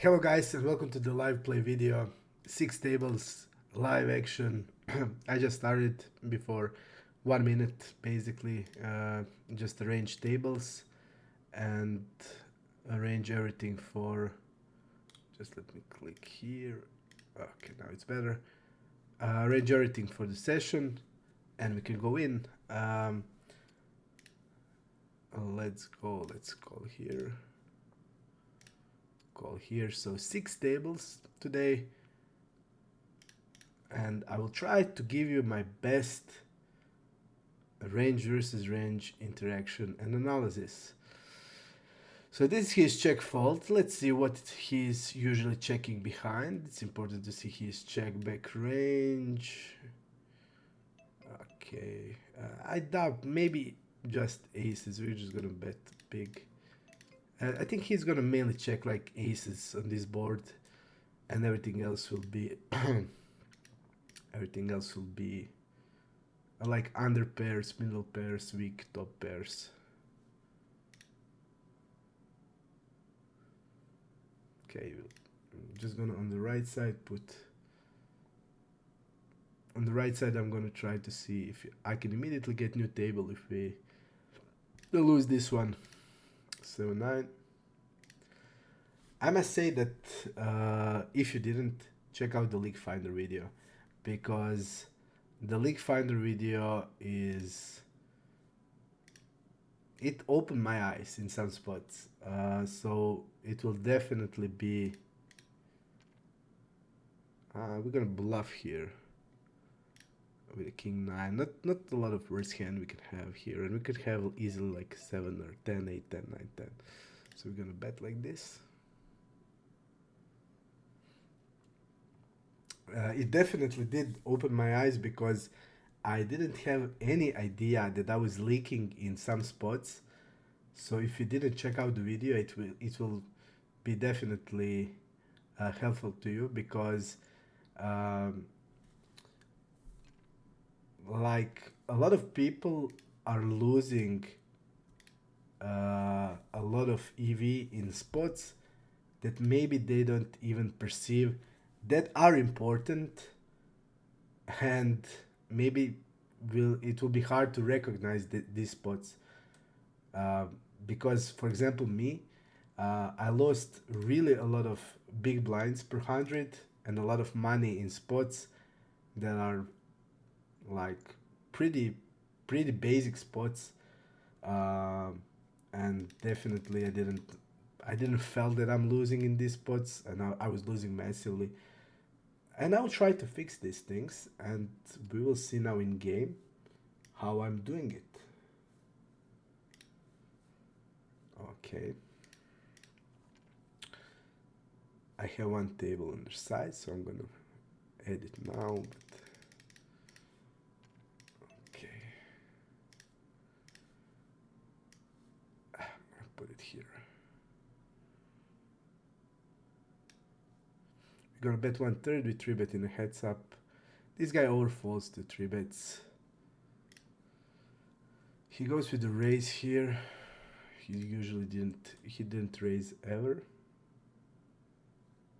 Hello guys and welcome to the live play video. 6 tables, live action. I just started before 1 minute basically. Just arrange tables and arrange everything for, just let me click here. Okay, now it's better. Arrange everything for the session and we can go in. Let's go, let's call here. So 6 tables today, and I will try to give you my best range versus range interaction and analysis. So this is his check fault. Let's see what he's usually checking behind. It's important to see his check back range. Okay, I doubt, maybe just aces. We're just gonna bet big. I think he's gonna mainly check like aces on this board, and everything else will be like under pairs, middle pairs, weak top pairs. Okay, I'm just gonna on the right side put. On the right side, I'm gonna try to see if I can immediately get new table if we lose this one. 7-9. I must say that if you didn't, check out the League Finder video, because the League Finder video it opened my eyes in some spots. So it will definitely be. We're gonna bluff here with a king 9. Not a lot of worse hand we can have here, and we could have easily like 7 or 10, 8, 10, 9, 10. So we're gonna bet like this. It definitely did open my eyes, because I didn't have any idea that I was leaking in some spots. So if you didn't check out the video, it will be definitely helpful to you, because like a lot of people are losing a lot of EV in spots that maybe they don't even perceive that are important, and maybe it will be hard to recognize these spots, because for example me, I lost really a lot of big blinds per 100 and a lot of money in spots that are like pretty basic spots, and definitely I didn't feel that I'm losing in these spots, and I was losing massively. And I'll try to fix these things, and we will see now in game how I'm doing it. Okay. I have one table on the side, so I'm gonna add it now. Okay. I'm gonna put it here. We're gonna bet 1/3 with 3-bet in a heads up. This guy overfolds to 3-bets. He goes with the raise here. He usually didn't raise ever.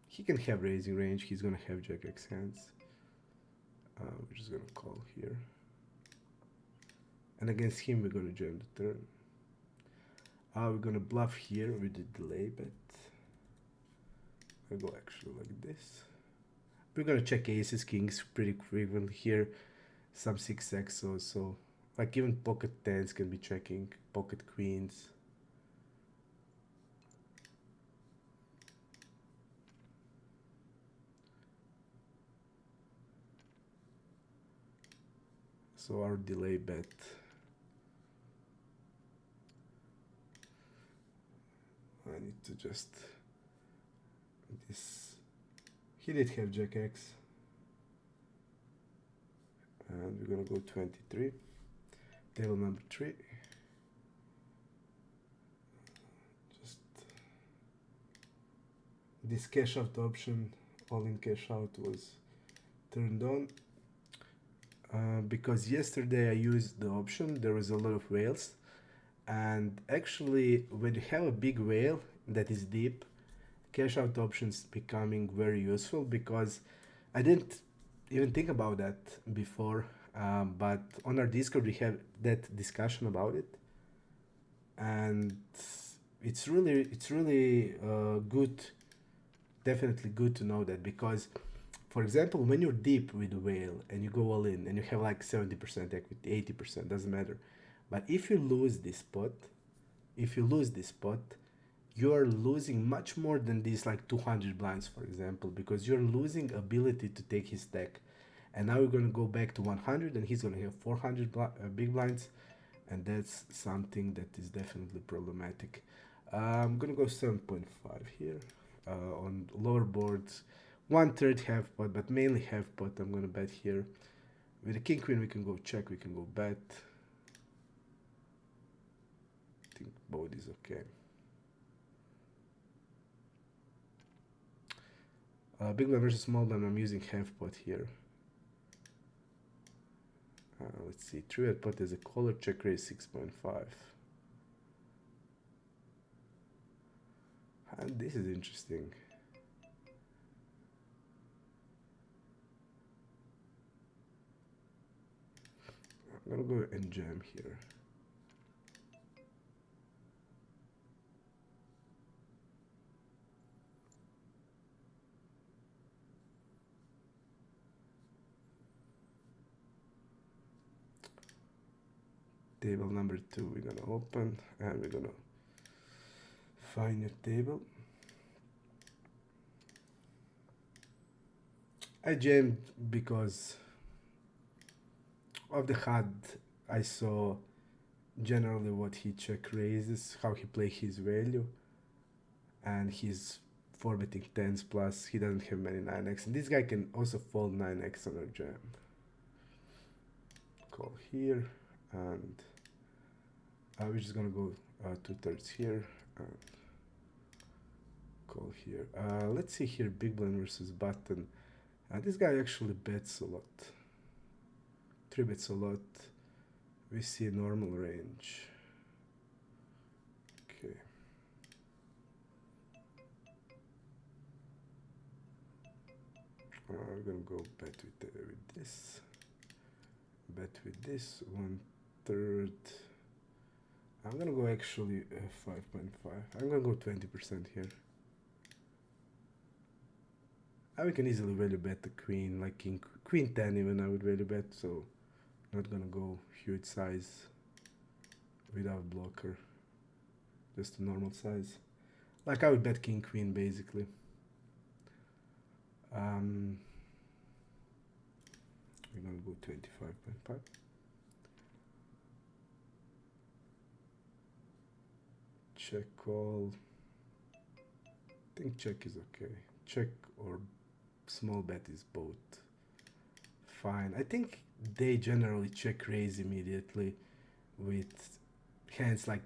He can have raising range. He's gonna have Jack X hands. We're just gonna call here. And against him, we're gonna jam the turn. We're gonna bluff here with the delay bet. I go actually like this. We're gonna check aces, kings pretty frequently here. Some 6x also. Like even pocket 10s can be checking, pocket queens. So our delay bet. I need to just this. He did have Jack X. And we're gonna go 23. Table number 3. Just this cash out option, all in cash out, was turned on. Because yesterday I used the option, there was a lot of whales, and actually when you have a big whale that is deep, cash out options becoming very useful because I didn't even think about that before. But on our Discord we have that discussion about it, and it's really good, definitely good to know that because, for example, when you're deep with the whale and you go all in and you have like 70% equity, 80%, doesn't matter. But if you lose this spot, if you lose this spot, you're losing much more than these like 200 blinds, for example, because you're losing ability to take his stack. And now we're going to go back to 100 and he's going to have 400 big blinds, and that's something that is definitely problematic. I'm going to go 7.5 here. On lower boards, 1/3 half pot, but mainly half pot. I'm going to bet here. With the king queen we can go check, we can go bet. I think both is okay. Big blind versus small blind, I'm using half pot here. Let's see, 3-bet pot as a caller, check raise 6.5. And this is interesting. I'm gonna go and jam here. Table number 2 we're gonna open and we're gonna find your table. I jammed because of the HUD. I saw generally what he check raises, how he play his value, and he's 4-betting 10s plus. He doesn't have many 9x, and this guy can also fold 9x on a jam. Call here, and we're just gonna go 2/3 here and call here. Let's see here, big blind versus button. This guy actually bets a lot. 3-bets a lot. We see a normal range. Okay. We're gonna go bet with this. Bet with this 1/3. I'm gonna go actually 5.5. I'm gonna go 20% here. We can easily value bet the queen, like queen 10 even I would value bet, so not gonna go huge size without blocker, just a normal size. Like I would bet king queen basically. We're gonna go 25.5. Check call. I think check is okay. Check or small bet is both fine. I think they generally check raise immediately with hands like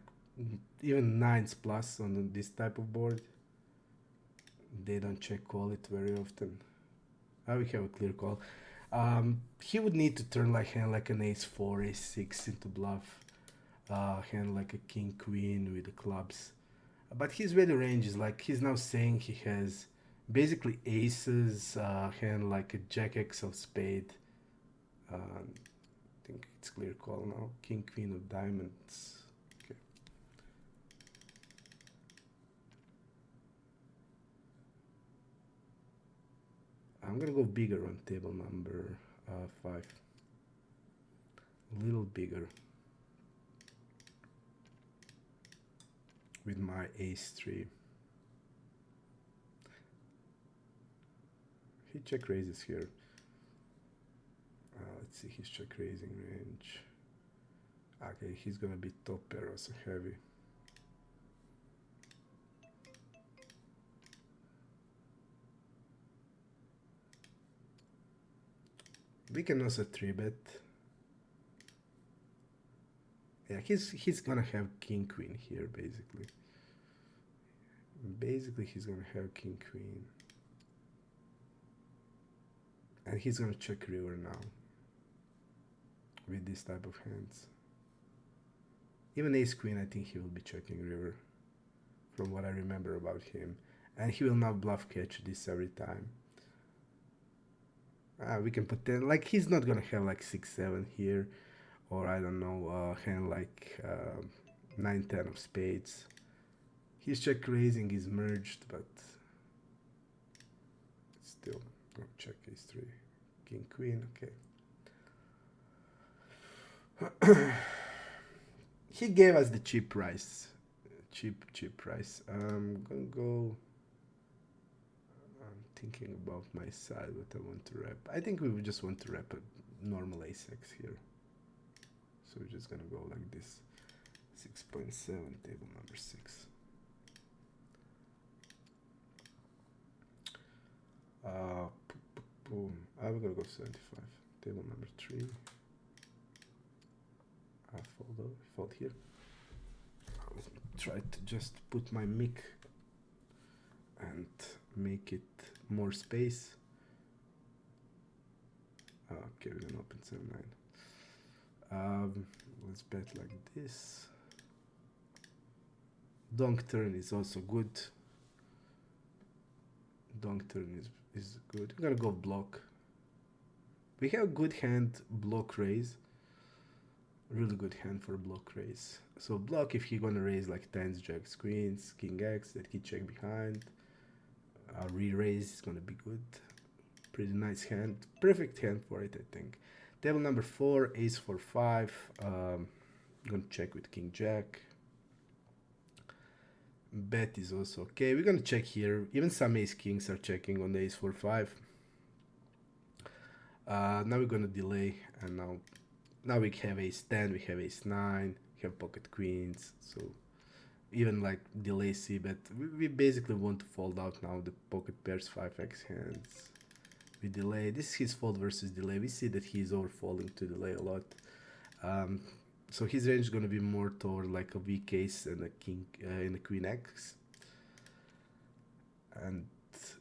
even 9s plus on this type of board. They don't check call it very often. We have a clear call. He would need to turn like hand like an ace 4, ace 6 into bluff. Hand like a king queen with the clubs. But his value range is like, he's now saying he has basically aces, hand like a jack x of spade. I think it's clear call now. King queen of diamonds. Okay. I'm gonna go bigger on table number 5. A little bigger. With my ace 3. He check raises here. Let's see his check raising range. Okay, he's gonna be top pair also heavy. We can also 3-bet. Yeah, he's gonna have king queen here basically. Basically he's gonna have king queen. And he's gonna check river now. With this type of hands. Even ace queen I think he will be checking river. From what I remember about him. And he will now bluff catch this every time. We can put 10, like he's not gonna have like 6-7 here, or I don't know, hand like 9-10 of spades. His check raising is merged, but still, check ace 3, king queen, okay. He gave us the cheap price, cheap price. I'm gonna go. I'm thinking about my side, what I want to rep. I think we would just want to rep a normal ace-x here. So we're just gonna go like this. 6.7, table number 6. Boom. I'm gonna go 75. Table number 3. I fold here. I'll try to just put my mic and make it more space. Okay, we're gonna open 7-9. Let's bet like this. Donk turn is also good. Donk turn is good. We're gonna go block. We have a good hand, block raise. Really good hand for block raise. So block if he gonna raise like tens, jacks, queens, king X that he check behind. Re-raise is gonna be good. Pretty nice hand. Perfect hand for it, I think. Table number 4, ace 4-5. I'm gonna check with king jack. Bet is also okay. We're gonna check here. Even some ace kings are checking on the ace 4-5. Now we're gonna delay, and now we have ace 10, we have ace 9, we have pocket queens. So even like delay c bet, we basically want to fold out now the pocket pairs 5x hands. We delay. This is his fold versus delay. We see that he's overfolding to delay a lot. So his range is going to be more toward like a weak ace and a king and a queen X. And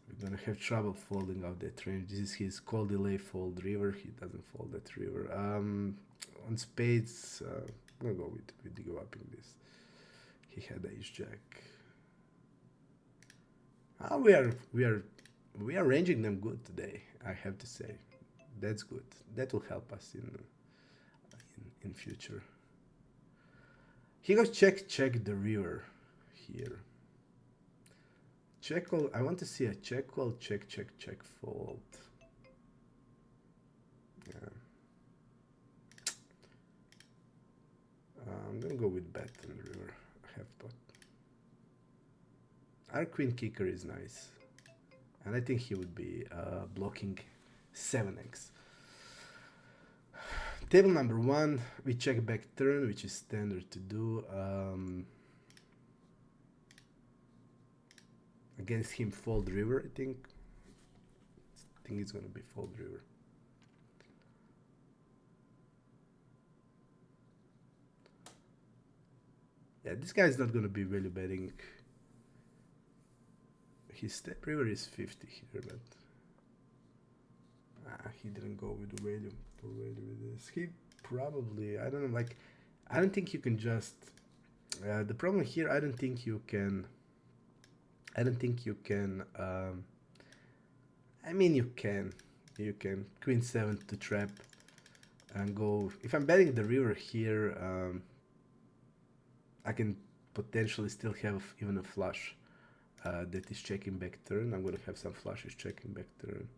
we're going to have trouble folding out that range. This is his call, delay, fold, river. He doesn't fold that river. On spades, I'm going to go with the go up in this. He had ace jack. We are ranging them good today, I have to say. That's good. That will help us in future. He goes check the river here. Check call. I want to see a check call, check fold. Yeah. I'm gonna go with bet on the river. I have pot. Our queen kicker is nice. And I think he would be blocking 7x. Table number 1, we check back turn, which is standard to do. Against him, fold river, I think. I think it's going to be fold river. Yeah, this guy is not going to be value betting. His step river is 50 here, but he didn't go with the value with this. He probably, I don't know, like, I don't think you can just, the problem here, I don't think you can, I mean, you can queen 7 to trap and go, if I'm betting the river here, I can potentially still have even a flush. That is checking back turn. I'm gonna have some flushes checking back turn.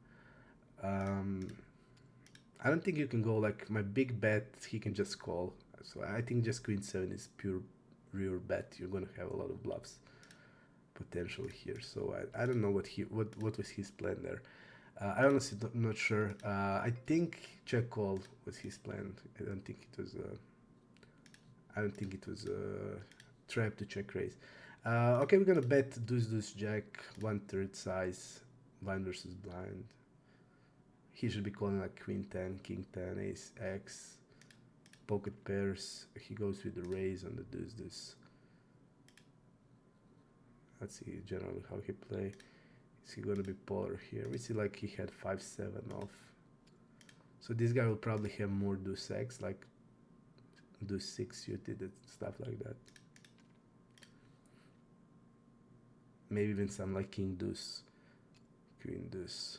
I don't think you can go like my big bet. He can just call. So I think just queen 7 is pure river bet. You're gonna have a lot of bluffs potentially here. So I don't know what was his plan there. I honestly not sure. I think check call was his plan. I don't think it was a trap to check raise. Okay, we're gonna bet deuce jack 1/3 size, blind versus blind. He should be calling like queen 10, king 10, ace x, pocket pairs. He goes with the raise on the deuce. Let's see generally how he play. Is he gonna be polar here? We see like he had 5-7 off. So this guy will probably have more deuce x, like deuce 6 suited and stuff like that. maybe even some like king deuce, queen deuce.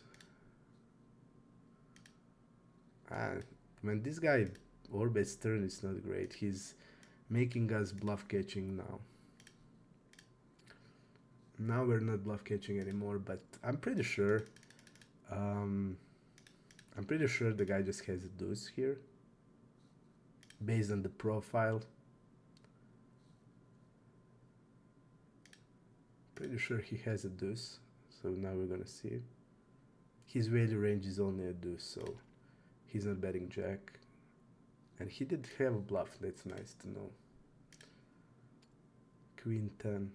When this guy orbits turn, it's not great. He's making us bluff catching now. Now we're not bluff catching anymore, but I'm pretty sure the guy just has a deuce here based on the profile. Pretty sure he has a deuce, so now we're gonna see. His value range is only a deuce, so he's not betting jack. And he did have a bluff, that's nice to know. Queen 10.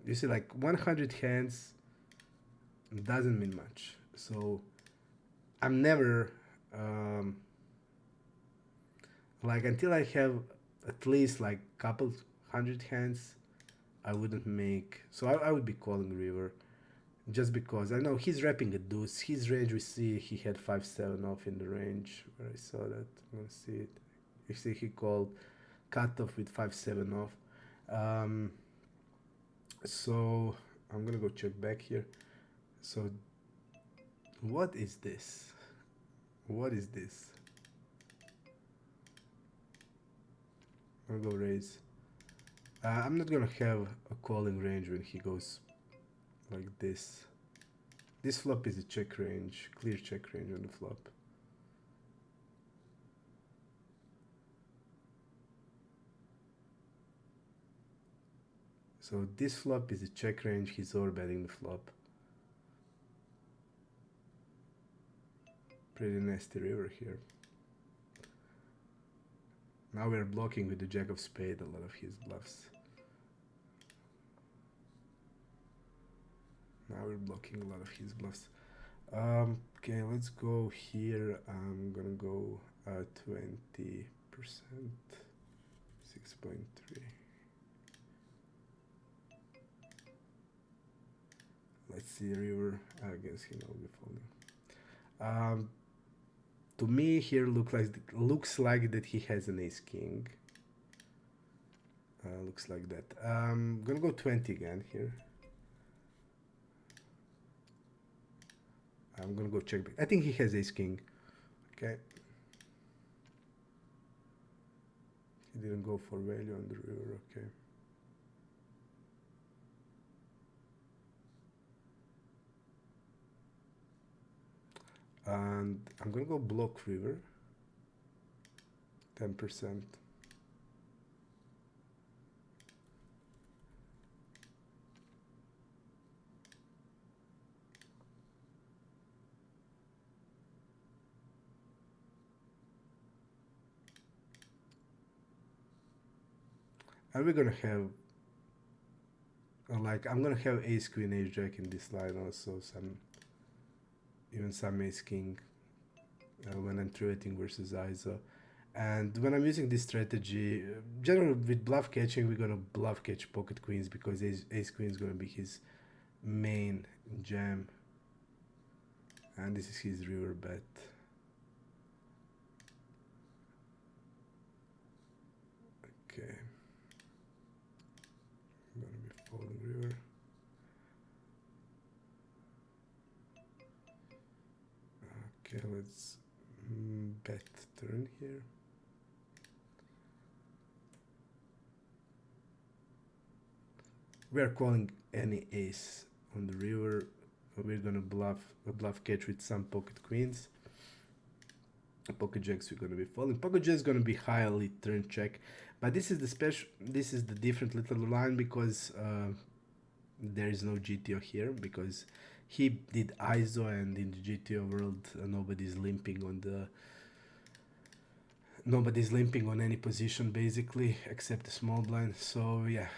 You see, like 100 hands doesn't mean much. So I'm never, like until I have at least like couple 100 hands, I wouldn't make, so I would be calling river. Just because I know he's wrapping a deuce. His range, we see he had 5-7 off in the range where I saw that. I'm gonna see it. You see he called cutoff with 5-7 off. So I'm gonna go check back here. So what is this? What is this? I'll go raise. I'm not gonna have a calling range when he goes like this. This flop is a check range, clear check range on the flop. So this flop is a check range, he's overbetting the flop. Pretty nasty river here. Now we're blocking with the jack of spade a lot of his bluffs. Now we're blocking a lot of his bluffs. Okay, let's go here. I'm gonna go 20%, 6.3. Let's see river. I guess he will be folding. To me, here looks like that he has an ace king. Looks like that. I'm gonna go 20 again here. I'm gonna go check back. I think he has ace king. Okay. He didn't go for value on the river. Okay. And I'm gonna go block river. 10%. And we're gonna have like I'm gonna have ace queen ace jack in this line, also even some ace king when I'm threatening versus ISO. And when I'm using this strategy, generally with bluff catching, we're gonna bluff catch pocket queens because ace queen is gonna be his main jam, and this is his river bet. Okay, I'm gonna be folding river. Okay, let's bet turn here. We are calling any ace on the river. We're gonna bluff catch with some pocket queens. Pocket jacks we're gonna be folding. Pocket jack is gonna be highly turn check, but this is the special. This is the different little line because there is no GTO here because he did ISO, and in the GTO world nobody's limping on any position basically except the small blind. So yeah,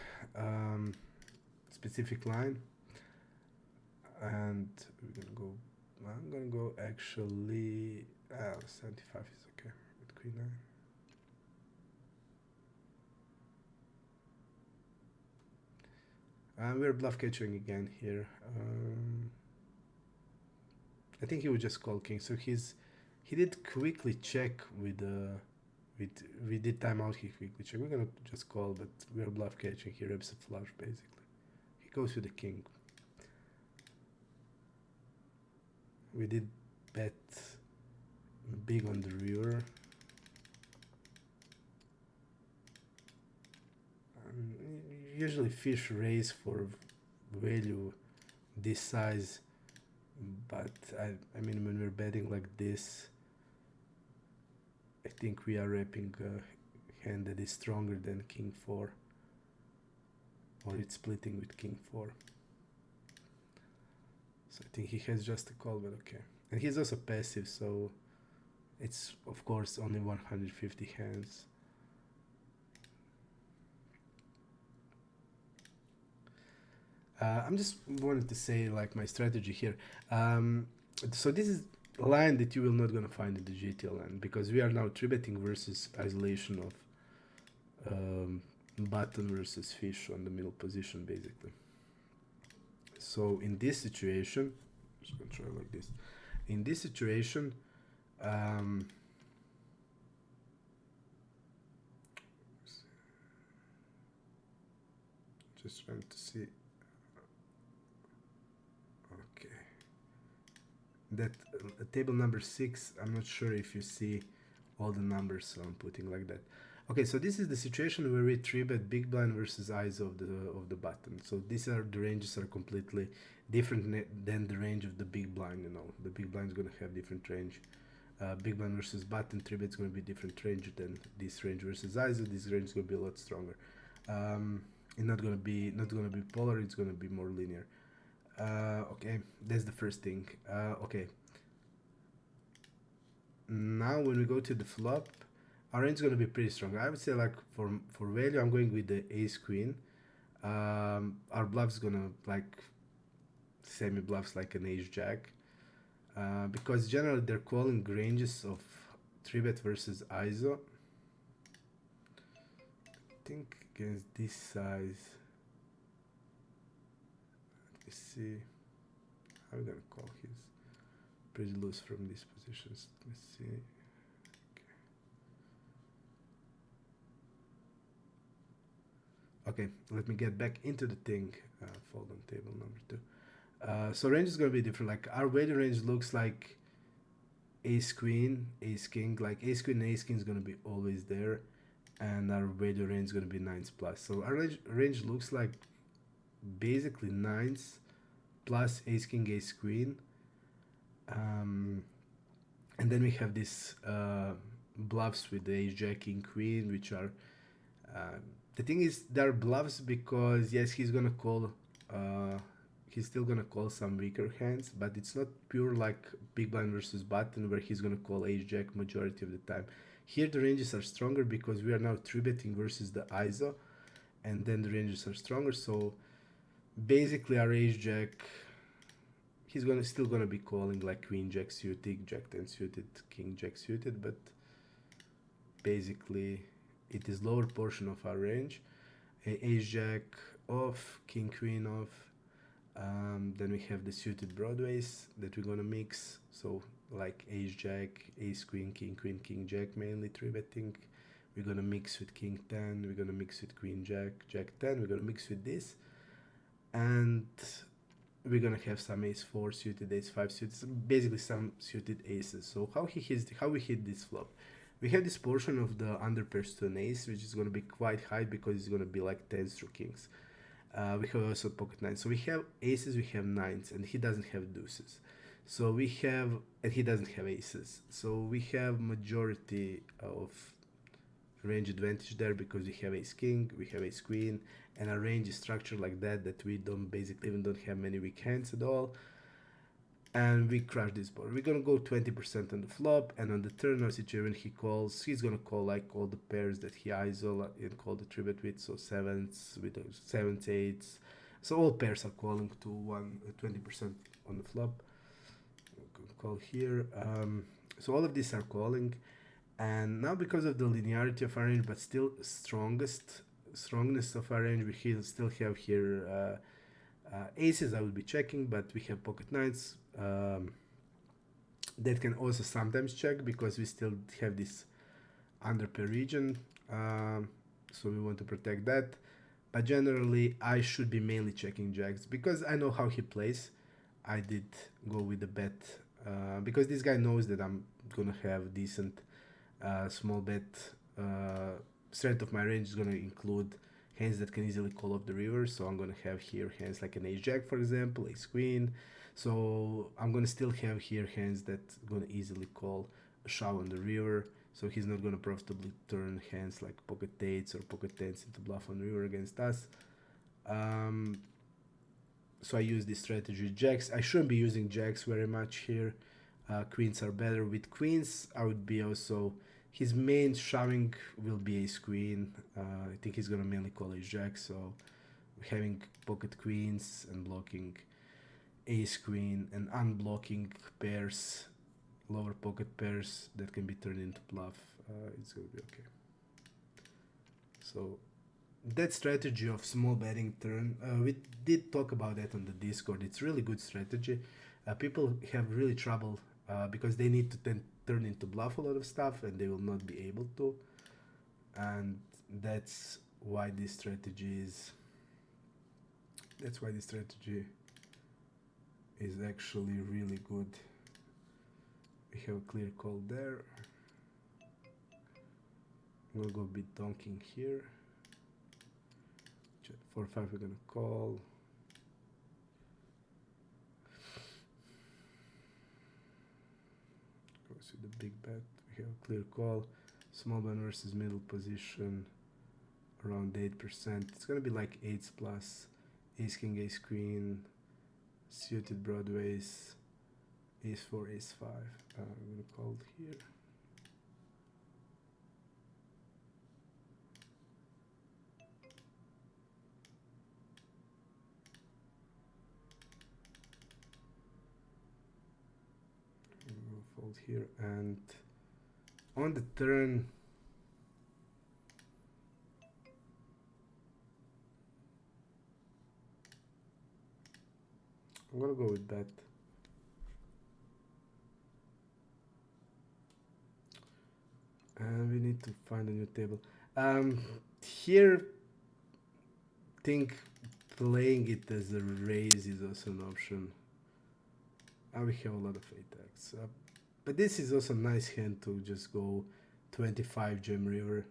specific line, and we're gonna go. I'm gonna go actually 75 is okay with queen 9. And we're bluff catching again here. I think he would just call king. So he did quickly check with we did timeout, he quickly check. We're gonna just call, but we are bluff catching. He reps a flush basically. He goes with the king. We did bet big on the river. Usually fish raise for value this size, but I mean when we're betting like this, I think we are repping a hand that is stronger than king 4, or it's splitting with king 4. So I think he has just a call, but okay. And he's also passive, so it's of course only 150 hands. I'm just wanted to say like my strategy here. So this is a line that you will not gonna find in the GTL line, because we are now 3-betting versus isolation of button versus fish on the middle position basically. So in this situation, just gonna try like this. In this situation, just trying to see. Okay. That table number 6, I'm not sure if you see all the numbers, so I'm putting like that. Okay, so this is the situation where we 3-bet big blind versus eyes of the button. So these are the ranges are completely different than the range of the big blind. You know, the big blind is gonna have different range. Big blind versus button 3-bet is gonna be different range than this range versus eyes. This range is gonna be a lot stronger. It's not gonna be polar. It's gonna be more linear. Okay, that's the first thing. Okay. Now when we go to the flop, our range is going to be pretty strong. I would say like for value, I'm going with the ace queen. Our bluff's going to like semi bluffs like an ace jack. Because generally they're calling ranges of 3-bet versus ISO. I think against this size, let me see. How are we going to call his? Pretty loose from these positions. Let's see. Okay, let me get back into the thing. Fold on table number 2. So range is gonna be different. Like our value range looks like ace queen, ace king. Like ace queen and ace king is gonna be always there, and our value range is gonna be 9s plus. So our range looks like basically 9s plus ace king, ace queen. And then we have this bluffs with the ace jack, king queen, which are the thing is they're bluffs because yes, he's gonna call he's still gonna call some weaker hands, but it's not pure like big blind versus button where he's gonna call ace jack majority of the time. Here the ranges are stronger because we are now 3-betting versus the ISO, and then the ranges are stronger. So basically our ace jack, he's still gonna be calling like queen jack suited, jack 10 suited, king jack suited, but basically it is lower portion of our range. Ace jack off, king queen off. Then we have the suited broadways that we're gonna mix. So like ace jack, ace queen, king jack, mainly 3-betting. We're gonna mix with king 10. We're gonna mix with queen jack, jack 10. We're gonna mix with this, and we're gonna have some ace 4 suited, ace 5 suited, basically some suited aces. So how we hit this flop? We have this portion of the under pairs to an ace, which is going to be quite high because it's going to be like 10s through kings. We have also pocket 9s. So we have aces, we have 9s, and he doesn't have deuces. So we have, and he doesn't have aces. So we have majority of range advantage there because we have ace king, we have ace queen, and our range is structured like that we don't basically even don't have many weak hands at all. And we crush this board. We're gonna go 20% on the flop, and on the turn, our situation he calls, he's gonna call like all the pairs that he ISO and call the 3-bet with, so 7s with 7s, 8s. So all pairs are calling to 20% on the flop. Call here. So all of these are calling, and now because of the linearity of our range, but still strongness of our range, we still have here aces. I will be checking, but we have pocket 9s that can also sometimes check because we still have this under pair region, so we want to protect that. But generally, I should be mainly checking jacks because I know how he plays. I did go with the bet because this guy knows that I'm gonna have decent small bet. Strength of my range is gonna include hands that can easily call off the river. So I'm gonna have here hands like an ace jack, for example, ace queen. So I'm gonna still have here hands that gonna easily call a shove on the river. So he's not gonna profitably turn hands like pocket eights or pocket tens into bluff on river against us. So I use this strategy jacks. I shouldn't be using jacks very much here. Queens are better. With queens, I would be also, his main shoving will be ace queen. I think he's gonna mainly call ace jack. So having pocket queens and blocking ace queen and unblocking pairs, lower pocket pairs that can be turned into bluff, it's gonna be okay. So that strategy of small betting turn, we did talk about that on the Discord. It's really good strategy. People have really trouble because they need to turn into bluff a lot of stuff and they will not be able to, and that's why this strategy is actually really good. We have a clear call there. I'm gonna go a bit donking here. 4-5 we're gonna call. Go see the big bet. We have a clear call. Small blind versus middle position around 8%. It's gonna be like 8s plus ace king, ace queen, suited broadways, ace 4, ace 5. I'm gonna call here. Fold here, and on the turn I'm gonna go with that. And we need to find a new table. Here, think playing it as a raise is also an option. We have a lot of attacks. But this is also a nice hand to just go 25 gem river.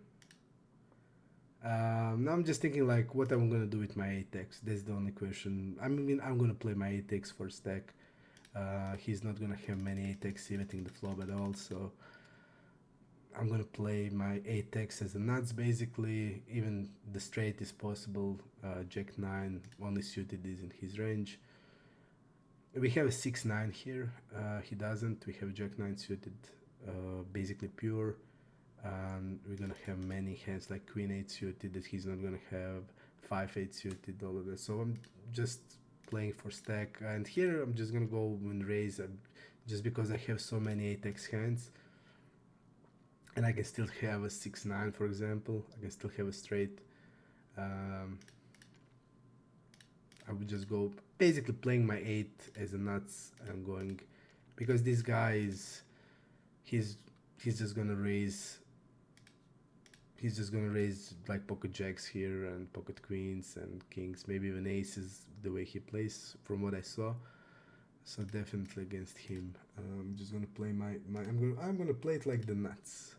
Now I'm just thinking like what I'm gonna do with my 8x. That's the only question. I mean, I'm gonna play my 8x for stack. He's not gonna have many 8x evating the flop at all, so I'm gonna play my 8x as a nuts basically. Even the straight is possible. Jack 9 only suited is in his range. We have a 6-9 here. He doesn't. We have Jack 9 suited, basically pure. We're gonna have many hands like Queen 8 suited that he's not gonna have, 5-8 suited, all of that. So I'm just playing for stack, and here I'm just gonna go and raise just because I have so many 8x hands, and I can still have a 6-9, for example. I can still have a straight. I would just go basically playing my 8 as a nuts and going, because this guy is he's just gonna raise like pocket jacks here and pocket queens and kings, maybe even aces, the way he plays from what I saw. So definitely against him. I'm just gonna play I'm gonna play it like the nuts.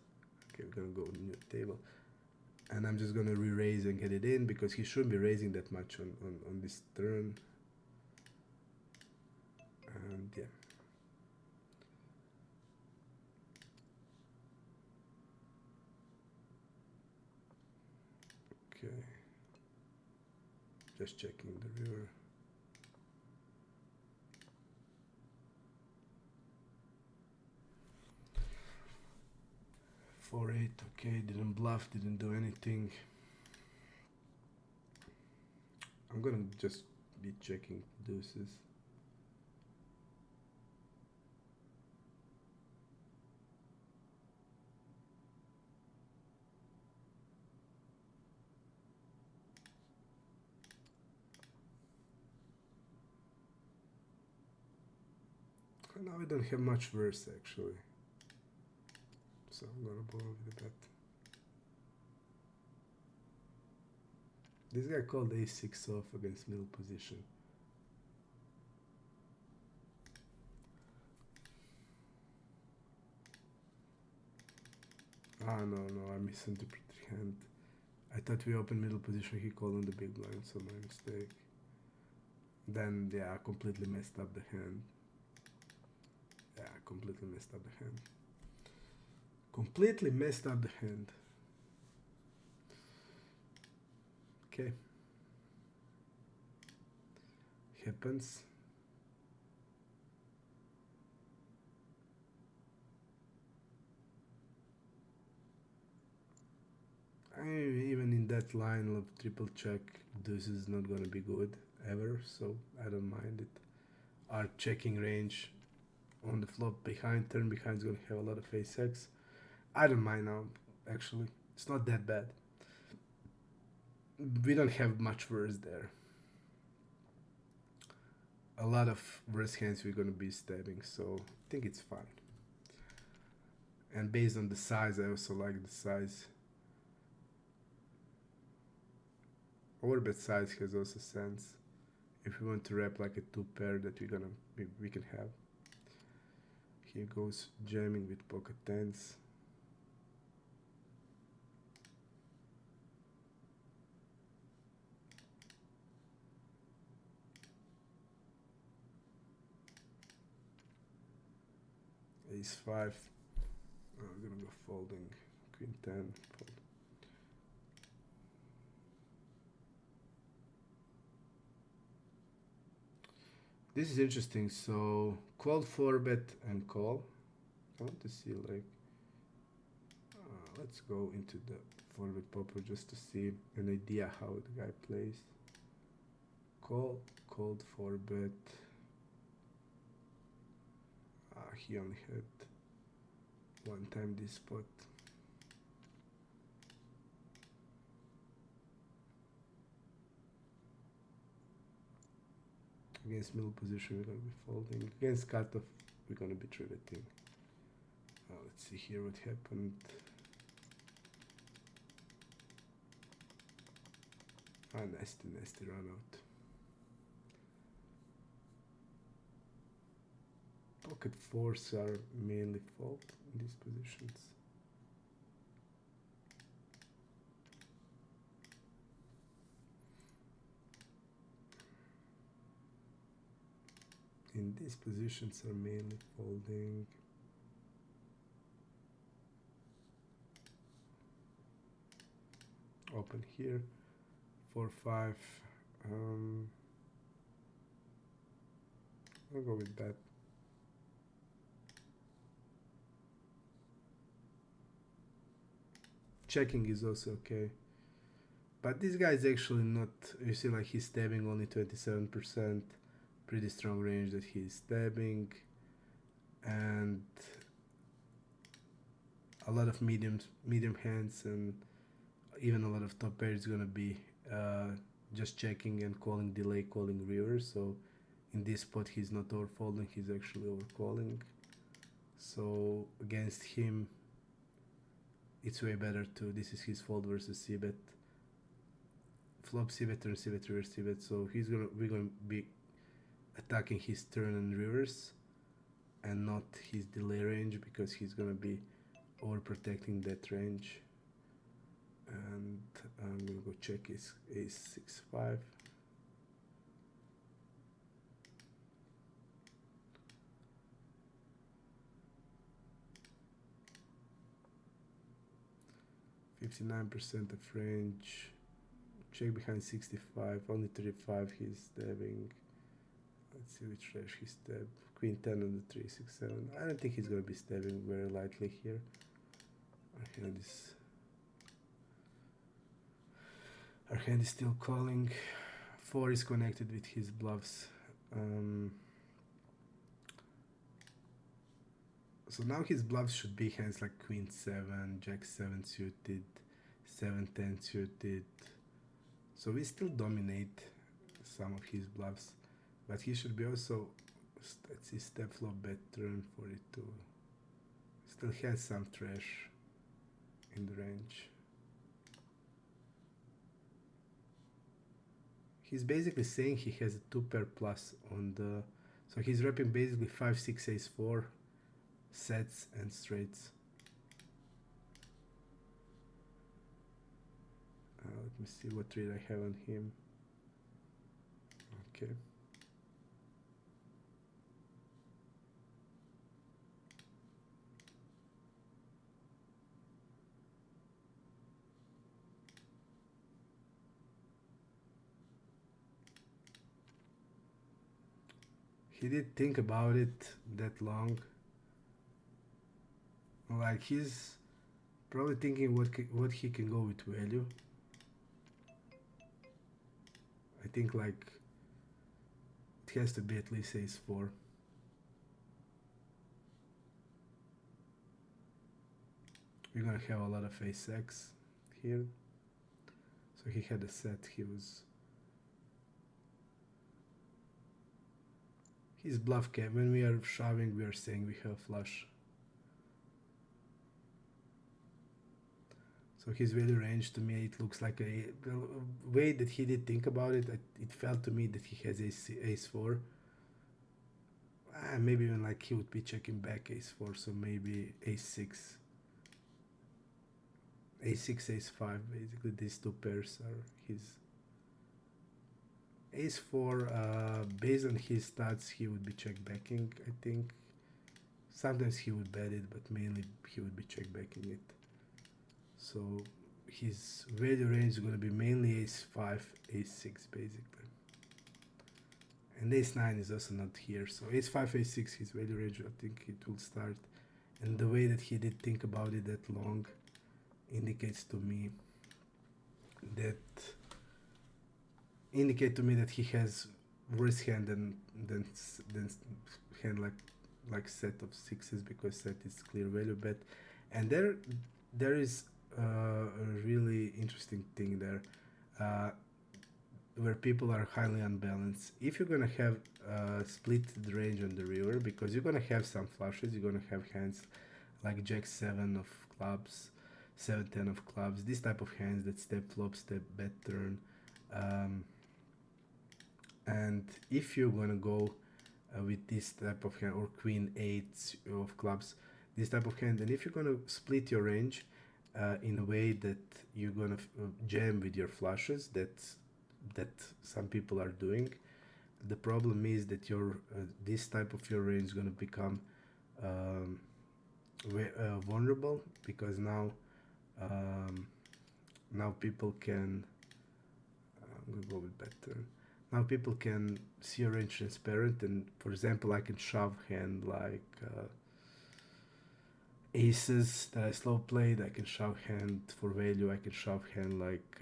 Okay, we're gonna go new table. And I'm just gonna re-raise and get it in because he shouldn't be raising that much on this turn. And yeah. Okay. Just checking the river. 4-8, okay, didn't bluff, didn't do anything. I'm gonna just be checking deuces. Now I don't have much worse actually, so I'm gonna go over the bet. This guy called a6 off against middle position. Ah, no, I misinterpreted hand. I thought we opened middle position, he called on the big blind, so my mistake. Then, yeah, I completely messed up the hand. Yeah, completely messed up the hand. Completely messed up the hand. Okay. Happens. Even in that line of triple check, this is not gonna be good ever, so I don't mind it. Our checking range on the flop behind, turn behind is gonna have a lot of ace-x. I don't mind now, actually. It's not that bad. We don't have much worse there. A lot of worse hands we're gonna be stabbing, so I think it's fine. And based on the size, I also like the size. Overbet size has also sense. If we want to wrap like a 2 pair that we can have. He goes jamming with pocket tens. Ace 5. I'm gonna go folding. Queen 10. Fold. This is interesting. So call 4-bet and call. I want to see like. Let's go into the 4-bet popper just to see an idea how the guy plays. Call, called 4-bet. He only had one time this spot. Against middle position, we're gonna be folding. Against cutoff, we're gonna be 3-betting. Let's see here what happened. Nasty run out. Pocket fours are mainly fold in these positions. In these positions are mainly folding. Open here, 4-5. I'll go with that. Checking is also okay. But this guy is actually not, you see like he's stabbing only 27%. Pretty strong range that he's stabbing. And a lot of medium hands and even a lot of top pairs is gonna be just checking and calling delay, calling river. So in this spot he's not overfolding, he's actually overcalling. So against him it's way better to, this is his fold versus c-bet. Flop c-bet, turn c-bet, reverse c-bet. So we're gonna be attacking his turn and reverse and not his delay range, because he's gonna be overprotecting that range. And I'm gonna go check his ace 6-5. %59 of range. Check behind 65, only 35 he's stabbing. Let's see which range he stabbed. Queen 10 on the 3, 6, 7. I don't think he's gonna be stabbing very lightly here. Our hand is still calling. 4 is connected with his bluffs. So now his bluffs should be hands like Queen 7, Jack 7 suited, 7-10 suited. So we still dominate some of his bluffs, but he should be also, let's see, step flop bet turn 42. Still has some trash in the range. He's basically saying he has a 2 pair plus on the, so he's repping basically 5, 6, ace 4 sets and straights. Let me see what read I have on him. Okay. He did think about it that long. Like he's probably thinking what he can go with value. I think like it has to be at least ace 4. We're gonna have a lot of ace x here. So he had a set. His bluff cap. When we are shoving, we are saying we have flush. So his value range, to me, it looks like the way that he did think about it. It felt to me that he has ace 4. Maybe even like he would be checking back ace 4. So maybe ace 6. Ace 6, ace 5. Basically, these 2 pairs are his. Ace 4, based on his stats, he would be check backing, I think. Sometimes he would bet it, but mainly he would be check backing it. So his value range is going to be mainly ace 5, ace 6, basically. And ace 9 is also not here. So ace 5, ace 6, his value range, I think it will start. And the way that he did think about it that long indicates to me that he has worse hand than hand like set of sixes, because set is clear value bet. And there is a really interesting thing there, where people are highly unbalanced. If you're gonna have split the range on the river, because you're gonna have some flushes, you're gonna have hands like jack 7 of clubs, 7, 10 of clubs, this type of hands that step flop, step bet turn. And if you're gonna go with this type of hand, or queen 8 of clubs, this type of hand, and if you're gonna split your range in a way that you're gonna jam with your flushes, that some people are doing, the problem is that your this type of your range is gonna become vulnerable, because now people can I'm gonna go with better. Now people can see your range transparent, and for example, I can shove hand like aces that I slow played. I can shove hand for value. I can shove hand like,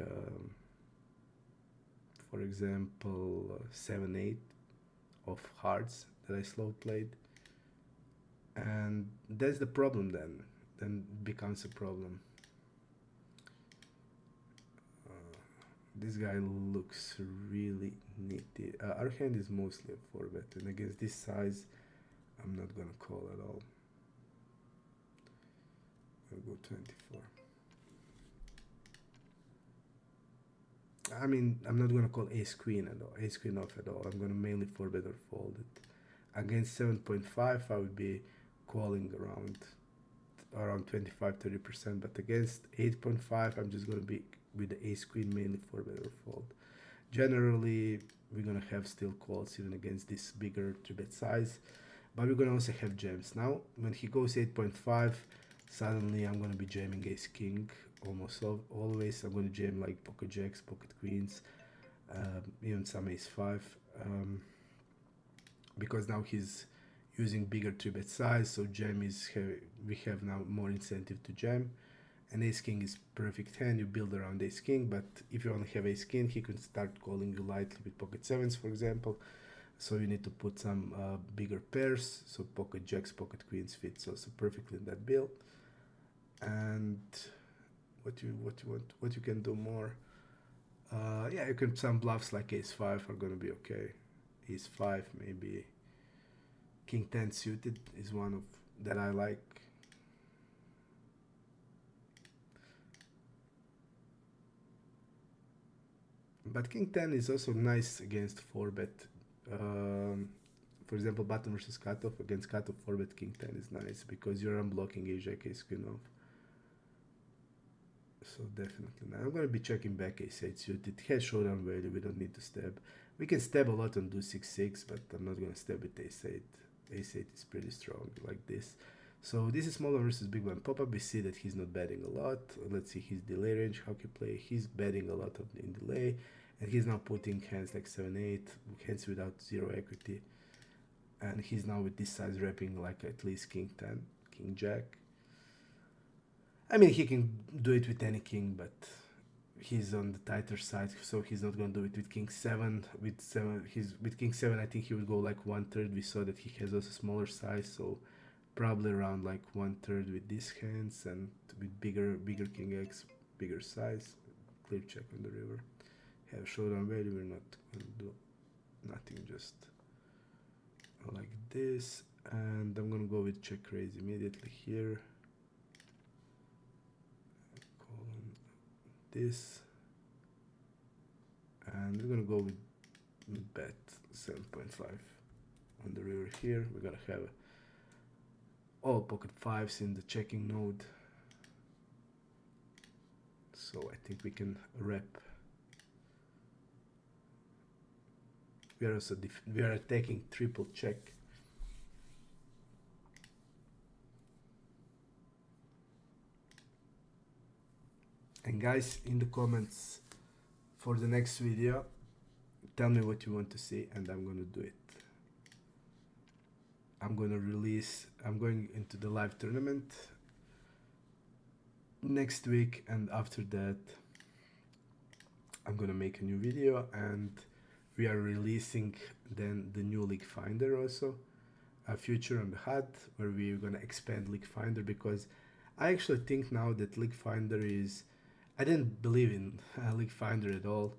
for example, 7, 8 of hearts that I slow played, and that's the problem. Then becomes a problem. This guy looks really nitty. Our hand is mostly a 4 bet, and against this size, I'm not gonna call at all. I'll go 24. I mean, I'm not gonna call ace queen at all, ace queen off at all. I'm gonna mainly 4 bet or fold it. Against 7.5, I would be calling around 25-30%, but against 8.5, I'm just gonna be with the ace queen mainly 4 bet or fold. Generally, we're gonna have still calls even against this bigger 3 bet size, but we're gonna also have jams. Now, when he goes 8.5, suddenly I'm gonna be jamming ace king almost always. I'm gonna jam like pocket jacks, pocket queens, even some ace 5, because now he's using bigger 3 bet size, so jam is we have now more incentive to jam. And ace king is perfect hand. You build around ace king, but if you only have ace king, he can start calling you lightly with pocket sevens, for example. So you need to put some bigger pairs. So pocket jacks, pocket queens fits also perfectly in that build. And what you can do more? Yeah, you can, some bluffs like ace 5 are gonna be okay. Ace 5, maybe king 10 suited is one of that I like. But king 10 is also nice against 4-bet. For example, button versus cutoff. Against cutoff, 4-bet king 10 is nice because you're unblocking ace jack, ace queen off. So definitely. Now I'm going to be checking back ace 8 suit. It has showdown value. We don't need to stab. We can stab a lot on do 6-6, but I'm not going to stab with ace 8. Ace 8 is pretty strong like this. So this is small one versus big one. Pop up, we see that he's not betting a lot. Let's see his delay range, how he play. He's betting a lot in delay. And he's now putting hands like 7-8, hands without zero equity. And he's now with this size wrapping like at least king 10, king jack. I mean, he can do it with any king, but he's on the tighter side, so he's not going to do it with king 7. With king 7, I think he would go like 1/3. We saw that he has also smaller size, so probably around like 1/3 with these hands, and with bigger king x, bigger size. Clear check on the river. Have showdown value. We're not going to do nothing, just like this. And I'm going to go with check raise immediately here. This, and we're gonna go with bet 7.5 on the river here. We're gonna have all pocket fives in the checking node, so I think we can wrap. We are also we are attacking triple check. And guys, in the comments for the next video, tell me what you want to see and I'm going to do it. I'm going into the live tournament next week, and after that I'm going to make a new video, and we are releasing then the new League Finder also, a feature on the HUD where we're going to expand League Finder, because I actually think now that League Finder is, I didn't believe in League Finder at all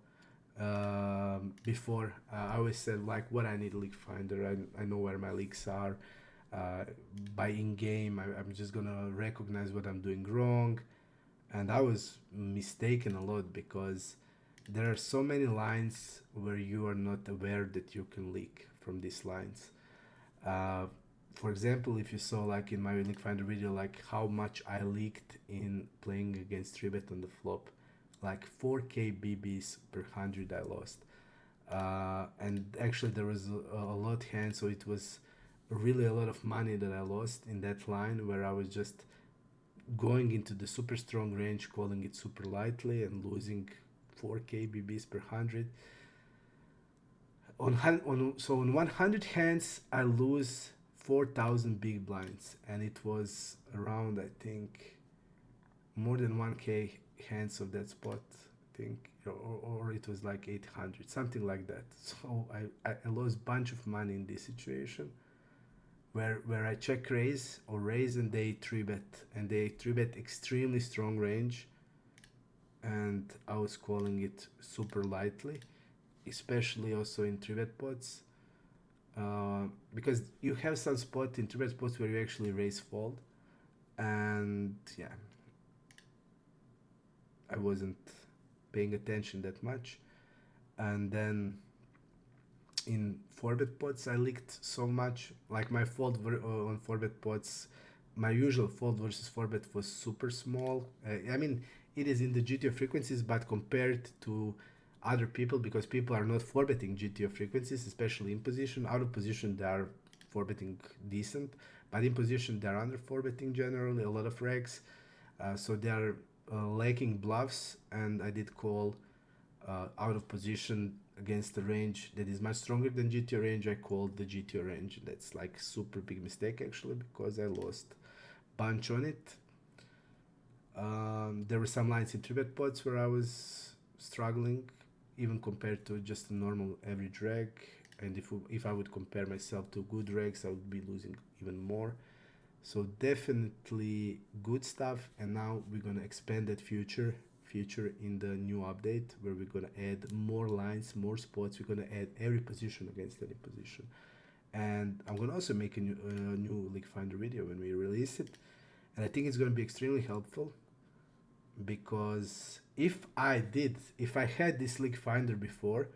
before. I always said like, what I need a League Finder. I know where my leagues are. By in-game, I'm just gonna recognize what I'm doing wrong. And I was mistaken a lot, because there are so many lines where you are not aware that you can leak from these lines. For example, if you saw like in my League Finder video, like how much I leaked in playing against 3-bet on the flop, like 4k BBs per 100 I lost. And actually there was a lot hand, so it was really a lot of money that I lost in that line, where I was just going into the super strong range, calling it super lightly, and losing 4k BBs per 100. So on 100 hands, I lose 4,000 big blinds, and it was around, I think, more than 1k hands of that spot, I think, or it was like 800, something like that. So I lost a bunch of money in this situation, where I check raise or raise and they 3-bet, and they 3-bet extremely strong range, and I was calling it super lightly, especially also in 3-bet pots. Because you have some spot in 3-bet spots where you actually raise fold, and yeah, I wasn't paying attention that much. And then in 4-bet pots I leaked so much, like my fold on 4-bet pots, my usual fold versus 4-bet was super small. I mean, it is in the GTO frequencies, but compared to other people, because people are not 4-betting GTO frequencies, especially in position. Out of position they are 4-betting decent, but in position they are under 4-betting generally, a lot of regs. So they are lacking bluffs, and I did call out of position against a range that is much stronger than GTO range. I called the GTO range. That's like super big mistake actually, because I lost bunch on it. There were some lines in 3-bet pots where I was struggling, even compared to just a normal average reg, and if I would compare myself to good regs, I would be losing even more. So definitely good stuff, and now we're gonna expand that feature in the new update, where we're gonna add more lines, more spots. We're gonna add every position against any position, and I'm gonna also make a new League Finder video when we release it, and I think it's gonna be extremely helpful, because if I had this leak finder before,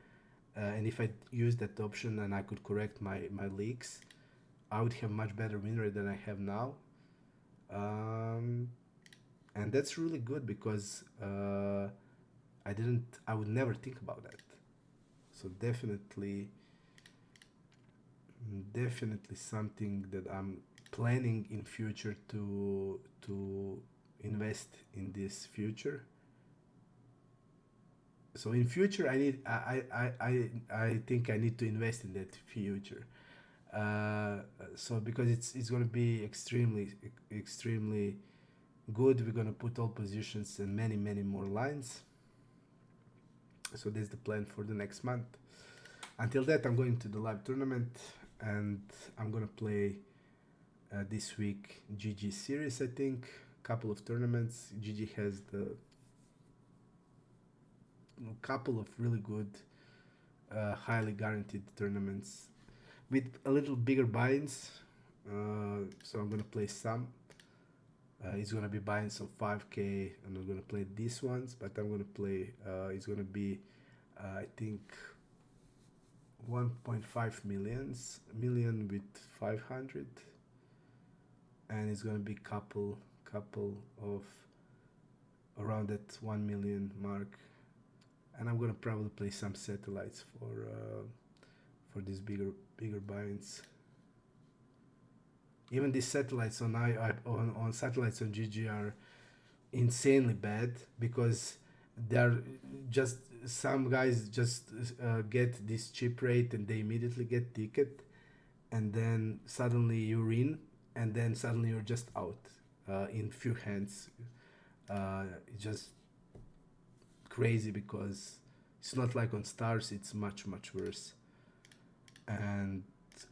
and if I used that option and I could correct my leaks, I would have much better win rate than I have now. And that's really good because I would never think about that. So definitely something that I'm planning in future to invest in this future. So in future I think I need to invest in that future. So because it's going to be extremely good. We're going to put all positions and many more lines. So that's the plan for the next month. Until that, I'm going to the live tournament, and I'm gonna play this week GG series. I think couple of tournaments. GG has the couple of really good, highly guaranteed tournaments with a little bigger buy-ins. So I'm gonna play some. It's gonna be buy-ins of 5K. I'm not gonna play these ones, but I'm gonna play. It's gonna be, I think, 1.5 million with 500, and it's gonna be couple of around that 1 million mark. And I'm gonna probably play some satellites for these bigger buy-ins. Even these satellites on satellites on GG are insanely bad because they're just some guys just get this cheap rate and they immediately get ticket, and then suddenly you're in, and then suddenly you're just out in few hands. It's just crazy because it's not like on stars. It's much worse. And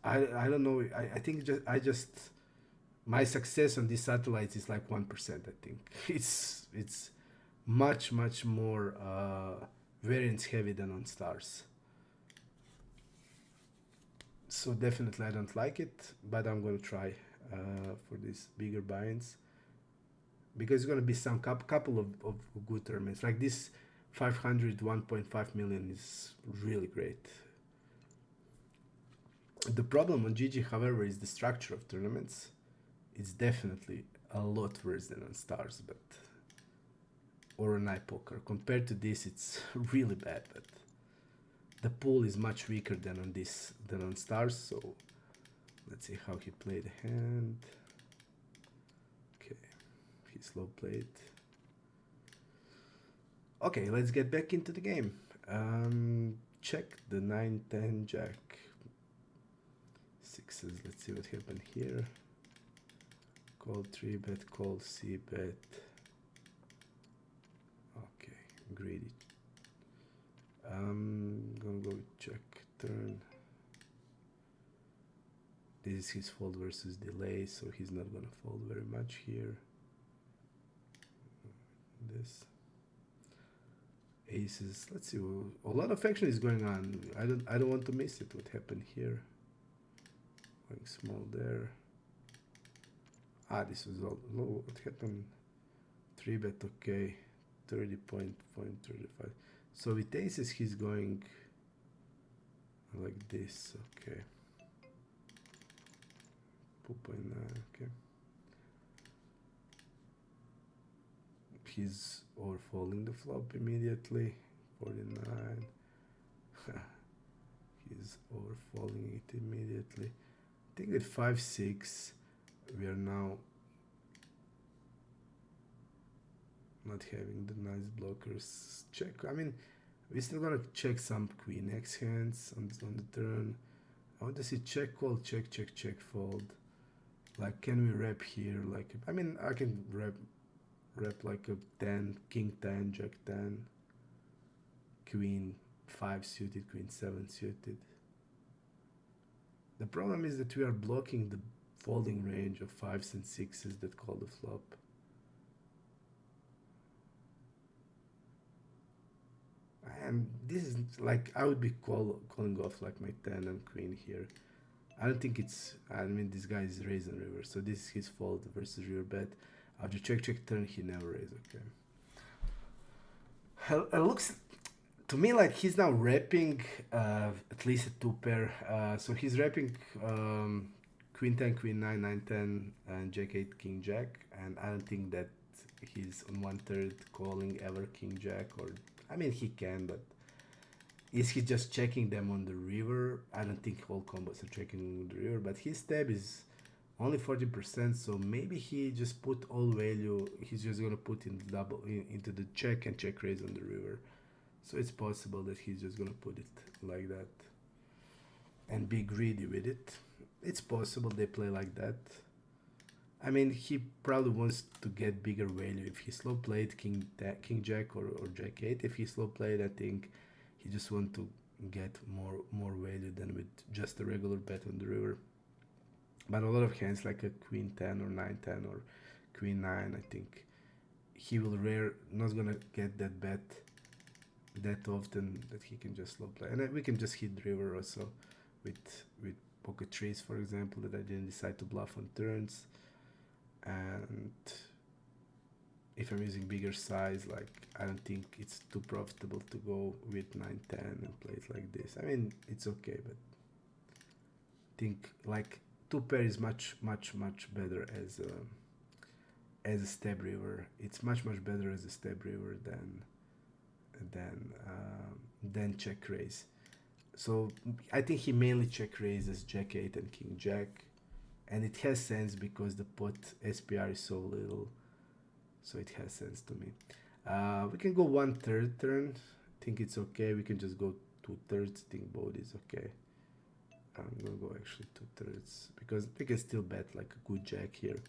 I don't know. I think just my success on these satellites is like 1%. I think it's much more variance heavy than on stars. So definitely I don't like it, but I'm gonna try for these bigger buy-ins because it's gonna be some couple of good tournaments like this. 500 1.5 million is really great. The problem on GG, however, is the structure of tournaments. It's definitely a lot worse than on stars, but or on Ipoker. Compared to this, it's really bad, but the pool is much weaker than on stars. So let's see how he played the hand. Okay, he slow played. Okay, let's get back into the game. Check the 9-10 jack. Sixes. Let's see what happened here. Call 3-bet, call c-bet. Okay, greedy. I'm gonna go check turn. This is his fold versus delay, so he's not gonna fold very much here. This aces. Let's see. A lot of action is going on. I don't want to miss it. What happened here? Going small there. This was all low. What happened? 3-bet. Okay, 30.35. So with aces, he's going like this. Okay. 2.9. Okay. He's overfolding the flop immediately. 49. He's overfolding it immediately. I think at 5-6 we are now not having the nice blockers. Check. I mean, we're still gonna check some queen X hands on the turn. I want to see check call, check fold. Like, can we rep here? Like, I mean, I can rep like a 10, king 10, jack 10, queen 5 suited, queen 7 suited. The problem is that we are blocking the folding range of 5s and 6s that call the flop. And this is like, I would be calling off like my 10 and queen here. I don't think it's, I mean, this guy is raise and river, so this is his fold versus river bet. After check turn, he never raise. Okay. It looks to me like he's now wrapping at least a two pair. So he's wrapping queen 10, queen 9, 9 10, and jack 8, king jack. And I don't think that he's on one third calling ever king jack, or I mean he can, but is he just checking them on the river? I don't think all combos are checking on the river, but his tab is only 40%, so maybe he just put all value. He's just gonna put in double into the check and check raise on the river. So it's possible that he's just gonna put it like that and be greedy with it. It's possible they play like that. I mean, he probably wants to get bigger value. If he slow played king jack or jack 8, if he slow played, I think he just want to get more value than with just a regular bet on the river. But a lot of hands like a queen 10 or 9 10 or queen 9, I think he will not gonna get that bet that often that he can just slow play. And we can just hit river also with pocket trees, for example, that I didn't decide to bluff on turns. And if I'm using bigger size, like I don't think it's too profitable to go with 9-10 and play it like this. I mean, it's okay, but I think like two pair is much better as a step river. It's much better as a step river than check raise. So I think he mainly check raises jack 8 and king jack, and it has sense because the pot SPR is so little, so it has sense to me. We can go 1/3 turn. I think it's okay. We can just go 2/3. I think both is okay. I'm gonna go actually 2/3 because we can still bet like a good jack here.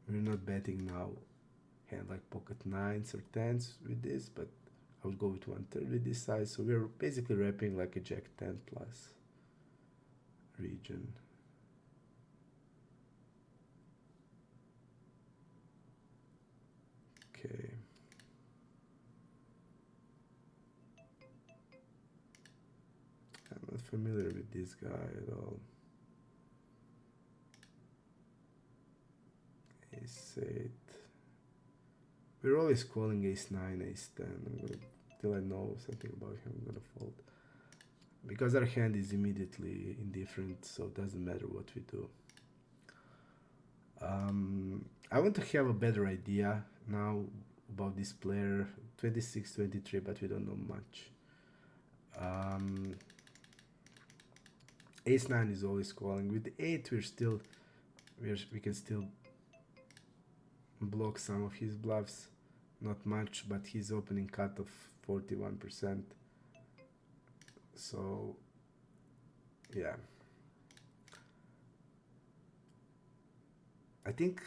We're not betting now hand like pocket 9s or 10s with this, but I would go with 1/3 with this size. So we're basically wrapping like a jack 10 plus region. Okay. I'm not familiar with this guy at all. Ace 8. We're always calling ace 9, ace 10. Till I know something about him, I'm gonna fold. Because our hand is immediately indifferent, so it doesn't matter what we do. I want to have a better idea now about this player. 26, 23, but we don't know much. Ace 9 is always calling. With 8, we can still block some of his bluffs. Not much, but his opening cut of 41%. So, yeah. I think,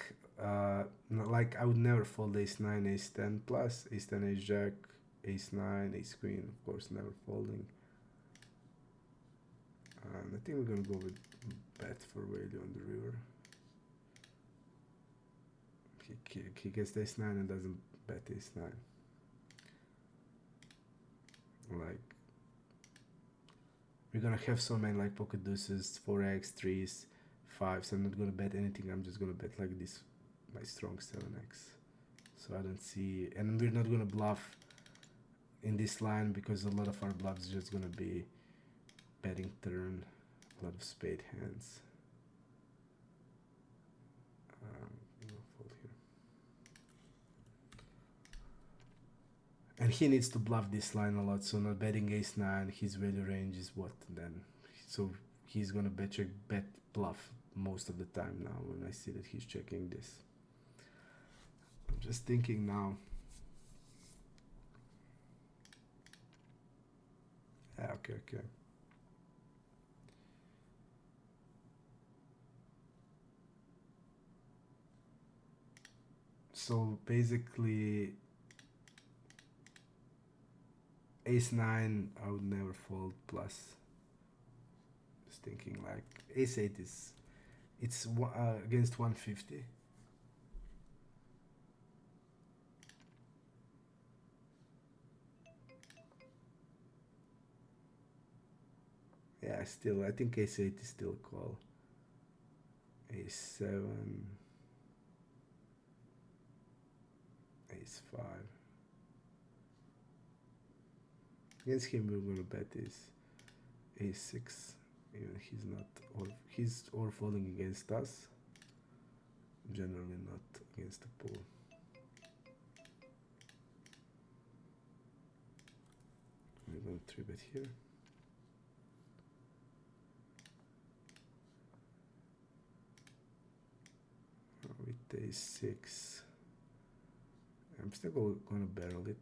like, I would never fold ace 9, ace 10 plus, ace 10, ace jack, ace 9, ace queen, of course, never folding. And I think we're gonna go with bet for value on the river. He gets ace 9 and doesn't bet ace 9. Like, we're gonna have so many like pocket deuces, 4x, 3s, 5s. I'm not gonna bet anything. I'm just gonna bet like this, my strong 7x. So I don't see, and we're not gonna bluff in this line because a lot of our bluffs is just gonna be betting turn, a lot of spade hands. Fold here. And he needs to bluff this line a lot, so not betting ace 9, his value range is what then? So he's gonna bet bluff most of the time now when I see that he's checking this. I'm just thinking now. Yeah, okay. So basically ace 9 I would never fold plus. Just thinking like ace 8 it's against 150. Yeah, still I think ace 8 is still a call. Ace 7, ace 5. Against him, we're gonna bet is a6. Even he's not, or he's or folding against us. Generally not against the pool. We're gonna 3-bet here. With a6. I'm still gonna barrel it.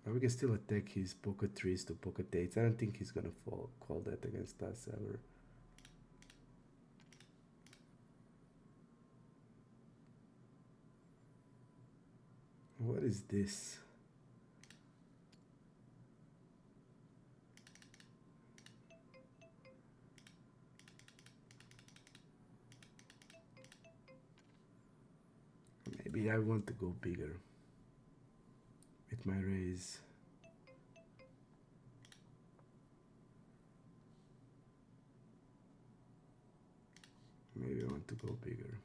We can still attack his pocket 3s to pocket 8s. I don't think he's gonna call that against us ever. What is this? Maybe I want to go bigger with my raise. Maybe I want to go bigger.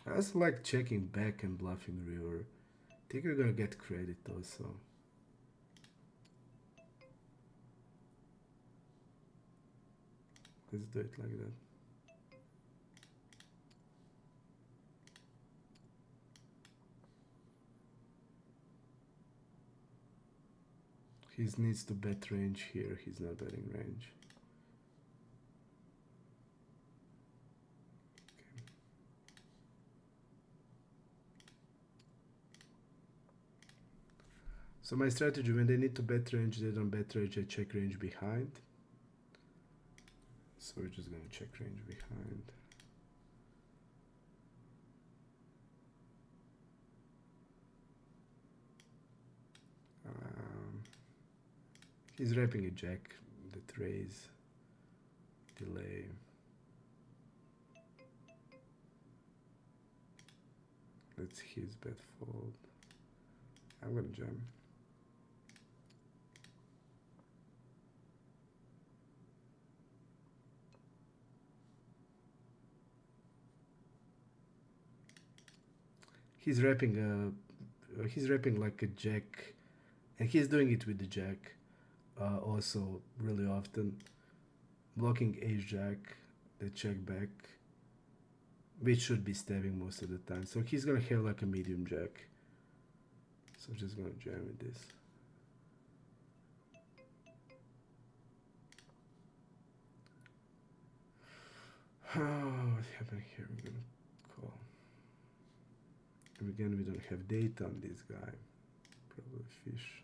I also like checking back and bluffing river. I think we're gonna get credit also. Let's do it like that. He needs to bet range here. He's not betting range. Okay. So my strategy, when they need to bet range, they don't bet range, I check range behind. So we're just gonna check range behind. He's wrapping a jack, that raise, delay. That's his bet fold. I'm gonna jam. He's wrapping like a jack, and he's doing it with the jack. Also really often blocking ace jack, the check back, which should be stabbing most of the time. So he's gonna have like a medium jack. So I'm just gonna jam with this. Oh, what happened here? We're gonna call. And again, we don't have data on this guy. Probably fish.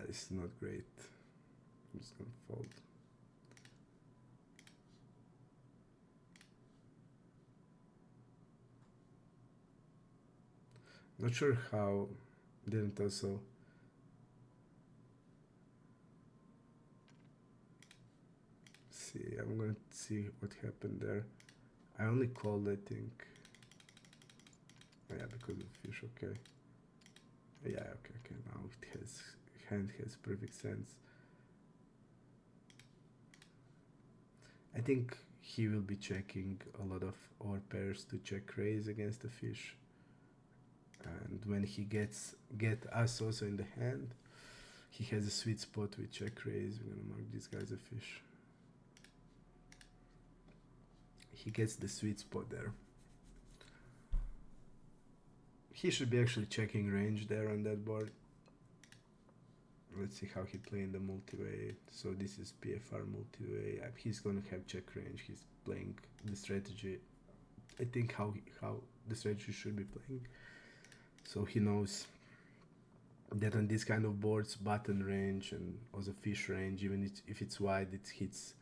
This is not great. I'm just gonna fold. Not sure how didn't also see. I'm gonna see what happened there. I only called, I think. Oh, yeah, because of fish. Okay. Yeah. Okay. Now it has hand has perfect sense. I think he will be checking a lot of our pairs to check raise against the fish. And when he get us also in the hand, he has a sweet spot with check raise. We're gonna mark this guy as a fish. He gets the sweet spot there. He should be actually checking range there on that board. Let's see how he play in the multiway. So this is PFR multiway. He's gonna have check range. He's playing the strategy. I think how the strategy should be playing. So he knows that on this kind of boards, button range and also fish range, even if it's wide, it hits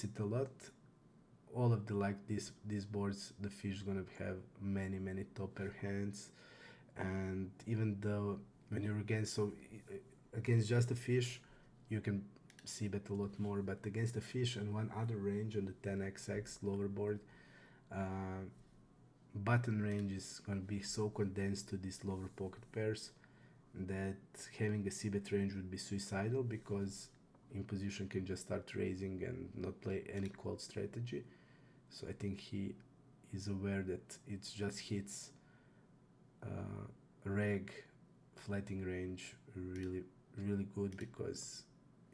it a lot. All of the these boards, the fish is gonna have many top pair hands, and even though when you're against just a fish, you can see bet a lot more. But against a fish and one other range on the 10xx lower board, Uh, Button range is going to be so condensed to these lower pocket pairs that having a c-bet range would be suicidal, because in position can just start raising and not play any called strategy. So I think he is aware that it just hits reg flatting range really good, because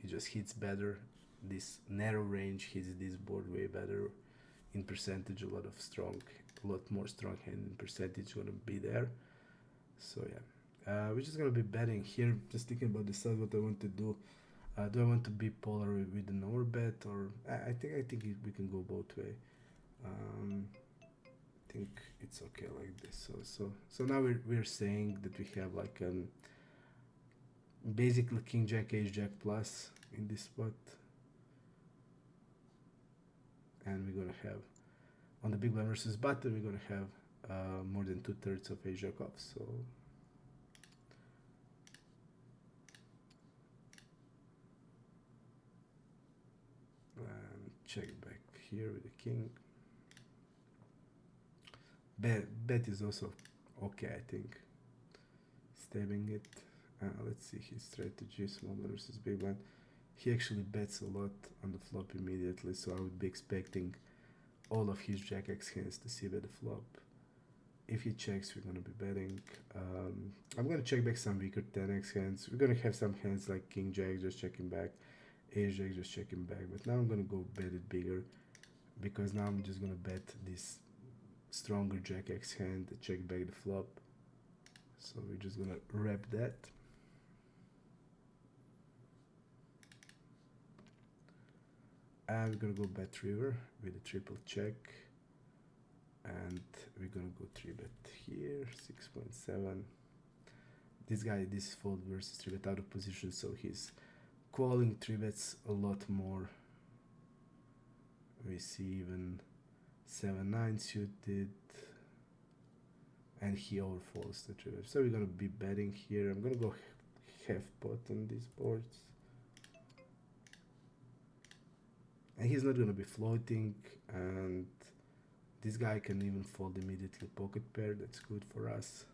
it just hits better. This narrow range hits this board way better in percentage. A lot more strong hand in percentage gonna be there. So yeah, we're just gonna be betting here. Just thinking about the size, what I want to do. Do I want to be polar with an overbet, or I think we can go both way. I think it's okay like this. So now we're saying that we have like basically king jack ace jack plus in this spot, and we're gonna have on the big blind versus button, we're gonna have more than 2/3 of ace jack off. So check back here with the king. Bet is also okay, I think. Stabbing it. Let's see his strategy. Small blind versus big blind. He actually bets a lot on the flop immediately, so I would be expecting all of his jack x hands to see bet the flop. If he checks, we're gonna be betting. I'm gonna check back some weaker 10x hands. We're gonna have some hands like king jack just checking back, ace jack just checking back. But now I'm gonna go bet it bigger, because now I'm just gonna bet this stronger jack x hand to check back the flop. So we're just gonna wrap that. And we're gonna go bet river with a triple check. And we're gonna go 3-bet here, 6.7. This guy, this is fold versus 3-bet out of position, so he's calling 3-bets a lot more. We see even 7-9 suited, and he overfolds the 3-bet. So we're gonna be betting here. I'm gonna go half pot on these boards. And he's not gonna be floating, and this guy can even fold immediately pocket pair. That's good for us.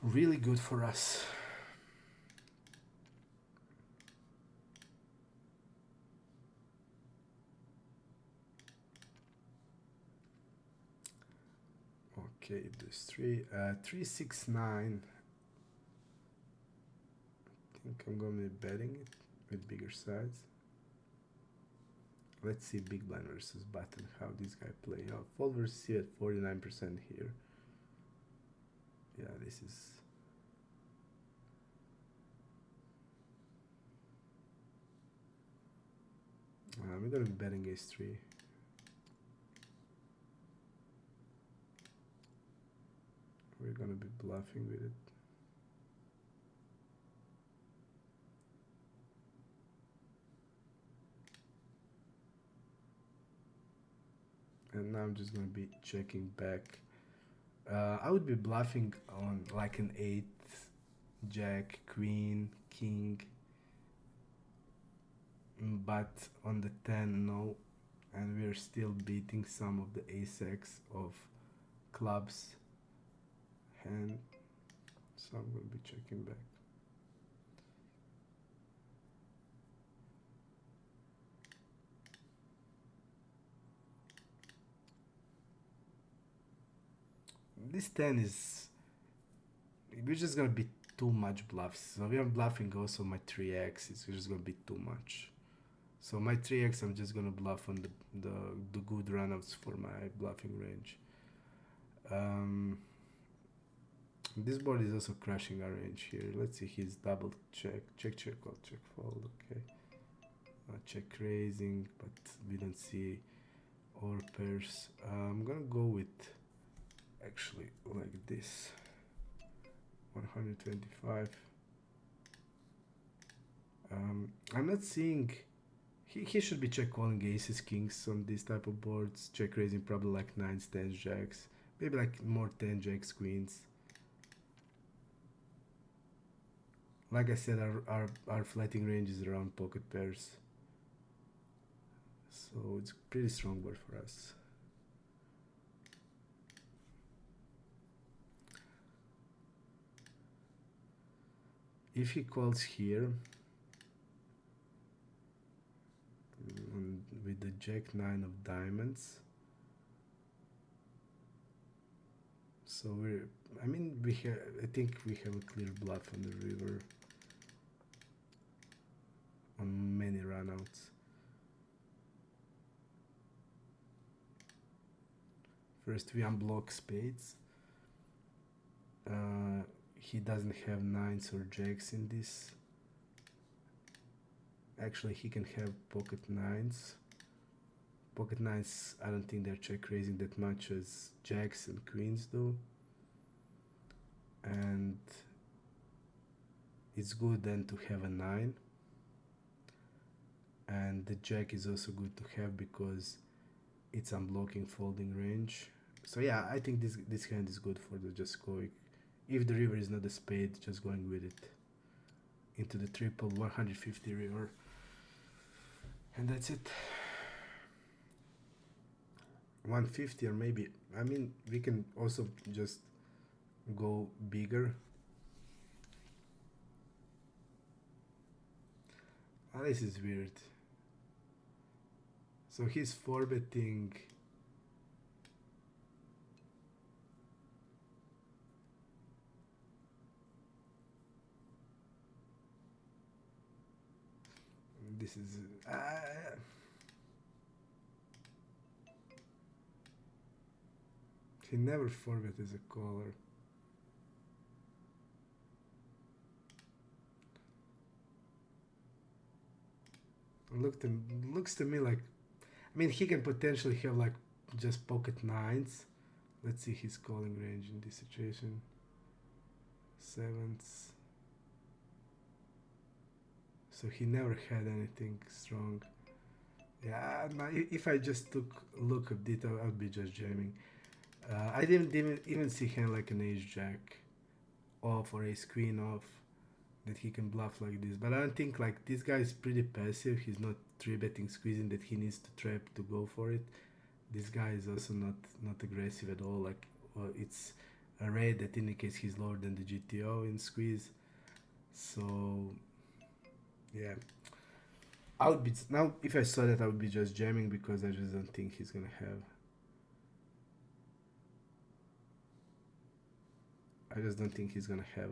Really good for us. Okay, this 369. I think I'm gonna be betting it with bigger sides. Let's see big blind versus button, how this guy play out. Fold versus C at 49% here. Yeah, this is... we're gonna be betting ace 3. We're gonna be bluffing with it. And now I'm just gonna be checking back. I would be bluffing on like an 8, jack, queen, king, but on the 10 no, and we're still beating some of the ace-x of clubs hand, so I'm gonna be checking back. This 10 is... we're just gonna be too much bluffs. So we are bluffing also my 3x. It's just gonna be too much. So my 3x, I'm just gonna bluff on the good runouts for my bluffing range. This board is also crushing our range here. Let's see his double check, check, call, check, fold. Okay, check raising, but we don't see our pairs. I'm gonna go with actually like this, 125. I'm not seeing... he should be check calling aces, kings on these type of boards. Check raising probably like 9s, 10s, jacks, maybe like more 10 jacks, queens. Like I said, our flatting range is around pocket pairs, So it's pretty strong board for us. If he calls here with the jack 9 of diamonds, so I think we have a clear bluff on the river on many runouts. First we unblock spades. He doesn't have nines or jacks in this. Actually, he can have pocket nines. Pocket nines, I don't think they're check raising that much as jacks and queens do. And it's good then to have a 9. And the jack is also good to have because it's unblocking folding range. So yeah, I think this hand is good for the just going. If the river is not a spade, just going with it into the triple 150 river. And that's it. 150 or maybe, I mean, we can also just go bigger. Oh, this is weird. So he's 4-betting. This is he never 4-bet as a caller. Looks to me like, I mean, he can potentially have like just pocket nines. Let's see his calling range in this situation. Sevens. So he never had anything strong. Yeah, if I just took a look at it, I would be just jamming. I didn't even see hand like an ace jack off or ace queen off that he can bluff like this. But I don't think like this guy is pretty passive. He's not 3-betting squeezing that he needs to trap to go for it. This guy is also not aggressive at all. Like it's a red that indicates he's lower than the GTO in squeeze. So yeah, I would be now if I saw that I would be just jamming because I just don't think he's gonna have. I just don't think he's gonna have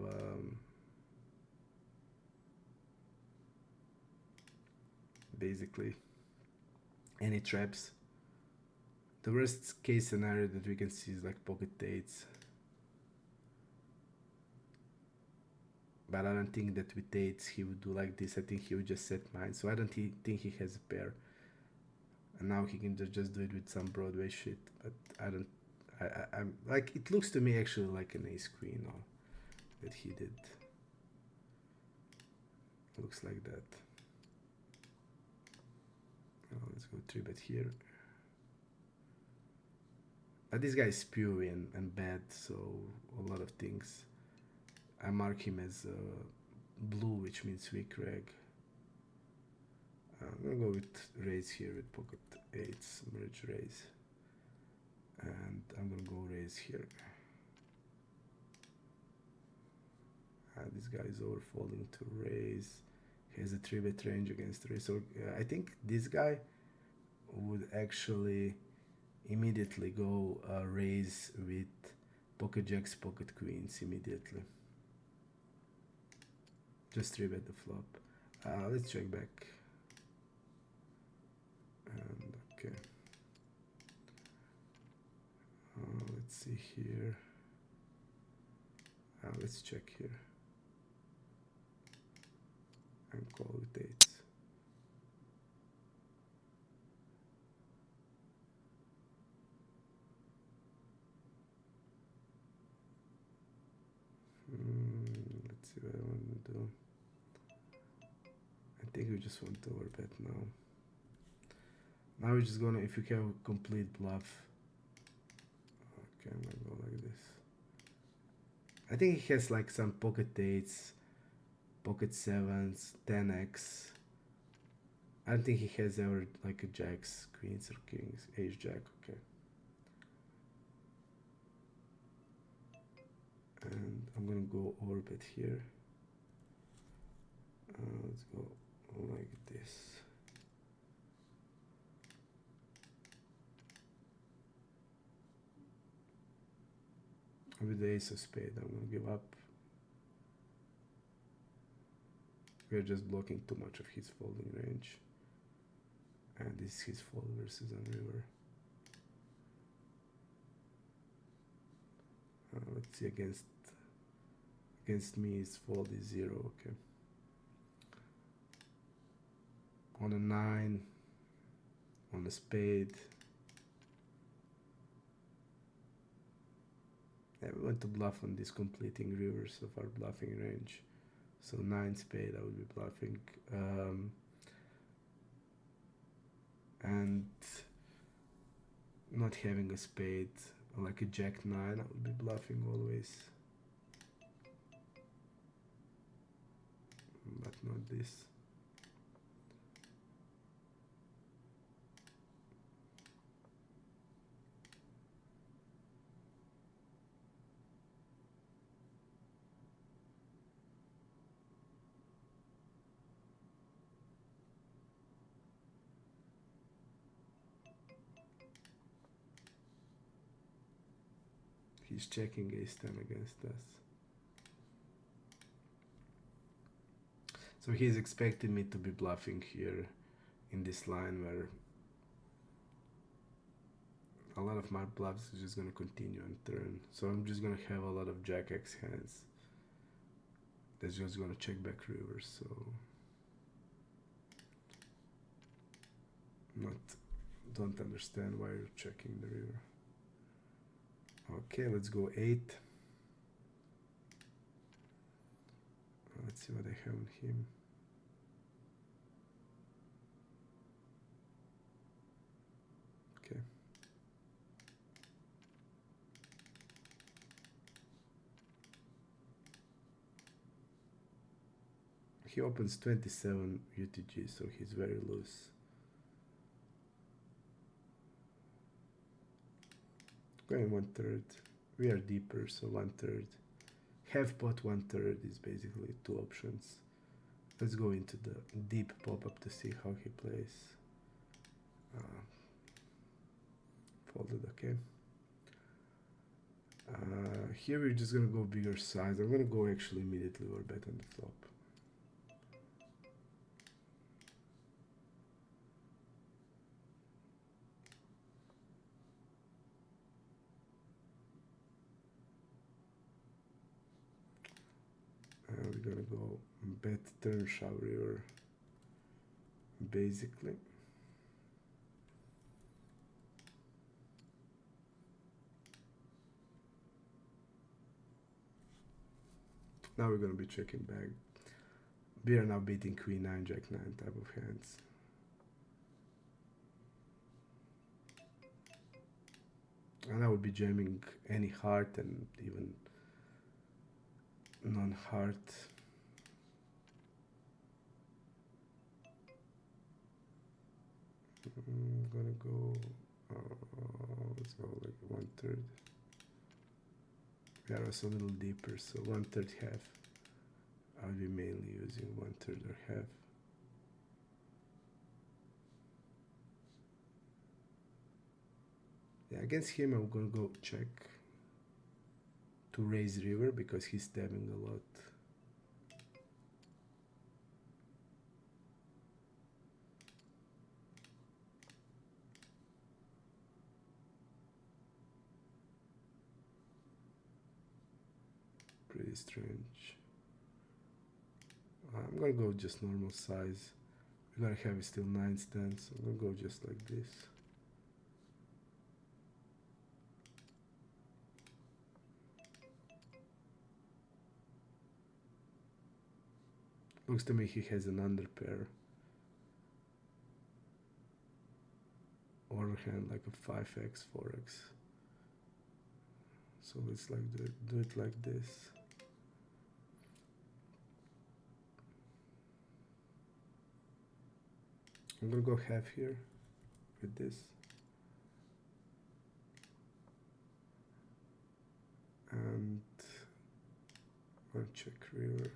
basically any traps. The worst case scenario that we can see is like pocket eights. But I don't think that with eights he would do like this. I think he would just set mine. So I don't think he has a pair. And now he can just do it with some Broadway shit. But I don't. I'm like, it looks to me actually like an ace queen or that he did. Looks like that. Oh, let's go 3-bet here. But this guy is spewy and bad, so a lot of things. I mark him as blue, which means weak reg. I'm gonna go with raise here with pocket eights, merge raise. And I'm gonna go raise here. This guy is overfolding to raise. He has a 3-bet range against raise. So I think this guy would actually immediately go raise with pocket jacks, pocket queens immediately. Just 3-bet the flop. Let's check back. And okay. Let's see here. Let's check here. And call with eights. Let's see what I want to do. I think we just want to overbet now. Now we're just gonna, if you have a complete bluff. Okay, I'm gonna go like this. I think he has like some pocket eights, pocket sevens, 10x. I don't think he has ever like a jacks, queens, or kings. Ace jack, okay. And I'm gonna go orbit here. Let's go like this. With the ace of spade, I'm gonna give up. We're just blocking too much of his folding range. And this is his fold versus on river. Let's see, against me his fold is 0, okay. On a 9, on a spade. Yeah, we want to bluff on these completing rivers of our bluffing range. So 9 spade I would be bluffing. And not having a spade, like a jack 9, I would be bluffing always. But not this. He's checking ace-10 against us. So he's expecting me to be bluffing here in this line where a lot of my bluffs is just going to continue on turn. So I'm just going to have a lot of jack X hands that's just going to check back rivers. So don't understand why you're checking the river. Okay, let's go 8. Let's see what I have on him. Okay. He opens 27 UTG, so he's very loose. Going 1/3. We are deeper, so 1/3. Half pot 1/3 is basically 2 options. Let's go into the deep pop-up to see how he plays. Folded, okay. Here we're just gonna go bigger size. I'm gonna go actually immediately or bet on the flop. We're gonna go bet turn shove river, basically. Now we're gonna be checking back. We are now beating queen 9, jack 9 type of hands. And I would be jamming any heart and even non-heart. I'm gonna go, let's go like 1/3. We are also a little deeper, so 1/3 half. I'll be mainly using 1/3 or half. Yeah, against him I'm gonna go check to raise river because he's stabbing a lot. Pretty strange. I'm gonna go just normal size. We're gonna have still 9 stands. I'm gonna go just like this. Looks to me he has an underpair. Overhand like a 5x, 4x. So let's like do it like this. I'm gonna go half here with this. And I'm gonna check river.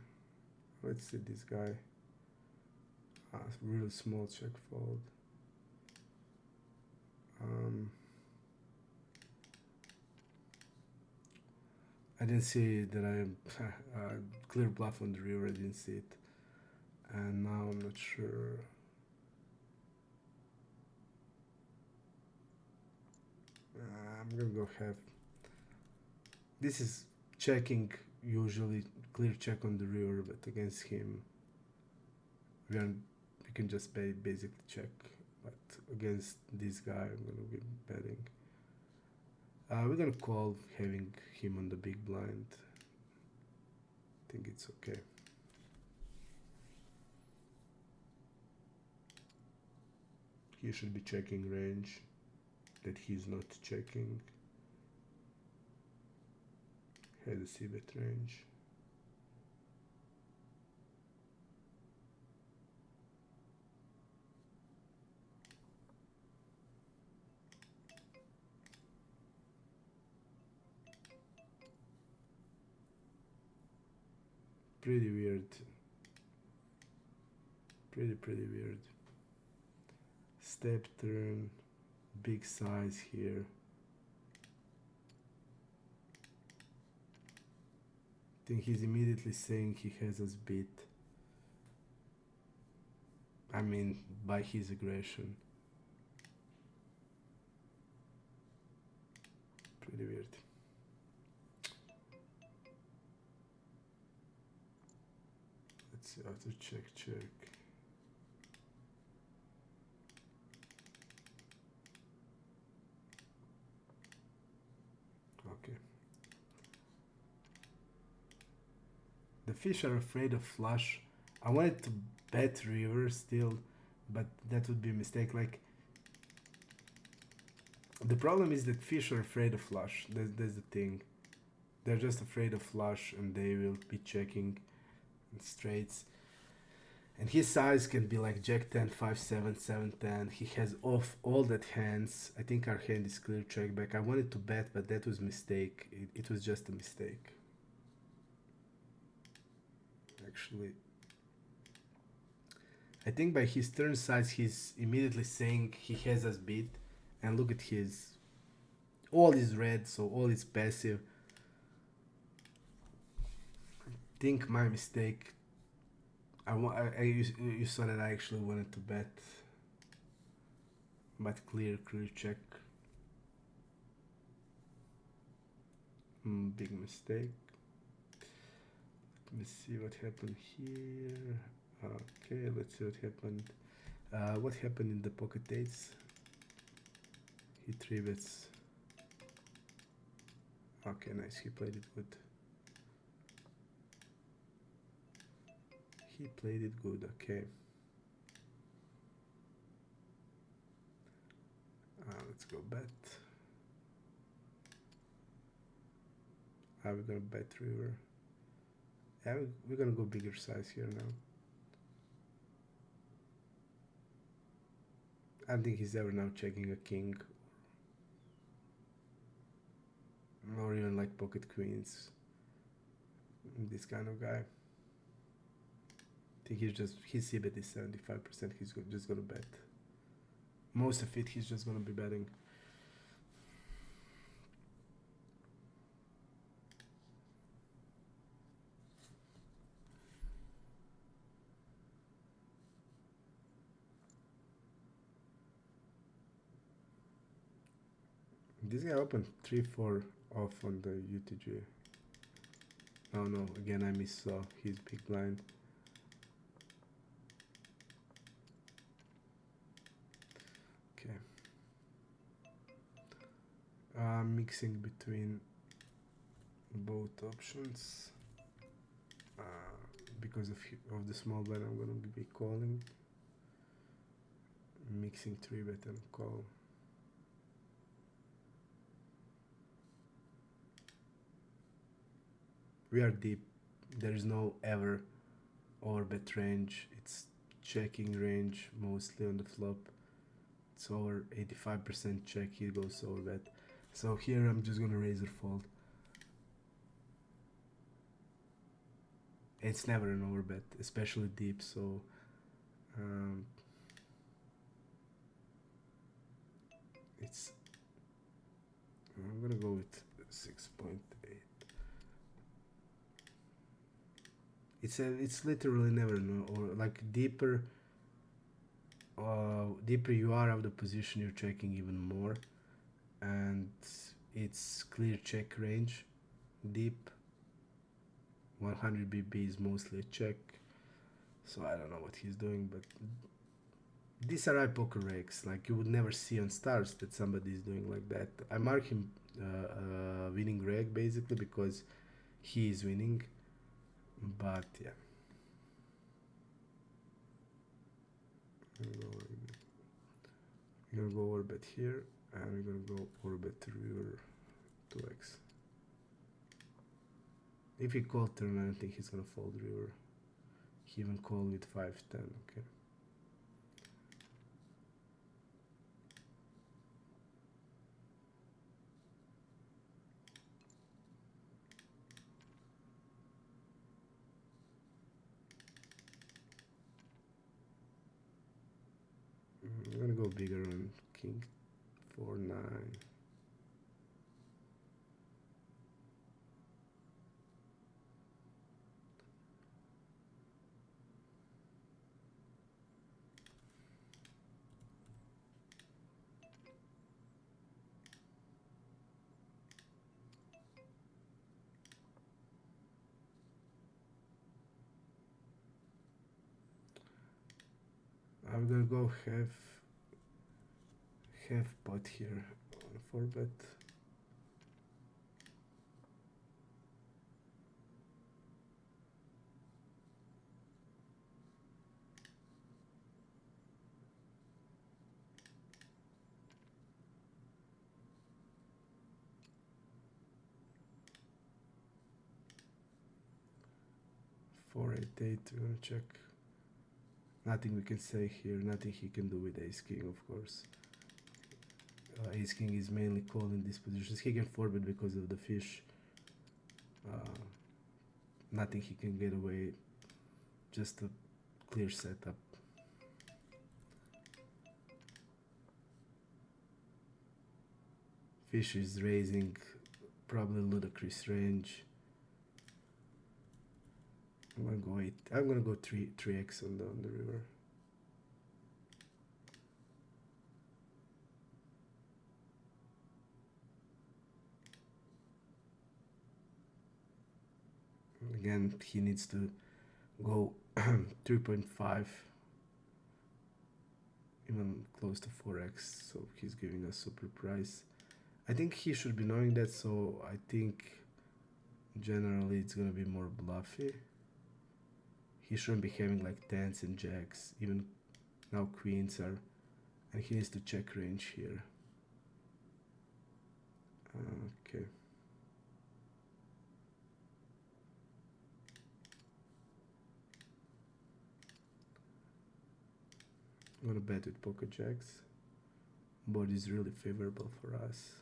Let's see this guy. Really small check fold. I didn't see that I clear bluff on the river. I didn't see it, and now I'm not sure. I'm gonna go half. This is checking usually clear check on the river, but against him, we can just basically check. But against this guy, I'm gonna be betting. We're gonna call having him on the big blind. I think it's okay. He should be checking range that he's not checking. Has a c-bet range. Pretty weird. Pretty weird. Step turn, big size here. I think he's immediately saying he has us beat. I mean, by his aggression. Pretty weird. Let's see, after check. Okay. The fish are afraid of flush. I wanted to bet river still, but that would be a mistake. Like, the problem is that fish are afraid of flush. That's the thing. They're just afraid of flush, and they will be checking straights. And his size can be like Jack 10, 5-7, 7-10. He has off all that hands. I think our hand is clear check back. I wanted to bet, but that was a mistake. It was just a mistake. Actually, I think by his turn size, he's immediately saying he has us beat. And look at his, all is red, so all is passive. I think my mistake. You saw that I actually wanted to bet, but clear check. Big mistake. Let me see what happened here. Okay, let's see what happened. What happened in the pocket eights? He 3-bets. Okay, nice. He played it good. He played it good. Okay. Let's go bet. We're gonna bet river. Yeah, we're gonna go bigger size here now. I don't think he's ever now checking a king, or even like pocket queens. This kind of guy. I think his c-bet is 75%. He's just gonna bet. Most of it, he's just gonna be betting. This guy opened 3-4 off on the UTG. Oh no, again I missaw his big blind. Okay. Mixing between both options. Because of the small blind, I'm gonna be calling. Mixing 3-bet and call. We are deep. There is no ever overbet range. It's checking range mostly on the flop. It's over 85% check, he goes over bet. So here I'm just gonna raise or fold. It's never an overbet, especially deep, so it's I'm gonna go with 6.8. It's literally never no, or like deeper deeper you are out of the position, you're checking even more, and it's clear check range. Deep 100 BB is mostly a check, so I don't know what he's doing, but these are Ipoker regs. Like you would never see on stars that somebody is doing like that. I mark him winning reg basically because he is winning, but yeah. We're gonna go over bet here, and we're gonna go over bet to river 2x. If he called turn, I don't think he's gonna fold river. He even called with 5-10. Okay. I'm gonna go bigger on king 4-9. I'm gonna go half pot here on 4-bet. Four, 8-8, we're gonna check. Nothing we can say here, nothing he can do with ace king, of course. Ace king is mainly calling these positions. He can 4-bet because of the fish. Nothing he can get away, just a clear setup. Fish is raising, probably ludicrous range. I'm gonna go 8. I'm gonna go 3x on the river. Again, he needs to go 3.5, even close to 4x, so he's giving us super price. I think he should be knowing that, so I think generally it's gonna be more bluffy. He shouldn't be having like 10s and jacks, even now queens are, and he needs to check range here. Okay. I'm gonna bet with pocket jacks. Board is really favorable for us.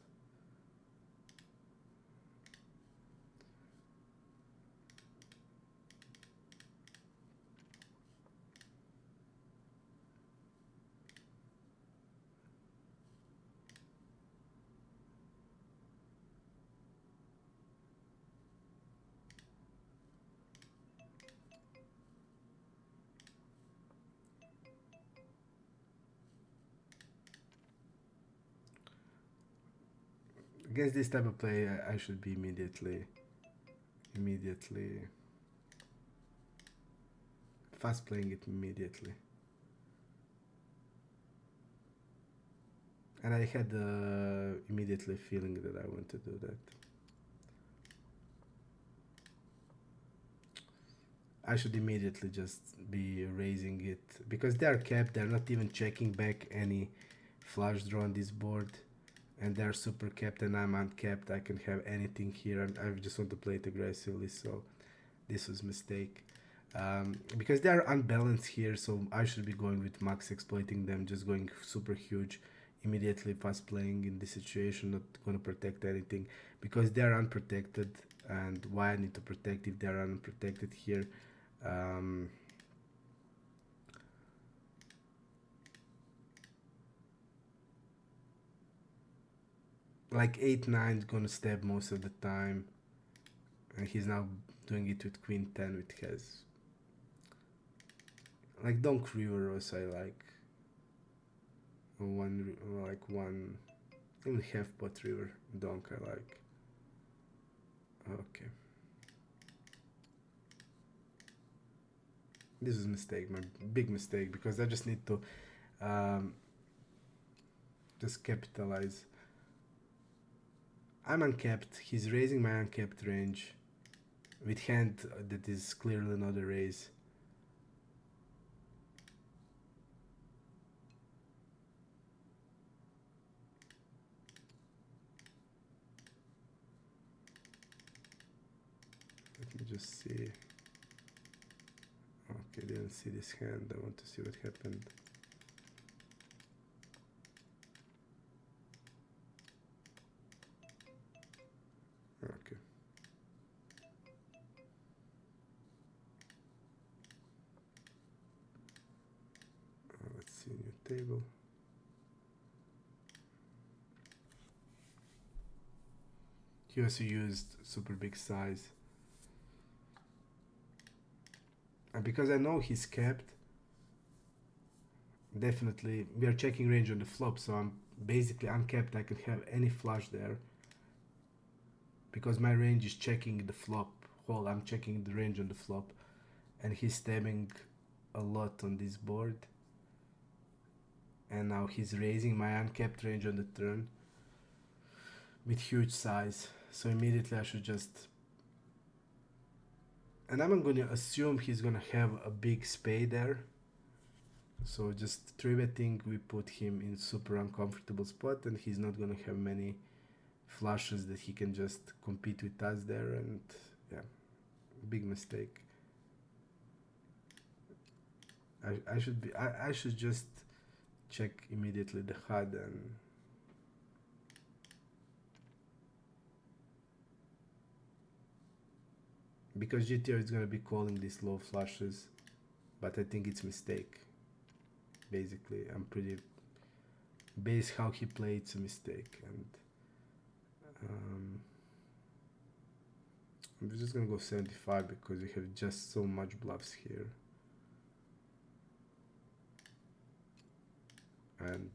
Against this type of play, I should be immediately fast playing it immediately. And I had immediately feeling that I want to do that. I should immediately just be raising it because they are capped. They're not even checking back any flush draw on this board, and they're super capped and I'm uncapped. I can have anything here, and I just want to play it aggressively, so this was a mistake. because they are unbalanced here, so I should be going with max exploiting them, just going super huge immediately fast playing in this situation, not going to protect anything because they are unprotected. And why I need to protect if they are unprotected here? um, like 8-9 is gonna stab most of the time, and he's now doing it with queen 10, which has like donk river also. I like one, even half pot river donk I like. Okay, this is a mistake, my big mistake, because I just need to um, just capitalize. I'm uncapped, he's raising my uncapped range with hand that is clearly not a raise. Let me just see. Okay, didn't see this hand. I want to see what happened. Okay. Let's see, new table. He also used super big size. And because I know he's capped, definitely we are checking range on the flop, so I'm basically uncapped. I can have any flush there because my range is checking the flop hole. I'm checking the range on the flop, and he's stabbing a lot on this board. And now he's raising my uncapped range on the turn with huge size. So immediately I should just, and I'm going to assume he's going to have a big spade there. So just 3-betting, we put him in super uncomfortable spot, and he's not going to have many flushes that he can just compete with us there. And yeah, big mistake. I should just check immediately the HUD, and because GTR is going to be calling these low flushes, but I think it's mistake. Basically, I'm pretty based how he played, it's a mistake. And I'm just gonna go 75 because we have just so much bluffs here, and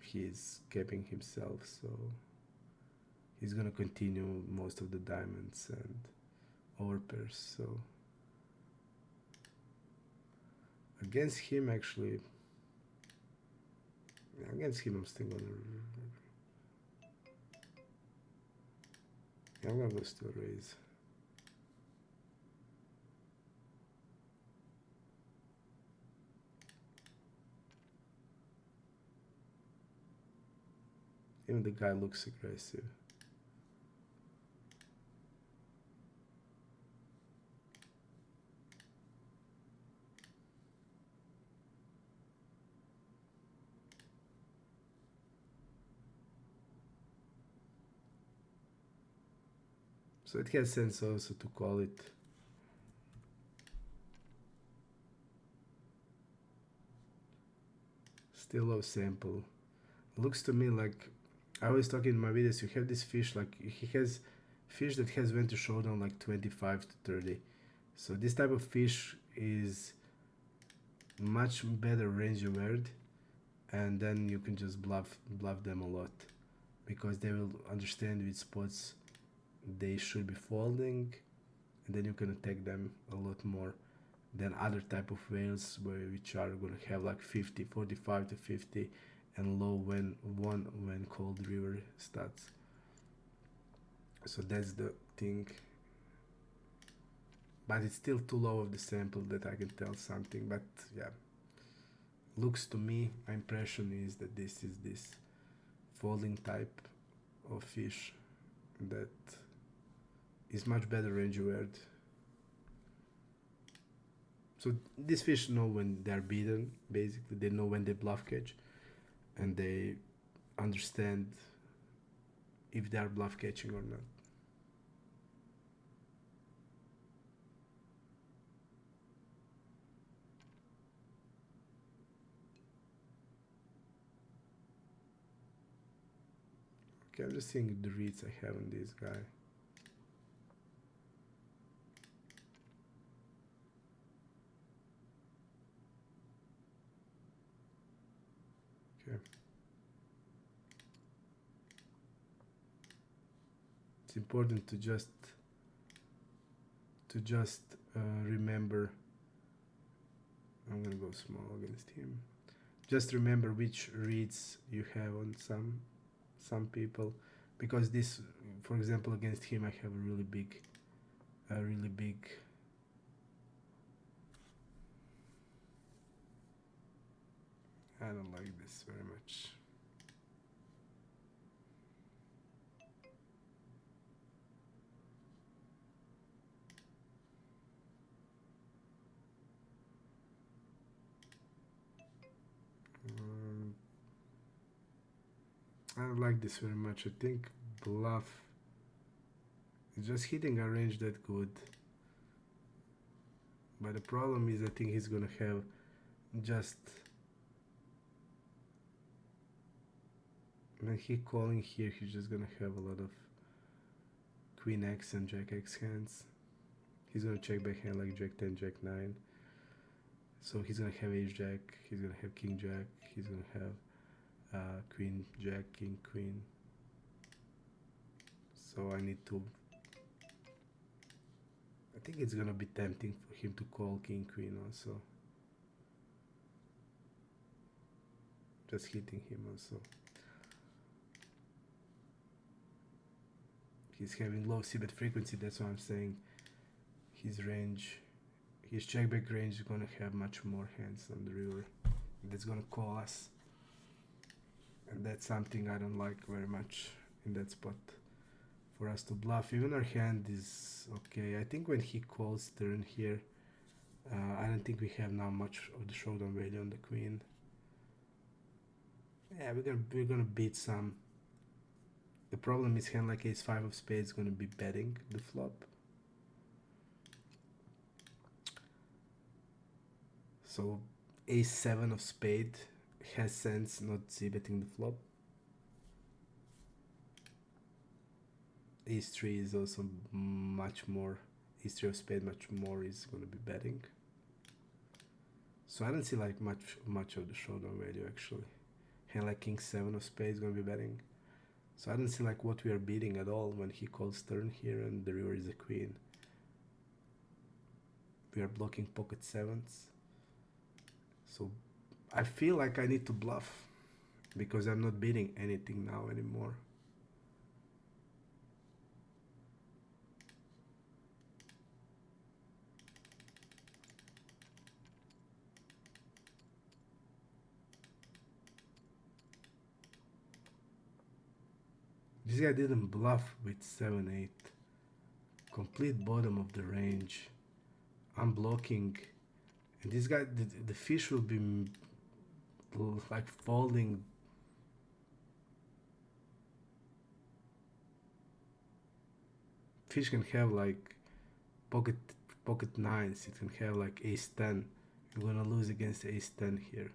he's capping himself, so he's gonna continue most of the diamonds and overpairs. So against him, actually, against him, I'm still gonna. Yeah, I'm gonna go still raise. Even the guy looks aggressive. So it has sense also to call it. Still low sample. Looks to me like, I always talk in my videos, you have this fish, like he has fish that has went to showdown like 25 to 30. So this type of fish is much better range aware, and then you can just bluff them a lot because they will understand which spots they should be folding, and then you can attack them a lot more than other type of whales which are going to have like 50, 45 to 50 and low when cold river stats. So that's the thing, but it's still too low of the sample that I can tell something. But yeah, looks to me, my impression is that this is this folding type of fish that is much better range aware. So these fish know when they're beaten. Basically, they know when they bluff catch, and they understand if they are bluff catching or not. Okay, I'm just seeing the reads I have on this guy. Okay. It's important to just remember. I'm gonna go small against him. Just remember which reads you have on some people, because this, for example, against him I have a really big I don't like this very much. I don't like this very much. I think bluff is just hitting a range that good. But the problem is I think he's gonna have just when he calling here, he's just gonna have a lot of Queen X and Jack X hands. He's gonna check back hand like Jack 10, Jack 9. So he's gonna have Ace Jack, he's gonna have King Jack, he's gonna have Queen Jack, King Queen. So I need to. I think it's gonna be tempting for him to call King Queen also. Just hitting him also. He's having low c-bet frequency, that's why I'm saying his range, his checkback range is gonna have much more hands on the river. That's gonna call us. And that's something I don't like very much in that spot. For us to bluff, even our hand is okay. I think when he calls turn here, I don't think we have now much of the showdown value on the queen. Yeah, we're gonna beat some. The problem is hand like ace 5 of spades is gonna be betting the flop. So ace 7 of spade has sense not z-betting the flop. Ace 3 is also much more, ace 3 of spade much more is going to be betting. So I don't see like much of the showdown value actually. Hand like king 7 of spade is going to be betting. So I don't see like what we are beating at all when he calls turn here and the river is a queen. We are blocking pocket sevens. So I feel like I need to bluff because I'm not beating anything now anymore. This guy didn't bluff with 7-8. Complete bottom of the range. I'm blocking. And this guy, the fish will be like folding. Fish can have like pocket nines. It can have like ace 10. You're gonna lose against ace 10 here.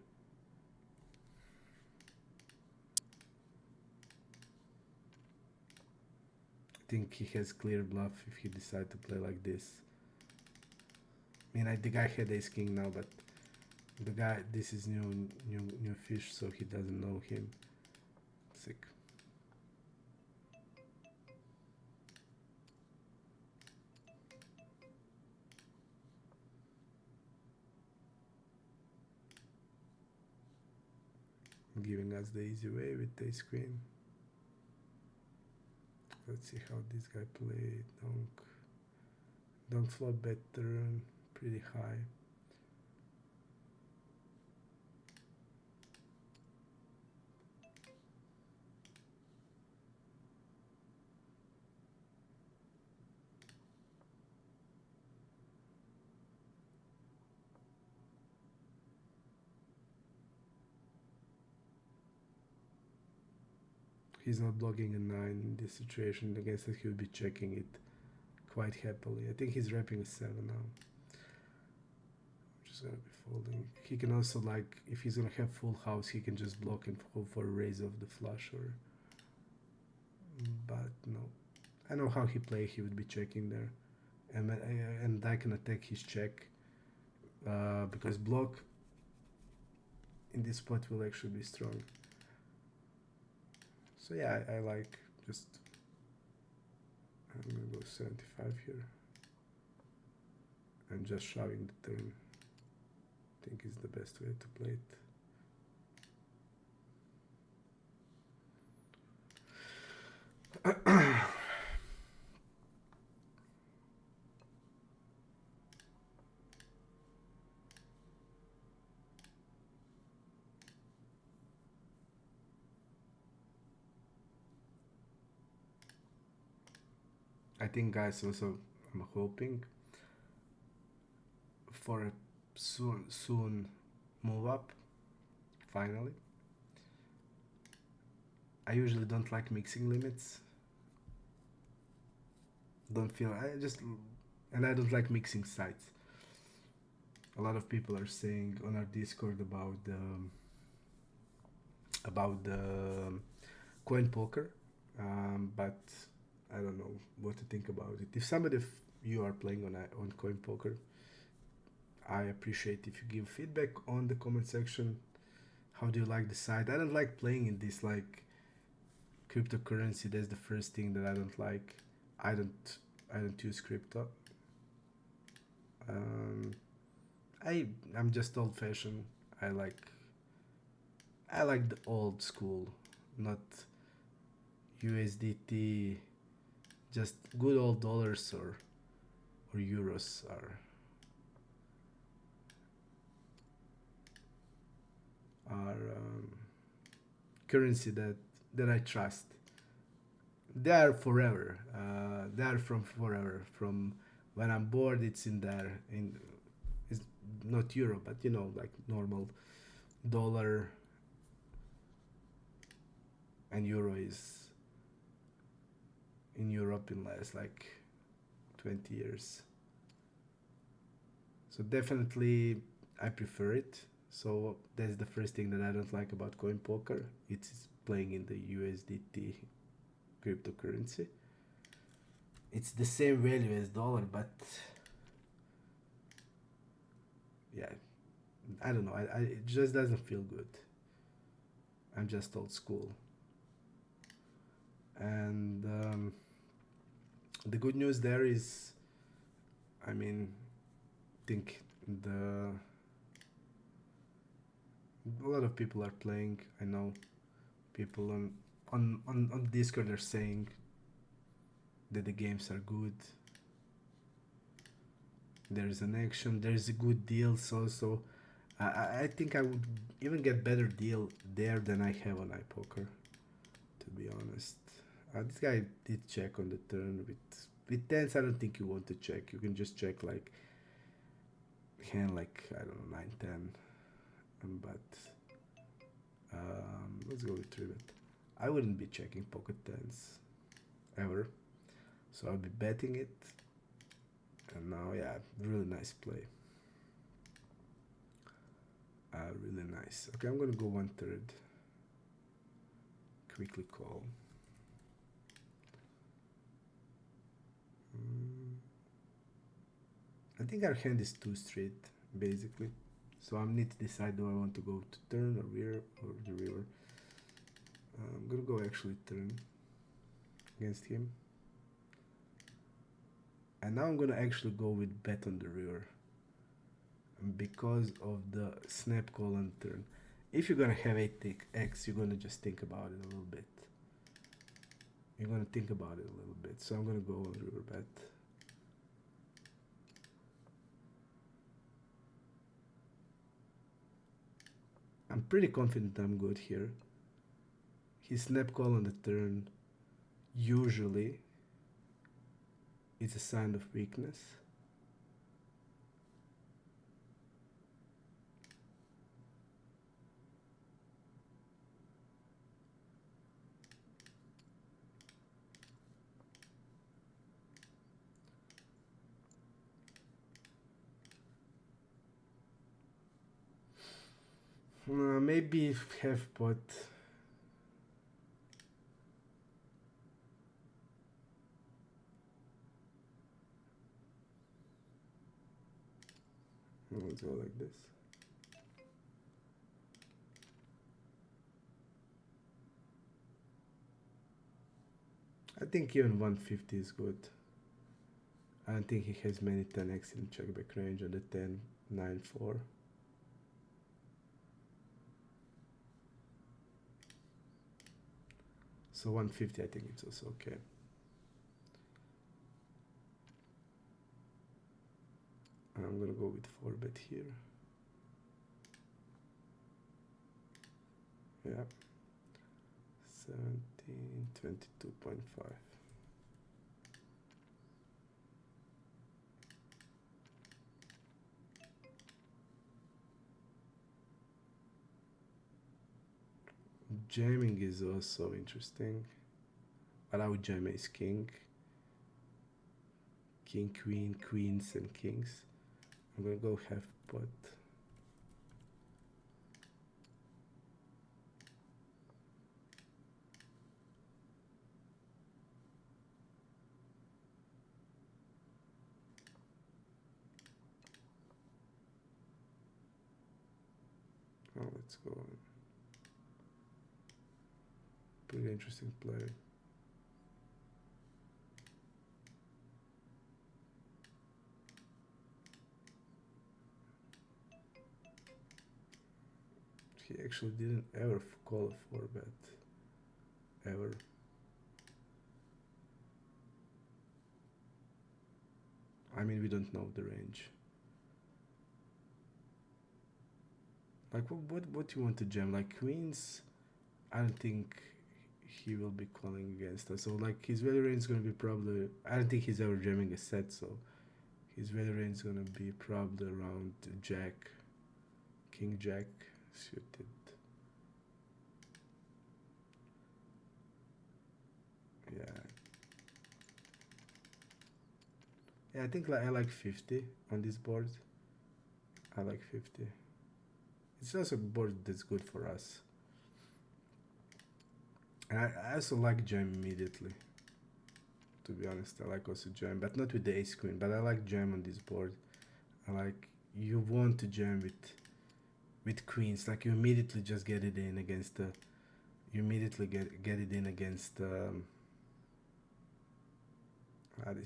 I think he has clear bluff if he decides to play like this. I mean, the guy had ace king now, but the guy, this is new fish, so he doesn't know him. Sick. Giving us the easy way with ace queen. Let's see how this guy played. Donk flop bet turn pretty high. He's not blocking a 9 in this situation. Against that, he would be checking it quite happily. I think he's wrapping a 7 now. Just gonna be folding. He can also, like, if he's gonna have full house, he can just block and hope for a raise of the flush, or... But no. I know how he play. He would be checking there. And I can attack his check. Because block in this spot will actually be strong. So yeah, I like just... I'm gonna go 75 here. And just shoving the turn. I think is the best way to play it. I think, guys, also I'm hoping for a soon move up. Finally, I usually don't like mixing limits. And I don't like mixing sides. A lot of people are saying on our Discord about the coin poker, but I don't know what to think about it. If somebody of you are playing on coin poker, I appreciate if you give feedback on the comment section. How do you like the site? I don't like playing in this like cryptocurrency. That's the first thing that I don't like. I don't use crypto. I'm just old fashioned. I like the old school, not USDT. Just good old dollars or euros are currency that I trust. They are forever. They are from forever. From when I'm bored, it's in there. It's not euro, but like normal dollar and euro is in Europe in last like 20 years. So definitely I prefer it. So that's the first thing that I don't like about coin poker. It's playing in the USDT cryptocurrency. It's the same value as dollar, but yeah, I don't know. It just doesn't feel good. I'm just old school. And the good news there is, I mean, think a lot of people are playing. I know people on Discord are saying that the games are good. There's an action. There's a good deals also. I think I would even get better deal there than I have on iPoker, to be honest. This guy did check on the turn with tens. I don't think you want to check. You can just check like hand like I don't know 9-10, but let's go with 3-bet. I wouldn't be checking pocket tens ever, so I'll be betting it. And now, yeah, really nice play. Really nice. Okay, I'm gonna go 1/3. Quickly call. I think our hand is too straight, basically. So I need to decide, do I want to go to turn or rear or the river. I'm gonna go actually turn against him. And now I'm gonna actually go with bet on the river. Because of the snap call and turn. If you're gonna have 8x, you're gonna just think about it a little bit. You're gonna think about it a little bit. So I'm gonna go on river bet. I'm pretty confident I'm good here. His snap call on the turn usually is a sign of weakness. Maybe have pot. Let's go like this. I think even 150 is good. I don't think he has many 10x in check back range on the 10, 9, 4. So 150, I think it's also okay. I'm gonna go with 4 bet here. Yeah. 17, 22.5. Jamming is also interesting. But I would jam ace king. King, queen, queens, and kings. I'm gonna go half pot. Oh, let's go. Pretty interesting play. He actually didn't ever call a 4 bet. Ever. I mean, we don't know the range. Like, what you want to jam? Like, queens, I don't think he will be calling against us. So, like, his value range is going to be probably... I don't think he's ever jamming a set, so... His value range is going to be probably around jack, king, jack, suited. Yeah. Yeah, I think I like 50 on this board. I like 50. It's also a board that's good for us. And I also like jam immediately. To be honest, I like also jam, but not with the ace queen. But I like jam on this board. I like, you want to jam with queens. Like, you immediately just get it in against the... You immediately get it in against... this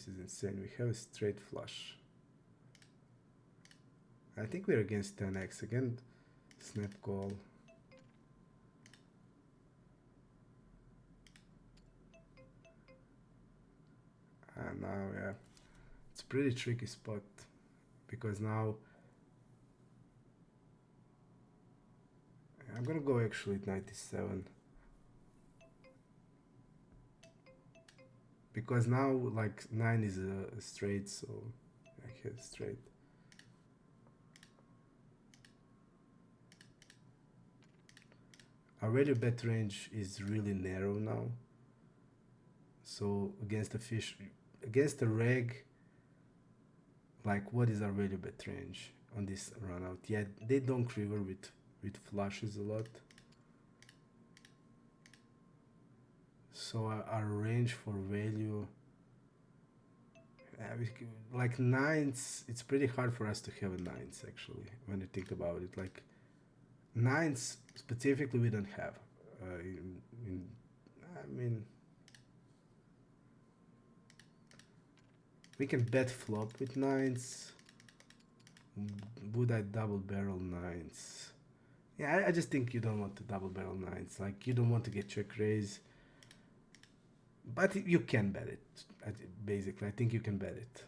is insane. We have a straight flush. I think we're against 10x again. Snap call. And now, yeah, it's a pretty tricky spot because now I'm gonna go actually at 97 because now like 9 is a straight, so I hit straight. Our value bet range is really narrow now. So against a fish, against a reg, like what is our value bet range on this run out? Yeah, they don't river with flushes a lot. So our range for value, like nines, it's pretty hard for us to have a nines actually when you think about it. Like nines specifically we don't have. I mean, we can bet flop with nines. Would I double barrel nines? Yeah, I just think you don't want to double barrel nines. Like, you don't want to get check raise. But you can bet it. Basically, I think you can bet it.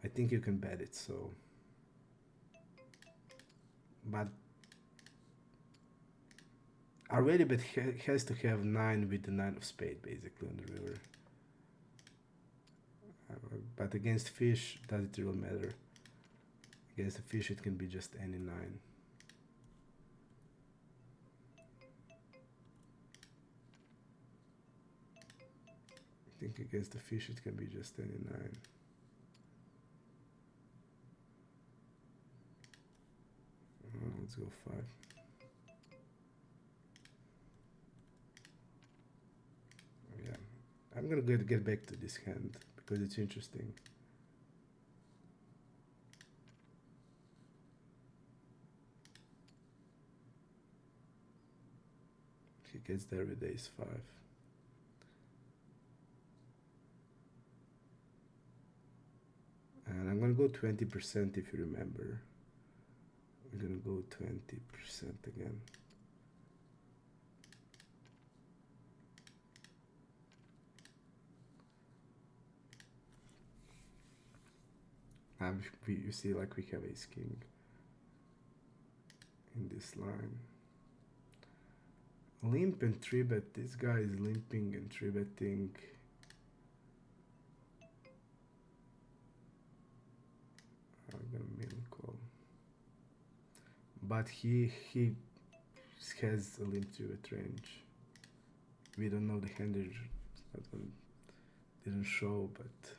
I think you can bet it, so... But... our value bet has to have 9 with the 9 of spade, basically, on the river. But against fish, does it really matter? Against the fish, it can be just any 9. I think against the fish, it can be just any 9. Let's go 5. Yeah, I'm gonna get back to this hand because it's interesting. He gets there with ace 5. And I'm gonna go 20% if you remember. I'm gonna go 20% again. You see, like, we have ace king in this line. Limp and 3-bet. This guy is limping and 3-betting. I'm gonna mainly call. But he has a limp 3-bet range. We don't know the hand. Didn't show, but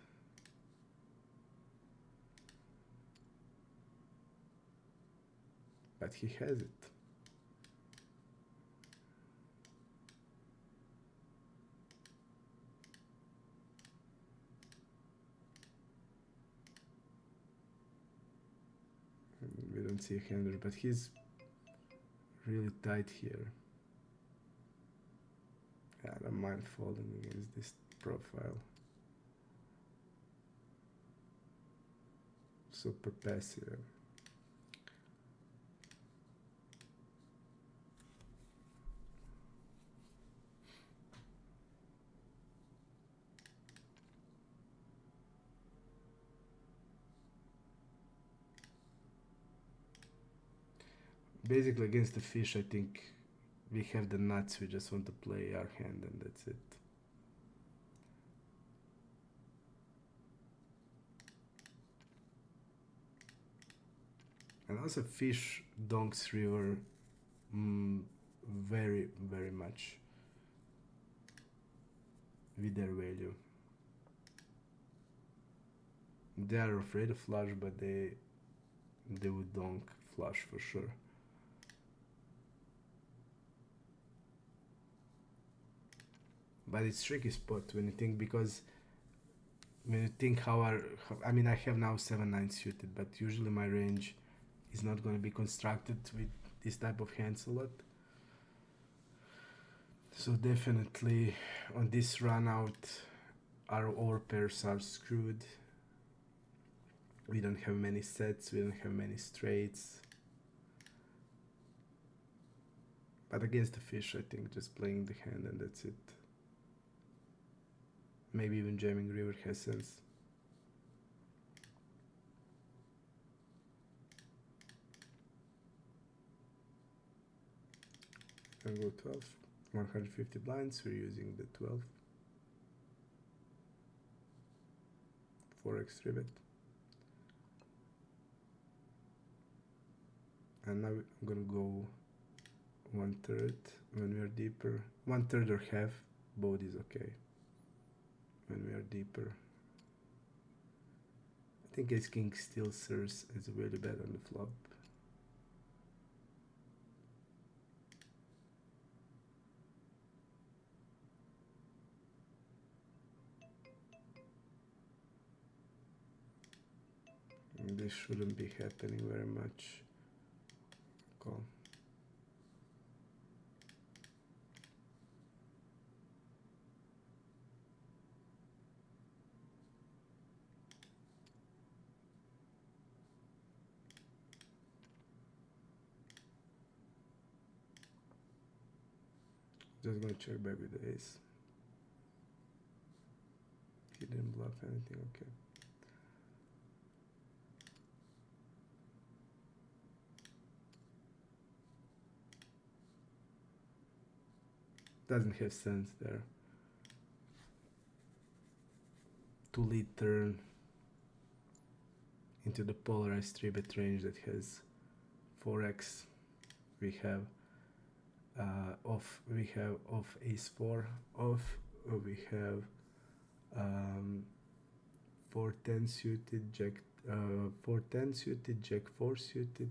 he has it. We don't see a hander, but he's really tight here. Yeah, I don't mind folding against this profile. Super passive. Basically, against the fish, I think we have the nuts. We just want to play our hand, and that's it. And also, fish donks river very, very much with their value. They are afraid of flush, but they would donk flush for sure. But it's tricky spot when you think, because when you think I mean, I have now 7-9 suited, but usually my range is not going to be constructed with this type of hands a lot. So definitely on this run out, our overpairs are screwed. We don't have many sets, we don't have many straights. But against the fish, I think just playing the hand and that's it. Maybe even jamming river has sense. I'll go 12. 150 blinds, we're using the 12. 4x 3-bet. And now I'm gonna go 1/3 when we are deeper. 1/3 or half, both is okay. When we are deeper. I think ace king still serves as really bad on the flop. And this shouldn't be happening very much. Call. Just gonna check back with the ace. He didn't bluff anything, okay. Doesn't have sense there. To lead turn into the polarized 3-bet range that has 4x. We have off ace 4 off. We have 4-10 suited, jack 4-10 suited, jack 4 suited.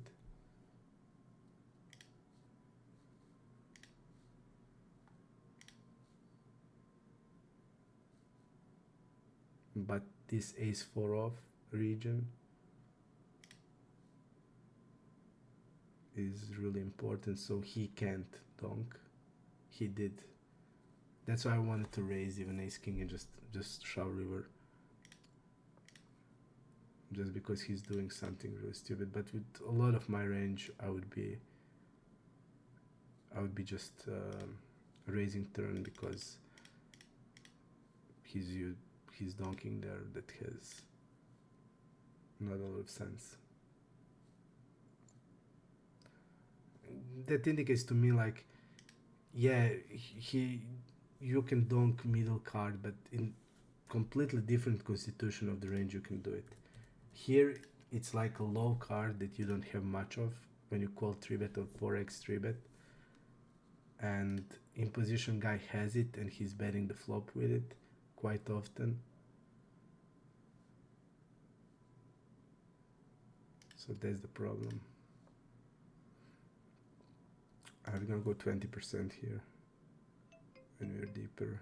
but this ace 4 off region is really important, so he can't donk. He did. That's why I wanted to raise even ace king and just shove river, just because he's doing something really stupid. But with a lot of my range, I would be just raising turn, because he's donking there. That has not a lot of sense. That indicates to me like, yeah, you can donk middle card, but in completely different constitution of the range you can do it. Here it's like a low card that you don't have much of when you call 3-bet or 4x 3-bet, and in position guy has it and he's betting the flop with it quite often. So that's the problem. I'm gonna go 20% here when we're deeper.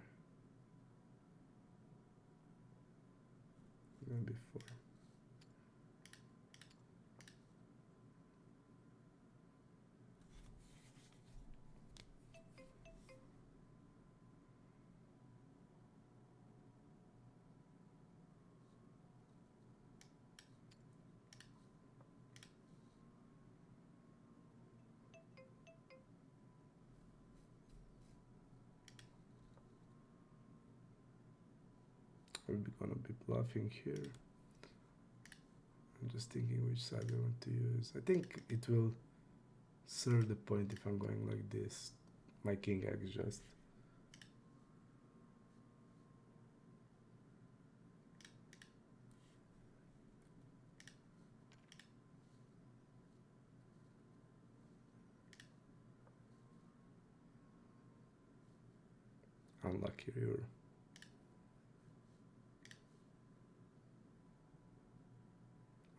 Maybe 4. We're gonna be bluffing here. I'm just thinking which side I want to use. I think it will serve the point if I'm going like this. My king X just. Unlucky river.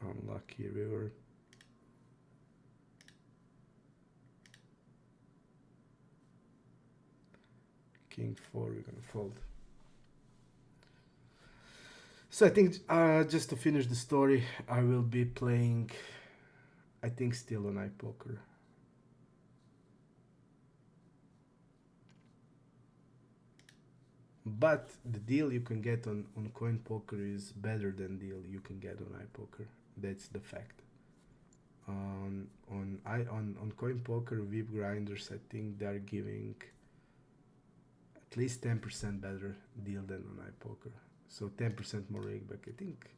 Unlucky river. King 4, we're gonna fold. So I think just to finish the story, I will be playing, I think, still on Ipoker. But the deal you can get on coin poker is better than deal you can get on iPoker. That's the fact. On coin poker, VIP grinders, I think they're giving at least 10% better deal than on iPoker. So 10% more rakeback. I think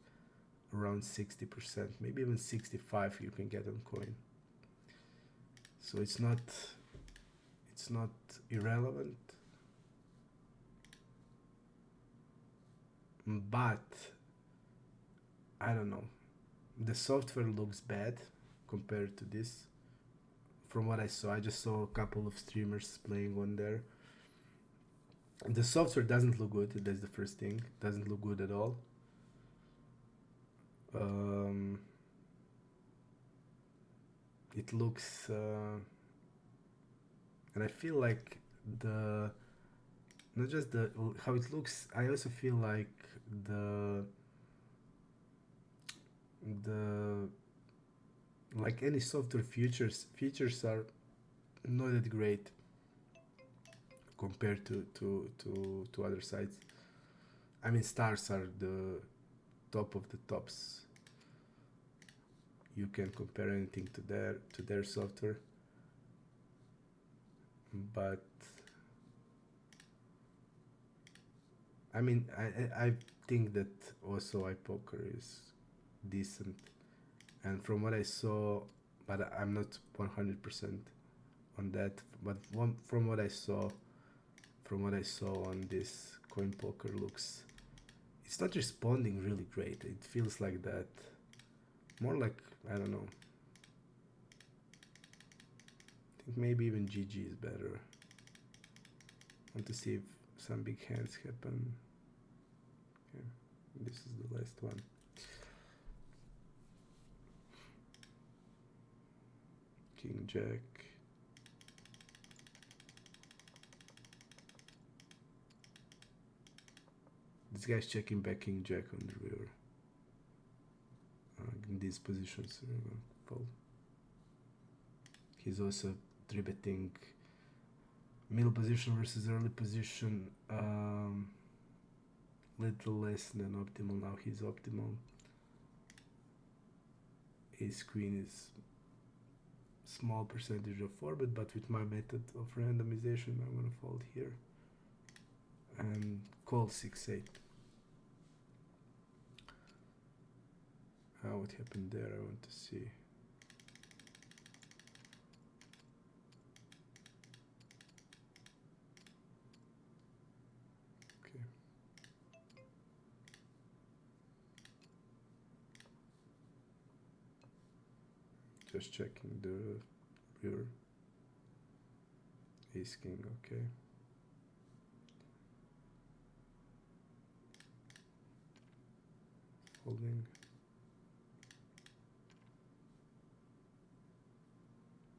around 60%, maybe even 65 you can get on coin. So it's not irrelevant. But I don't know, the software looks bad compared to this. From what I saw, I just saw a couple of streamers playing on there. The software doesn't look good. That's the first thing. Doesn't look good at all. It looks and I feel like not just how it looks, I also feel like like any software features are not that great compared to other sites. I mean, stars are the top of the tops. You can compare anything to their software, but I mean, I think that also iPoker is decent, and from what I saw, but I'm not 100% on that. But from what I saw on this coin poker, it's not responding really great. It feels like that, more like, I don't know. I think maybe even GG is better. I want to see if some big hands happen. Okay, this is the last one. King Jack. This guy's checking back king jack on the river. In these positions, we're gonna fold. He's also 3-betting middle position versus early position. Little less than optimal. Now he's optimal. Ace queen is small percentage of 4-bet, but with my method of randomization, I'm gonna fold here and call 6-8. What happened there? I want to see. Okay. Just checking the river. Ace king, okay. Folding.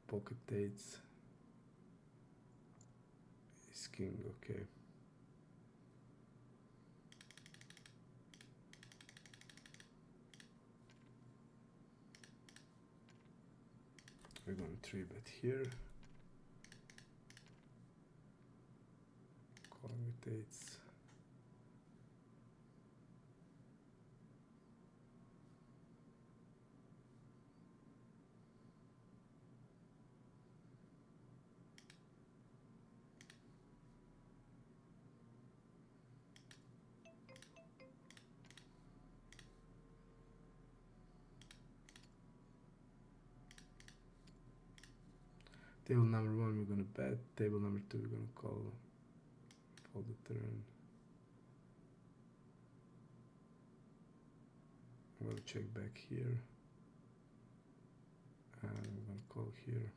Pocket eights. Ace king, okay. We're going to 3-bet here. Calling with eights. Table number 1 we're gonna bet. Table number 2 we're gonna call. Fold the turn. I'm gonna check back here. And I'm gonna call here.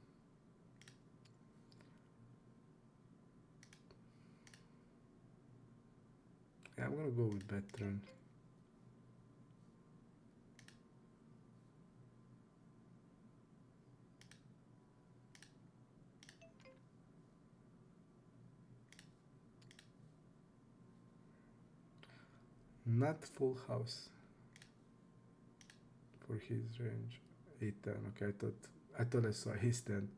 Yeah, I'm gonna go with bet turn. Not full house for his range. 8-10. Okay, I thought I saw his 10.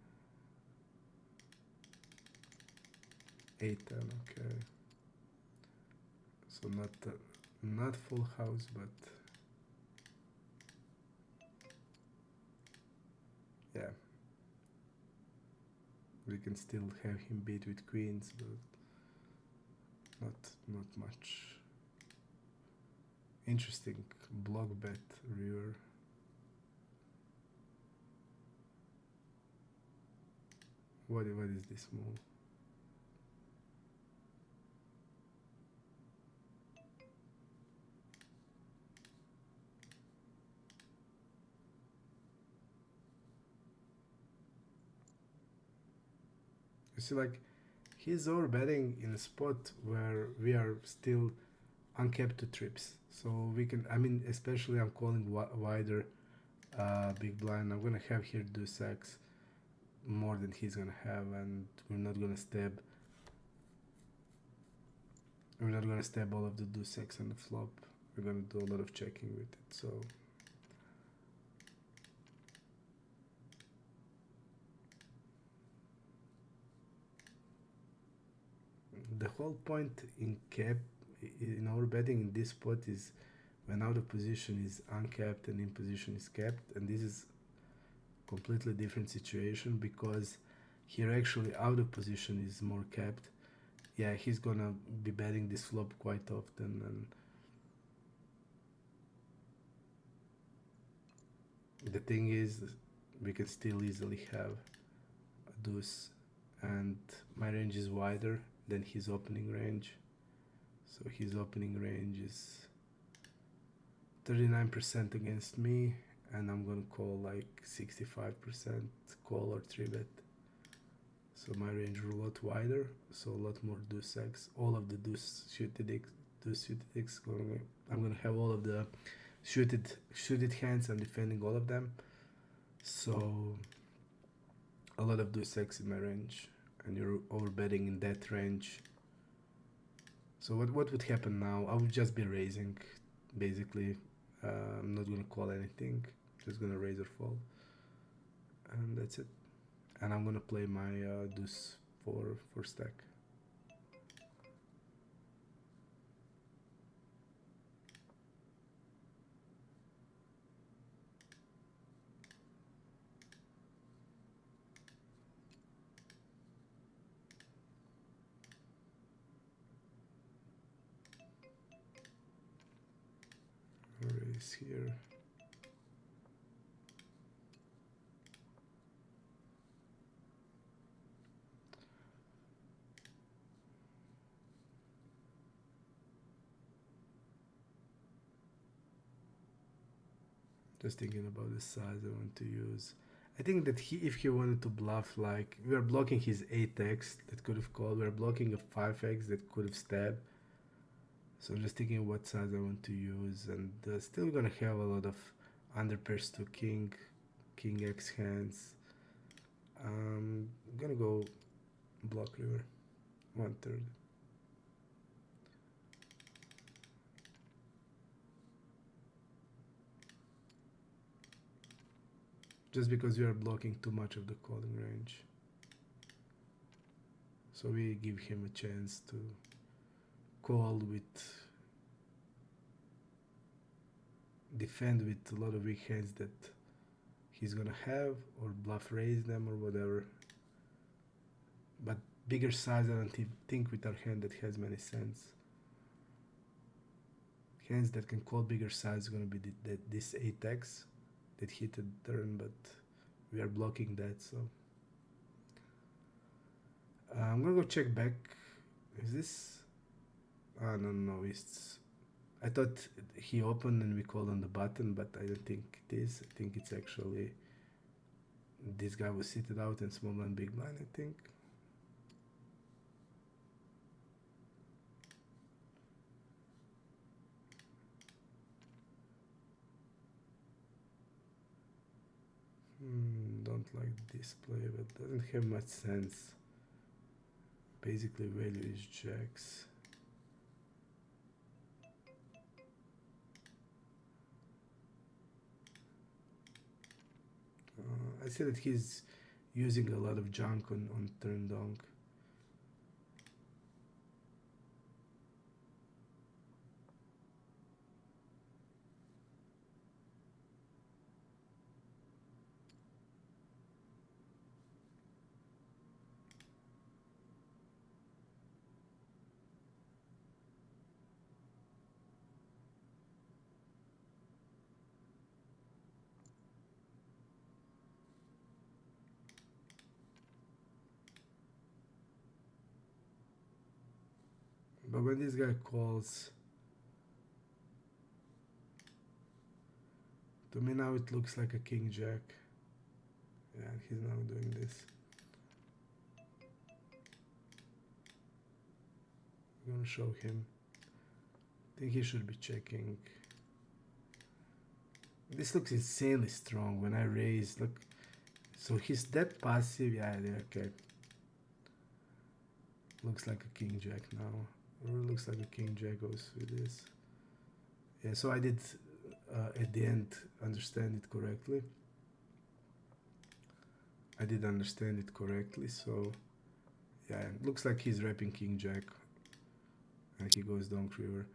8-10. Okay. So not full house, but yeah, we can still have him beat with queens, but not much. Interesting block bet river. What is this move? You see, like, he's overbetting in a spot where we are still uncapped to trips, so we can, I mean, especially I'm calling wider big blind. I'm gonna have here deuce X more than he's gonna have, and we're not gonna stab all of the deuce X on the flop. We're gonna do a lot of checking with it. So the whole point in our betting in this spot is when out of position is uncapped and in position is capped, and this is completely different situation because here actually out of position is more capped. Yeah, he's gonna be betting this flop quite often, and the thing is we can still easily have a deuce, and my range is wider than his opening range. So his opening range is 39% against me, and I'm gonna call like 65% call or 3-bet. So my range is a lot wider, so a lot more deuce X. All of the deuce suited X I'm gonna have all of the suited hands. I'm defending all of them. So a lot of deuce X in my range, and you're over betting in that range. So what would happen now? I would just be raising, basically. I'm not gonna call anything. Just gonna raise or fold, and that's it. And I'm gonna play my deuce for stack. Raise here. Just thinking about the size I want to use. I think that if he wanted to bluff, like we are blocking his 8x that could have called, we are blocking a 5x that could have stabbed. So I'm just thinking what size I want to use, and still gonna have a lot of under pairs to king X hands. I'm gonna go block river 1/3. Just because we are blocking too much of the calling range. So we give him a chance to call with, defend with a lot of weak hands that he's gonna have, or bluff raise them or whatever. But bigger size, I don't think with our hand that has many sense. Hands that can call bigger size is gonna be this 8x that hit a turn, but we are blocking that, so I'm gonna go check back. Is this? No, it's. I thought he opened and we called on the button, but I don't think it is. I think it's actually this guy was seated out in small blind, big blind, I think. Don't like this play, but doesn't have much sense. Basically, value is jacks. I see that he's using a lot of junk on turn donk. But when this guy calls, to me now it looks like a king jack. Yeah, he's now doing this. I'm gonna show him. I think he should be checking. This looks insanely strong when I raise. Look, so he's that passive. Yeah, okay. Looks like a king jack now. Or looks like a king jack goes with this. Yeah, so I did at the end understand it correctly. I did understand it correctly, so yeah, it looks like he's wrapping king jack and he goes donk river.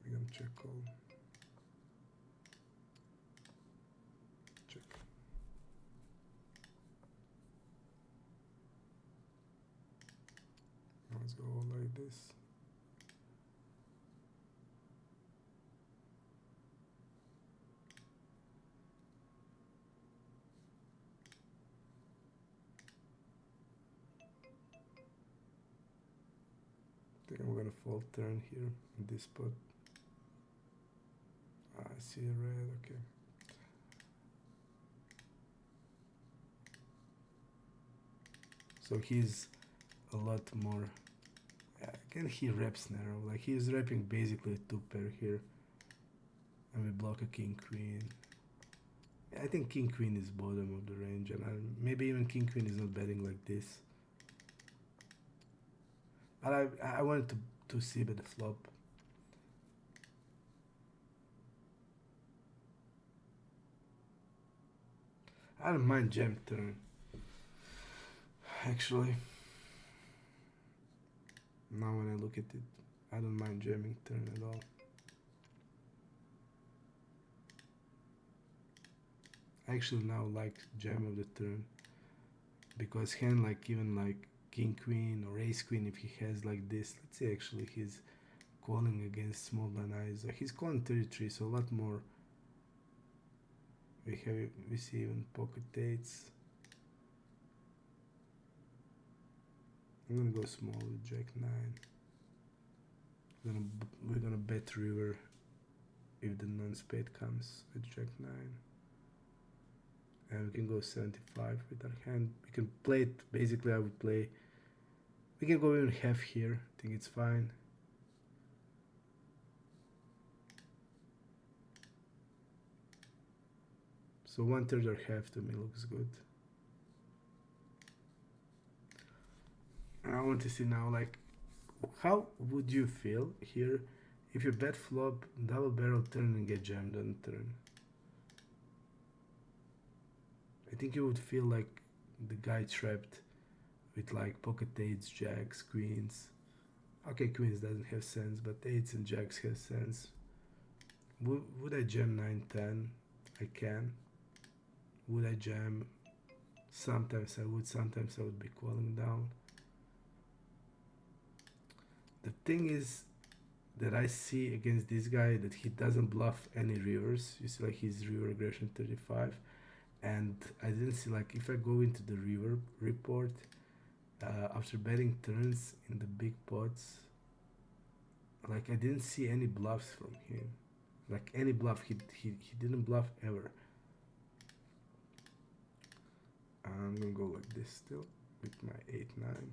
We're gonna check call. Check. Let's go like this. I think I'm gonna fold turn here in this spot. I see a red, okay. So he's a lot more, again he wraps narrow, like he's wrapping basically a 2 pair here. And we block a king queen. Yeah, I think king queen is bottom of the range, and maybe even king queen is not betting like this. But I wanted to see bet the flop. I don't mind jam turn. Actually, now when I look at it, I don't mind jamming turn at all. I actually now like jam of the turn, because hand like even like king queen or ace queen, if he has like this, let's say actually he's calling against small blind eyes, he's calling 33, so a lot more. We see even pocket eights. I'm gonna go small with jack 9. We're gonna bet river if the non-spade comes with jack 9. And we can go 75 with our hand. We can play it, basically I would play, we can go even half here, I think it's fine. So 1/3 or half to me looks good. And I want to see now, like, how would you feel here if you bet flop, double barrel turn and get jammed on turn? I think you would feel like the guy trapped with like pocket eights, jacks, queens. Okay, queens doesn't have sense, but eights and jacks have sense. Would I jam 9-10? I can. Would I jam? Sometimes I would, sometimes I would be calling down. The thing is that I see against this guy that he doesn't bluff any rivers. You see like his river aggression 35. And I didn't see, like, if I go into the river report, after betting turns in the big pots, like I didn't see any bluffs from him. Like any bluff, he didn't bluff ever. I'm gonna go like this still with my 8-9.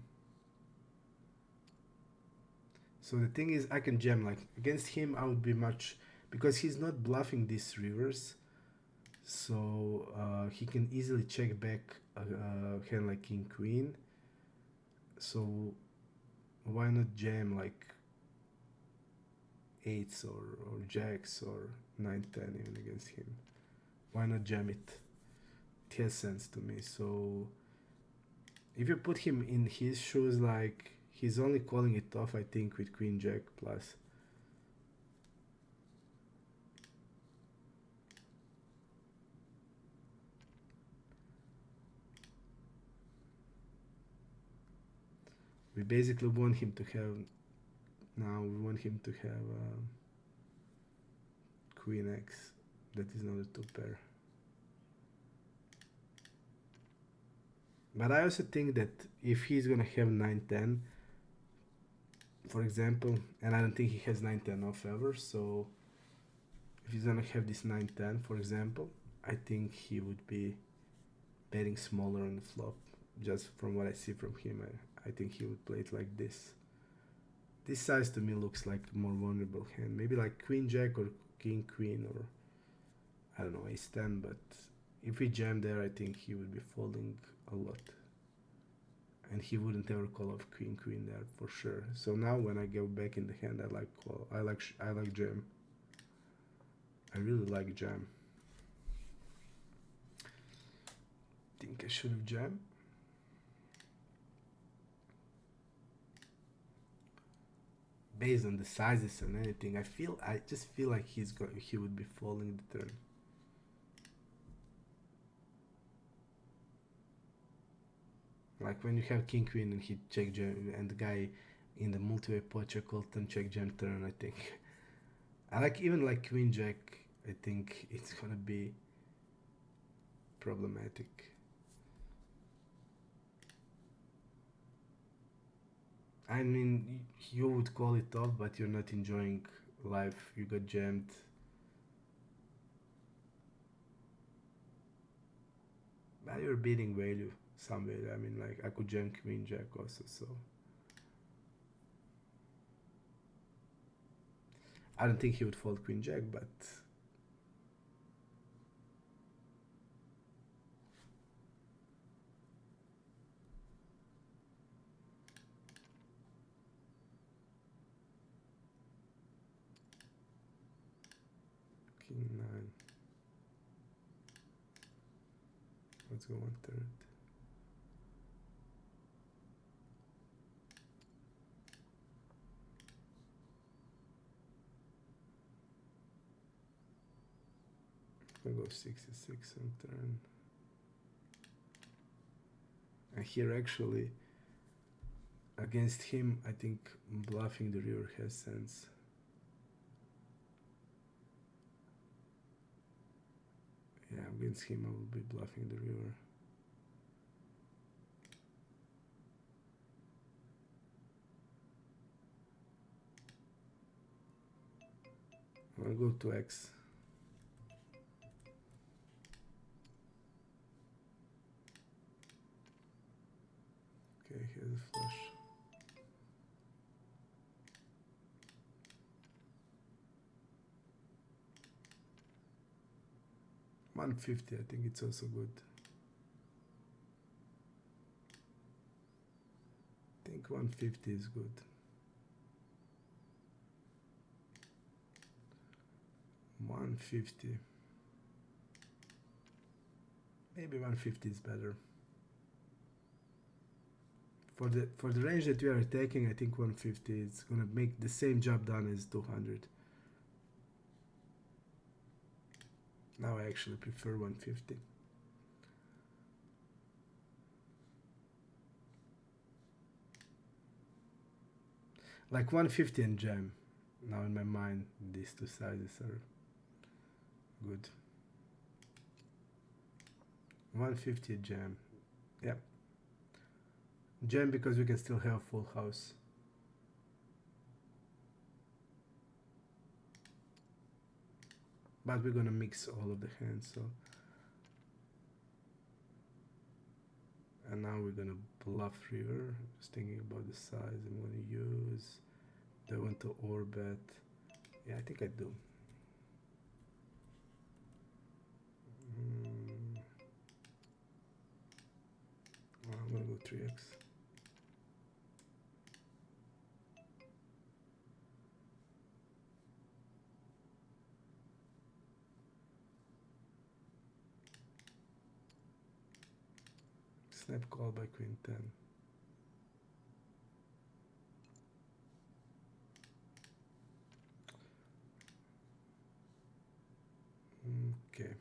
So the thing is, I can jam, like against him I would be much, because he's not bluffing these rivers, so he can easily check back a hand like king queen. So why not jam like eights or jacks or 9-10 even against him? Why not jam it? It has sense to me. So if you put him in his shoes, like he's only calling it off, I think, with queen jack plus. We basically want him to have, now we want him to have queen x. That is not a two pair. But I also think that if he's gonna have 9-10, for example, and I don't think he has 9-10 off ever, so if he's gonna have this 9-10, for example, I think he would be betting smaller on the flop. Just from what I see from him, I think he would play it like this. This size to me looks like a more vulnerable hand. Maybe like queen jack or king queen, or I don't know, ace 10, but if we jam there, I think he would be folding a lot. And he wouldn't ever call off queen queen there for sure. So now when I go back in the hand, I like call. I like jam. I really like jam. Think I should have jammed. Based on the sizes and anything, I just feel like he would be folding the turn. Like when you have king queen and he check jam, and the guy in the multiway pot check call turn check jam turn, I think. I like even like queen jack. I think it's gonna be problematic. I mean, you would call it off, but you're not enjoying life. You got jammed. But you're beating value some value. I mean, like I could jam queen jack also, so I don't think he would fold queen jack, but 9. Let's go 1/3. I'll go 66 on turn. And here actually, against him, I think bluffing the river has sense. Yeah, against him I will be bluffing the river. I'll go to X. Okay, here's a flush. $150, I think it's also good. I think 150 is good. $150. Maybe 150 is better. For the range that we are taking, I think 150 is gonna make the same job done as 200. Now I actually prefer 150. Like 150 and jam. Now in my mind, these two sizes are good. 150 jam. Yep. Jam because we can still have full house. But we're gonna mix all of the hands, so. And now we're gonna bluff river. Just thinking about the size I'm gonna use. Do I want to or bet? Yeah, I think I do. I'm gonna go 3x. Snap call by queen 10. Okay.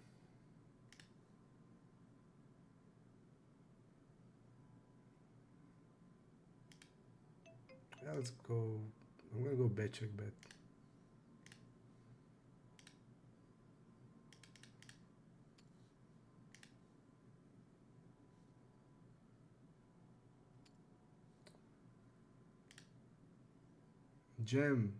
Yeah, let's go. I'm gonna go bet check bet. Jam.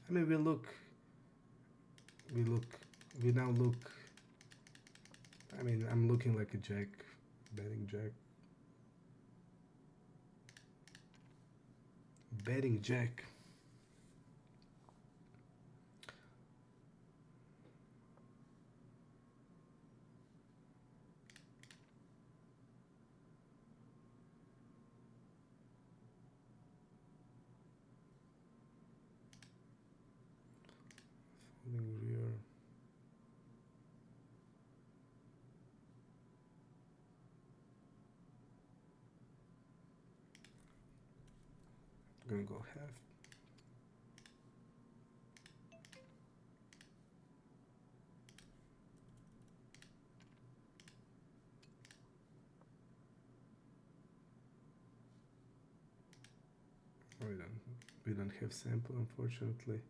I mean, we now look. I mean, I'm looking like a jack, betting jack. Betting jack. Folding rear. Gonna go half. We don't have sample, unfortunately.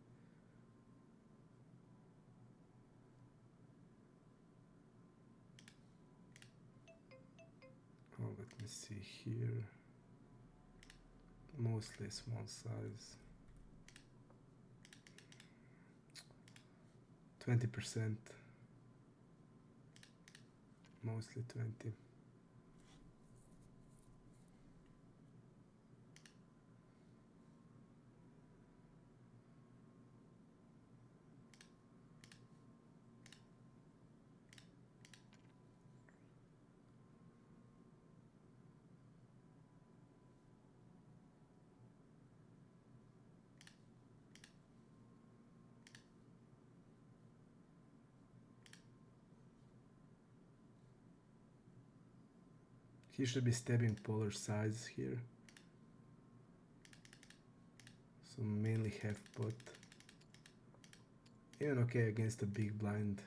Oh, let me see here. Mostly small size. 20%. Mostly 20. He should be stepping polar sides here. So mainly half pot. Even okay against a big blind.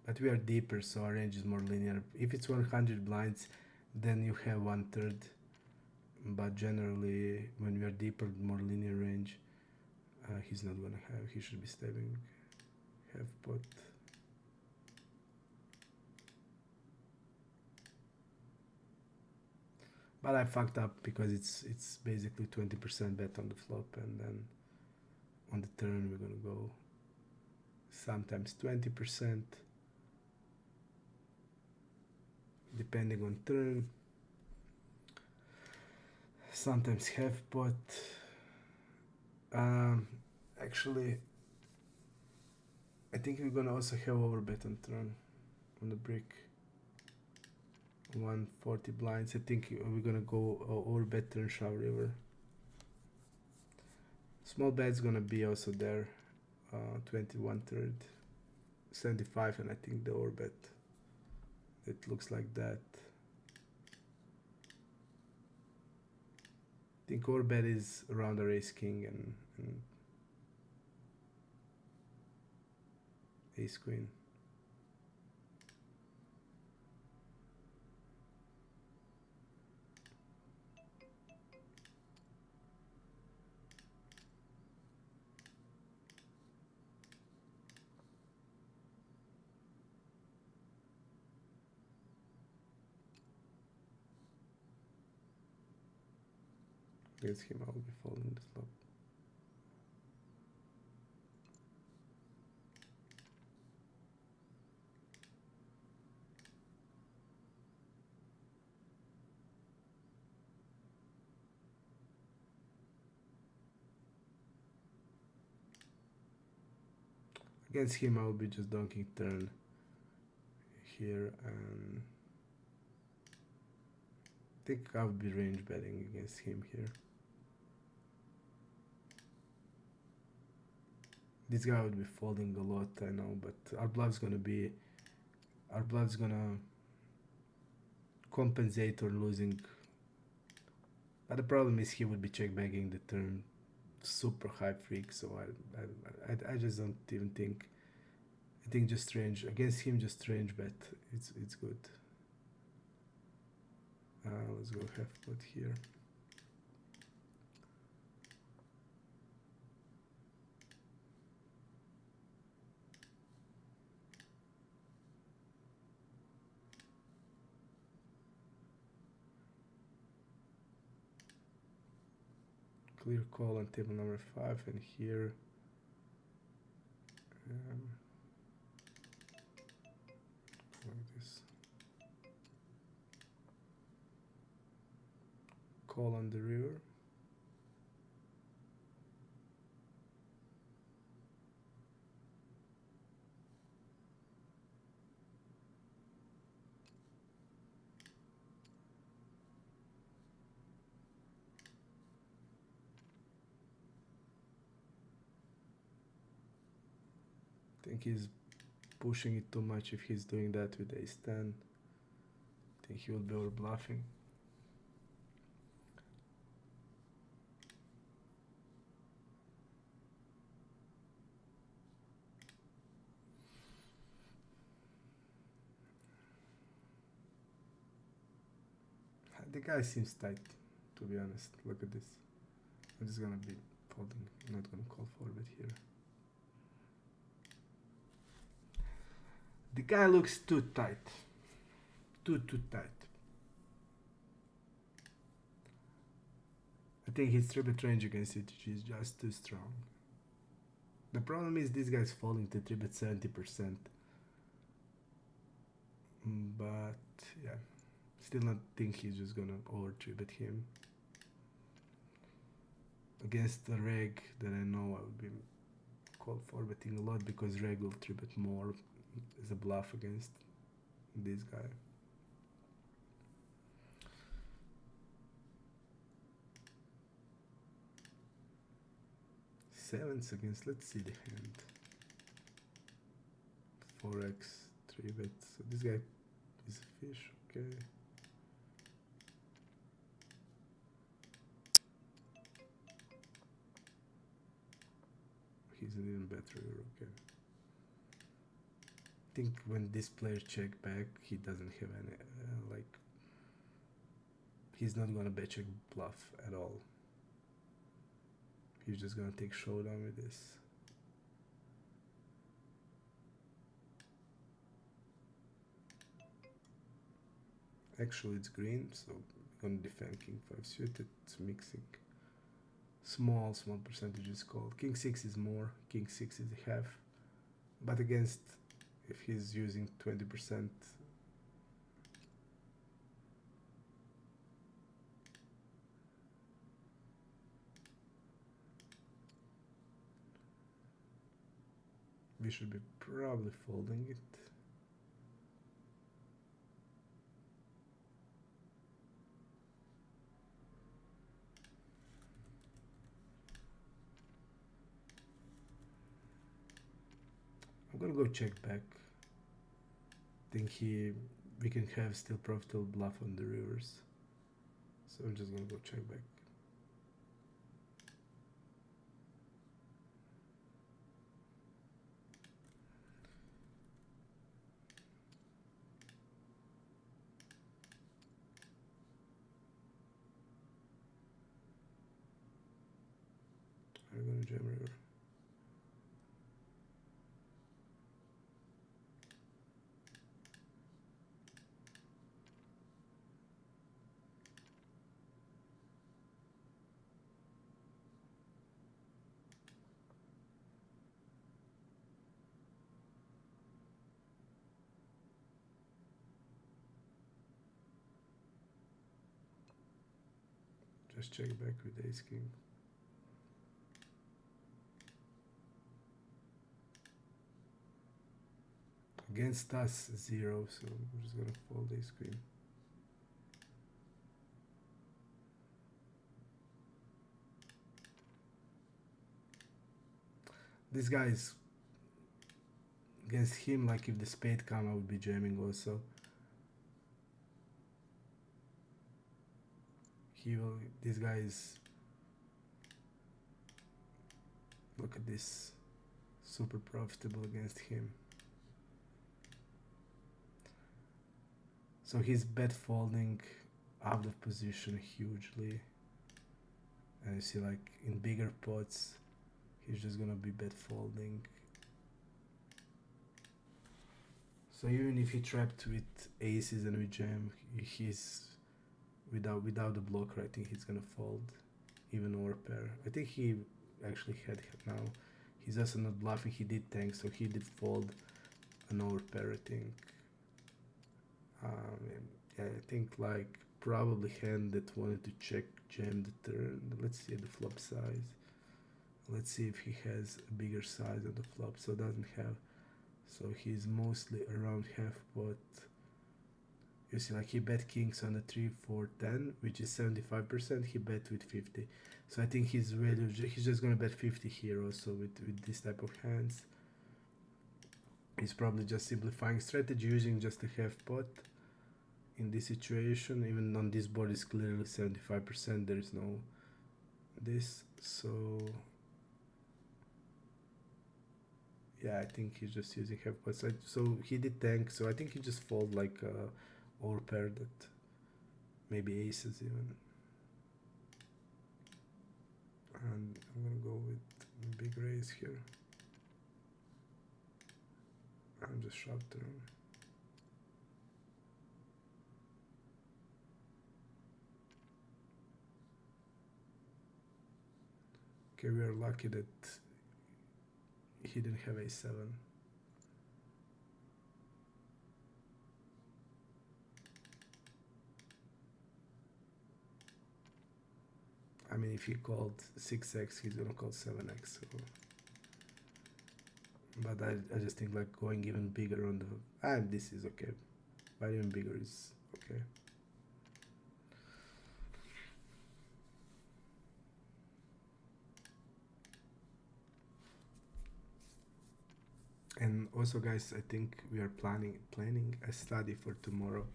But we are deeper, so our range is more linear. If it's 100 blinds, then you have 1/3. But generally, when we are deeper, more linear range, he's not gonna have. He should be stepping half pot. But I fucked up because it's basically 20% bet on the flop, and then on the turn we're gonna go sometimes 20%, depending on turn. Sometimes half pot. Actually, I think we're gonna also have overbet on turn on the brick. 140 blinds. I think we're gonna go overbet turn shove river. Small bet's gonna be also there. 21/3, 75, and I think the overbet. It looks like that. I think overbet is around the ace king and ace queen. Against him, I will be folding the flop. Against him, I will be just donking turn here, and I think I would be range betting against him here. This guy would be folding a lot, I know, but our bluff's gonna compensate or losing. But the problem is he would be check bagging the turn super high freak, so I just don't even think. I think just range against him, just range bet. It's good. Let's go half pot here. Clear call on table number 5, and here like this. Call on the river. I think he's pushing it too much if he's doing that with ace 10. I think he will be over bluffing. The guy seems tight, to be honest. Look at this. I'm just gonna be folding. I'm not gonna call forward here. The guy looks too tight. Too tight. I think his 3-bet range against ETG is just too strong. The problem is this guy's falling to 3-bet 70%. But yeah, still not think he's just gonna over 3-bet him. Against the reg that I know, I would be called 4-betting a lot because reg will 3-bet more as a bluff against this guy. Sevens against, let's see the hand. 4x, 3-bet. So this guy is a fish, okay. He's an even better river. Okay. I think when this player check back, he doesn't have any like. He's not gonna bet check bluff at all. He's just gonna take showdown with this. Actually, it's green, so we're gonna defend king 5 suited. It's mixing. Small percentages called. King 6 is more. King 6 is a half. But against, if he's using 20%, we should be probably folding it. I'm gonna go check back. Think we can have still profitable bluff on the rivers. So I'm just gonna go check back. I'm gonna jam river. Just check back with ace king. Against us, 0, so I'm just gonna fold ace queen. This guy is against him, like if the spade come, I would be jamming also. This guy is, look at this, super profitable against him. So he's bet folding out of position hugely. And you see, like in bigger pots, he's just gonna be bet folding. So even if he trapped with aces and with jam, he's without the blocker, I think he's gonna fold, even overpair. I think he actually had now. He's also not bluffing. He did tank, so he did fold an overpair, I think. Yeah, I think like probably hand that wanted to check jam the turn. Let's see the flop size. Let's see if he has a bigger size on the flop. So doesn't have. So he's mostly around half pot. You see, like he bet kings on the 3, 4, 10, which is 75%. He bet with 50. So I think he's just gonna bet 50 here also with this type of hands. He's probably just simplifying strategy, using just a half pot in this situation. Even on this board is clearly 75%. There is no this. So yeah, I think he's just using half pot. So he did tank. So I think he just fold like overpair that, maybe aces even. And I'm gonna go with big raise here. I'm just short turn. Okay, we are lucky that he didn't have a7. I mean, if he called 6x, he's gonna call 7x. So. But I just think like going even bigger on the, and this is okay, but even bigger is okay. And also, guys, I think we are planning a study for tomorrow.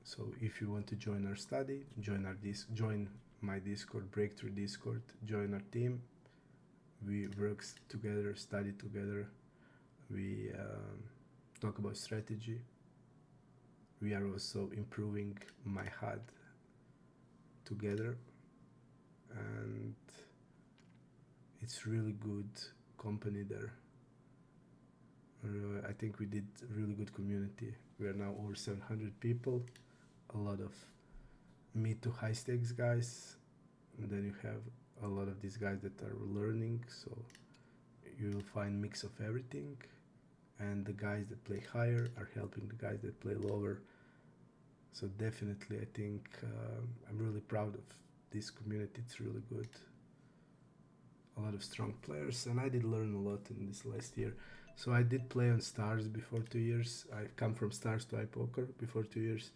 So if you want to join our study, join my Discord, Breakthrough Discord, join our team. We work together, study together. We talk about strategy. We are also improving my HUD together, and it's really good company there. I think we did a really good community. We are now over 700 people, a lot of mid to high stakes guys, and then you have a lot of these guys that are learning, so you'll find mix of everything, and the guys that play higher are helping the guys that play lower. So definitely I think I'm really proud of this community. It's really good, a lot of strong players, and I did learn a lot in this last year. So I did play on stars before 2 years. I come from stars to iPoker before 2 years,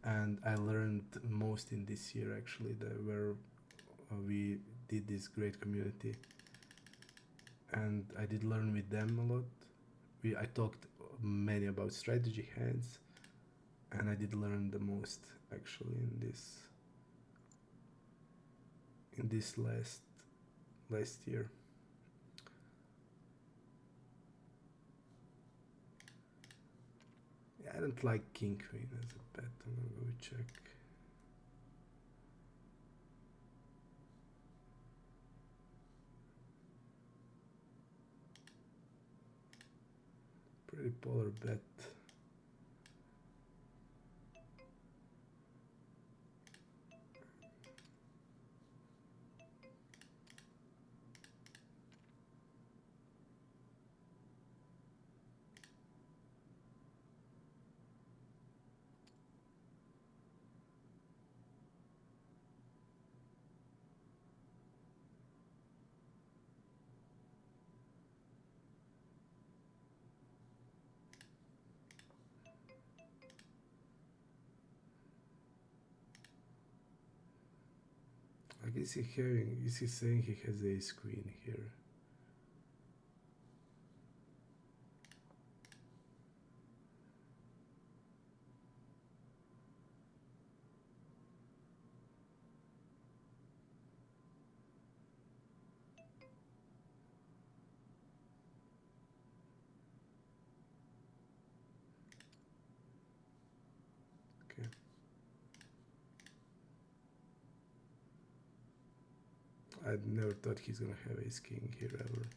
and I learned most in this year actually, where we did this great community, and I did learn with them a lot. I talked many about strategy hands, and I did learn the most actually in this last year. Yeah, I don't like king queen as a bet. I'm gonna go check. Pretty polar bet. Like is he saying he has ace queen here? Okay. I never thought he's gonna have ace king here ever.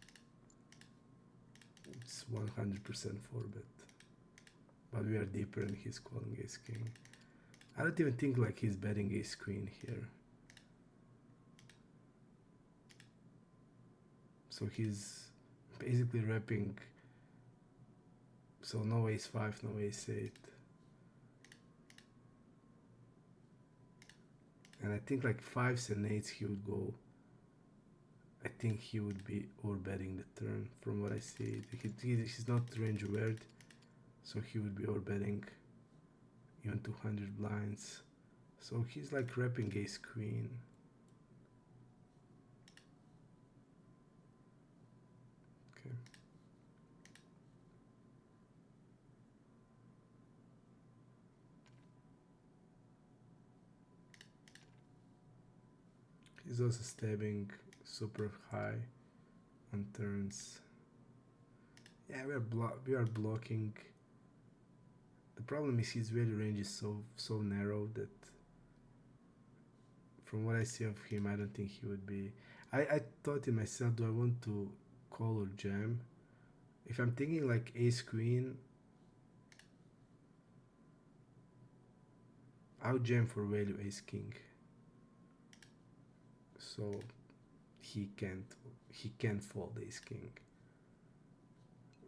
It's 100% 4-bet. But we are deeper and he's calling ace king. I don't even think like he's betting ace queen here. So he's basically repping. So no ace 5, no ace 8. And I think like 5s and 8s he would go. I think he would be overbetting the turn from what I see. He's not range aware, so he would be overbetting even 200 blinds. So he's like repping ace queen. Okay. He's also stabbing super high on turns. Yeah, we are blocking. The problem is his value range is so narrow that from what I see of him, I don't think he would be. I thought in myself, do I want to call or jam? If I'm thinking like ace queen, I'll jam for value ace king. So he can't fold ace king.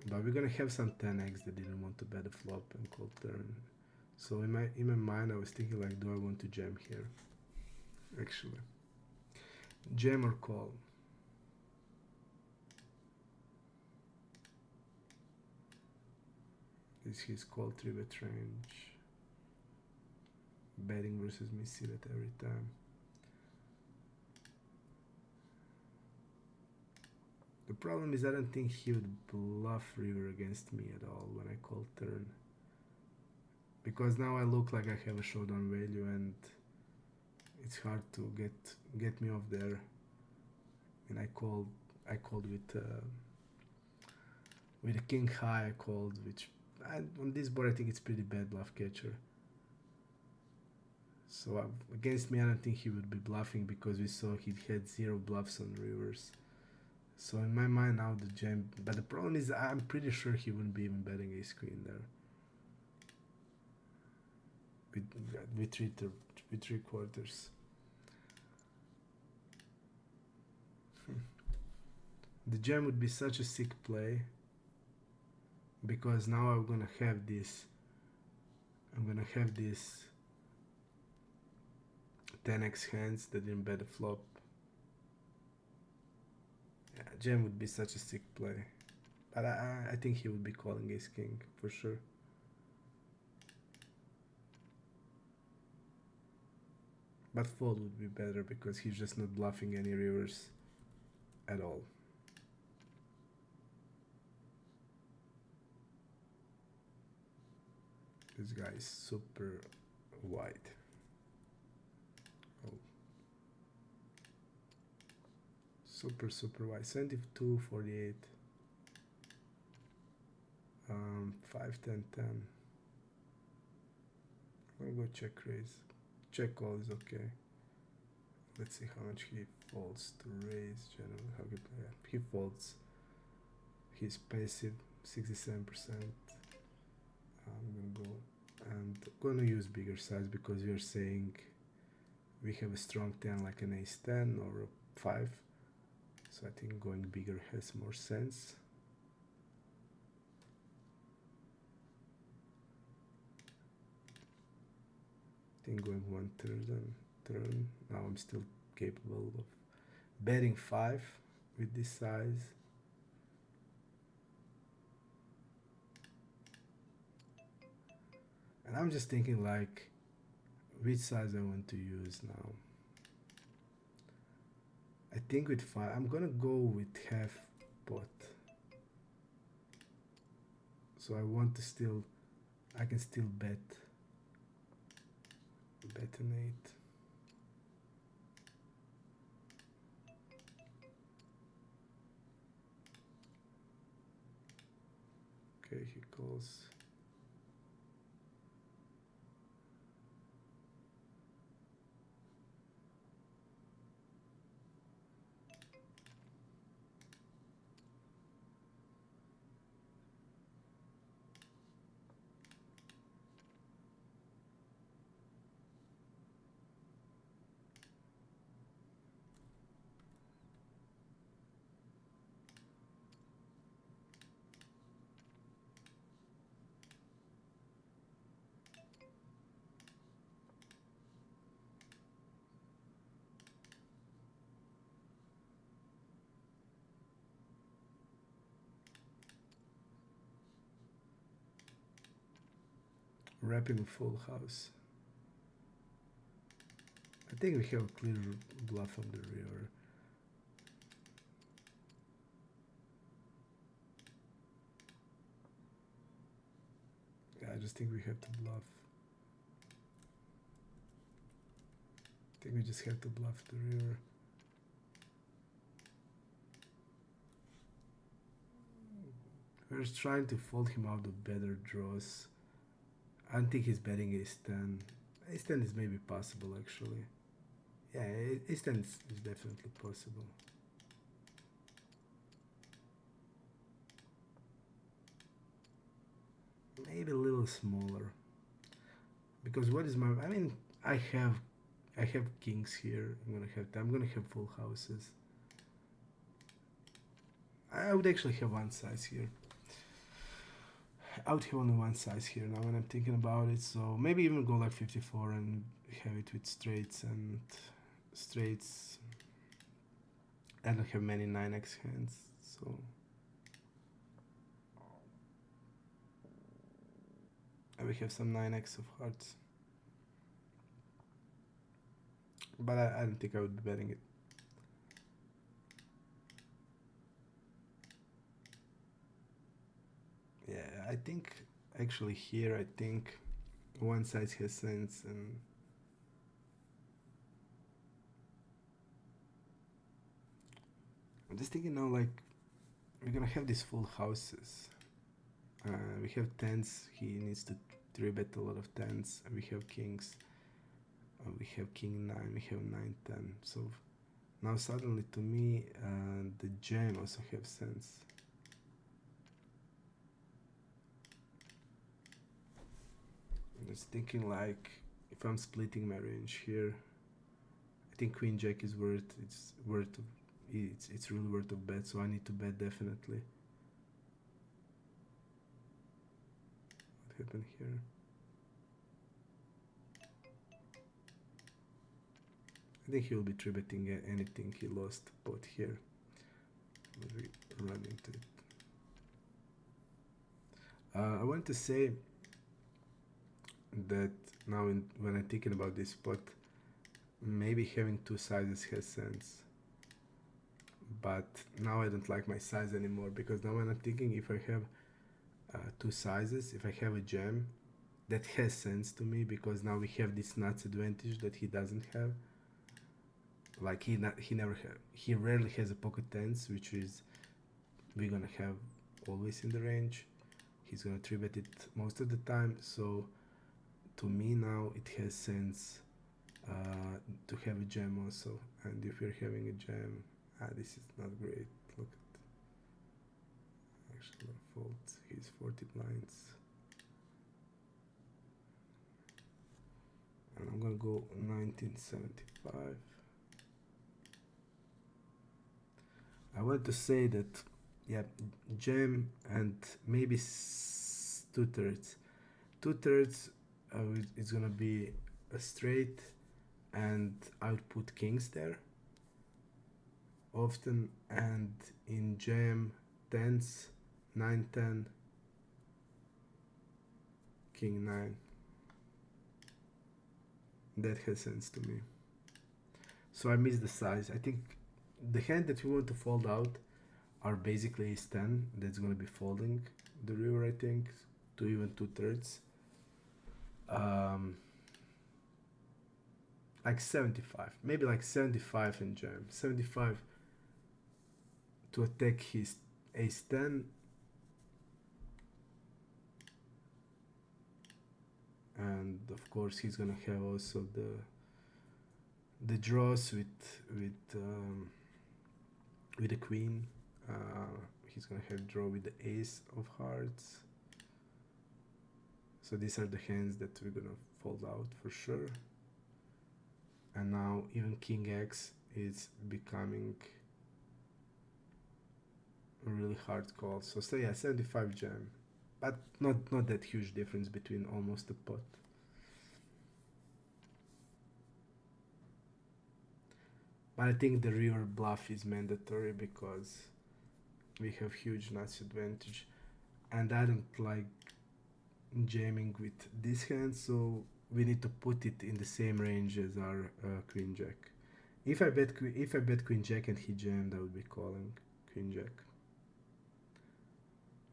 But we're gonna have some 10x that didn't want to bet the flop and call turn. So in my mind, I was thinking like, do I want to jam here? Actually, jam or call? Is his call 3-bet range? Betting versus me see that every time. The problem is I don't think he would bluff river against me at all when I call turn. Because now I look like I have a showdown value and it's hard to get me off there. And I call I called with a king high. I called, which on this board I think it's pretty bad bluff catcher. So against me, I don't think he would be bluffing because we saw he had 0 bluffs on rivers. So in my mind now the jam, but the problem is I'm pretty sure he wouldn't be even betting ace queen there. With three quarters. The jam would be such a sick play because now I'm gonna have this 10x hands that didn't bet a flop. Yeah, jam would be such a sick play. But I think he would be calling ace king for sure. But fold would be better because he's just not bluffing any rivers at all. This guy is super wide. Oh. Super wide. 72, 48. 5, 10, 10. I'm gonna go check raise. Check call is okay. Let's see how much he folds to raise. Generally, how he play. He folds. He's passive, 67%. I'm gonna go and gonna use bigger size because we are saying we have a strong 10 like an ace 10 or a 5. So I think going bigger has more sense. I think going 1/3 turn. Now I'm still capable of betting 5 with this size. And I'm just thinking like which size I want to use now. I think with 5, I'm gonna go with half pot. So I want to still, I can still bet an 8. Okay, he calls. Wrapping a full house. I think we have a clear bluff on the river. Yeah, I just think we have to bluff. I think we just have to bluff the river. We're just trying to fold him out of better draws. I don't think he's betting ace 10. Ace 10 is maybe possible actually. Yeah, ace 10 is definitely possible. Maybe a little smaller. Because what is my, I mean, I have kings here. I'm gonna have full houses. I would actually have one size here. I would have only one size here now when I'm thinking about it, so maybe even go like 54 and have it with straights and straights. I don't have many 9x hands, so I will have some 9x of hearts. But I don't think I would be betting it. Yeah, I think actually here I think one size has sense and I'm just thinking now, like, we're gonna have these full houses. We have tens, he needs to 3-bet a lot of tens, and we have kings. We have king 9, we have 9, 10. So now suddenly to me, the jam also have sense. I'm just thinking, like, if I'm splitting my range here, I think queen jack is it's really worth of bet, so I need to bet definitely. What happened here? I think he will be 3-betting anything he lost pot here. We run into it. I want to say that now when I'm thinking about this spot, maybe having 2 sizes has sense. But now I don't like my size anymore, because now when I'm thinking, if I have 2 sizes, if I have a jam, that has sense to me, because now we have this nuts advantage that he doesn't have. Like he rarely has a pocket tens, which is we're gonna have always in the range. He's gonna 3-bet it most of the time, so to me now it has sense to have a jam also. And if you're having a jam, this is not great. Look at, actually fold. He's 40 blinds, and I'm gonna go 1975. I want to say that, yeah, jam and maybe 2/3. 2/3 is gonna be a straight, and I would put kings there often, and in jam tens, 9, 10, king 9. That has sense to me. So I miss the size. I think the hand that we want to fold out are basically ace 10. That's gonna be folding the river, I think, to even 2/3. Like 75, maybe like 75 in jam. 75 to attack his ace 10. And of course he's gonna have also the draws with the queen. He's gonna have draw with the ace of hearts. So these are the hands that we're gonna fold out for sure. And now even king x is becoming a really hard call. So say, yeah, 75 jam, but not that huge difference between almost a pot. But I think the river bluff is mandatory, because we have huge nuts advantage, and I don't like jamming with this hand, so we need to put it in the same range as our queen jack. If I bet queen jack and he jammed, I would be calling queen jack.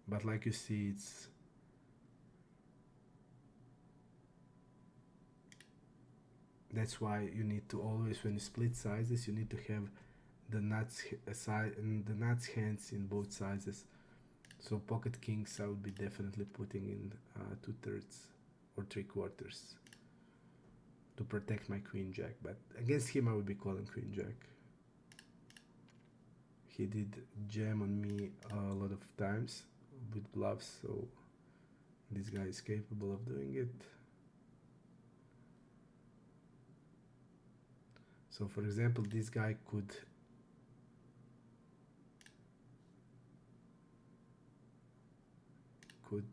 But like you see, it's that's why you need to always, when you split sizes, you need to have the nuts side and the nuts hands in both sizes. So pocket kings I would be definitely putting in 2/3 or 3/4 to protect my queen jack. But against him I would be calling queen jack. He did jam on me a lot of times with bluffs, so this guy is capable of doing it. So for example, this guy could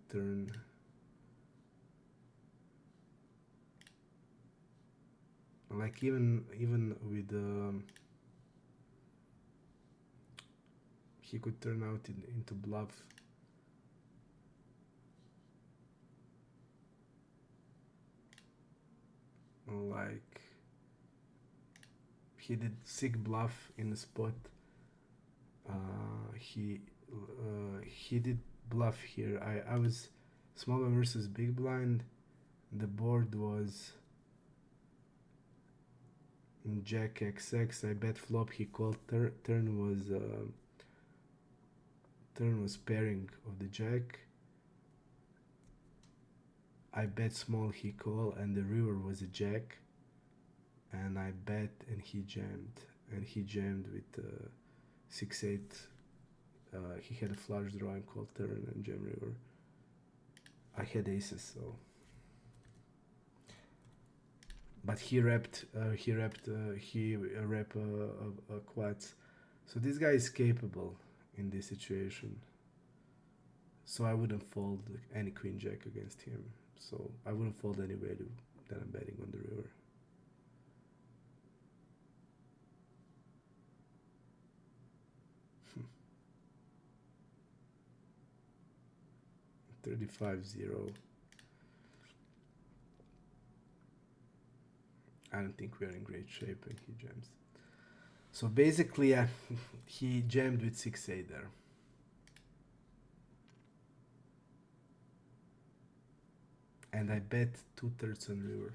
turn like even with he could turn out into bluff. Like he did sick bluff in a spot. He did bluff here. I was small blind versus big blind. The board was Jack XX. I bet flop. He called. Turn was pairing of the jack. I bet small. He called, and the river was a jack. And I bet, and he jammed. And he jammed with 6-8. He had a flush draw and called turn and jam river. I had aces, so. But he repped quads. So this guy is capable in this situation. So I wouldn't fold any queen jack against him. So I wouldn't fold any value that I'm betting on the river. $35-0. I don't think we're in great shape and he jams. So basically, he jammed with 6-8 there. And I bet 2/3 on river.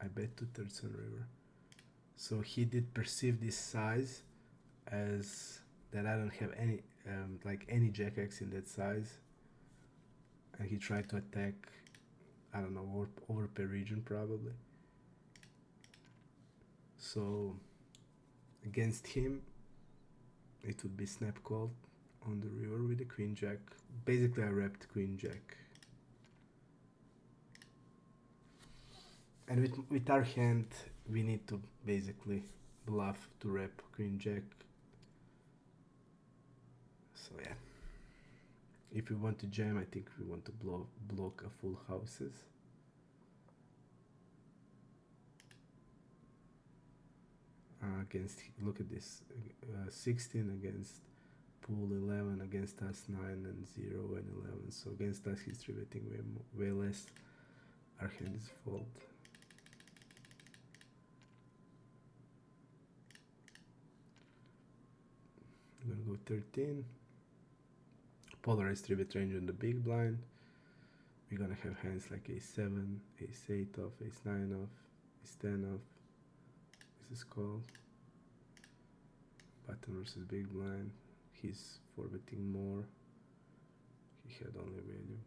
I bet 2/3 on river. So he did perceive this size as that I don't have any any jack X in that size, and he tried to attack, I don't know, over per region probably. So against him, it would be snap called on the river with the queen jack. Basically, I repped queen jack. And with our hand, we need to basically bluff to rep queen jack. So yeah, if we want to jam, I think we want to block a full houses. Against, look at this, 16 against pool 11, against us 9 and 0 and 11. So against us he's 3-betting way less. Our hand is fold. I'm gonna go 13. Polarized 3-bet range on the big blind. We're gonna have hands like ace-7, ace-8 off, ace-9 off, ace-10 off. This is called. Button versus big blind. He's 4-betting more. He had only value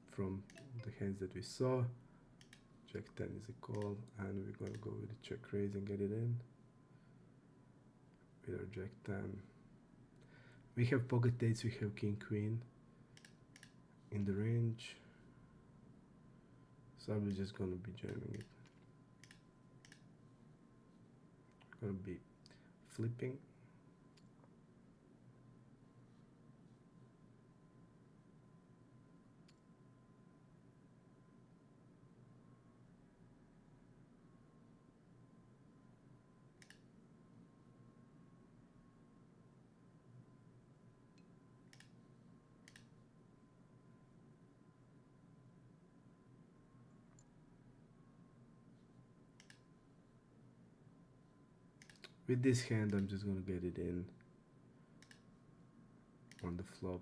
from the hands that we saw. Jack 10 is a call, and we're gonna go with the check raise and get it in with our Jack 10. We have pocket eights, we have king queen in the range, so I'm just gonna be jamming it. Gonna be flipping. With this hand, I'm just gonna get it in on the flop.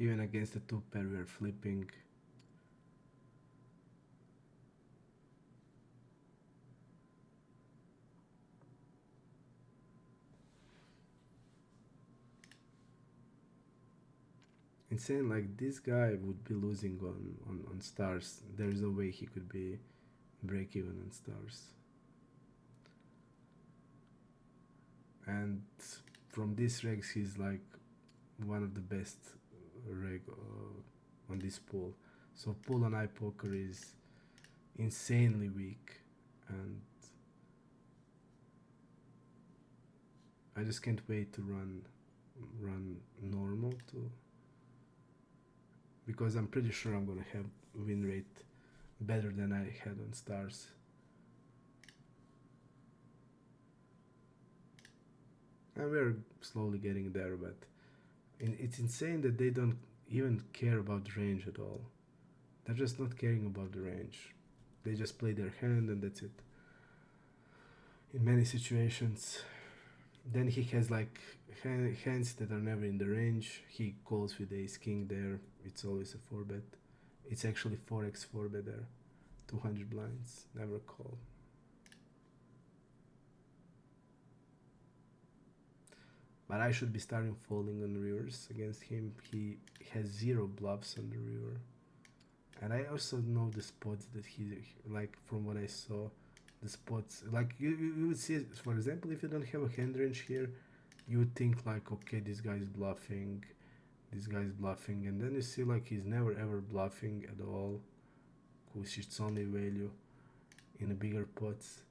Even against the two pair, we are flipping. Insane, like this guy would be losing on stars. There's no way he could be break even on stars. And from these regs, he's like one of the best reg on this pool. So pool on Ipoker is insanely weak, and I just can't wait to run normal too, because I'm pretty sure I'm gonna have win rate better than I had on stars. And we're slowly getting there, but it's insane that they don't even care about the range at all. They're just not caring about the range. They just play their hand and that's it. In many situations. Then he has like hands that are never in the range. He calls with ace king there. It's always a 4-bet. It's actually 4x4 better. 200 blinds, never call. But I should be starting folding on rivers against him. He has 0 bluffs on the river. And I also know the spots that he, like from what I saw, the spots, like you would see, for example, if you don't have a hand range here, you would think like, okay, this guy's bluffing, and then you see like he's never ever bluffing at all, because it's only value in the bigger pots.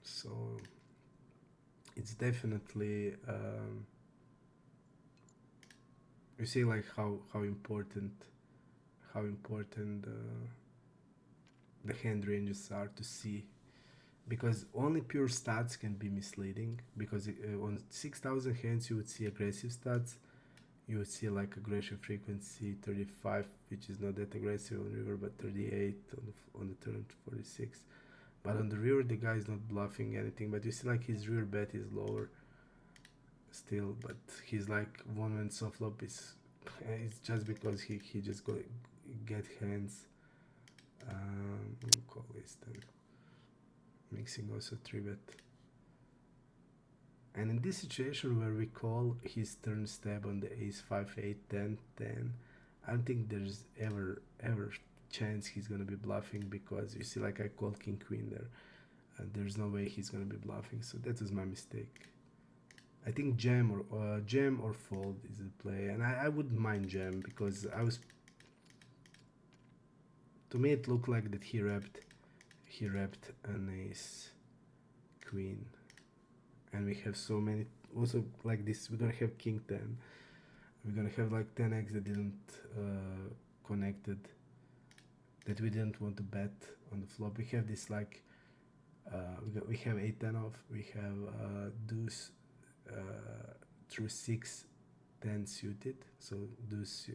So it's definitely you see like how important the hand ranges are to see, because only pure stats can be misleading, because on 6,000 hands you would see aggressive stats, you would see like aggression frequency 35, which is not that aggressive on river, but 38 on the turn, 46. But on the river the guy is not bluffing anything, but you see like his river bet is lower still, but he's like one man soft flop is it's just because he just get hands. Call this then. Mixing also 3-bet. And in this situation where we call his turn stab on the ace 5, 8, 10, 10, I don't think there's ever chance he's gonna be bluffing, because you see like I called king queen there, and there's no way he's gonna be bluffing, so that was my mistake. I think jam or fold is the play, and I wouldn't mind jam, because to me it looked like that he wrapped an ace queen, and we have so many also like this. We're gonna have king 10, we're gonna have like 10x that didn't connected, that we didn't want to bet on the flop. We have this like we have 8-10 off, we have deuce through 6 10 suited, so deuce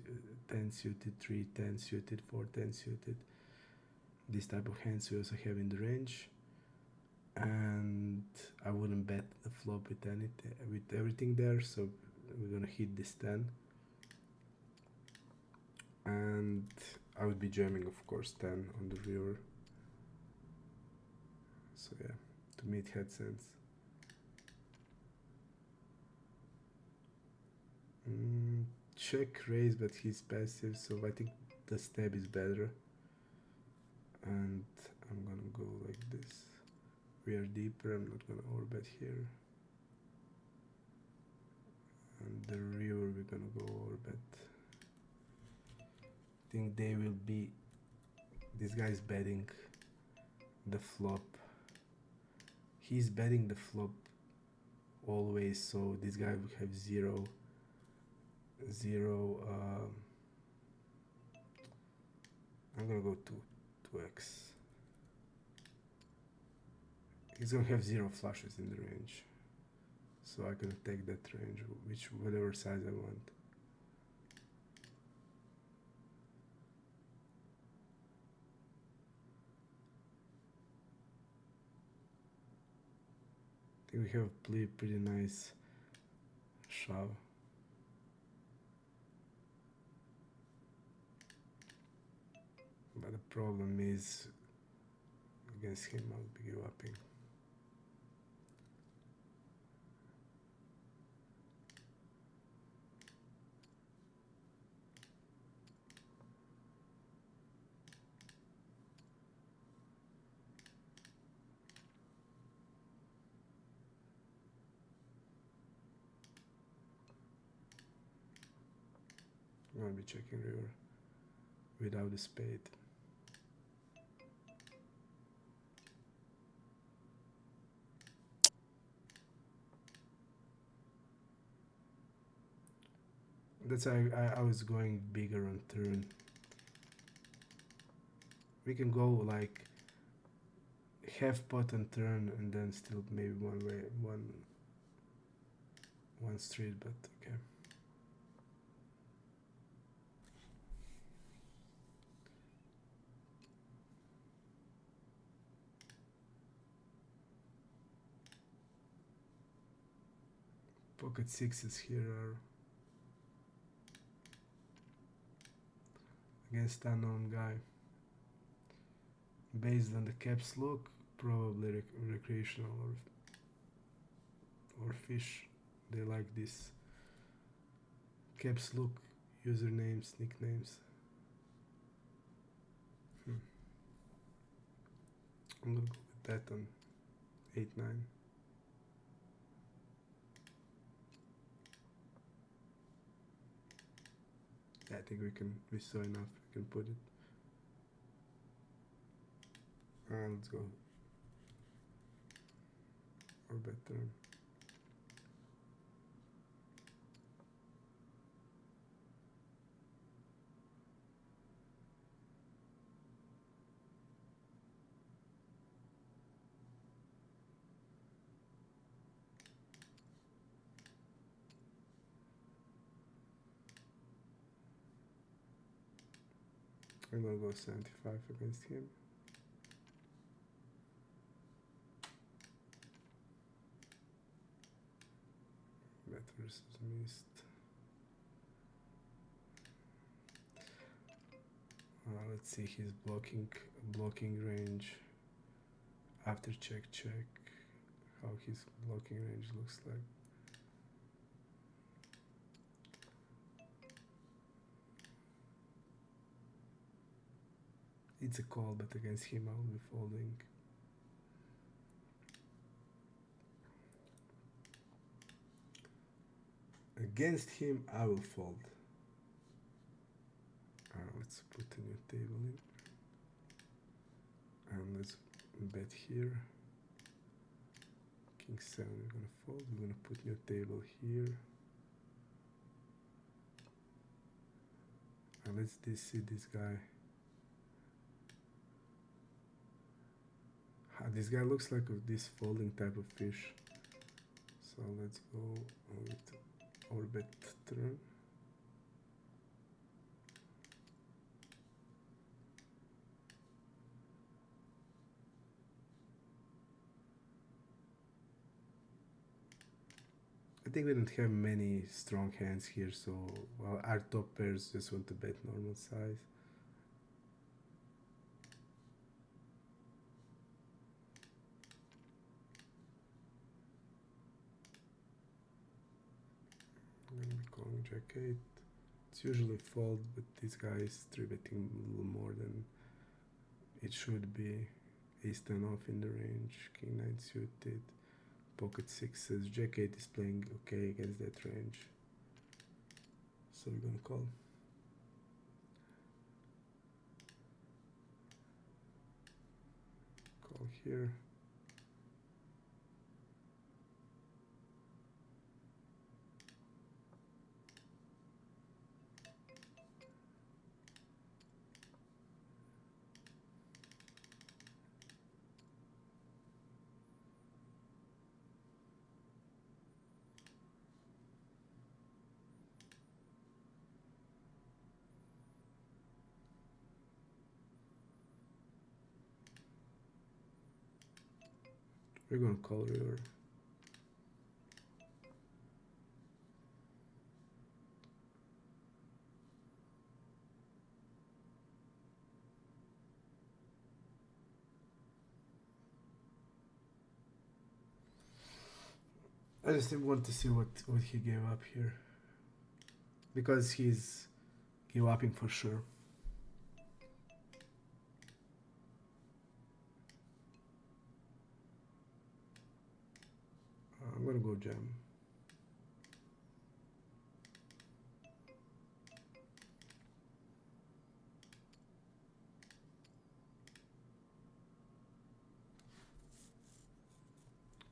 10 suited, 3 10 suited, 4 10 suited. This type of hands we also have in the range, and I wouldn't bet the flop with everything there, so we're gonna hit this 10, and I would be jamming of course 10 on the river. So yeah, to me it had sense. Check raise, but he's passive, so I think the stab is better, and I'm gonna go like this. We are deeper, I'm not gonna overbet here, and the river we're gonna go overbet. I think they will be, this guy's betting the flop, he's betting the flop always, so this guy will have zero I'm gonna go 2x. He's gonna have 0 flushes in the range, so I can take that range, whatever size I want. I think we have a pretty nice shove. But the problem is, against him I'll be give upping. I'm gonna be checking river without the spade. That's why I was going bigger on turn. We can go like half pot on turn and then still maybe one street, but okay. Pocket sixes here are against unknown guy. Based on the caps look, probably recreational or fish. They like this caps look usernames, nicknames. I'm gonna go with that on 8-9. I think we saw enough. We can put it. Let's go. Or better. I'm gonna go 75 against him. Bet versus missed. Let's see his blocking range after check. How his blocking range looks like. It's a call, but against him I'll be folding. Against him I will fold. Let's put a new table in. And let's bet here. King 7 we're gonna fold. We're gonna put new table here. And let's see this guy. This guy looks like this folding type of fish. So let's go with our bet turn. I think we don't have many strong hands here, so well, our top pairs just want to bet normal size. I'm gonna be calling Jack 8. It's usually fold, but this guy is 3-betting a little more than it should be. Ace 10 off in the range, King 9 suited. Pocket 6s, Jack 8 is playing okay against that range. So we're gonna call. Call here. We're gonna call river. I just want to see what he gave up here, because he's give upping for sure. I'm gonna go jam.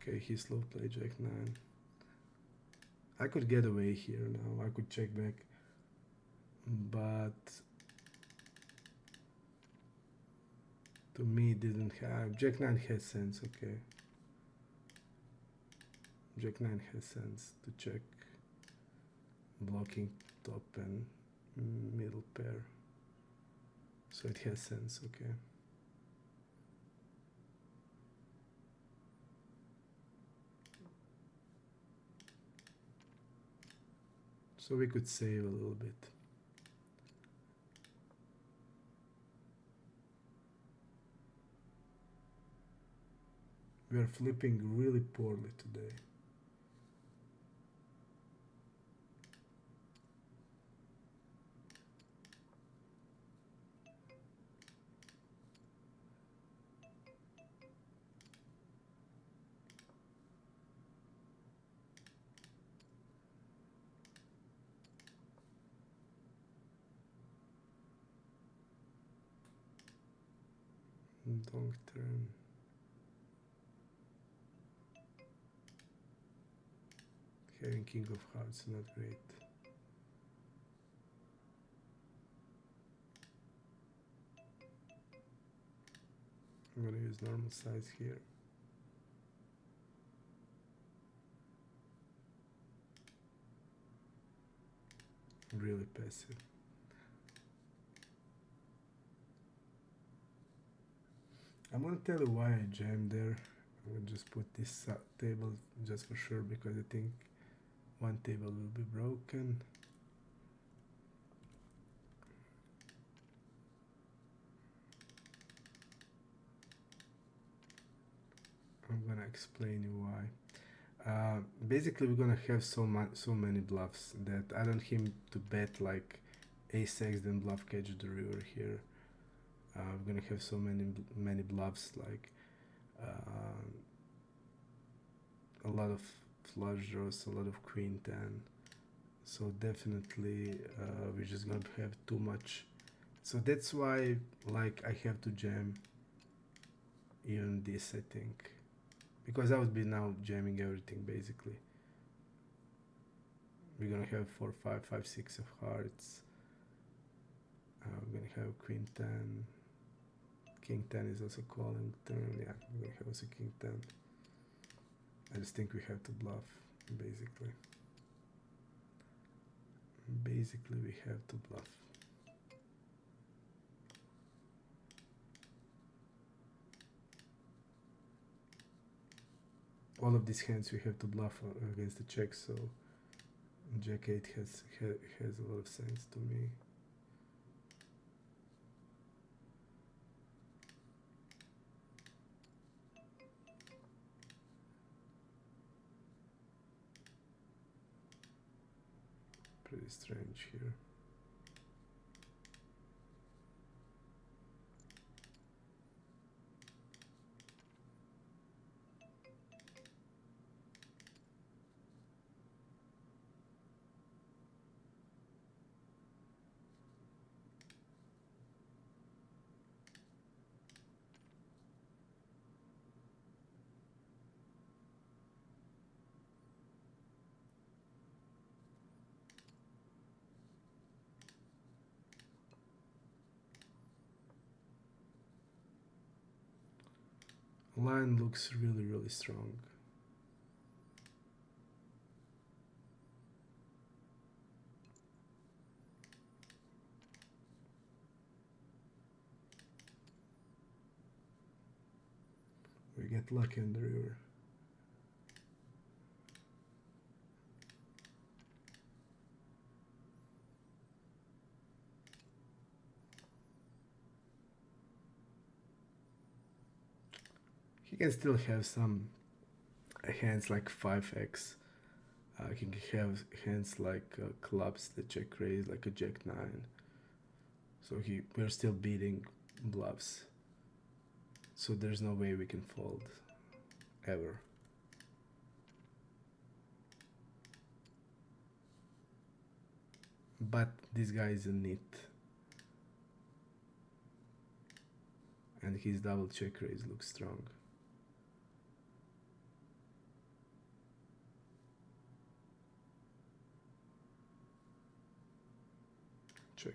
Okay, he slow play Jack 9. I could get away here now. I could check back, but to me it didn't have. Jack 9 has sense. Okay, Jack 9 has sense to check blocking top and middle pair, so it has sense. Okay. So we could save a little bit. We are flipping really poorly today. Long term. Having king of hearts not great. I'm gonna use normal size here. Really passive. I'm gonna tell you why I jammed there. I'm gonna just put this table just for sure because I think one table will be broken. I'm gonna explain you why. Basically, we're gonna have so many bluffs that I don't him to bet like ace-x then bluff catch the river here. We're gonna have so many bluffs like a lot of flush draws, a lot of queen 10. So definitely we're just gonna have too much. So that's why like I have to jam even this, I think, because I would be now jamming everything basically. We're gonna have 4, 5, 5, 6 of hearts. We're gonna have queen 10. King 10 is also calling turn. Yeah, we're gonna have also king 10. I just think we have to bluff, basically. Basically, we have to bluff. All of these hands we have to bluff against the check, so jack 8 has a lot of sense to me. Pretty strange here. Line looks really strong. We get lucky on the river. He can still have some hands like 5x. He can have hands like clubs that check raise, like a jack 9. So we're still beating bluffs. So there's no way we can fold, ever. But this guy is a nit. And his double check raise looks strong. Check.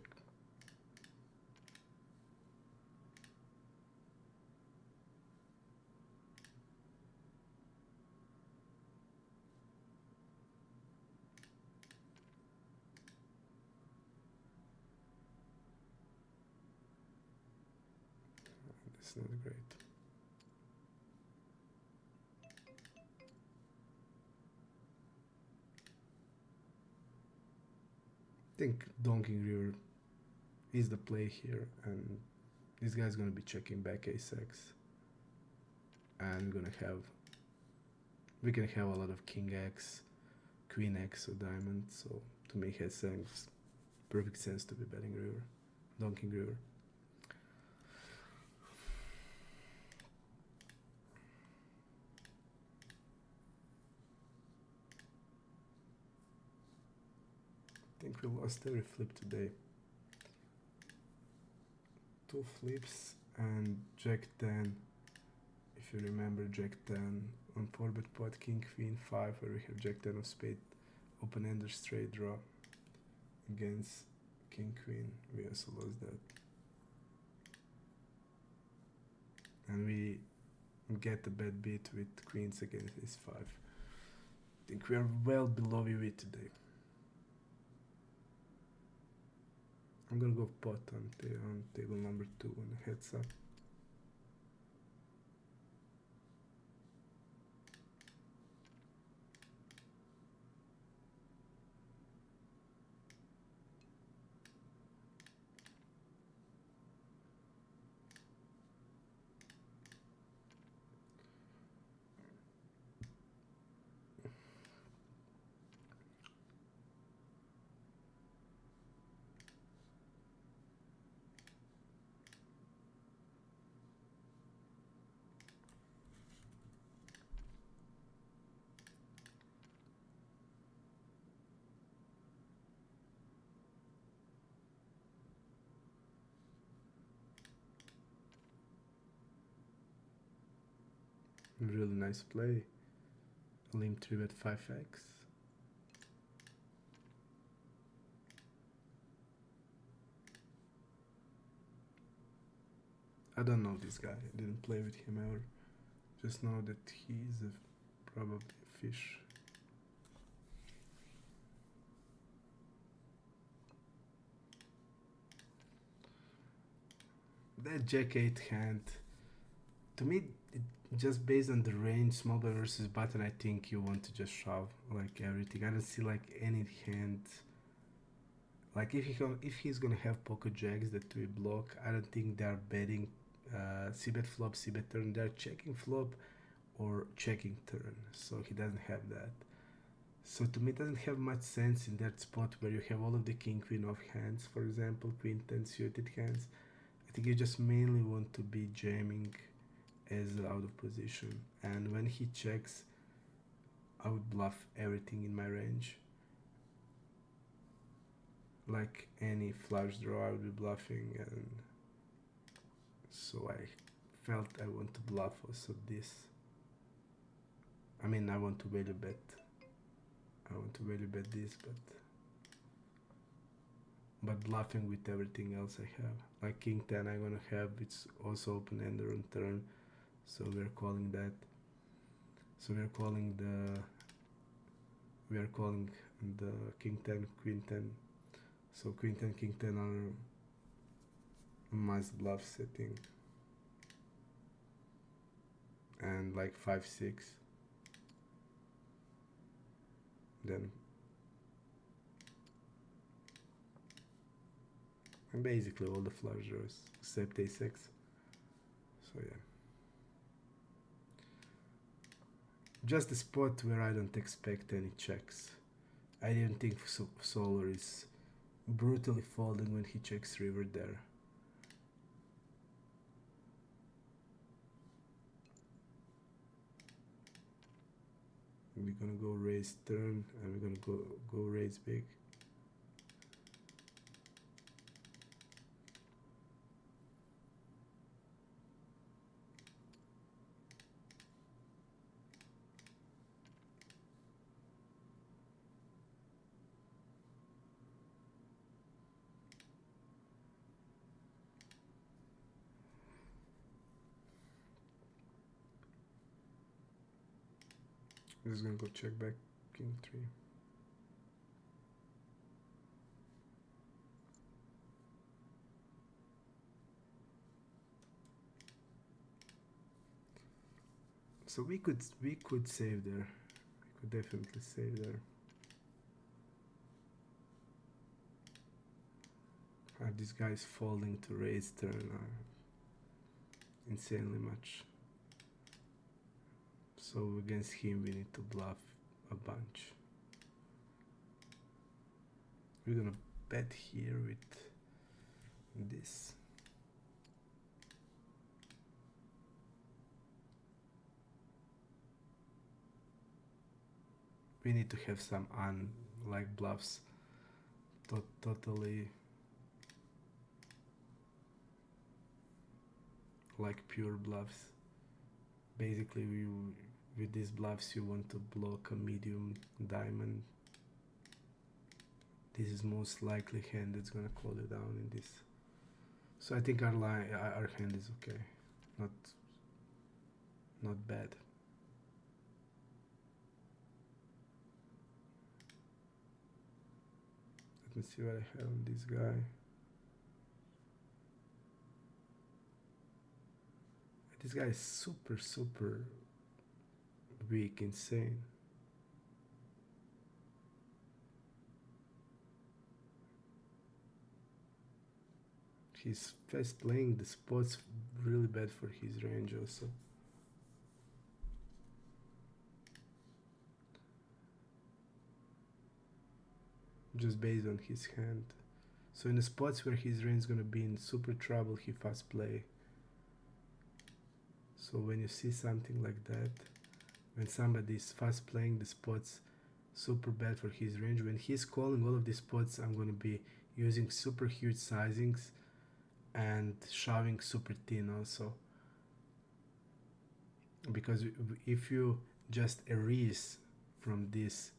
That's not great. I think donking river is the play here, and this guy's gonna be checking back ace-x. and we can have a lot of king x, queen x, or diamond. So to me, it has perfect sense to be betting river, donking river. I think we lost every flip today. 2 flips and jack 10. If you remember, jack 10 on 4-bet pot, king queen 5, where we have jack 10 of spade, open-ender straight draw against king queen. We also lost that. And we get a bad beat with queens against ace 5. I think we are well below EV today. I'm gonna go pot on table number 2 on a heads up. Really nice play. Limp 3-bet 5x. I don't know this guy. I didn't play with him ever. Just know that he's probably a fish. That jack 8 hand, to me, just based on the range, small blind versus button, I think you want to just shove like everything. I don't see like any hand. Like if he's gonna have pocket jacks that we block, I don't think they're betting c-bet flop, c-bet turn. They're checking flop or checking turn. So he doesn't have that. So to me, it doesn't have much sense in that spot where you have all of the king queen of hands, for example, queen 10 suited hands. I think you just mainly want to be jamming as out of position, and when he checks, I would bluff everything in my range. Like any flush draw, I would be bluffing, and so I felt I want to bluff also this. I mean, I want to value bet. I want to value bet this, but bluffing with everything else I have. Like king 10 I'm gonna have, it's also open-ender on turn, so we're calling that. So we're calling the king 10, queen 10. So queen 10, king 10 are must bluff setting. And like 5-6. Then and basically all the flush draws except a6. So yeah. Just the spot where I don't expect any checks. I didn't think Solar is brutally folding when he checks river there. We're gonna go raise turn and we're gonna go raise big. I'm just gonna go check back king 3. So we could save there. We could definitely save there. This guy's folding to raise turn insanely much. So against him we need to bluff a bunch. We're gonna bet here with this. We need to have some like bluffs, totally like pure bluffs. Basically, with these bluffs you want to block a medium diamond. This is most likely hand that's gonna call you down in this. So I think our hand is okay, not bad. Let me see what I have on this guy. This guy is super weak, insane. He's fast playing the spots really bad for his range also. Just based on his hand. So in the spots where his range is gonna be in super trouble, he fast play. So when you see something like that, when somebody is fast playing the spots super bad for his range, when he's calling all of these spots, I'm gonna be using super huge sizings and shoving super thin also. Because if you just erase from this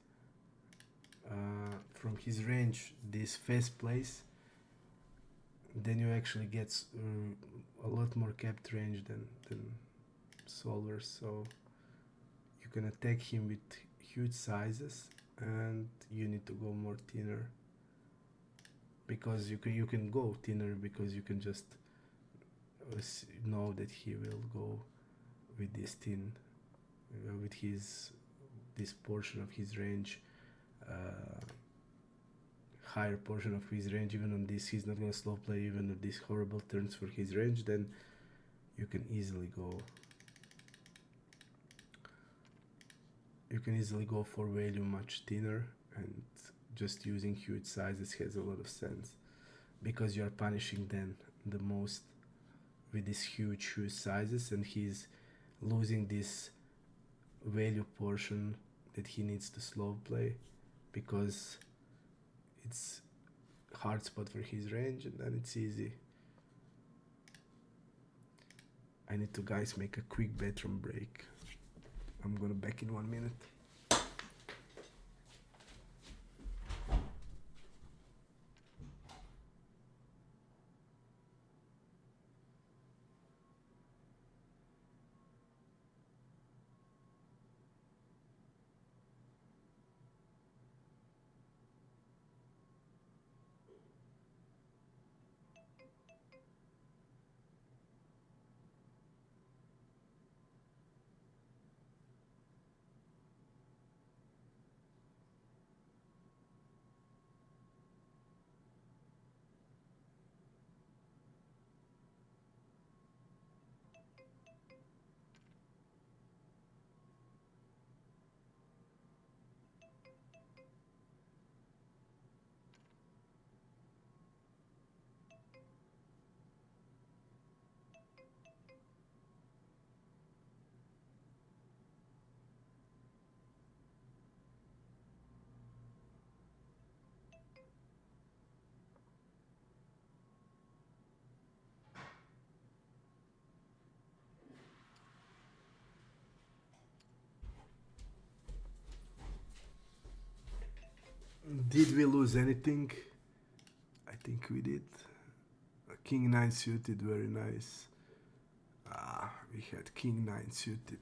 from his range this fast plays, then you actually get a lot more capped range than solvers. So you can attack him with huge sizes and you need to go more thinner, because you can go thinner because you can just know that he will go with this thin with this portion of his range, higher portion of his range. Even on this he's not gonna slow play even with these horrible turns for his range, then you can easily go for value much thinner, and just using huge sizes has a lot of sense, because you are punishing then the most with these huge sizes, and he's losing this value portion that he needs to slow play, because it's hard spot for his range, and then it's easy. I need to, guys, make a quick bathroom break. I'm gonna back in 1 minute. Did we lose anything? I think we did. King 9 suited, very nice. We had King 9 suited.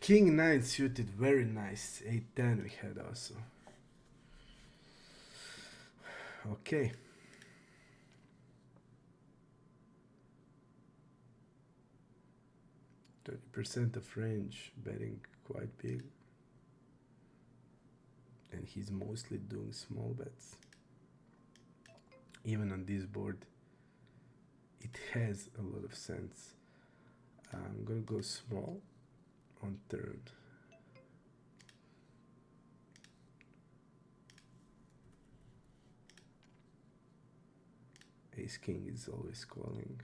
King 9 suited, very nice. 8-10 we had also. Okay. %30 of range, betting quite big. And he's mostly doing small bets. Even on this board, it has a lot of sense. I'm gonna go small. on turn. Ace king is always calling.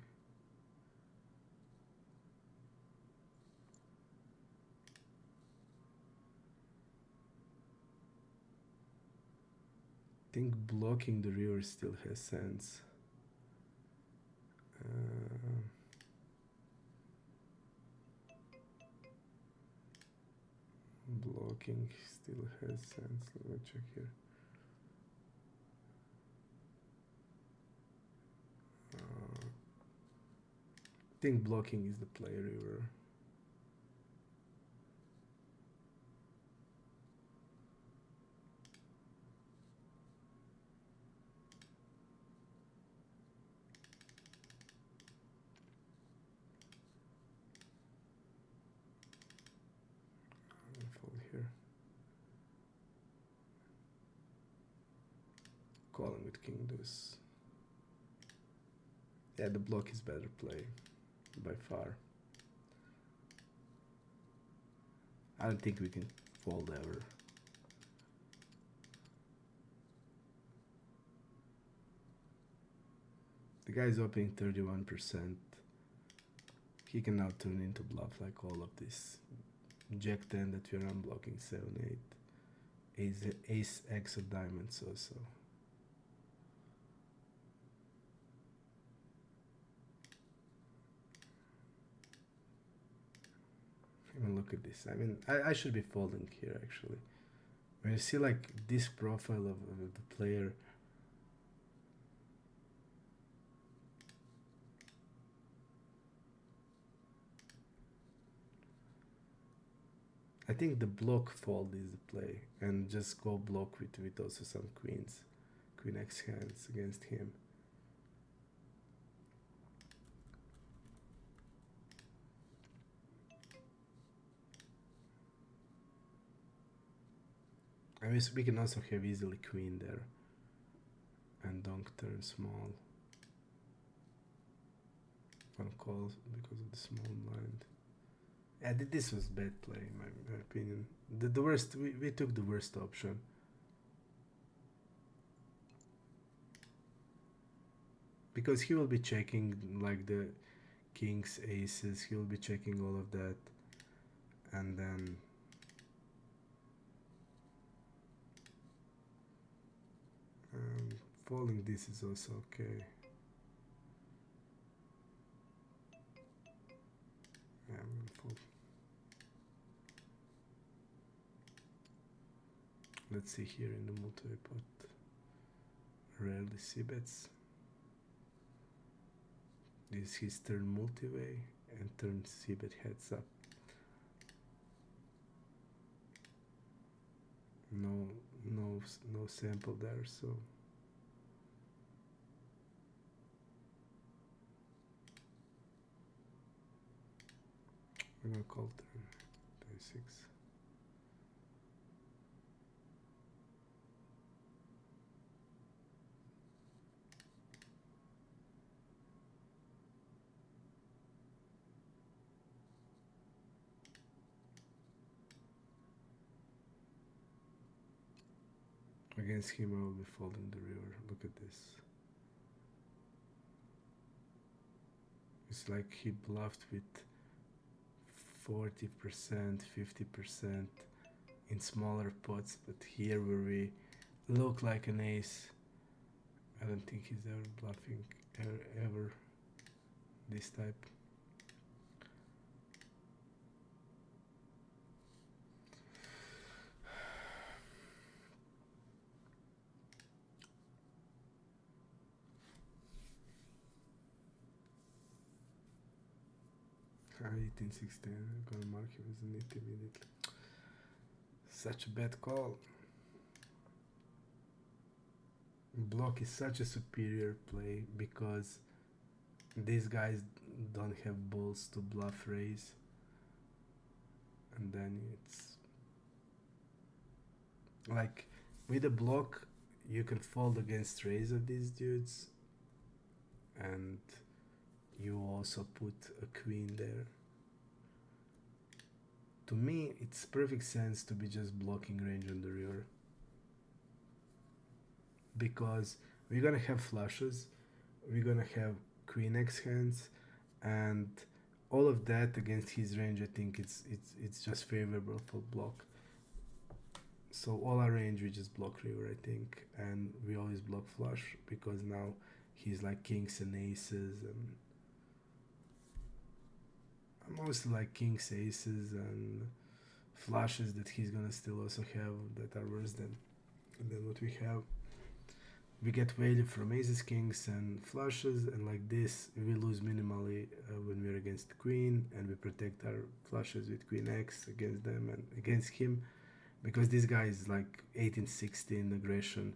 I think blocking the river still has sense. Blocking still has sense. Let me check here. I think blocking is the play river. Fold here. Calling with king deuce. Yeah, the block is better play by far. I don't think we can fold ever. The guy's opening 31%. He can now turn into bluff like all of this. Jack 10 that we are unblocking, 7, 8. Ace X of diamonds also. I mean, look at this. I mean, I should be folding here actually. When you see like this profile of the player, I think the block fold is the play, and just go block with also some queens, queen X hands against him. I mean, we can also have easily queen there, and donk turn small. One call because of the small blind. Yeah, this was bad play in my opinion. The worst, we took the worst option. Because he will be checking like the kings, aces, he will be checking all of that. And then folding this is also okay. Yeah, I'm gonna fold. Let's see here in the multiway pot. Rarely see bets. This is his turn multiway and turn c-bet heads up. No sample there, so I'm gonna call turn 36. Against him I will be folding the river. Look at this. It's like he bluffed with 40%, 50% in smaller pots, but here where we look like an ace, I don't think he's ever bluffing ever this type. Ah, 1816, I'm gonna mark him as a nitty immediately. Such a bad call. Block is such a superior play because these guys don't have balls to bluff raise, and then it's like with a block you can fold against raise of these dudes, and you also put a queen there to me, it's perfect sense to be just blocking range on the river, because we're gonna have flushes, we're gonna have queen x hands, and all of that against his range. I think it's just favorable for block. So all our range we just block river, I think, and we always block flush because now he's like kings and aces, and mostly like kings, aces, and flushes that he's gonna still also have that are worse than what we have. We get value from aces, kings, and flushes, and like this we lose minimally when we're against the queen, and we protect our flushes with queen x against them and against him, because this guy is like 18-16 aggression,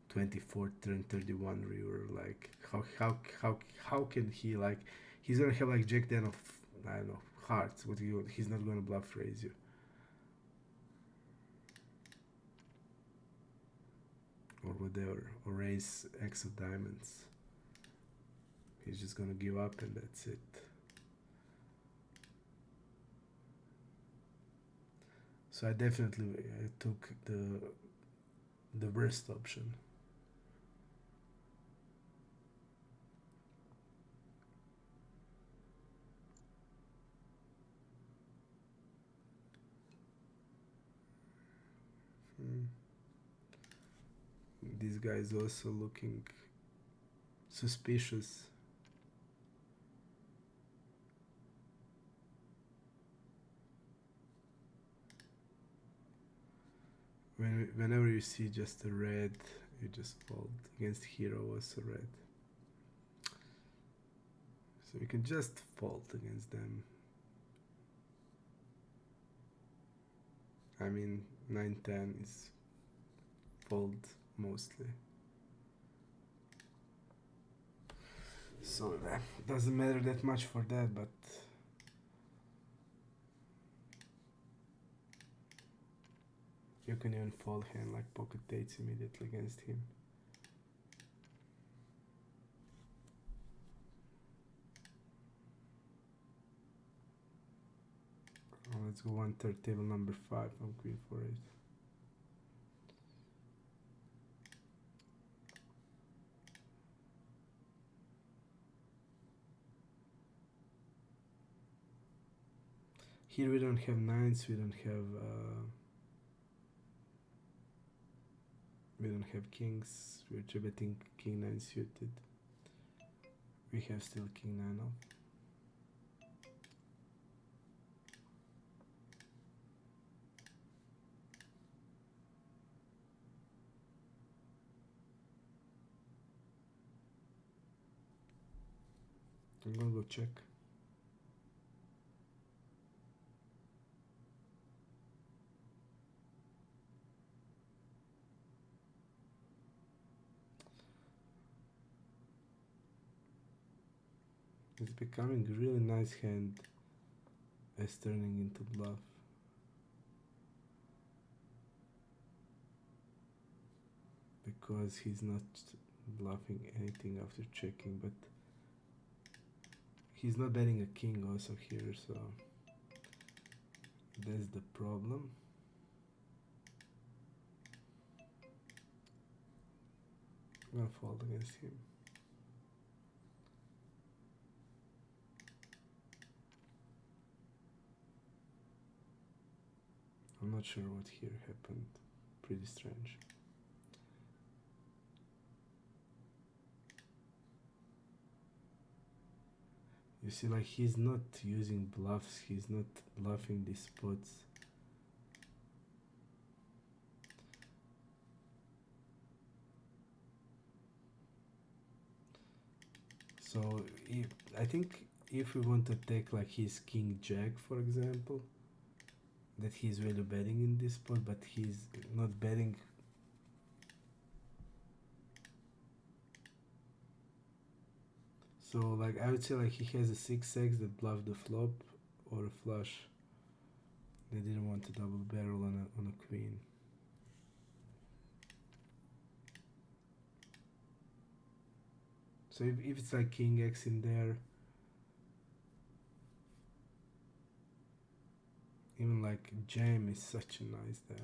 24 turn 31 river. Like how can he, like, he's gonna have like jack 10 of, I don't know, hearts. He's not gonna bluff raise you. Or whatever, or raise x of diamonds. He's just gonna give up and that's it. So I definitely took the worst option. This guy is also looking suspicious. Whenever you see just a red, you just fold. Against hero also red. So you can just fold against them. I mean, 9-10 is fold mostly. So that doesn't matter that much for that, but you can even fold hand like pocket eights immediately against him. Let's go 1/3 table number 5 on queen 4-8. Here we don't have nines, we don't have kings. We're betting king 9 suited. We have still king 9 off. I'm gonna go check. It's becoming a really nice hand as turning into bluff. Because he's not bluffing anything after checking, but he's not betting a king also here, so that's the problem. I'm gonna fold against him. I'm not sure what here happened. Pretty strange. You see, like, he's not using bluffs, he's not bluffing these spots. So I think if we want to take like his king jack, for example, that he's really betting in this spot, but he's not betting. So like I would say like he has a 6x that bluffed the flop, or a flush. They didn't want to double barrel on a queen. So if it's like king x in there, Even like jam is such a nice there.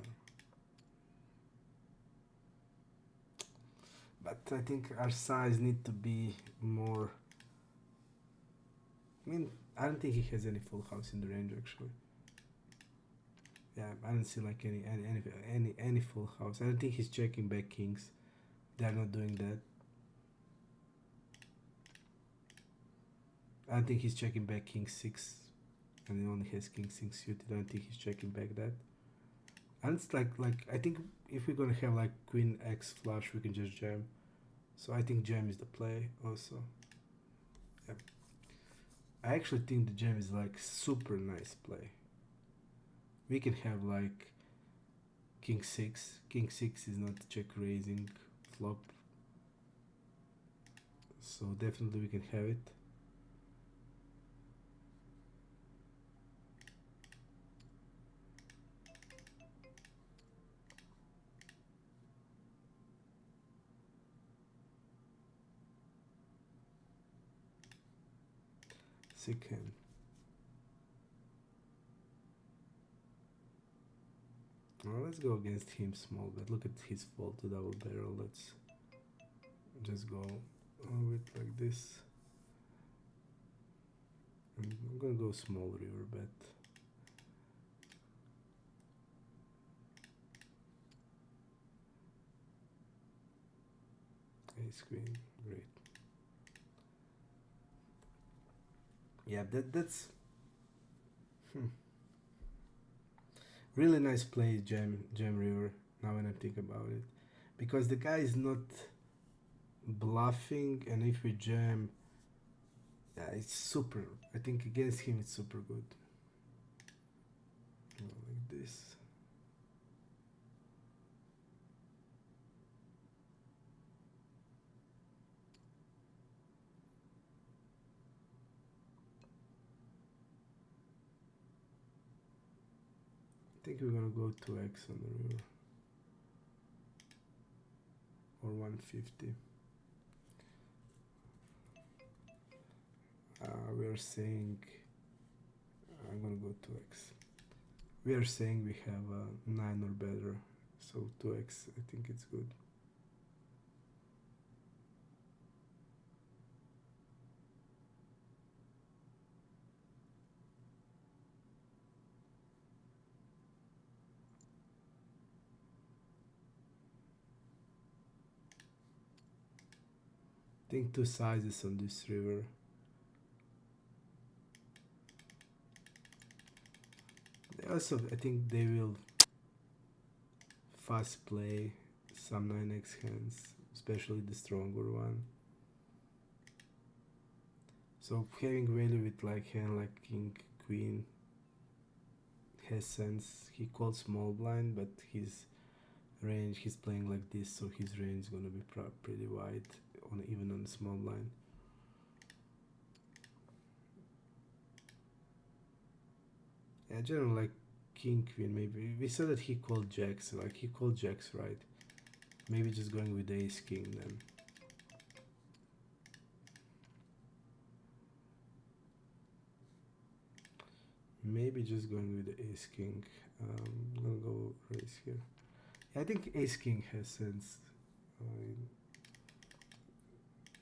But I think our size need to be more. I mean, I don't think he has any full house in the range actually. Yeah, I don't see like any full house. I don't think he's checking back kings. They're not doing that. I don't think he's checking back king six, and he only has king six suited. I don't think he's checking back that. And it's like I think if we're gonna have like queen x flush, we can just jam. So I think jam is the play also. Yeah. I actually think the jam is like super nice play. We can have like king six. King six is not check raising flop, so definitely we can have it. Sick hand. Well, let's go against him small bet. Look at his fold to double barrel. Let's just go with like this. And I'm gonna go small river bet. Ace queen, great. Yeah, that's really nice play, jam river. Now when I think about it, because the guy is not bluffing, and if we jam, yeah, it's super. I think against him it's super good. Like this. I think we're gonna go 2x on the river or 150. We are saying I'm gonna go 2x. We are saying we have a 9 or better, so 2x. I think it's good. I think two sizes on this river. They also, I think they will fast play some 9x hands, especially the stronger one. So having value with like hand like king, queen has sense. He calls small blind, but his range, he's playing like this, so his range is gonna be pretty wide, even on the small blind. Yeah, generally like king, queen, maybe. We saw that he called jacks, like he called jacks, right? Maybe just going with ace king then. Maybe just going with the ace king. I'm gonna go raise here. Yeah, I think ace king has sense.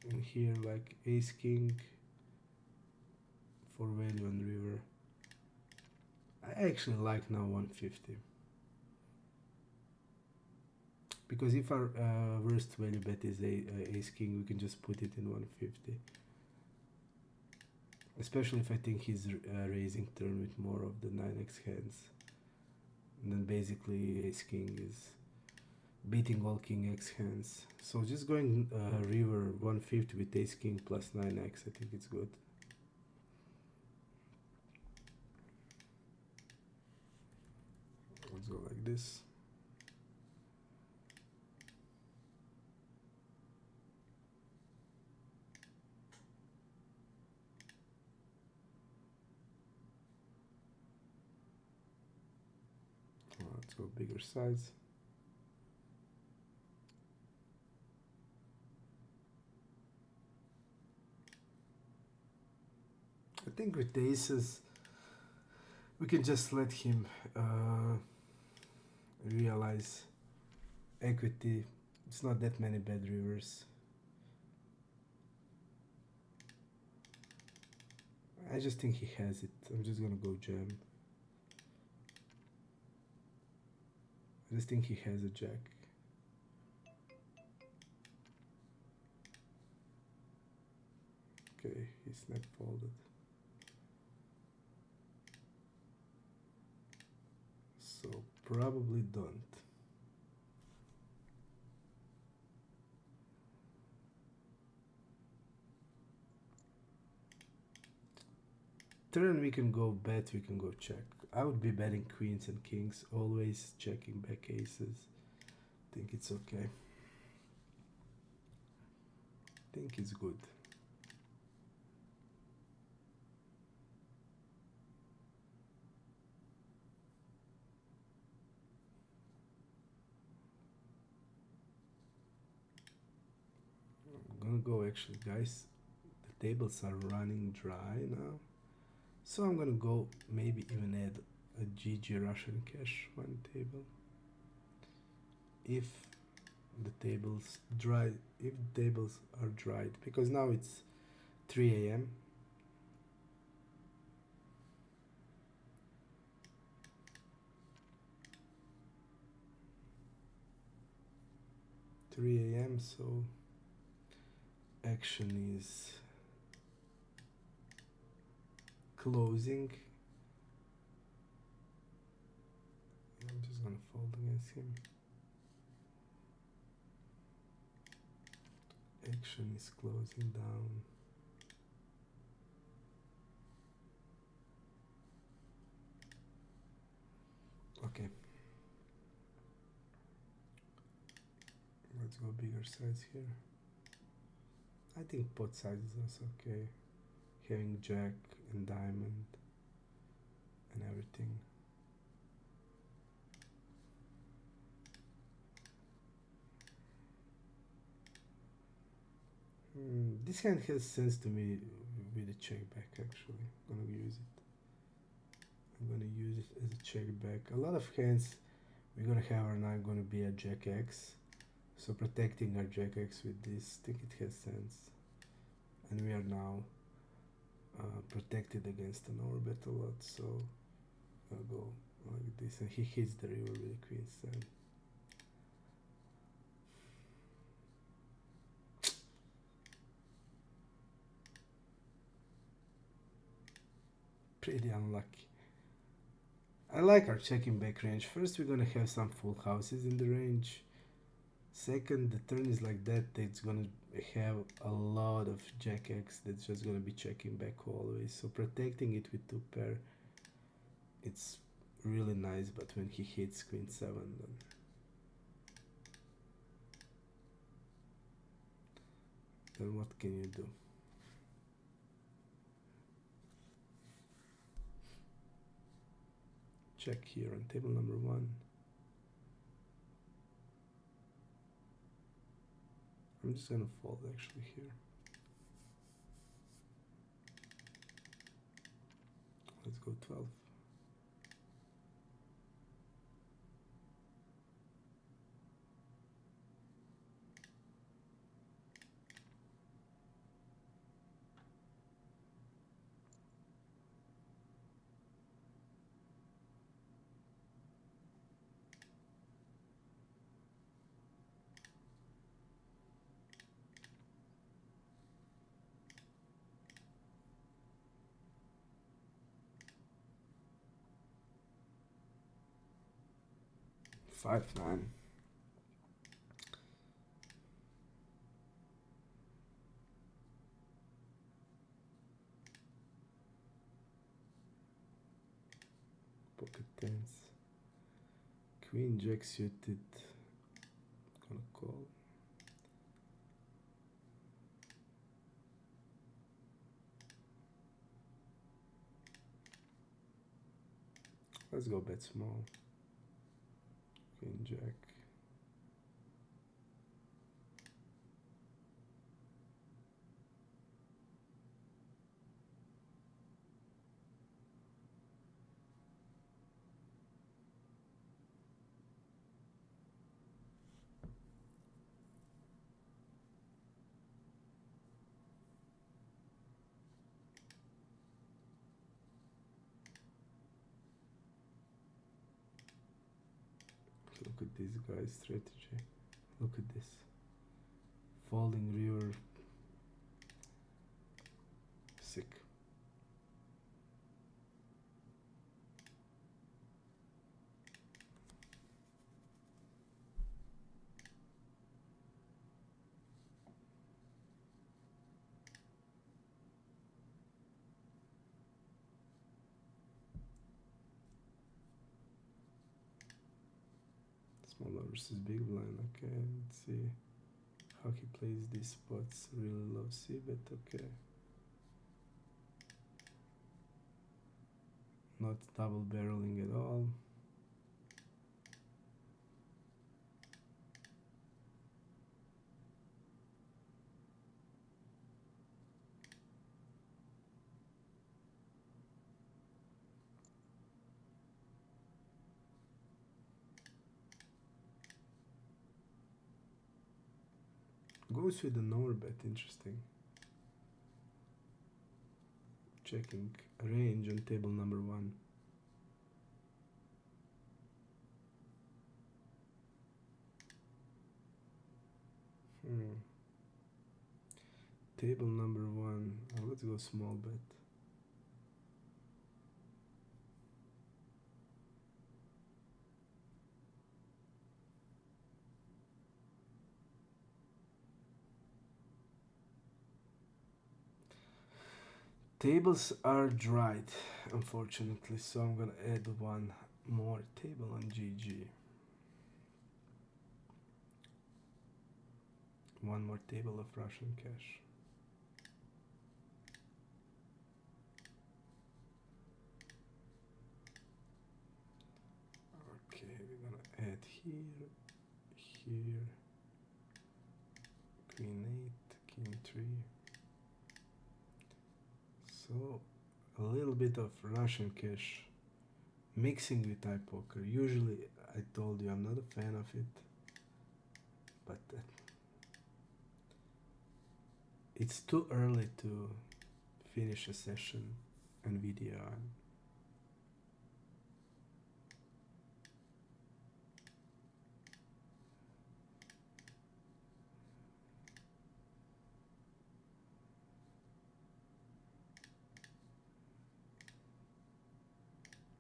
In here, like ace king for value on river. I actually like now 150. Because if our worst value bet is ace king, we can just put it in 150. Especially if I think he's raising turn with more of the 9x hands. And then basically ace king is beating all king x hands. So just going river 150 with ace king plus 9x, I think it's good. Let's go like this. Let's go bigger size. I think with aces, We can just let him realize equity. It's not that many bad rivers. I just think he has it. I'm just gonna go jam. I just think he has a jack. Okay, he's snap folded. So probably don't. Turn we can go bet, we can go check. I would be betting queens and kings, always checking back aces. Think it's okay. Think it's good. I'm gonna go actually, guys. The tables are running dry now. So I'm gonna go maybe even add a GG Russian cash one table. If the tables dry, if the tables are dried, because now it's 3 a.m. So action is closing. I'm just gonna fold against him. Action is closing down. Okay. Let's go bigger size here. I think pot size is also okay. Having jack and diamond and everything. This hand has sense to me with a check back actually. I'm gonna use it. I'm gonna use it as a check back. A lot of hands we're gonna have are now gonna be a jack X. So protecting our jack X with this, I think it has sense. And we are now protected against an overbet a lot, so I'll go like this, and he hits the river with the queen seven. Pretty unlucky. I like our checking back range. First, we're gonna have some full houses in the range. Second, the turn is like that. It's gonna have a lot of jack X that's just gonna be checking back always. So protecting it with two pair, it's really nice. But when he hits queen seven, then what can you do? Check here on table number one. I'm just gonna fold actually here. Let's go 12. Five nine. Pocket tens. Queen jack suited. Gonna call. Let's go bet small. Queen jack. Look at this guy's strategy. Look at this. Folding river. Sick. Smaller versus big blind. Okay, let's see how he plays these spots. Really low c-bet. Okay. Not double barreling at all. Goes with an overbet, interesting. Checking range on table number 1. Table number 1. Let's go small bet. Tables are dried, unfortunately, so I'm gonna add one more table on GG. One more table of Russian cash. Okay, we're gonna add here, here, queen 8, king 3. So a little bit of Russian cash mixing with Ipoker. Usually, I told you I'm not a fan of it, but it's too early to finish a session and video.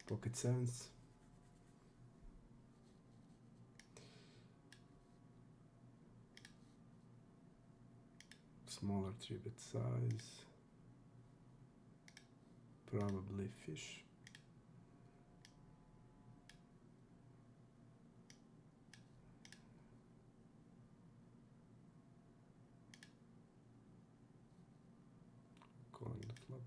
Pocket sevens. Smaller 3-bet size. Probably fish. Calling the flop.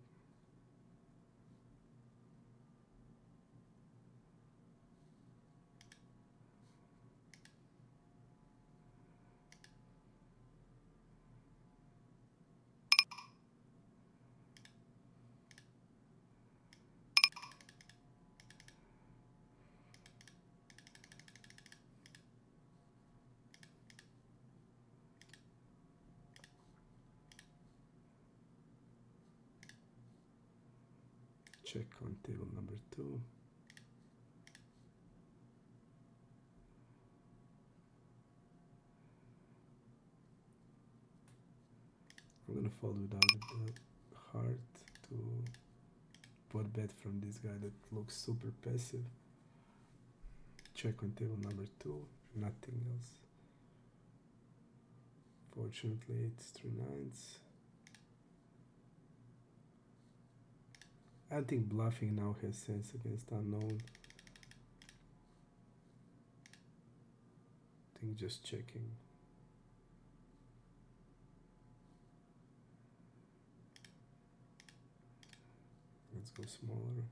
Check on table number 2. I'm gonna fold without the heart to put bet from this guy that looks super passive. Check on table number 2, nothing else. Fortunately, it's 3 nines. I think bluffing now has sense against unknown. I think just checking. Let's go smaller.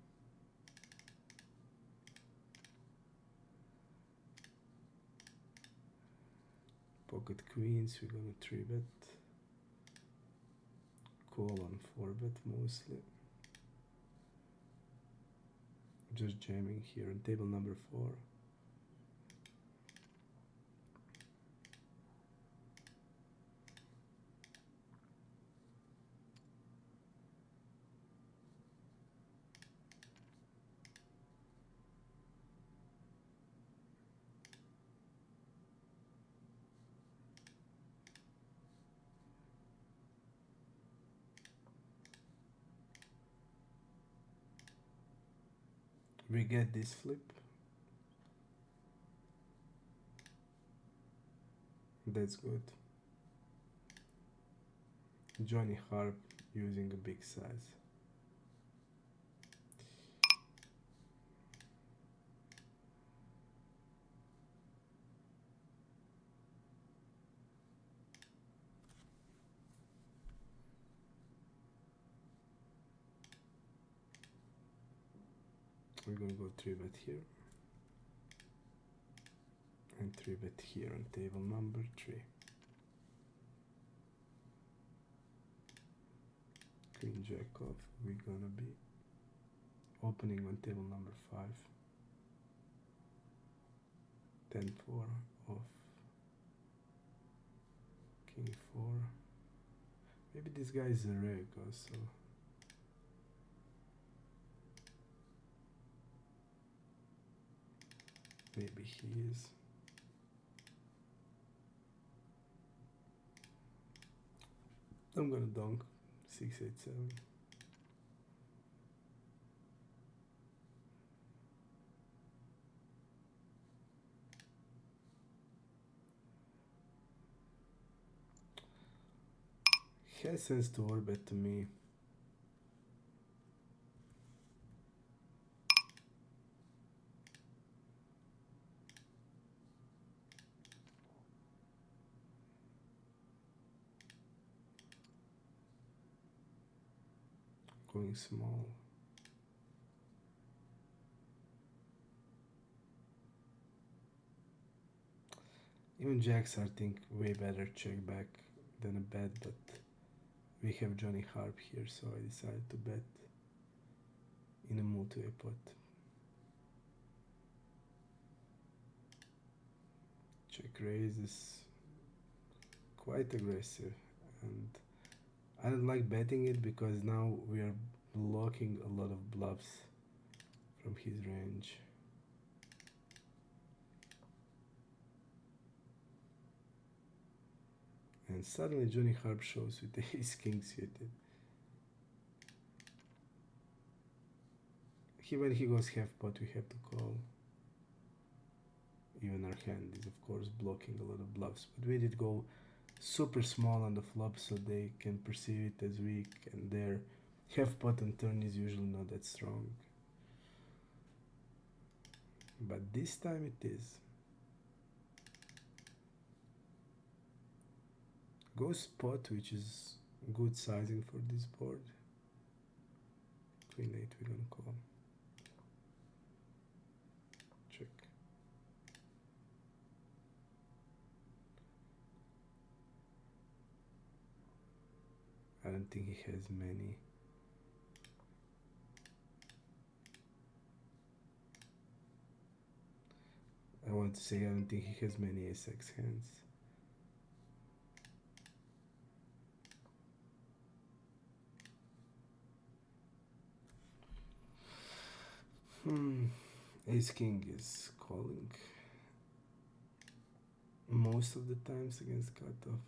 Pocket queens, we're gonna 3-bet. Call on 4-bet mostly. Just jamming here on table number 4. We get this flip. That's good. Johnny Harp using a big size. We're gonna go 3-bet here and 3-bet here on table number 3. Queen jack off. We're gonna be opening on table number 5. 10-4 off. King 4. Maybe this guy is a reg also. Maybe he is. I'm gonna donk 6-8-7. He has sense to overbet to me. Going small. Even jacks are, I think, way better check back than a bet, but we have Johnny Harp here, so I decided to bet in a multi-way pot. Check raise is quite aggressive, and I don't like betting it because now we are blocking a lot of bluffs from his range. And suddenly Johnny Harp shows with the ace king suited. When he goes half pot, we have to call. Even our hand is of course blocking a lot of bluffs, but we did go super small on the flop so they can perceive it as weak, and their half pot on turn is usually not that strong. But this time it is. Go spot, which is good sizing for this board. Queen 8 we're gonna call. Check. I don't think he has many. I want to say I don't think he has many ace-x hands. Ace king is calling most of the times against cutoff.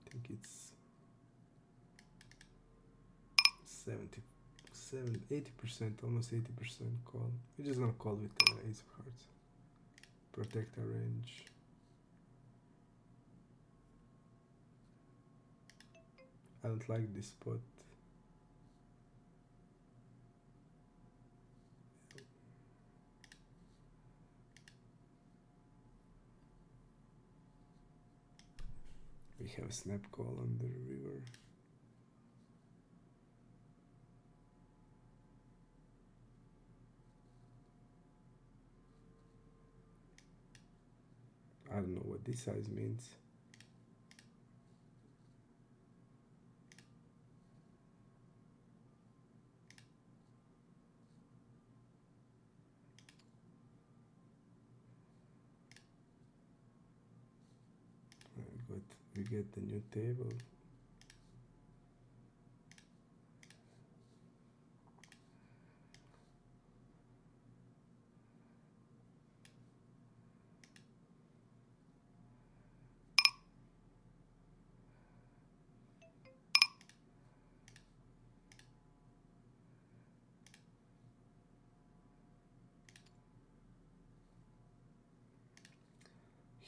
I think it's 80%, almost 80% call. We're just gonna call with the ace of hearts. Protect our range. I don't like this spot. We have a snap call on the river. I don't know what this size means. But we get the new table.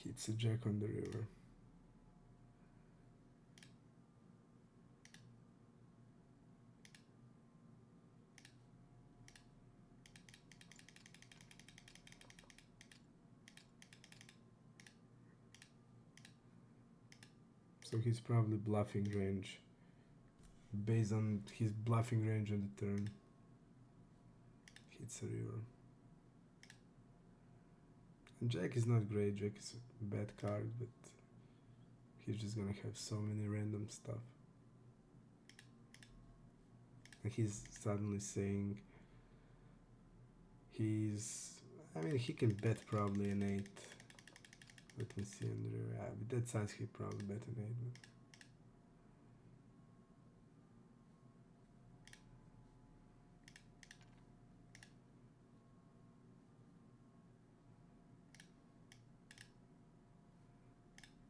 Hits a jack on the river. So he's probably bluffing range. Based on his bluffing range on the turn. Hits a river. And jack is not great, jack is a bad card, but he's just gonna have so many random stuff. And he's suddenly saying I mean, he can bet probably an 8. Let me see on the river. Yeah, with that size he probably bet an 8.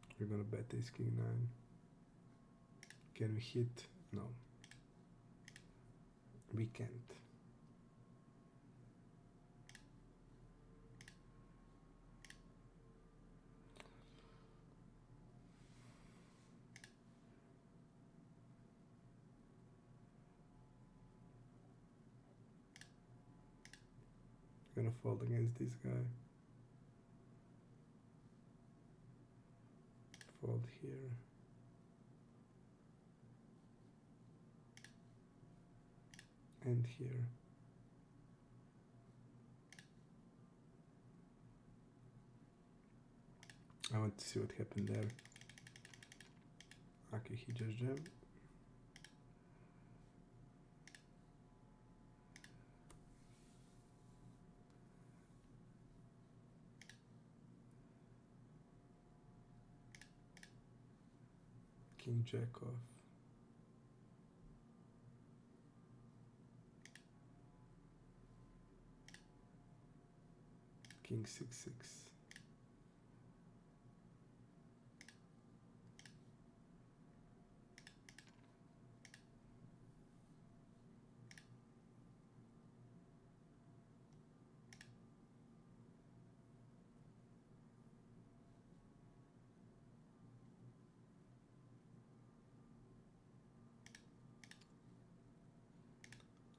But we're gonna bet ace king 9. Can we hit? No. We can't. I'm gonna fold against this guy. Fold here. And here. I want to see what happened there. Okay, he just jammed. King jack off. King 6-6.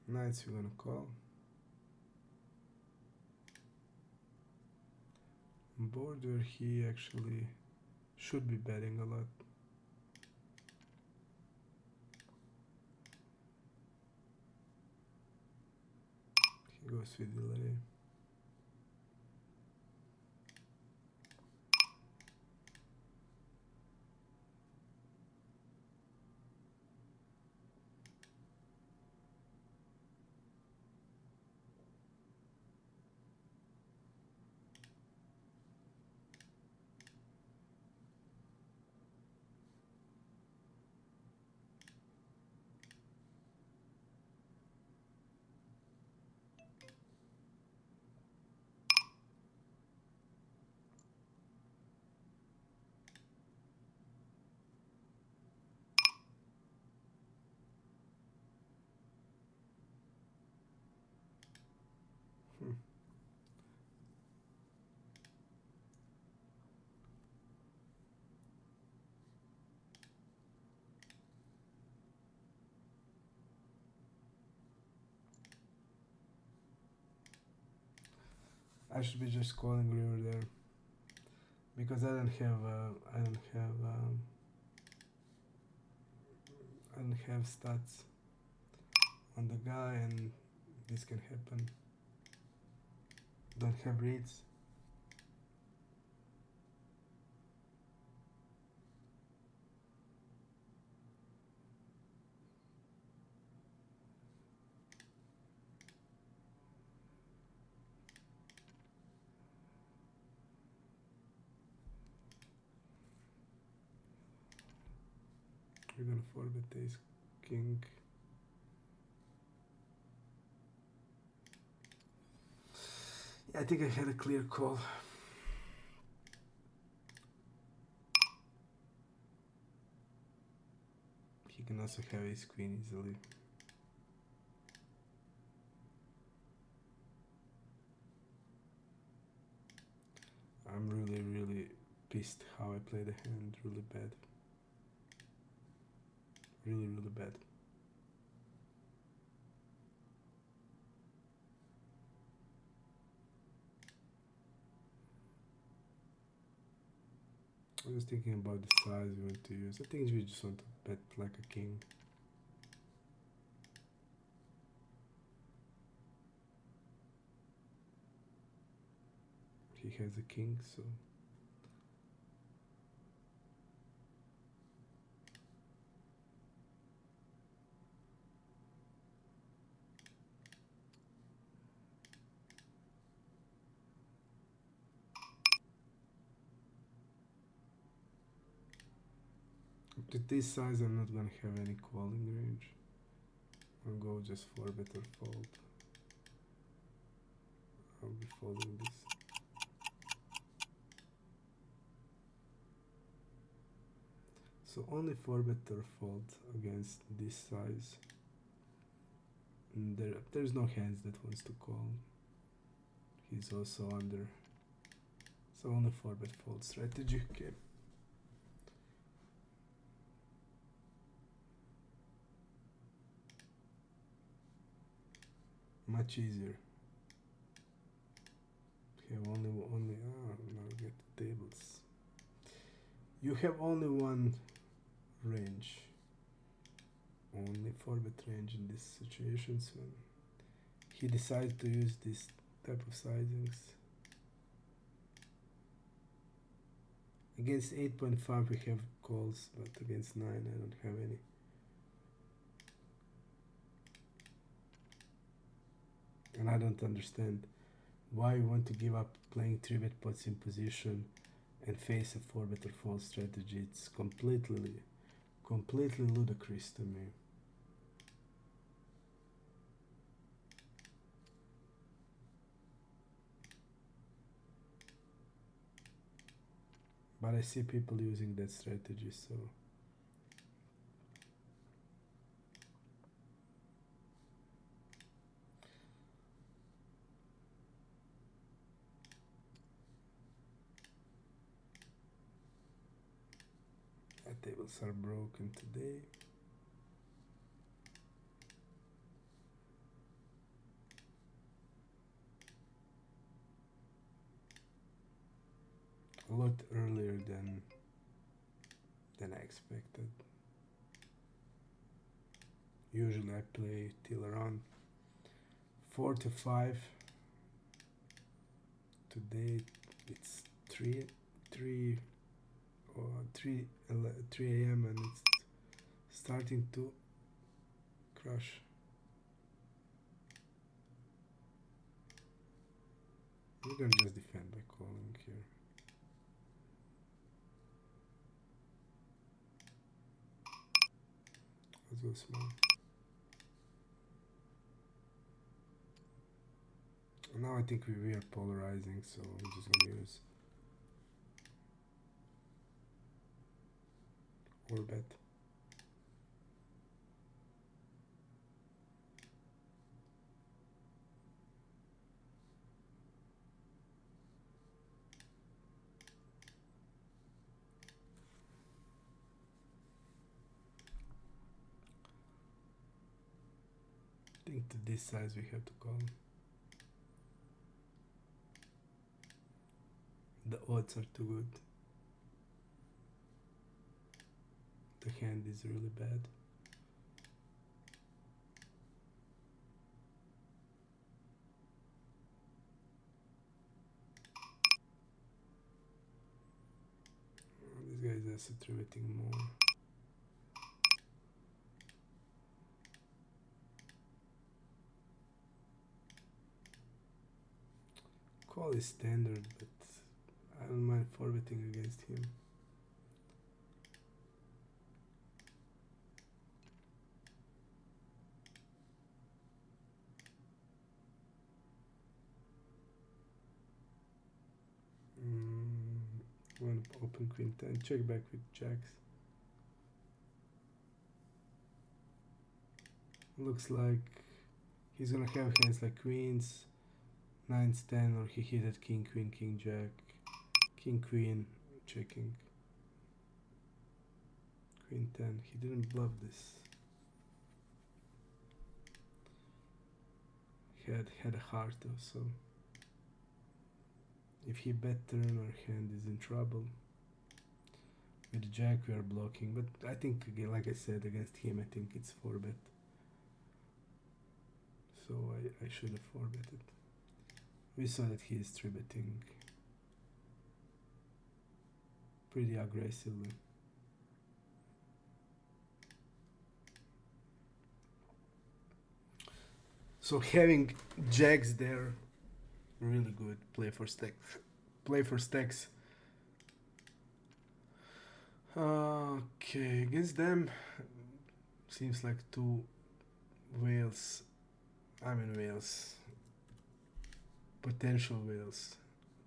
Knights we're gonna call. On board where he actually should be betting a lot. He goes with delay. I should be just calling river there because I don't have stats on the guy, and this can happen. Don't have reads. We're gonna forward ace king. Yeah, I think I had a clear call. He can also have ace queen easily. I'm really pissed how I played the hand. Really bad. Really, really bad. I was thinking about the size we want to use. I think we just want to bet like a king. He has a king, so at this size I'm not gonna have any calling range. I'll go just 4-bet or fold. I'll be folding this. So only 4-bet or fold against this size. And there's no hands that wants to call. He's also under. So only 4-bet fold strategy. Okay. Much easier. Have only now get the tables. You have only one range. Only 4-bet range in these situations when he decides to use this type of sizings. Against 8.5 we have calls, but against 9 I don't have any. And I don't understand why you want to give up playing 3-bet pots in position and face a 4-bet or fold strategy. It's completely ludicrous to me. But I see people using that strategy, so the tables are broken today. A lot earlier than I expected. Usually I play till around 4 to 5. Today it's 3 a.m. and it's starting to crash. We're gonna just defend by calling here. Let's go small. Now I think we are polarizing, so I'm just gonna use or bet. I think to this size we have to call. The odds are too good. The hand is really bad. This guy is also three-betting more. Call is standard, but I don't mind 4-betting against him. One open queen 10, check back with jacks. Looks like he's gonna have hands like queens, 9s, 10, or he hit at king, queen, king, jack, king, queen, checking. Queen 10. He didn't bluff this. He had a heart though, so if he bet turn, our hand is in trouble. With Jack we are blocking, but I think again, like I said, against him I think it's 4-bet. So I should have 4-betted. We saw that he is 3-betting pretty aggressively. So having jacks there, really good. Play for stacks. Play for stacks. Okay, against them, seems like two whales. I mean whales. Potential whales.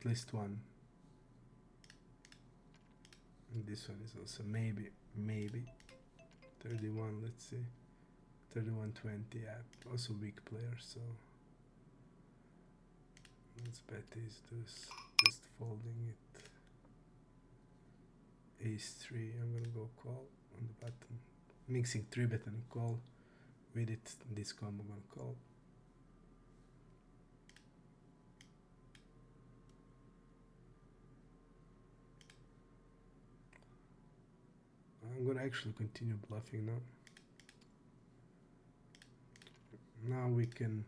At least one. And this one is also maybe 31. Let's see. 31-20. Yeah, also weak player. So let's bet ace deuce. Just folding it. Ace 3. I'm gonna go call on the button. Mixing 3-bet and call. With it, this combo I'm gonna call. I'm gonna actually continue bluffing now. Now we can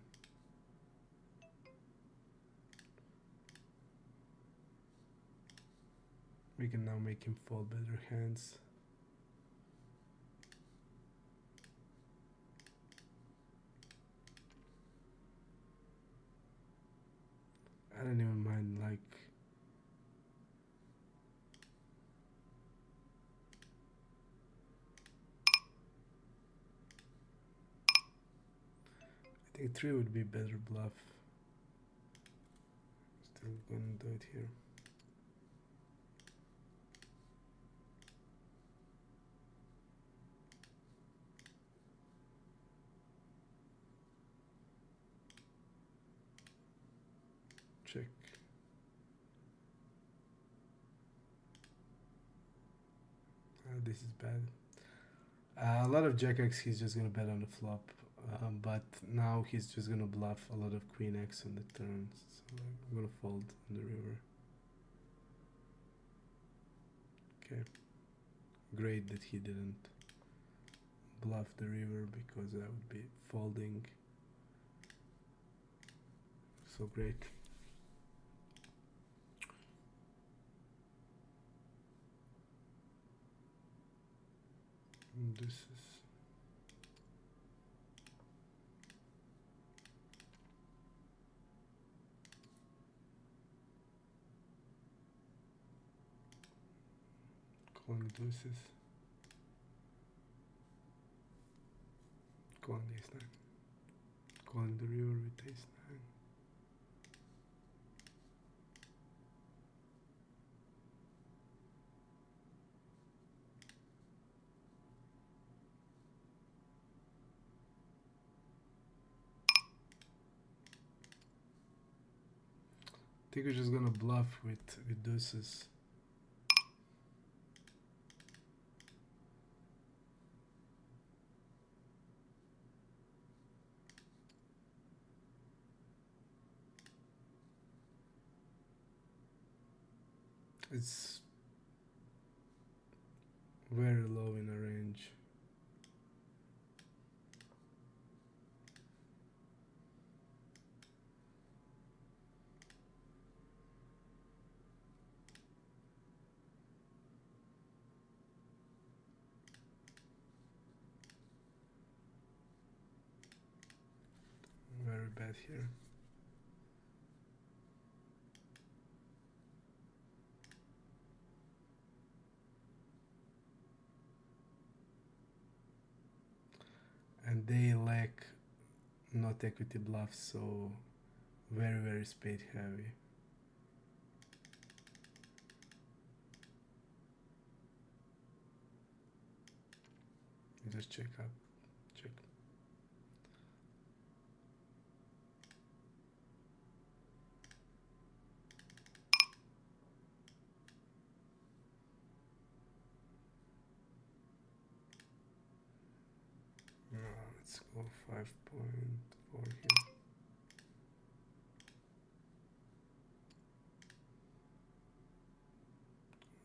now make him fold better hands. I don't even mind, like, I think 3 would be better bluff. Still gonna do it here. Check. This is bad. A lot of Jack X he's just gonna bet on the flop, but now he's just gonna bluff a lot of Queen X on the turns. So I'm gonna fold on the river. Okay. Great that he didn't bluff the river because I would be folding. So great. And this is calling deuces. Calling ace 9. Calling the river with ace 9. I think we're just gonna bluff with deuces. It's very low in a range. Very bad here. And they lack not equity bluffs, so very spade heavy. Just check up, check. Let's go 5.4 here.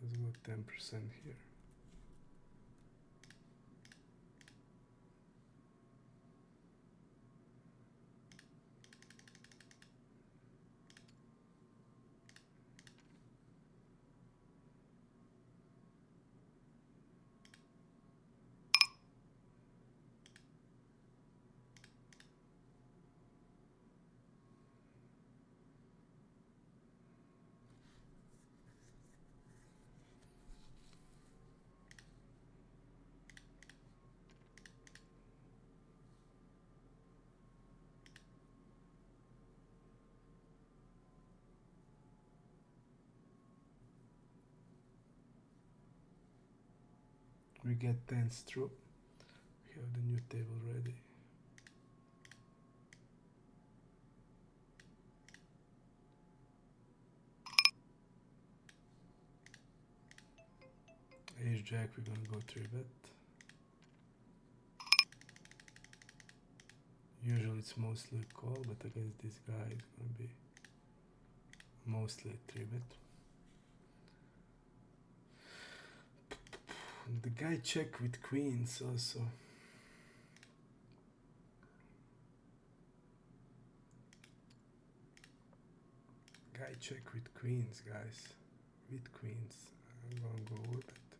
Let's go 10% here. We get tens through. We have the new table ready. Ace jack, we're gonna go 3-bet. Usually it's mostly a call, but against this guy it's gonna be mostly a 3-bet. The guy check with queens also. Guy check with queens, guys. With queens. I'm gonna go with it.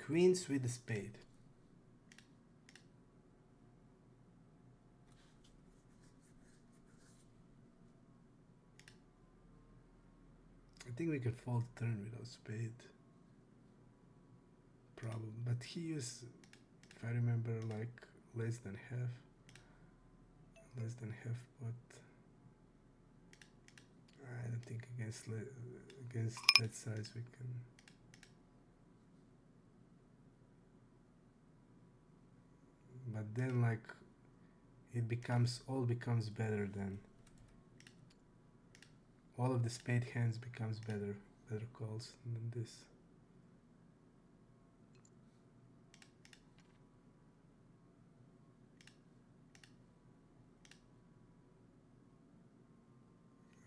Queens with a spade. I think we can fold turn without spade. Problem. But he used, if I remember, like less than half. Less than half, but I don't think against that size we can. But then like it becomes better then. All of the spade hands becomes better calls than this.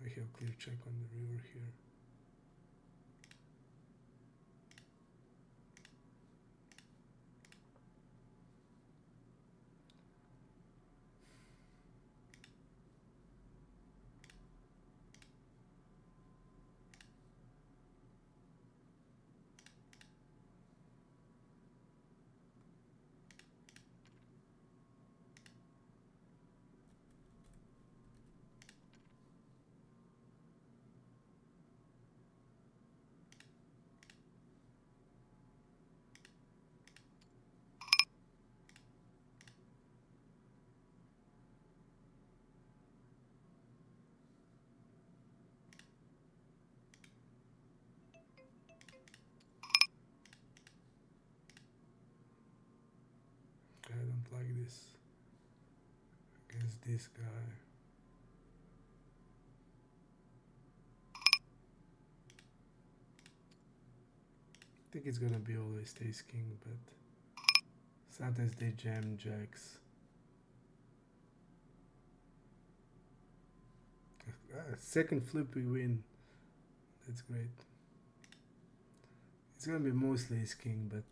I have clear check on the river here. I don't like this against this guy. I think it's gonna be always ace king, but sometimes they jam jacks. Second flip we win. That's great. It's gonna be mostly ace king, but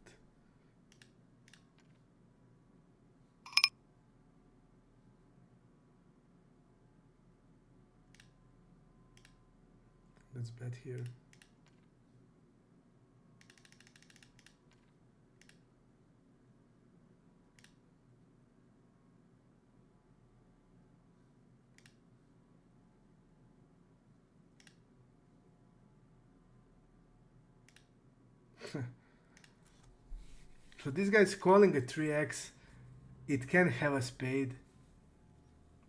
let's bet here. So this guy's calling a 3x. It can have a spade.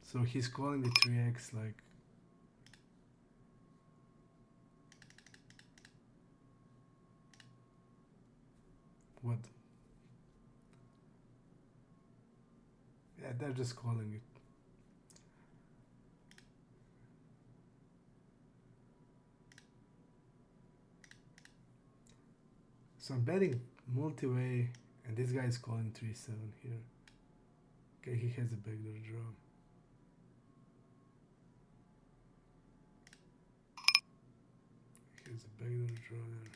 So he's calling the 3x like. What? Yeah, they're just calling it. So I'm betting multiway, and this guy is calling 3-7 here. Okay, he has a backdoor draw. He has a backdoor draw there.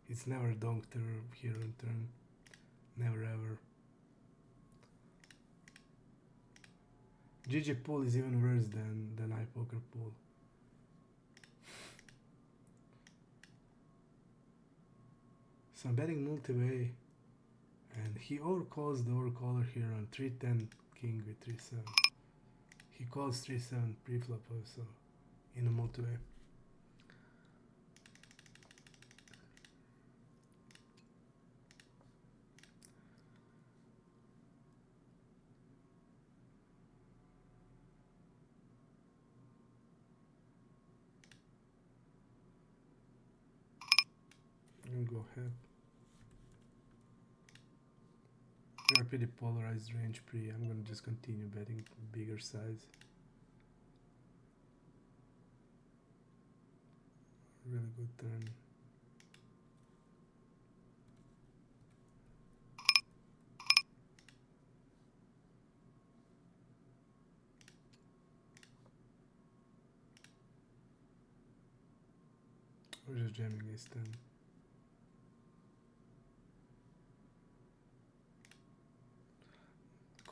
It's never donked here on turn. Never ever. GG pool is even worse than Ipoker pool. So I'm betting multiway, and he overcalls the overcaller here on 3-10 king with 3-7. He calls 3-7 pre-flop also in a multiway. I'm gonna go ahead. We are pretty polarized range pre. I'm gonna just continue betting bigger size. Really good turn. We're just jamming ace 10.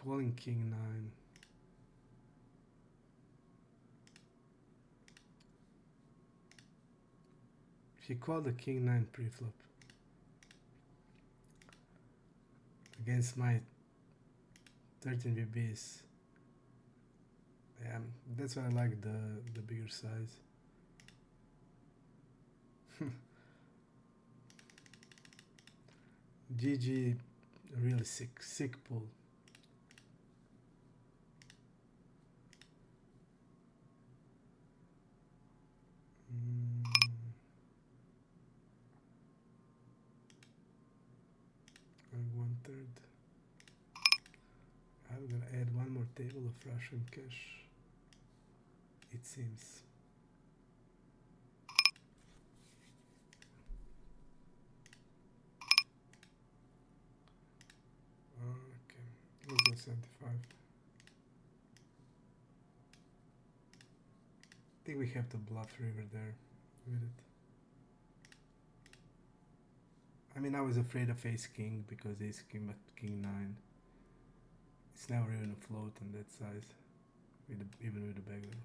Calling king 9. He called the king 9 pre-flop against my 13 VBs. Yeah, that's why I like the bigger size. GG, really sick pull. And 1/3. I'm gonna add one more table of Russian cash, it seems. Okay, let's go 75. I think we have to bluff river there with it. I mean, I was afraid of ace king because ace king but king 9. It's never even a float on that size, even with the backdoor.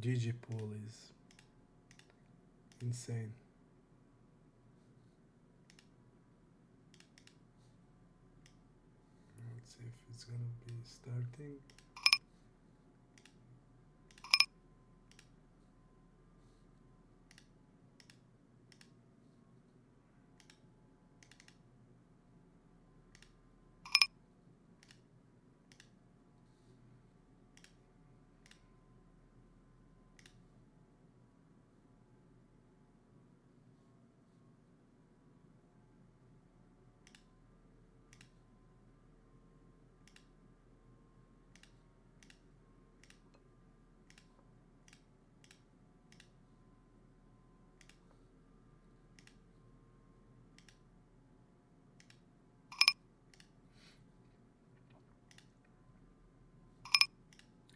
GG pool is insane. Let's see if it's gonna be starting.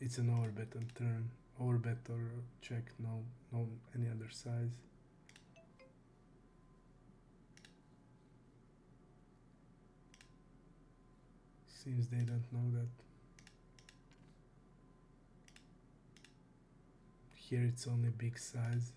It's an overbet on turn. Overbet or check, no any other size. Seems they don't know that. Here it's only big size.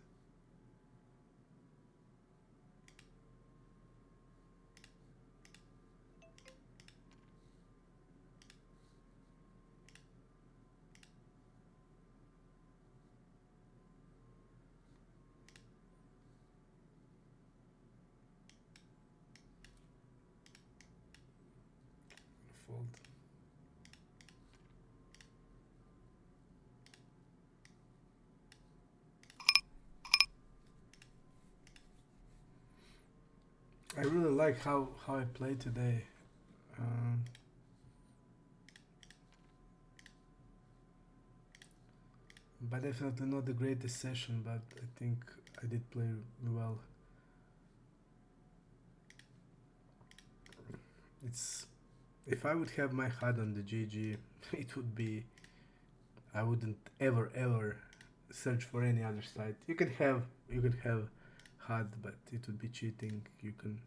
Fold. I really like how I play today. Um, but definitely not the greatest session, but I think I did play well. It's if I would have my HUD on the GG, it would be I wouldn't ever search for any other site. You can have HUD, but it would be cheating. You can.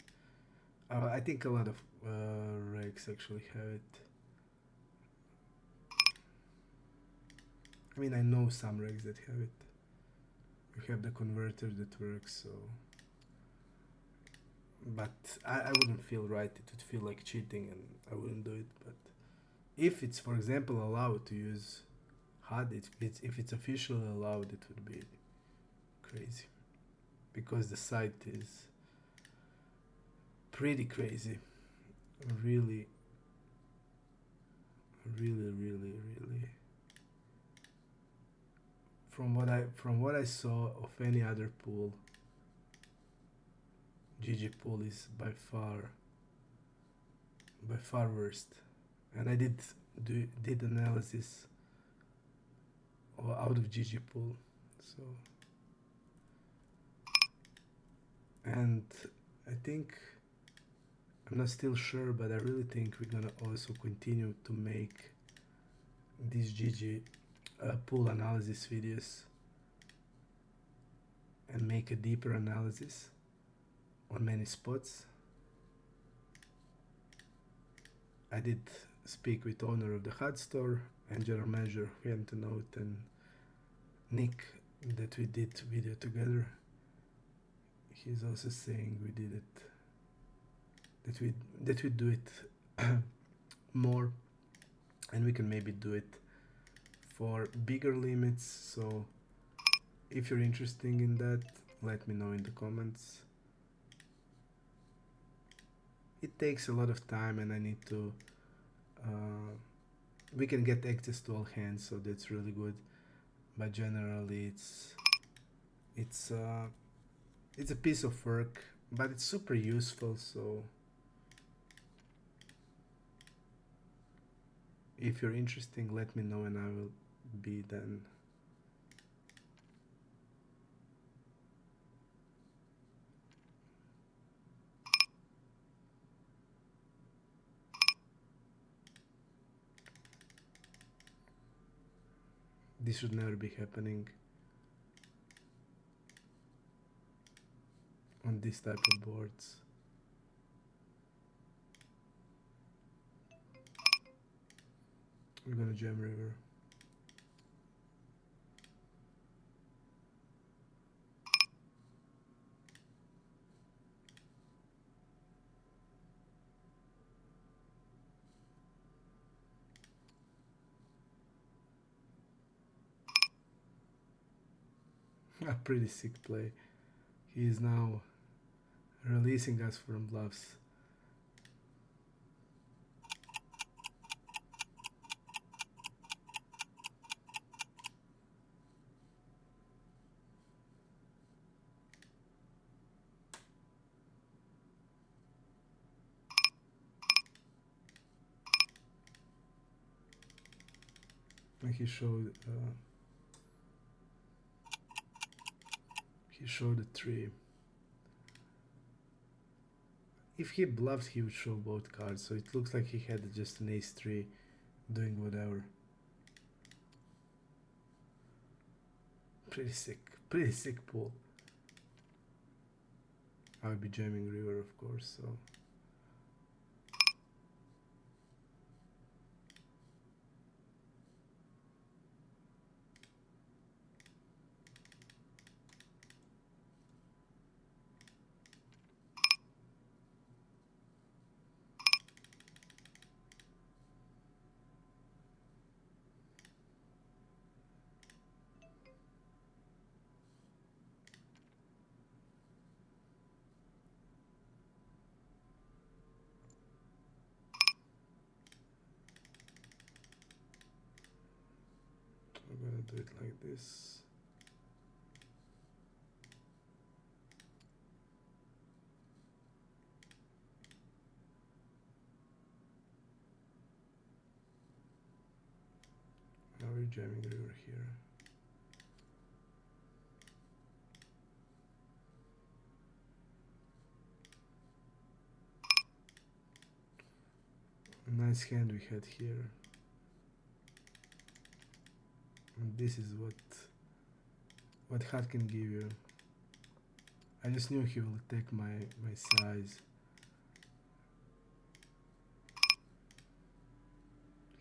I think a lot of regs actually have it. I mean, I know some regs that have it. You have the converter that works, so. But I wouldn't feel right. It would feel like cheating, and I wouldn't do it. But if it's, for example, allowed to use HUD, if it's officially allowed, it would be crazy because the site is pretty crazy. Really, really. From what I saw of any other pool, GG pool is by far worst. And I did analysis out of GG pool, so and I think I'm not still sure, but I really think we're gonna also continue to make these GG pool analysis videos and make a deeper analysis on many spots. I did speak with owner of the HUD store and general manager Note and Nick that we did video together. He's also saying we did it that we do it more, and we can maybe do it for bigger limits. So if you're interested in that, let me know in the comments. It takes a lot of time, and I need to we can get access to all hands, so that's really good, but generally it's a piece of work, but it's super useful. So if you're interested, let me know and I will be then. This should never be happening on this type of boards. We're gonna jam river. A pretty sick play. He is now releasing us from bluffs. And he showed a 3. If he bluffs, he would show both cards, so it looks like he had just an ace-3 doing whatever. Pretty sick pool. I would be jamming river, of course, so. I'm gonna do it like this. jamming river here. Nice hand we had here. And this is what heart can give you. I just knew he will take my size.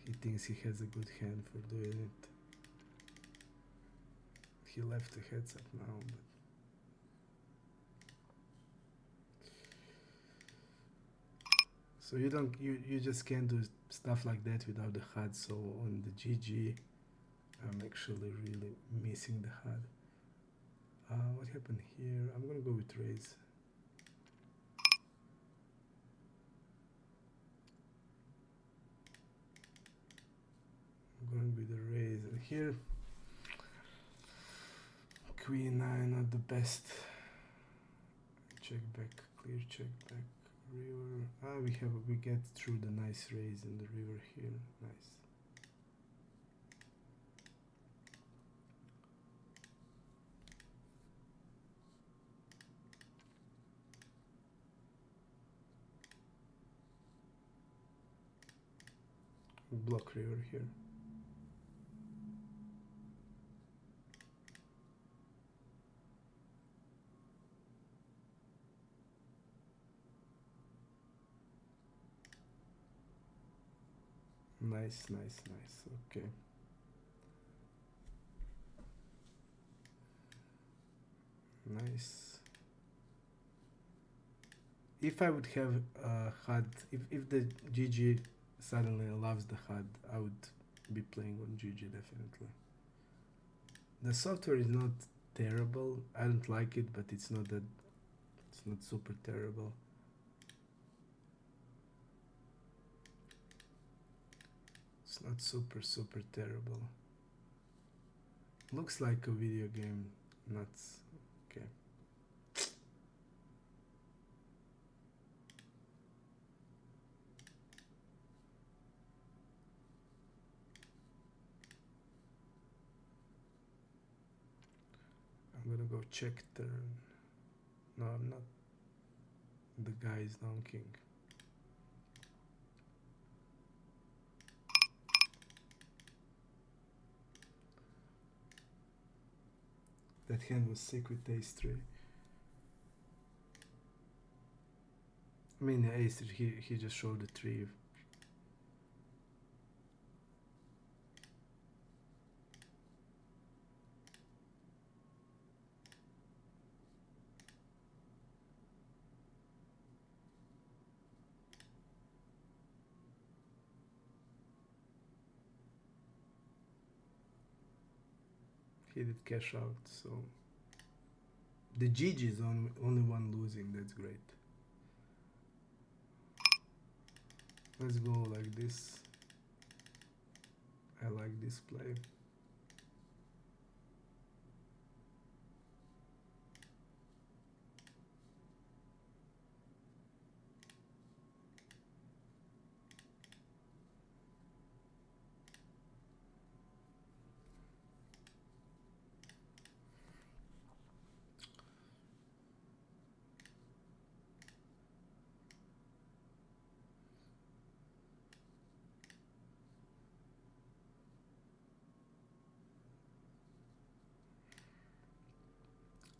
He thinks he has a good hand for doing it. He left the heads up now, but so you just can't do stuff like that without the HUD. So on the GG, I'm actually really missing the HUD. What happened here? I'm gonna go with raise. I'm going with the raise, and here Queen 9 not the best. Check back, clear check back, river. We get through the nice raise in the river here. Nice. Block river here. Nice, nice, nice. Okay. Nice. If I would have HUD, if the GG suddenly allows the HUD, I would be playing on GG definitely. The software is not terrible. I don't like it, but it's not super terrible. It's not super terrible. Looks like a video game. Nuts. Okay. I'm gonna go check turn. No, I'm not. The guy is donking. That hand was sick with ace 3. I mean, the ace 3, he just showed the 3. He did cash out, so the GG is only one losing. That's great. Let's go like this. I like this play.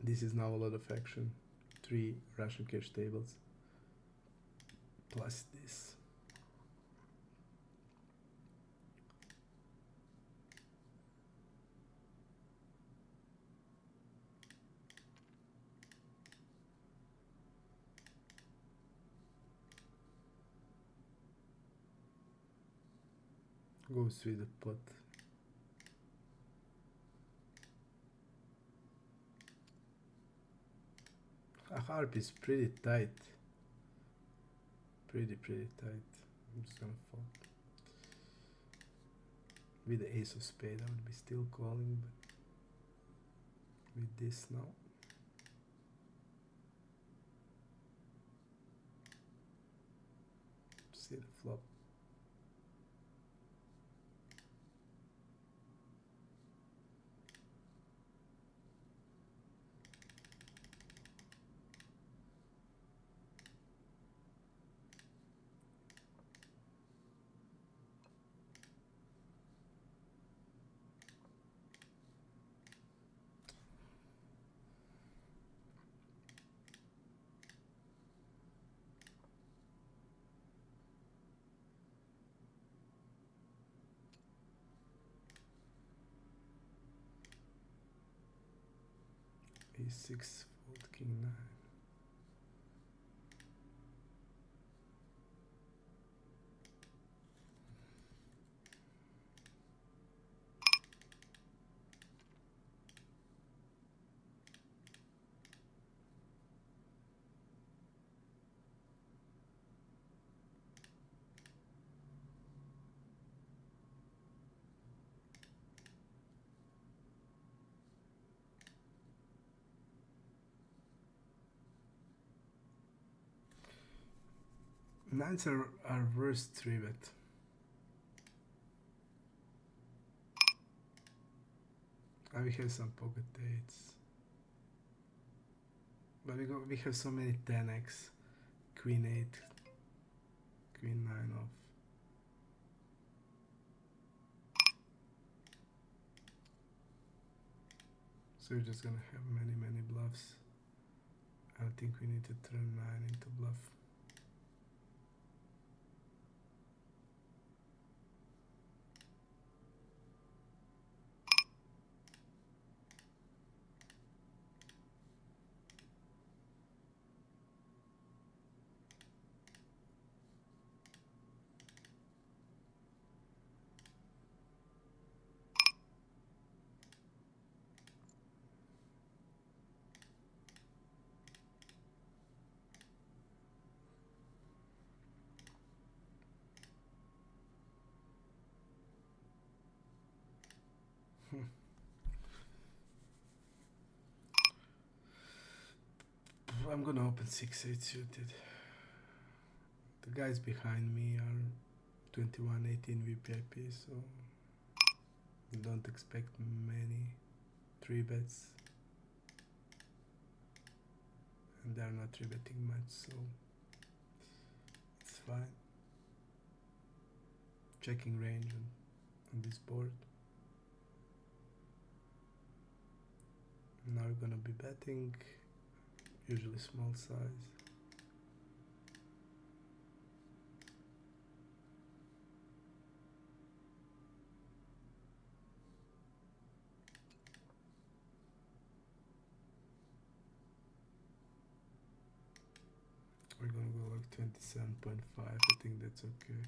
This is now a lot of action. 3 Russian cash tables plus this. Goes with the pot. A harp is pretty tight. Pretty tight. I'm just gonna fold. With the ace of spade I would be still calling, but with this now. See the flop. e6, fold king 9. Nines are worse 3-bet. We have some pocket eights. But we have so many 10x. Queen 8. Queen 9 off. So we're just gonna have many bluffs. I think we need to turn 9 into bluff. I'm gonna open 6-8 suited. The guys behind me are 21-18 VPIP, so don't expect many 3-bets. And they're not 3-betting much, so it's fine. Checking range on this board. Now we're gonna be betting, usually small size. We're gonna go like 27.5, I think that's okay.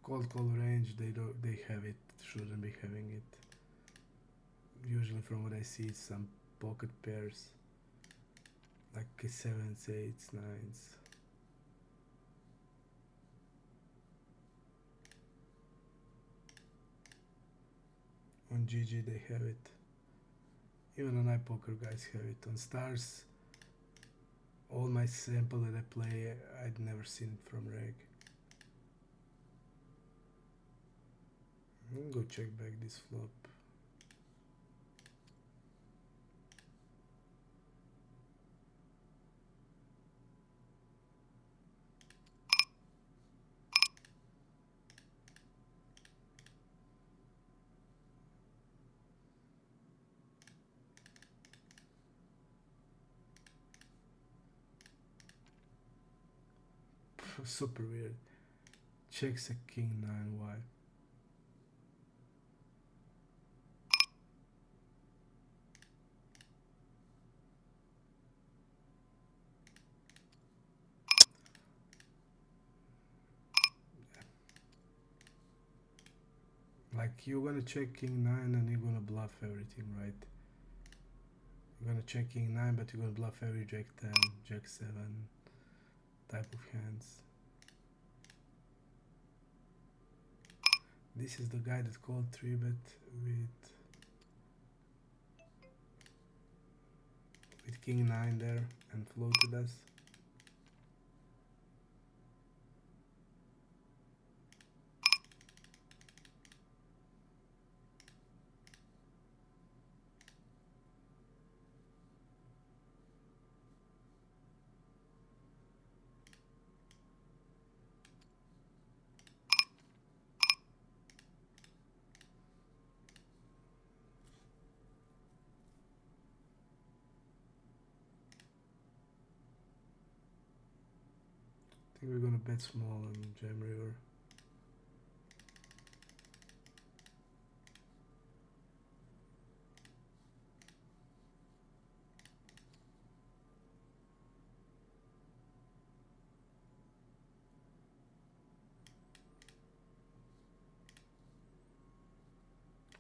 Cold call range, they have it, shouldn't be having it. Usually from what I see, some pocket pairs, like 7s, 8s, 9s. On GG they have it. Even on Ipoker guys have it. On Stars, all my sample that I play, I'd never seen it from reg. I'll go check back this flop. Super weird. Checks a king 9 wide. Like you're gonna check king 9 and you're gonna bluff everything, right? You're gonna check king 9 but you're gonna bluff every jack 10, jack 7 type of hands. This is the guy that called 3-bet with king 9 there and floated us. think we're gonna bet small on jam river.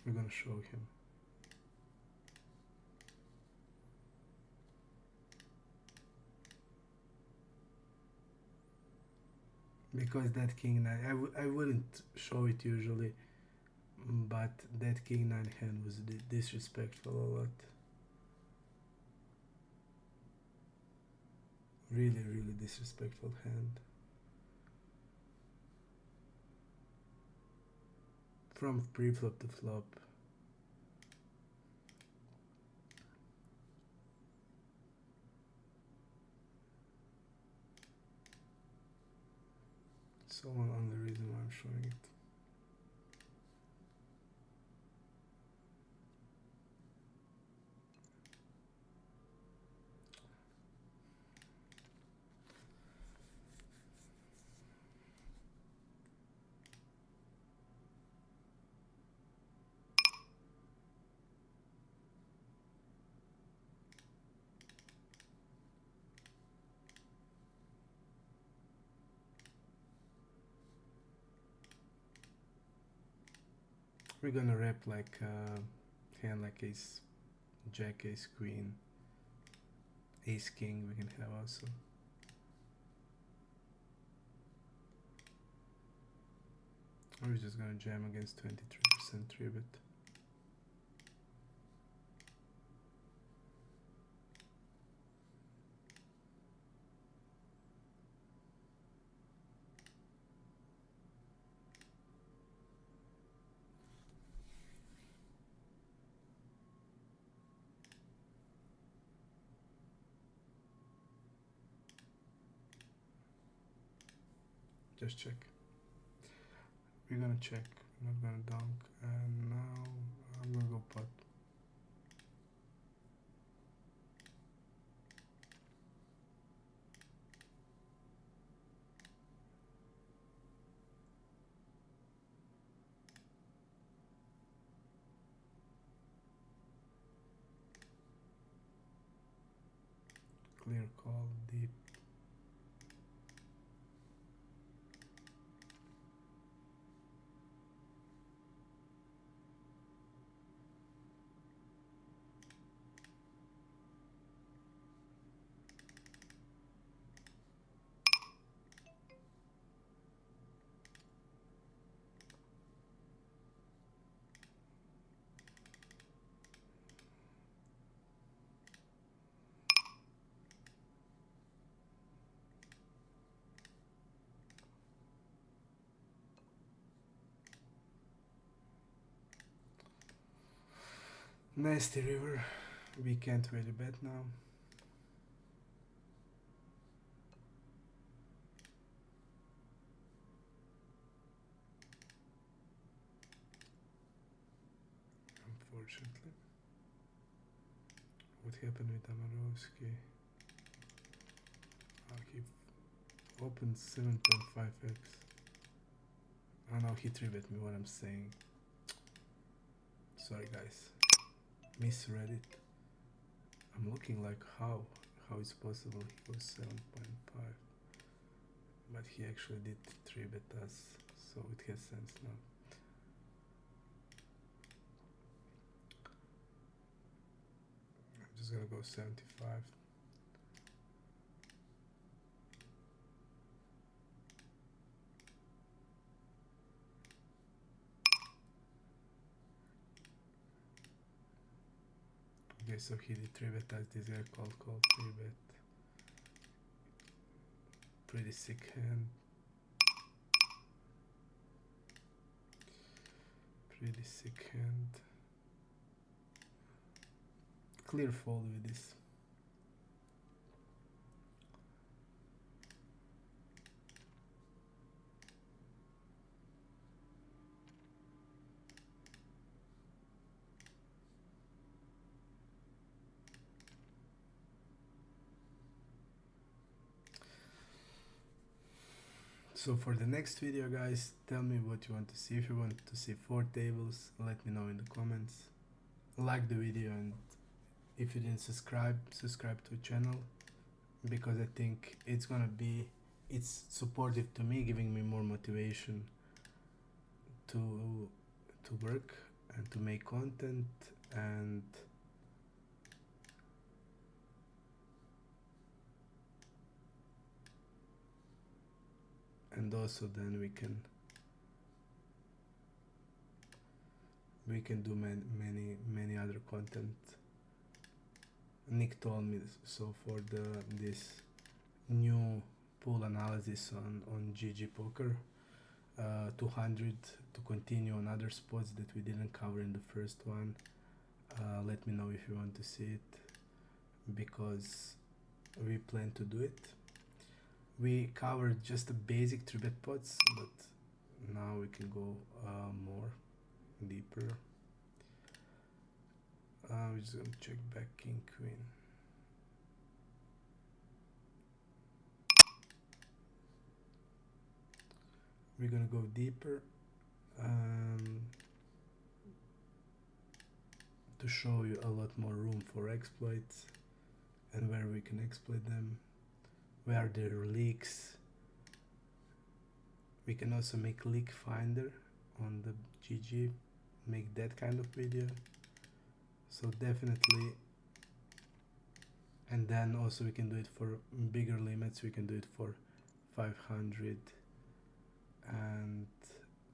We're gonna show him. Because that king 9, I wouldn't show it usually, but that king 9 hand was disrespectful a lot. Really, really disrespectful hand. From pre-flop to flop. So only reason why I'm showing it. We're gonna rep like hand like ace, jack, ace, queen, ace, king. We can have also. Or we're just gonna jam against 23% 3-bet. Just check. We're gonna check. I'm not gonna dunk. And now I'm gonna go pot. Clear call, deep. Nasty river. We can't really bet now. Unfortunately. What happened with Amarovsky? He opened 7.5x. Oh no, he 3-bet me what I'm saying. Sorry guys. Misread it. I'm looking like how it's possible he was 7.5. But he actually did 3-bet us, so it has sense now. I'm just gonna go 75. Okay, so he did 3-bet us, this guy called 3-bet. Pretty sick hand. Pretty sick hand. Clear fold with this. So for the next video, guys, tell me what you want to see. If you want to see 4 tables, let me know in the comments. Like the video, and if you didn't subscribe to the channel, because I think it's supportive to me, giving me more motivation to work and to make content, and also then we can do many other content. Nick told me so for this new pool analysis on GG Poker 200, to continue on other spots that we didn't cover in the first one. Let me know if you want to see it, because we plan to do it. We covered just the basic 3-bet pots, but now we can go more deeper. We're just gonna check back king queen. We're gonna go deeper to show you a lot more room for exploits and where we can exploit them, where there are leaks. We can also make leak finder on the GG, make that kind of video. So definitely, and then also we can do it for bigger limits. We can do it for 500, and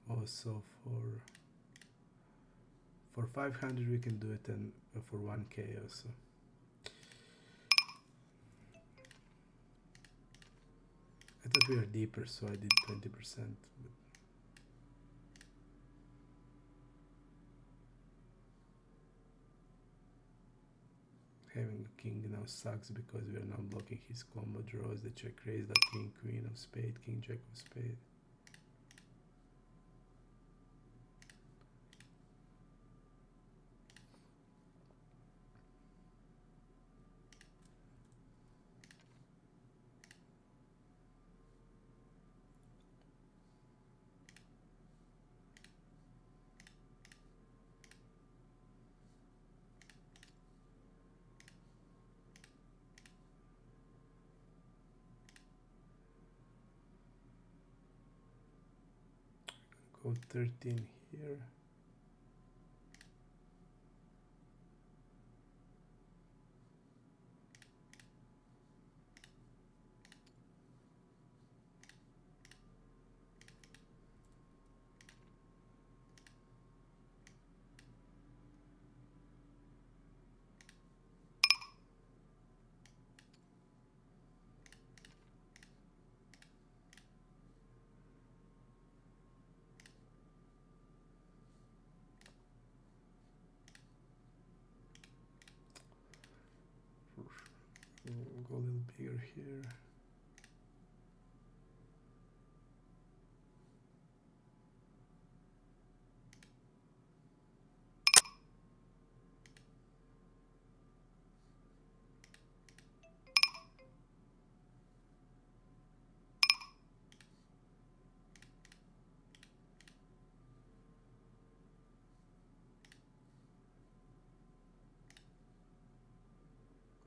also for 500 we can do it, and for 1k also. I thought we were deeper, so I did 20%. But having a king now sucks, because we are now blocking his combo draws. The check raise, the king queen of spade, king jack of spade. Go 13 here. Go a little bigger here.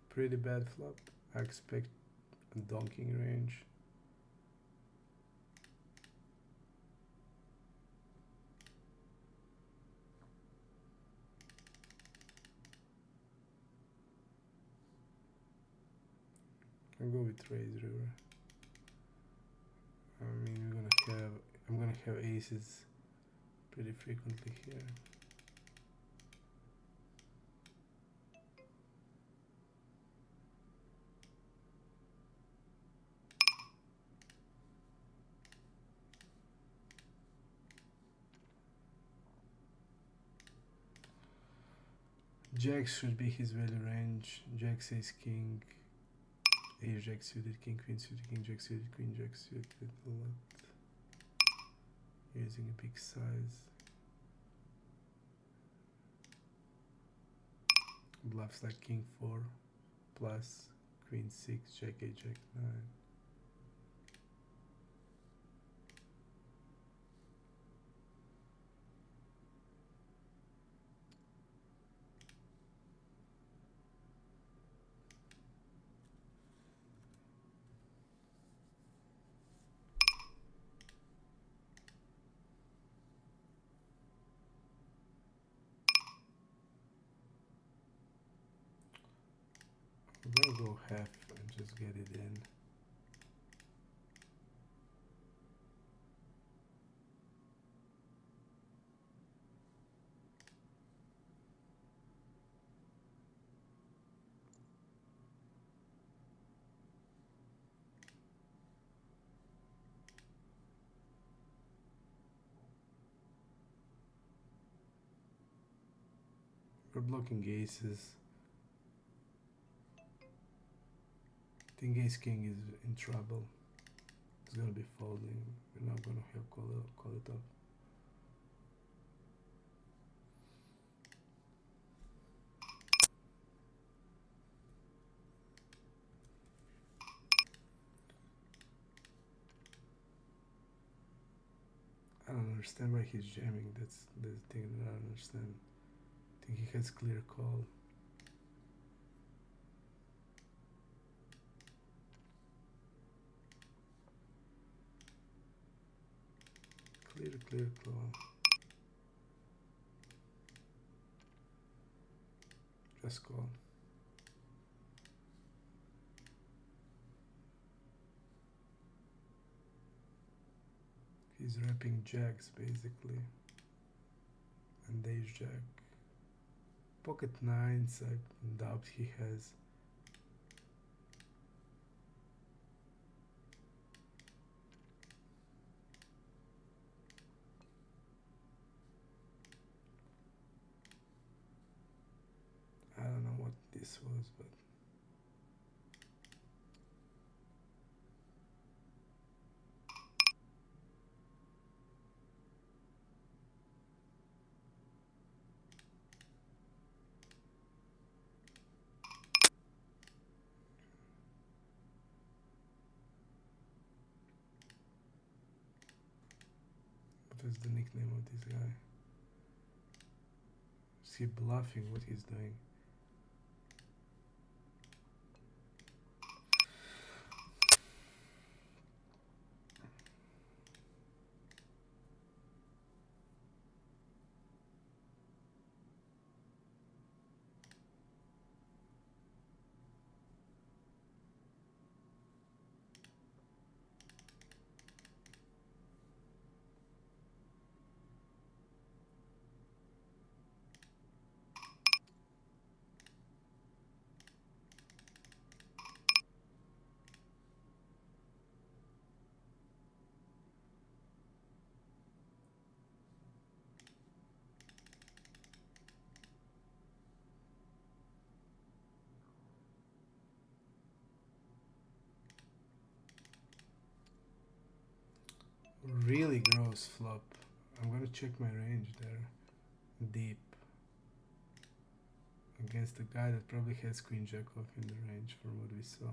Pretty bad flop. I expect a donking range. I'll go with raise river. I mean, I'm gonna have aces pretty frequently here. Jack should be his value range. Jack says king. Ace jack suited, king queen suited, king jack suited, queen jack suited a lot. Using a big size. Bluffs like king 4 plus queen 6, jack 8, jack 9. gonna go half and just get it in. We're blocking aces. I think ace king is in trouble. It's gonna be folding. We're not gonna have call it off. I don't understand why he's jamming. That's the thing that I don't understand. I think he has clear call. Clear call. Just call. He's wrapping jacks basically. And ace jack. Pocket nines, I doubt he has. I don't know what this was, but what is the nickname of this guy? Is he bluffing what he's doing? Really gross flop. I'm gonna check my range there. Deep. Against a guy that probably has queen jack off in the range from what we saw.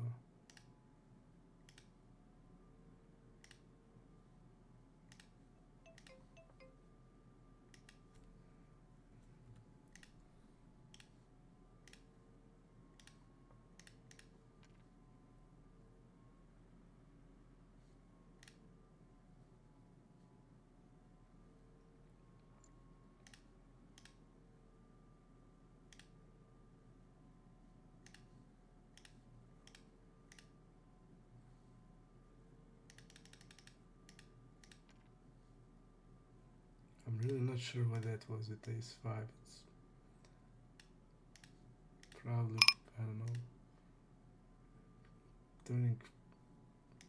I'm really not sure what that was with ace 5. It's probably, I don't know, turning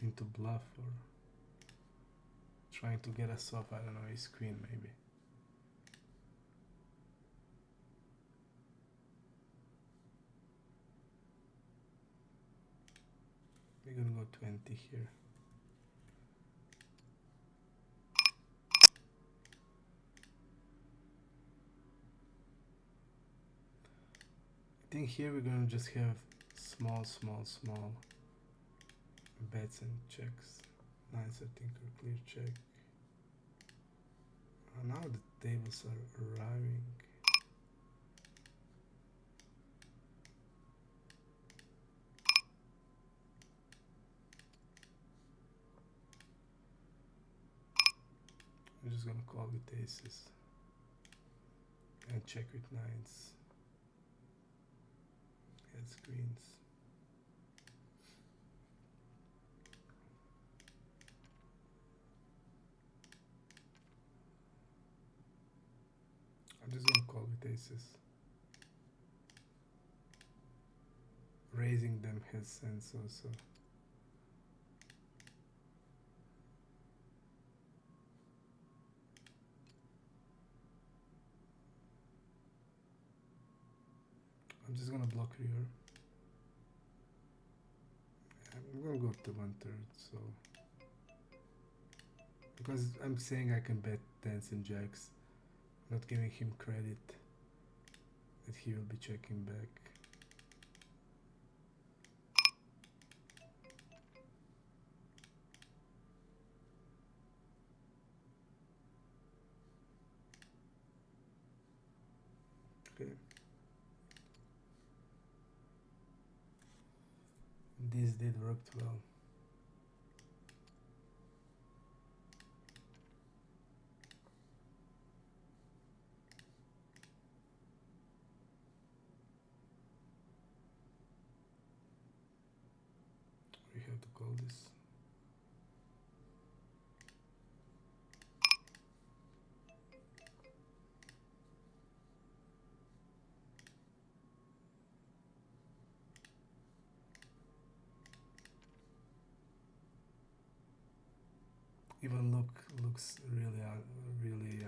into bluff or trying to get us off, I don't know, ace queen maybe. We're gonna go 20 here. I think here we're gonna just have small bets and checks. Nines I think are clear check. Now the tables are arriving. I'm just gonna call with aces and check with nines. Heads queens. call with aces. Raising them has sense also. I'm just gonna block here. I'm gonna go to 1/3, so because I'm saying I can bet tens and jacks, not giving him credit that he will be checking back. Okay. This did work well. We have to call this. Even looks really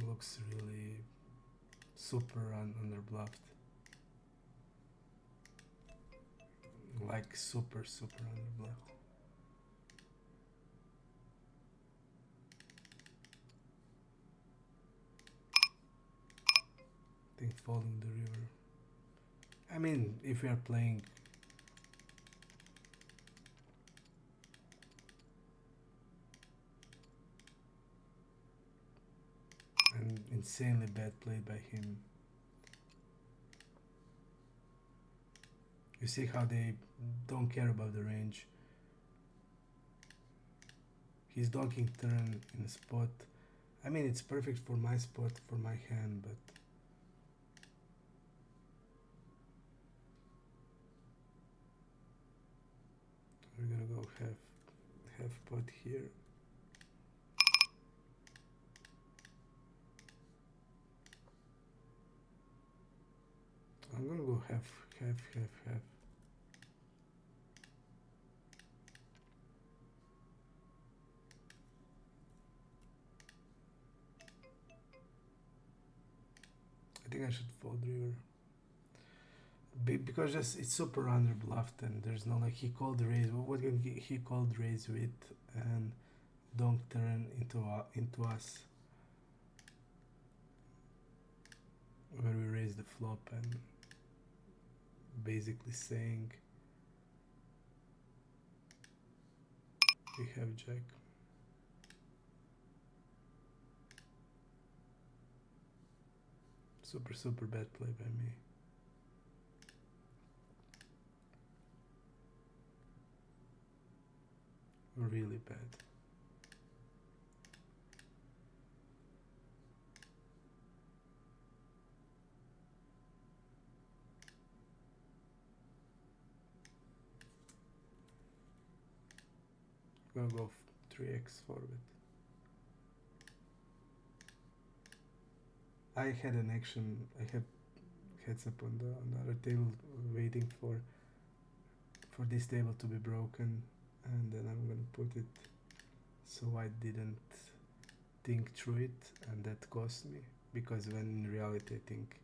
looks really super underbluffed. Like super underbluffed. I think following the river. I mean, if we are playing an insanely bad play by him. You see how they don't care about the range. He's donking turn in a spot. I mean, it's perfect for my spot, for my hand, but we're gonna go half pot here. I'm gonna go half. I think I should fold river. Because just it's super underbluffed and there's no like he called raise. What can he called raise with and donk turn into us where we raise the flop and basically saying we have jack. Super bad play by me. Really bad. I'm gonna go 3x forward. I had an action. I had heads up on the other table, waiting for this table to be broken, and then I'm gonna put it so I didn't think through it, and that cost me, because when in reality I think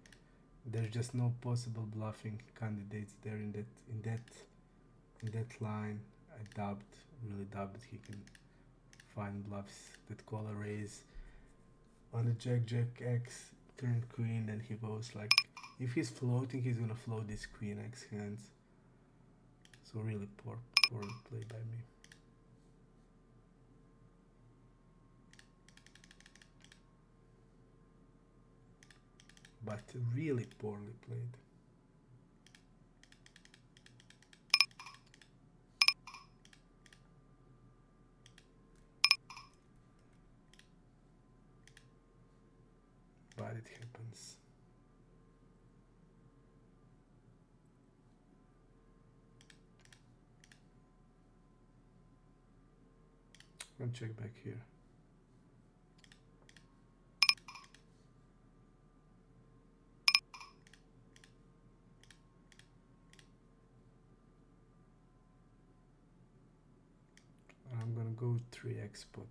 there's just no possible bluffing candidates there in that line. I really doubted he can find bluffs that call a raise on the jack x turn queen, and he goes like, if he's floating he's gonna float this queen x hands. So really poor play by me. But really poorly played. But it happens. I'm gonna check back here. go 3x spot.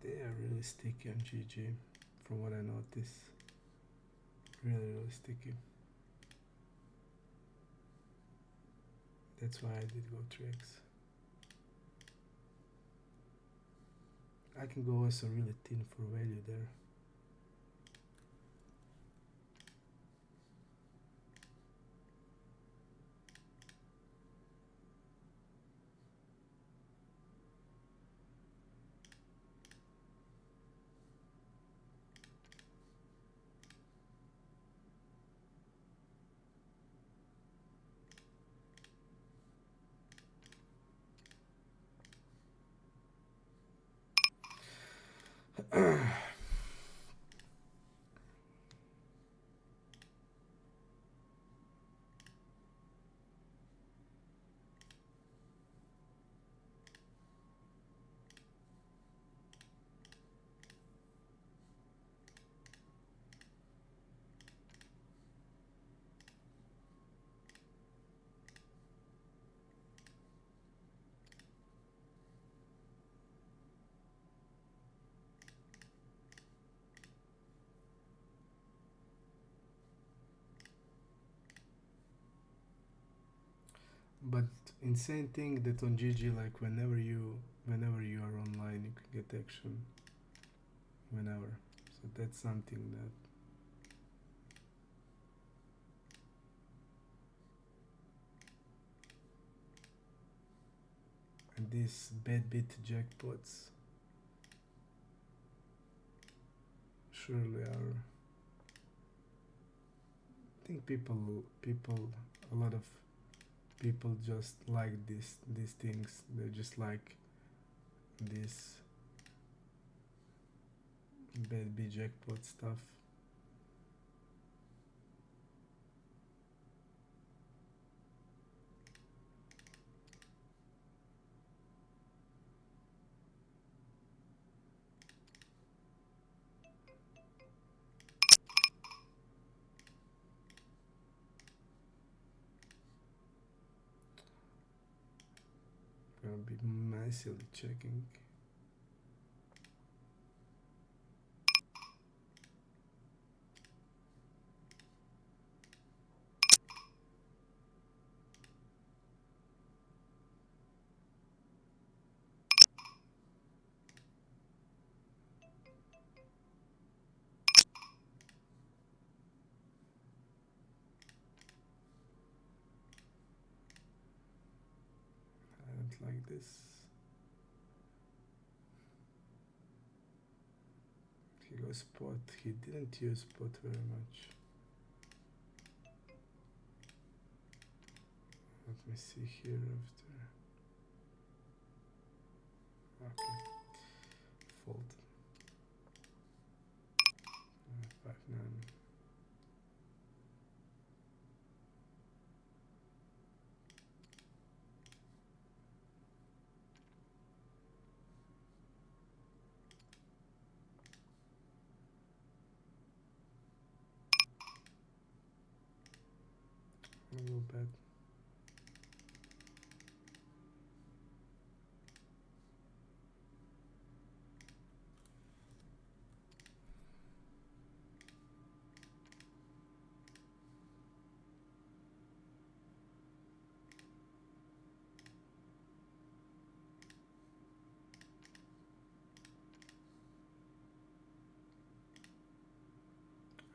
They are really sticky on GG, from what I notice. Really sticky. That's why I did go 3x. I can go also really thin for value there. But insane thing that on GG, like whenever you are online, you can get action whenever. So that's something that and these bad bit jackpots surely are. I think a lot of people just like these things. They just like this bad bit jackpot stuff. Gonna be massively checking. I don't like this. He goes spot. He didn't use spot very much. Let me see here after. Okay. Fold. 5-9. A little bit.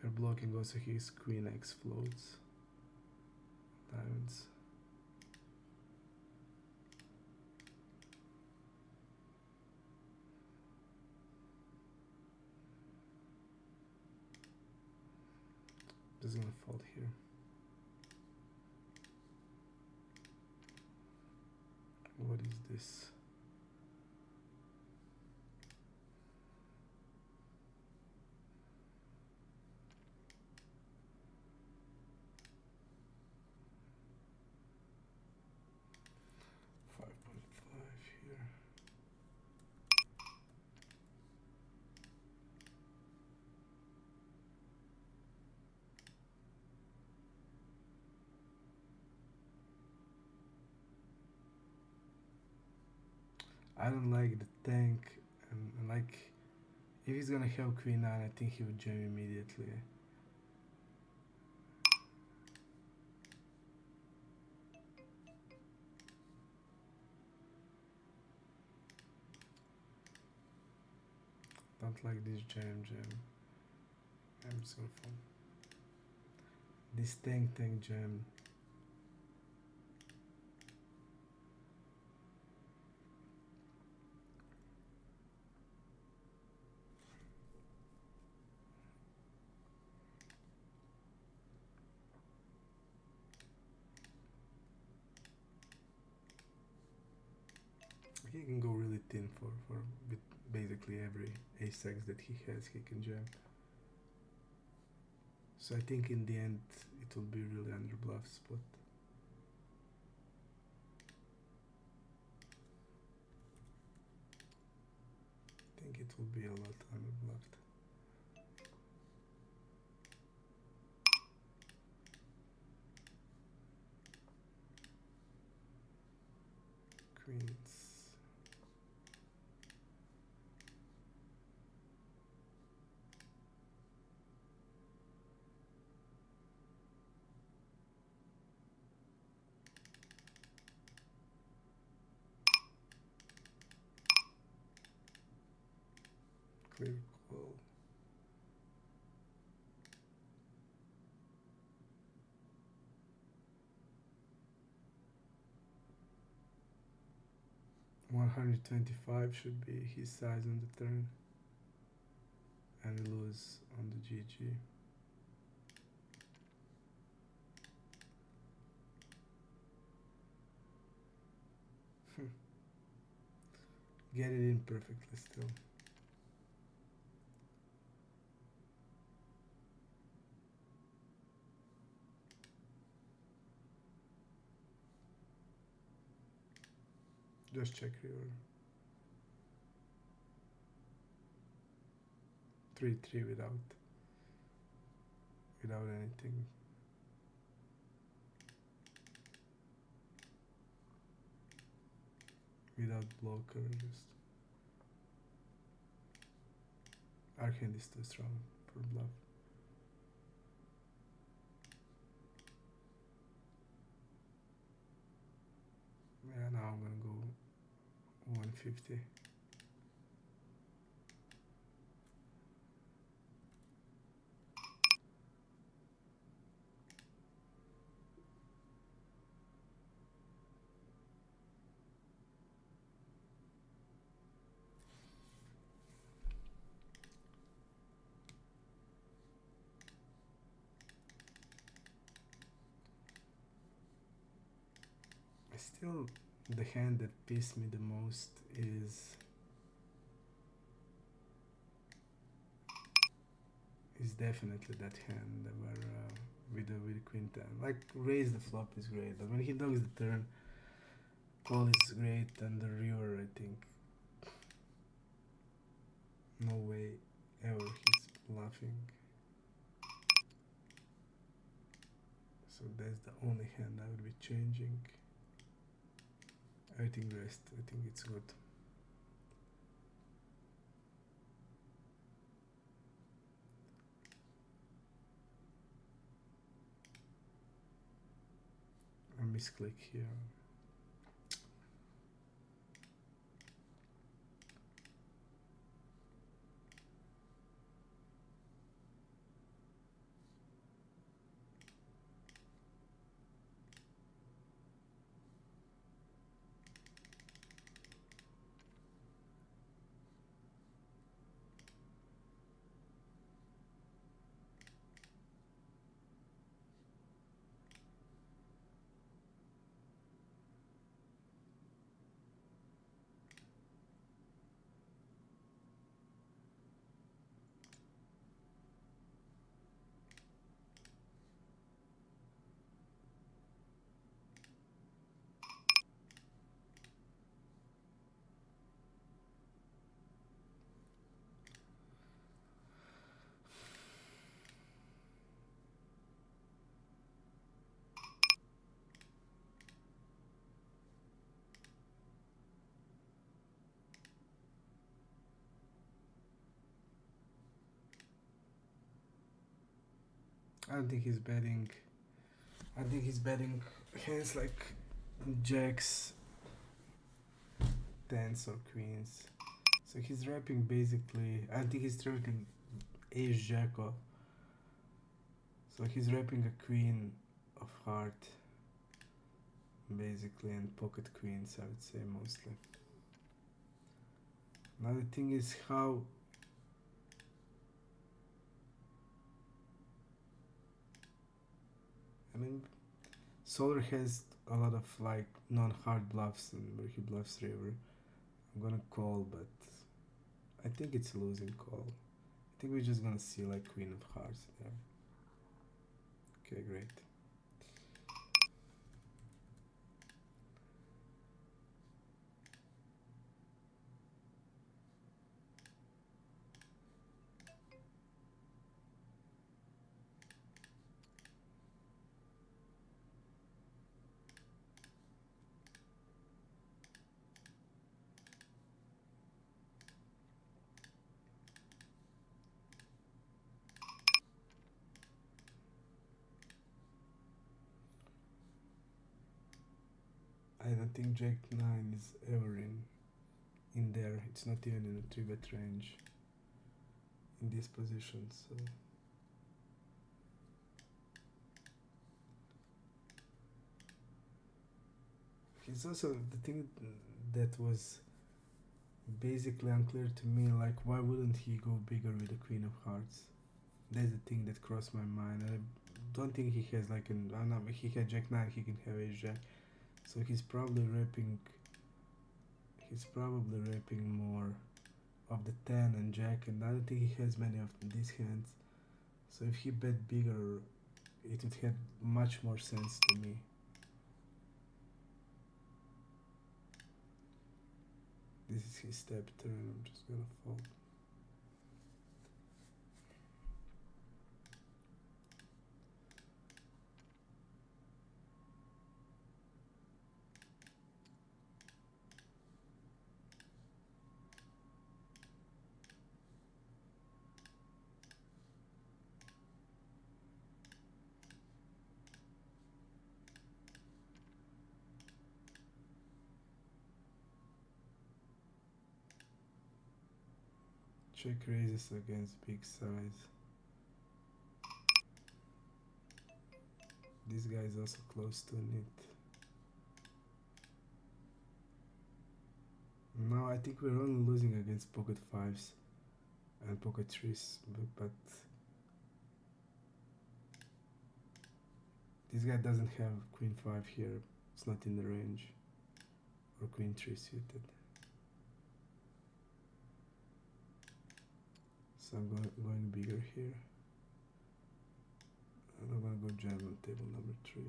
We're blocking also his queen X floats. Diamonds. Just gonna fold here. What is this? I don't like the tank, and like if he's gonna have queen 9, I think he would jam immediately. Don't like this jam. I'm just gonna fold. This tank jam. He can go really thin for basically every ace-x that he has, he can jam. So I think in the end it will be really under bluff spot. I think it will be a lot under bluffed. Queens. Clear call. $125 should be his size on the turn, and we lose on the GG. Get it in perfectly still. Just check river. 3-3 without anything. Without blocker, just our hand is too strong for bluff. Yeah, now I'm gonna go 150. Still, the hand that pissed me the most is definitely that hand where with queen 10. Like raise the flop is great, but when he does the turn, call is great, and the river, I think no way ever he's bluffing. So that's the only hand I would be changing. Everything rest, I think it's good. A misclick here. I don't think he's betting. I think he's betting hands like jacks, tens, or queens. So he's wrapping basically. I think he's wrapping ace jack off. So he's wrapping a queen of heart, basically, and pocket queens, I would say, mostly. Another thing is how I mean, Solar has a lot of like non-hard bluffs and where he bluffs river. I'm gonna call, but I think it's a losing call. I think we're just gonna see like queen of hearts there. Okay, great. I don't think Jack 9 is ever in there. It's not even in a 3-bet range in this position, so it's also the thing that was basically unclear to me, like why wouldn't he go bigger with the queen of hearts? That's the thing that crossed my mind. I don't think he has like an. I don't know, he had Jack 9, he can have ace jack. So he's probably wrapping. He's probably wrapping more of the 10 and jack, and I don't think he has many of these hands. So if he bet bigger, it would have much more sense to me. This is his step turn. I'm just gonna fold. Check raises against big size. This guy is also close to it. Now I think we're only losing against pocket 5s and pocket 3s, but this guy doesn't have queen 5 here. It's not in the range. Or queen 3 suited. So I'm going bigger here. And I'm gonna go jam on table number 3.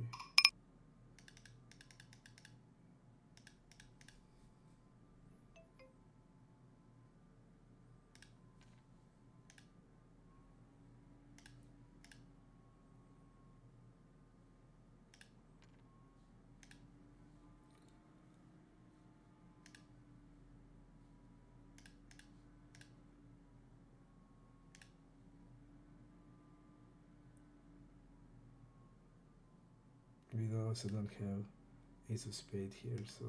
We also don't have ace of spade here, so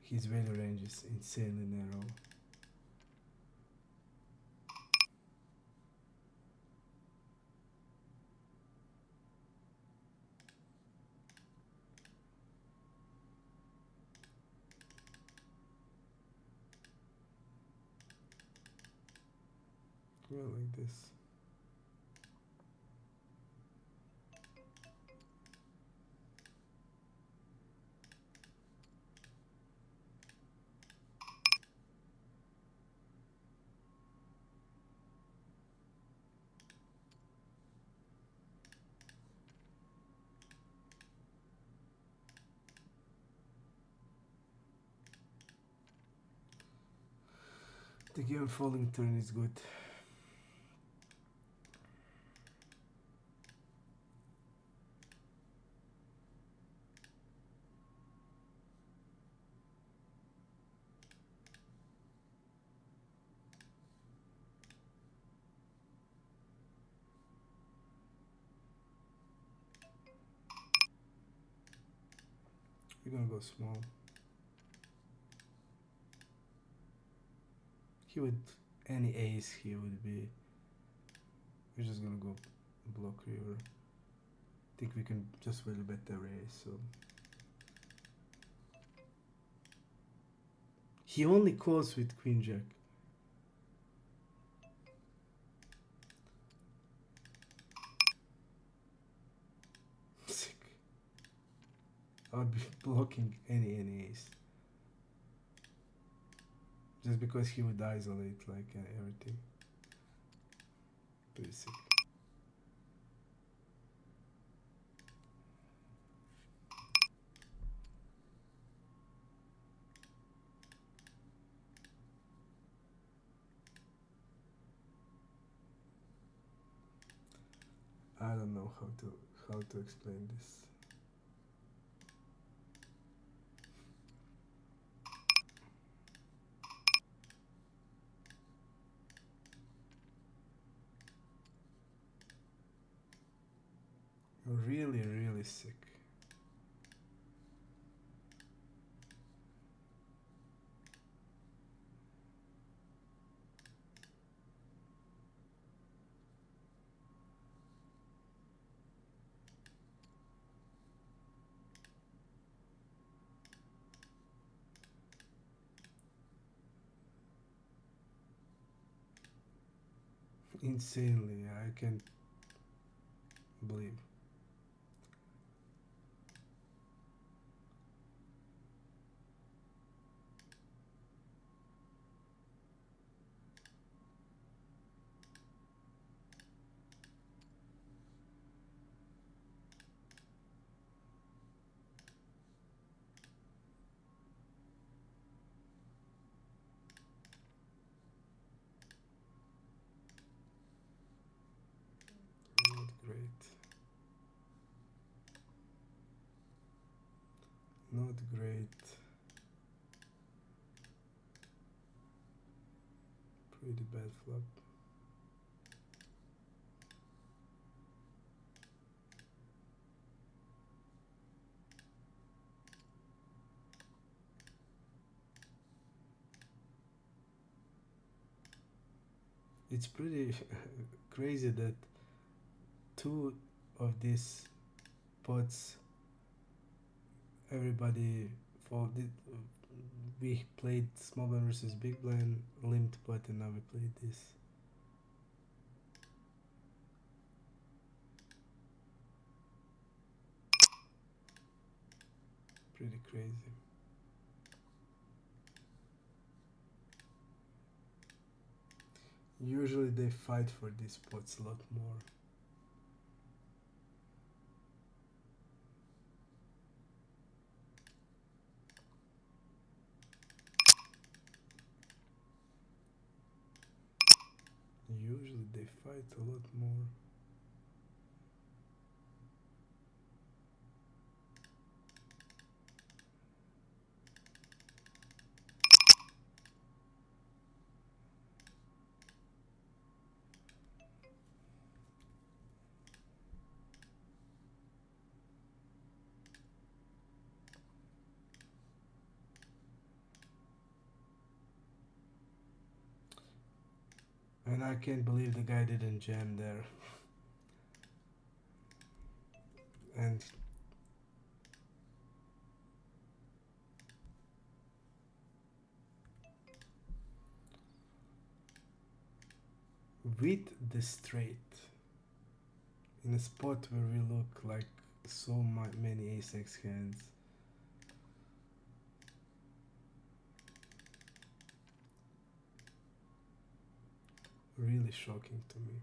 his value range is insanely narrow. Well, like this. The game falling turn is good. We're gonna go small. He would, any ace he would be. We're just gonna go block river. Think we can just value bet every ace, so. He only calls with queen jack. Sick. I would be blocking any ace. Just because he would isolate like everything. Pretty sick. I don't know how to explain this. Really, really sick. Insanely, I can't believe. Not great. Not great. Pretty bad flop. It's pretty crazy that two of these pots everybody folded. We played small blind versus big blind, limped pot, and now we played this. Pretty crazy. Usually they fight for these pots a lot more. Usually they fight a lot more. And I can't believe the guy didn't jam there. And with the straight, in a spot where we look like so many ace-x hands, really shocking to me.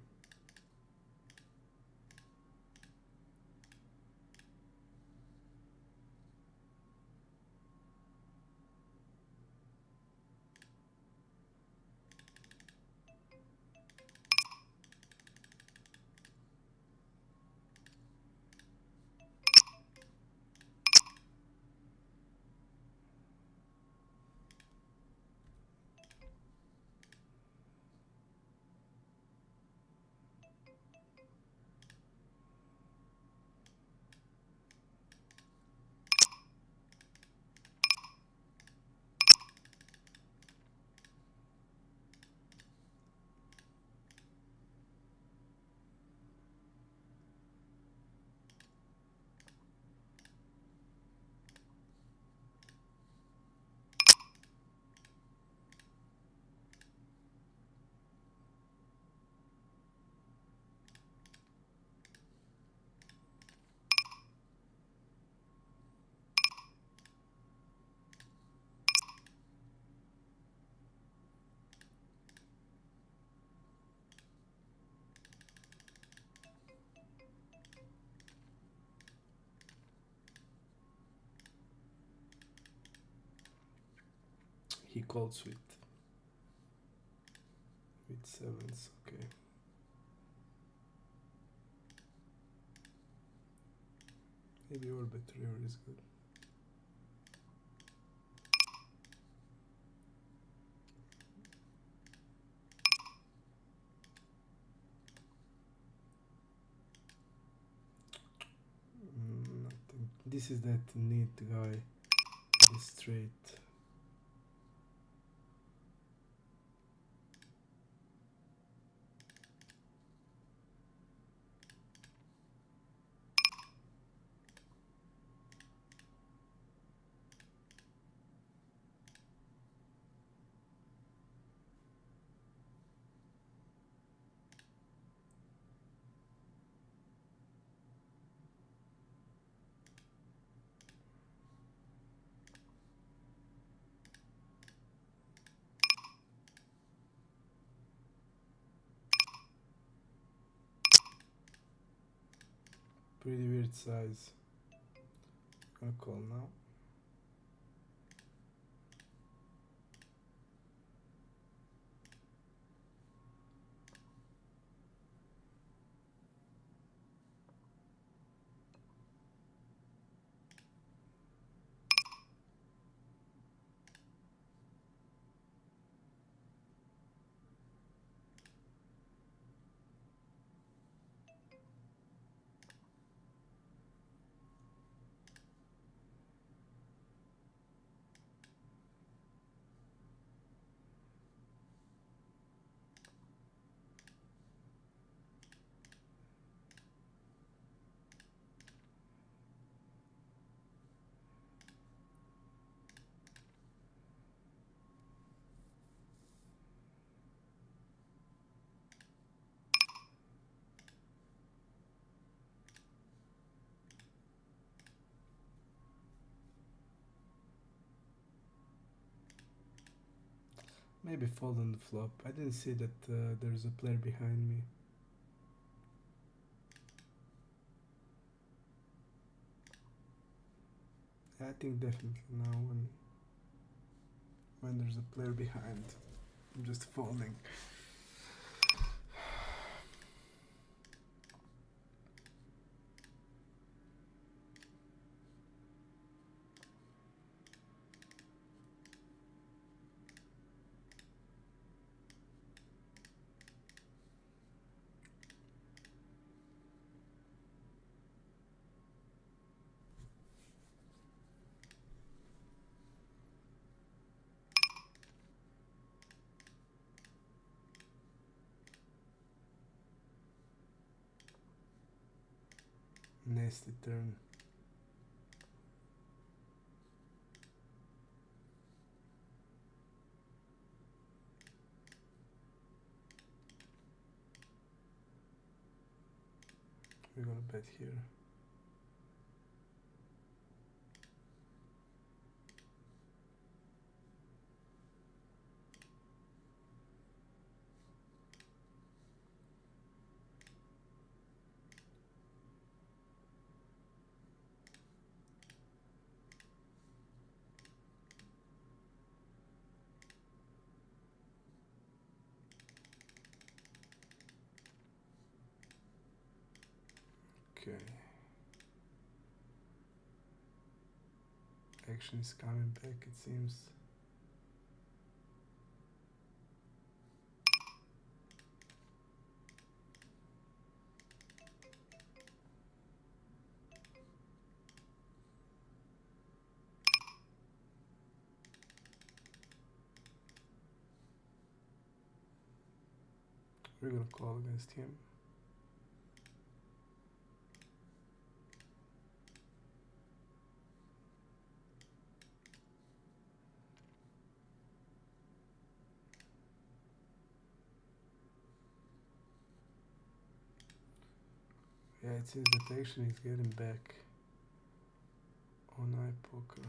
He calls with sevens. Okay. Maybe orbit river is good. Nothing. This is that neat guy. This straight. Pretty weird size. Gonna call now. Maybe fold on the flop. I didn't see that there's a player behind me. I think definitely now when there's a player behind, I'm just folding. Nasty turn. We're gonna bet here. Okay. Action is coming back, it seems. We're gonna call against him. Yeah, it seems that action is getting back on Ipoker.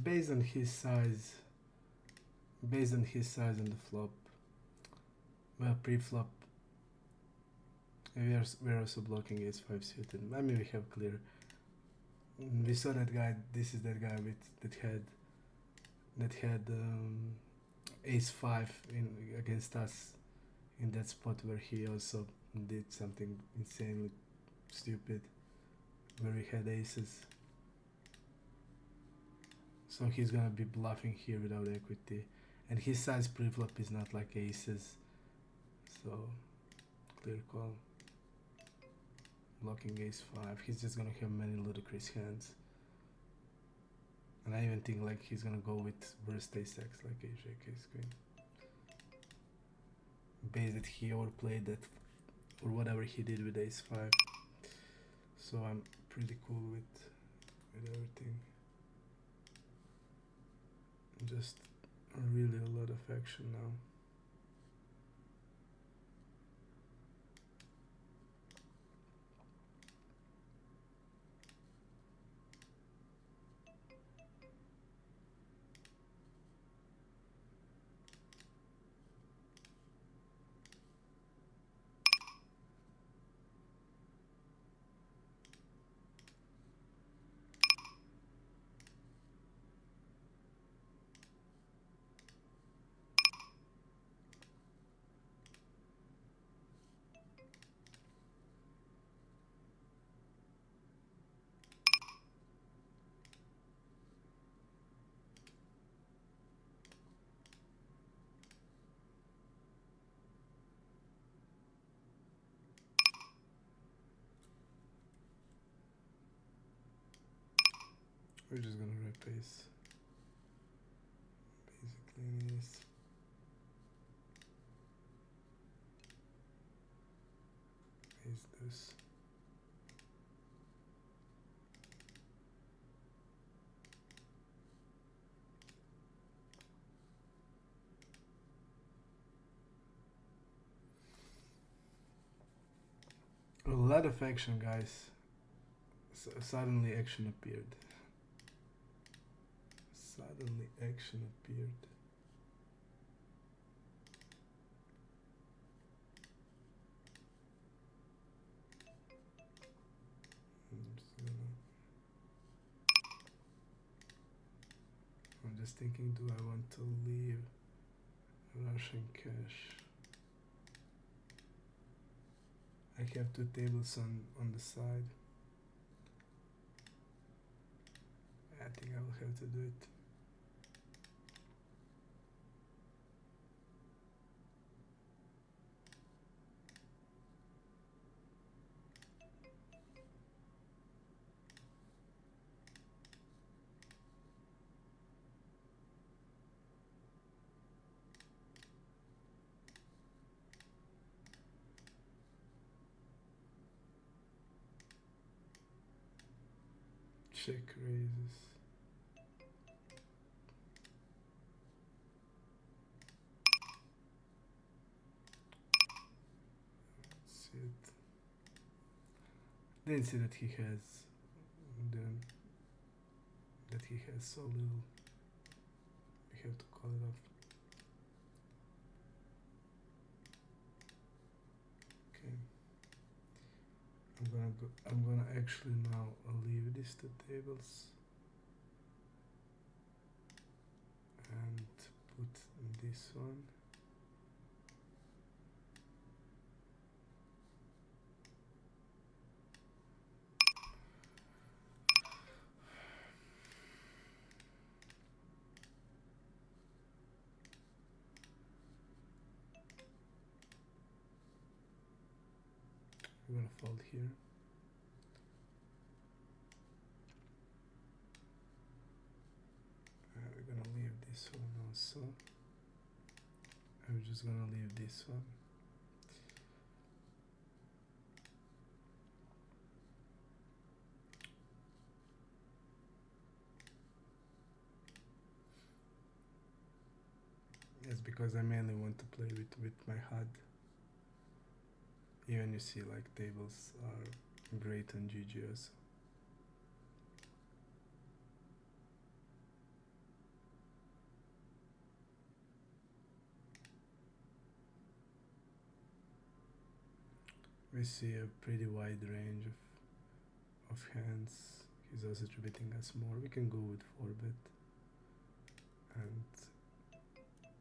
based on his size, on the flop, well, pre-flop, we're also blocking ace-5 suited. I mean, we have clear. We saw that guy. This is that guy that had ace-5 in against us in that spot where he also did something insanely stupid, where he had aces. So he's gonna be bluffing here without equity, and his size pre-flop is not like aces, so clear call. Blocking ace-5, he's just gonna have many ludicrous hands, and I even think like he's gonna go with worst ace-x like ace-jack, ace-queen. Based that he overplayed that or whatever he did with ace-5, so I'm pretty cool with everything. Just really a lot of action now. We're just gonna replace basically this. Is this. A lot of action, guys. Suddenly action appeared. Suddenly action appeared. I'm just thinking, do I want to leave Rush&Cash? I have 2 tables on the side. I think I will have to do it. Check raises. See it. Didn't see that he has so little. We have to call it off. Okay. I'm gonna actually now leave these 2 tables and put this one. We're gonna fold here. We're gonna leave this one also. I'm just gonna leave this one. It's because I mainly want to play with my HUD. Even you see like tables are great on GG also. We see a pretty wide range of hands. He's also tributing us more. We can go with 4-bet, and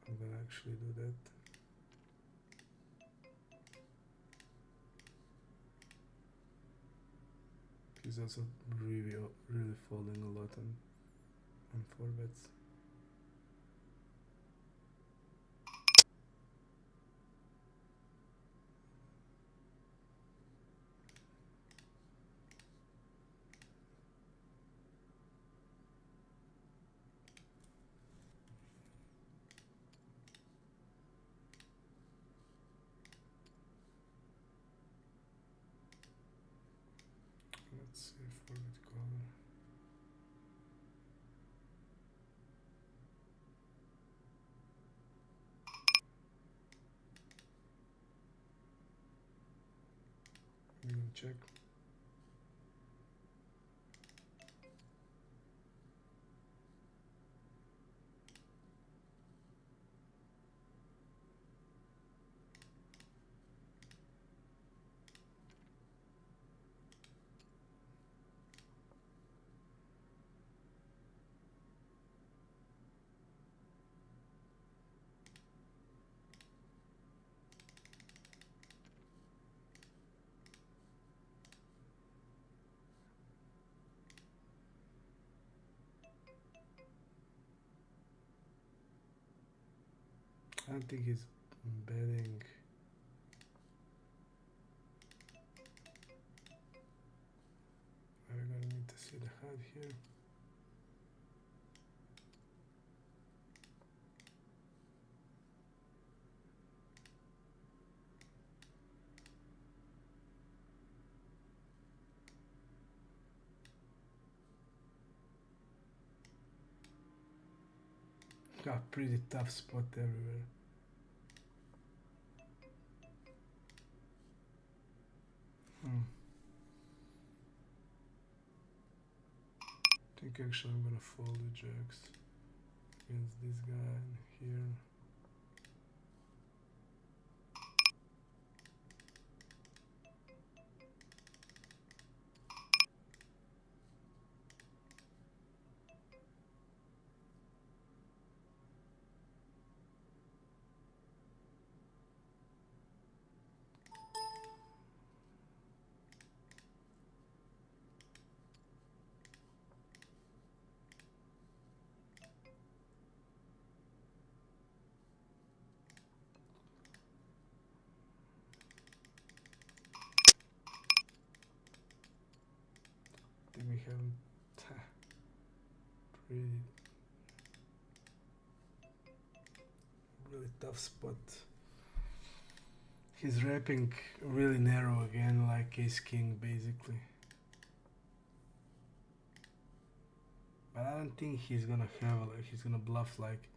I'm gonna actually do that. He's also really folding a lot on 4-bets. Let's see, 4-bet cover. I'm gonna check. I don't think he's betting. We're gonna need to see the HUD here. Got pretty tough spot everywhere. I think actually I'm gonna fold the jacks against this guy here. I think we have really tough spot. He's wrapping really narrow again, like ace king basically. But I don't think he's gonna have he's gonna bluff like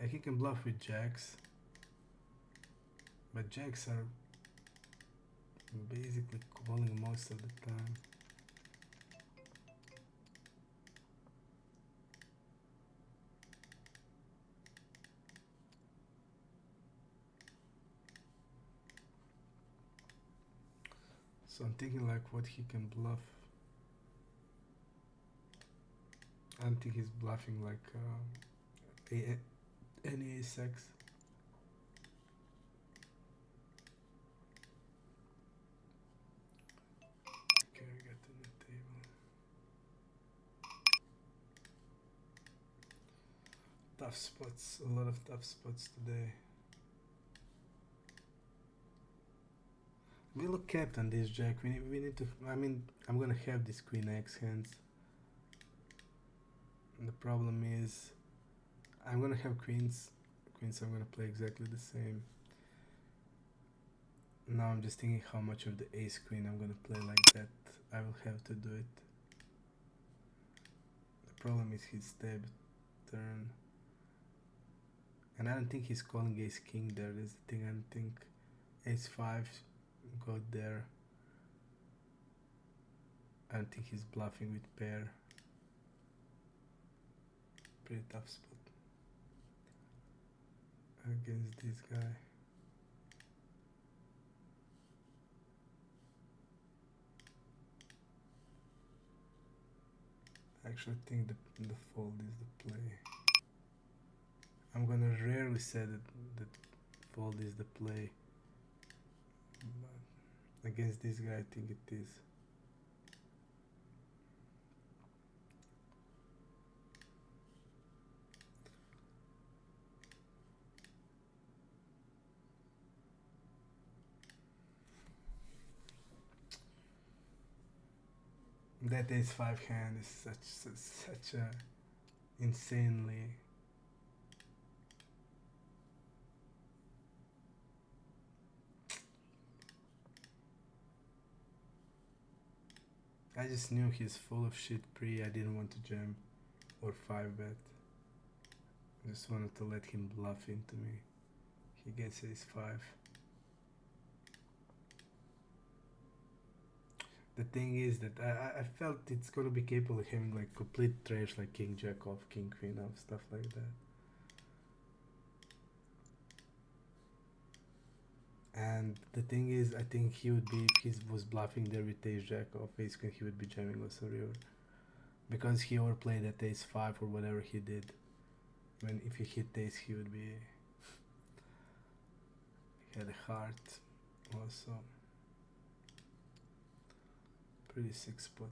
he can bluff with jacks, but jacks are basically calling most of the time. So I'm thinking like what he can bluff. I don't think he's bluffing like any ace-x. Okay, we got to the table. Tough spots, a lot of tough spots today. We look capped on this jack. We need to. I mean, I'm gonna have this queen x hands. And the problem is, I'm gonna have queens. Queens, I'm gonna play exactly the same. Now I'm just thinking how much of the ace queen I'm gonna play like that. I will have to do it. The problem is his stab turn. And I don't think he's calling ace king there. That's the thing. I don't think ace 5 got there. I don't think he's bluffing with pair. Pretty tough spot against this guy. Actually, I think the fold is the play. I'm gonna rarely say that fold is the play, but against this guy, I think it is. That ace-5 hand is such a insanely. I just knew he's full of shit pre. I didn't want to jam or 5-bet. I just wanted to let him bluff into me. He gets ace-5. The thing is that I felt it's gonna be capable of having like complete trash like king jack off, king queen off, stuff like that. And the thing is, I think he would be, if he was bluffing there with ace jack off, ace queen, he would be jamming also river. Because he overplayed at ace-5 or whatever he did. When if he hit ace, he would be, he had a heart also. Pretty sick spot.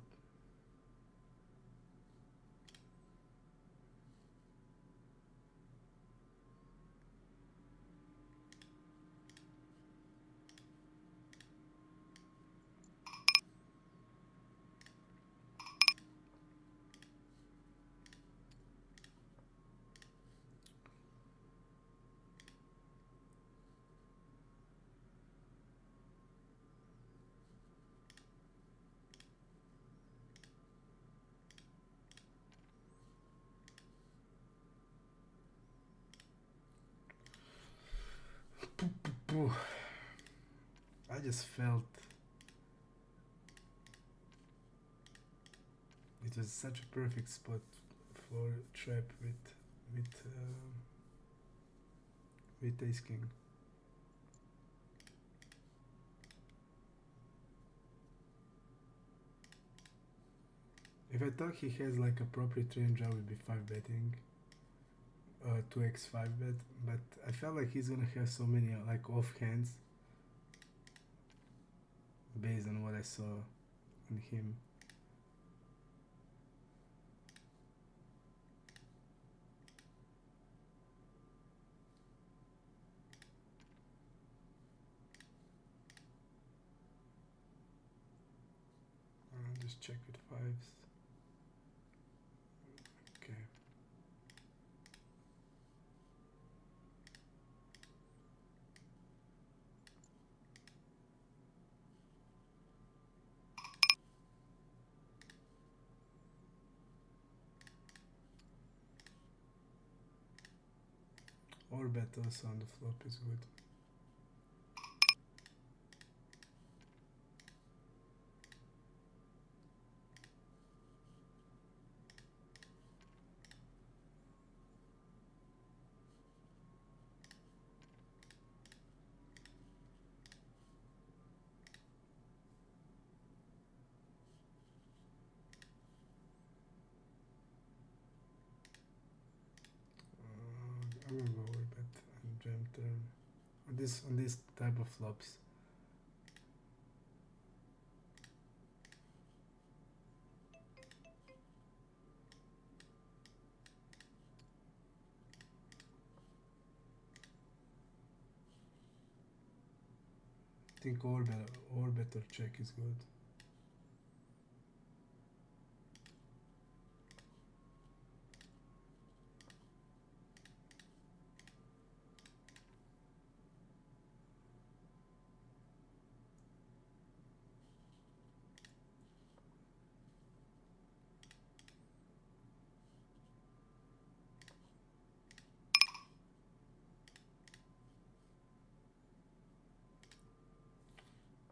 I just felt it was such a perfect spot for trap with ace king. If I thought he has like appropriate range, I would be 5-betting. 2x 5-bet, but I felt like he's gonna have so many like off hands based on what I saw in him. I'll just check with 5s. Okay. Or bet also on the flop is good. I'm gonna go over bet and jam turn on this type of flops. I think or bet or check is good.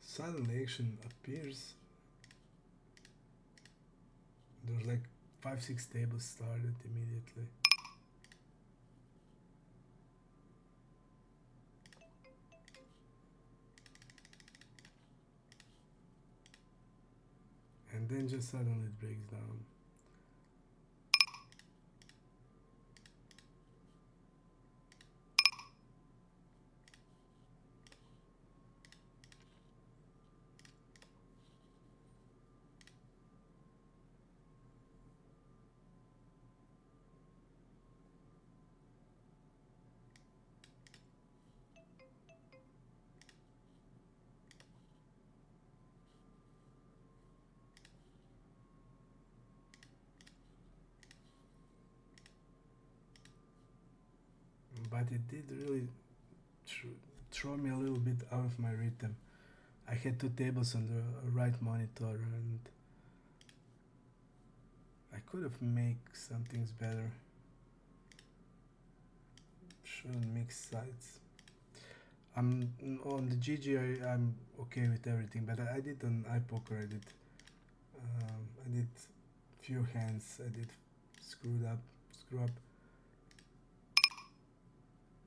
Suddenly action appears. There's like 5-6 tables started immediately. And then just suddenly it breaks down. but it did really throw me a little bit out of my rhythm. I had two tables on the right monitor, and I could have made some things better. Shouldn't mix sides. I'm on the GG. I'm okay with everything, but I did on iPoker. I did few hands. I did screw up.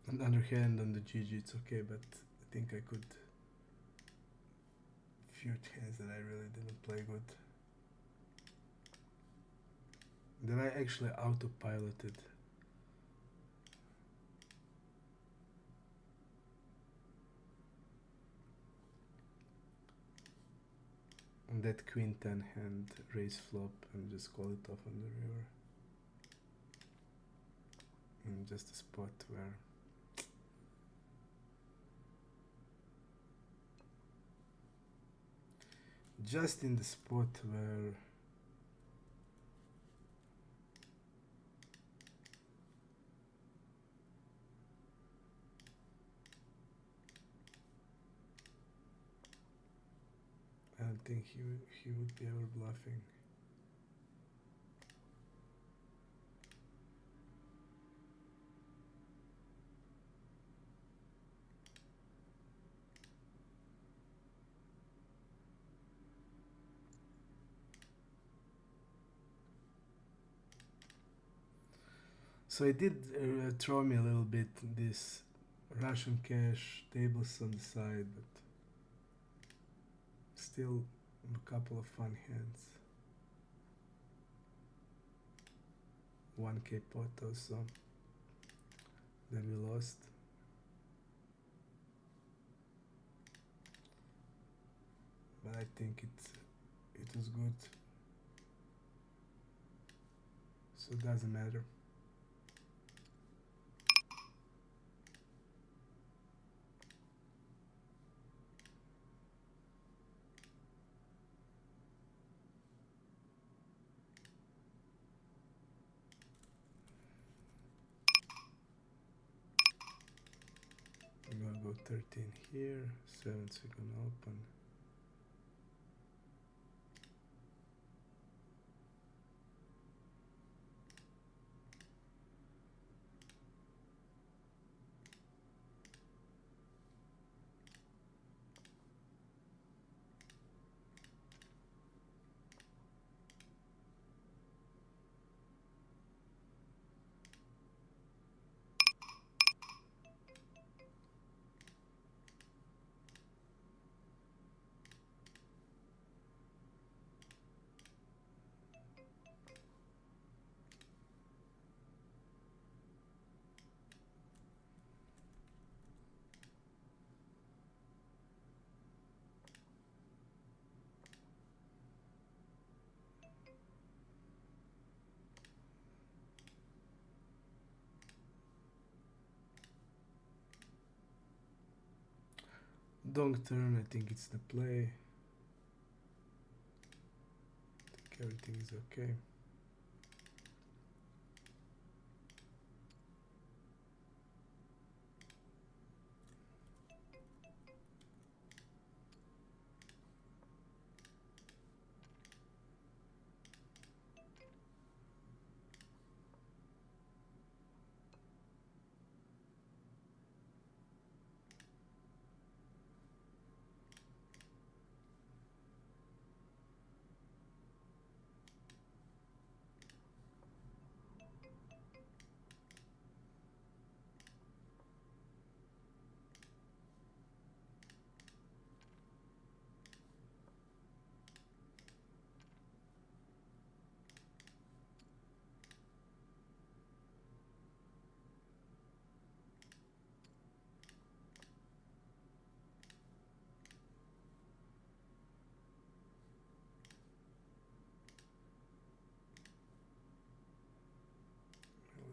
On the other hand, on the GG, it's okay, but I think I could. Few hands that I really didn't play good. That I actually autopiloted. On that queen 10 hand raise flop and just call it off on the river. In just a spot where just in the spot where I don't think he would be ever bluffing. So it did throw me a little bit, this Russian cash, tables on the side, but still a couple of fun hands. 1k pot also that we lost. But I think it was good, so it doesn't matter. I'm gonna go 13 here, 7's we're gonna open. Donk turn, I think it's the play. I think everything is okay.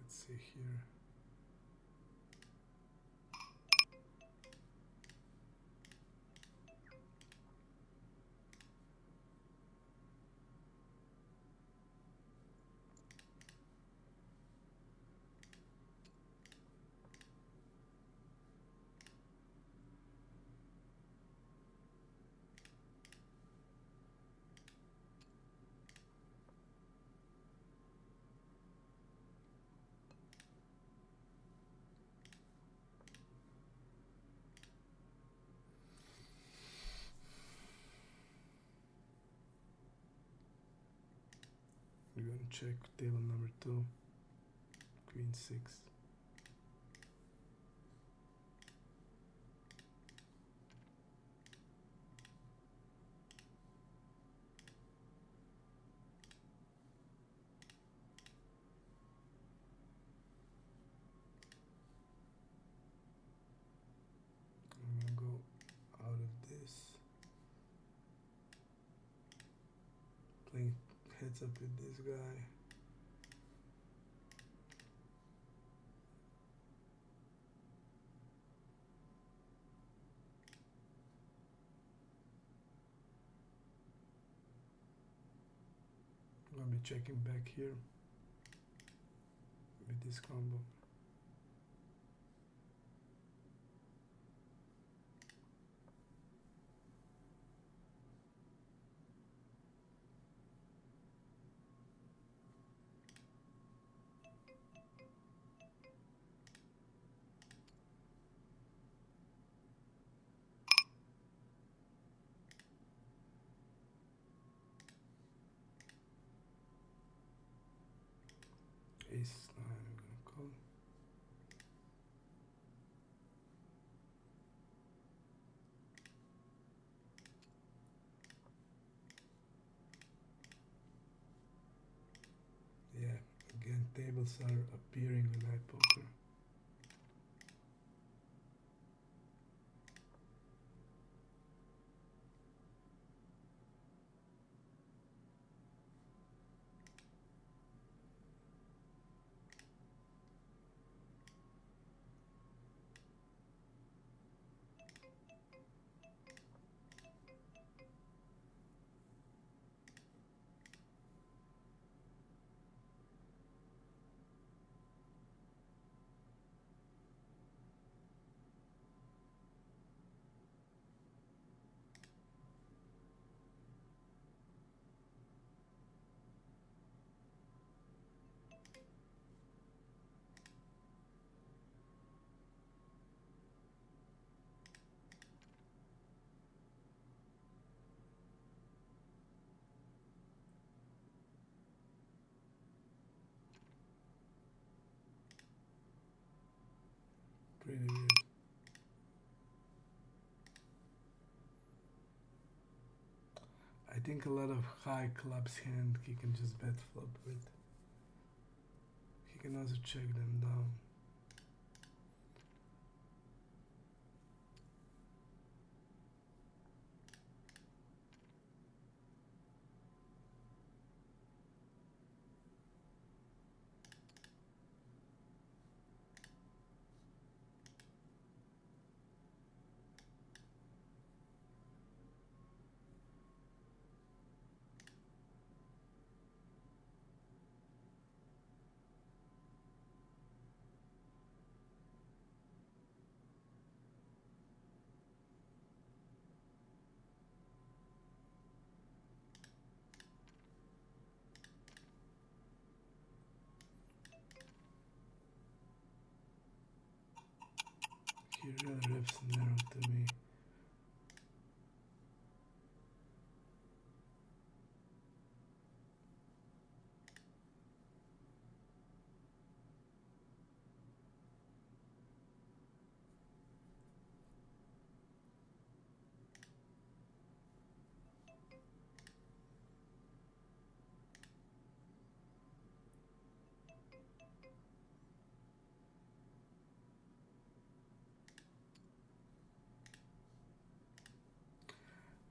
Let's see here. We're gonna check table number 2, queen 6. I'm gonna go out of this. Playing heads up with this guy. I'm gonna be checking back here with this combo. Ace 9, I'm gonna call. Yeah, again, tables are appearing on Ipoker. Pretty weird. I think a lot of high clubs hand he can just bet flop with. He can also check them down. He really rips narrow to me.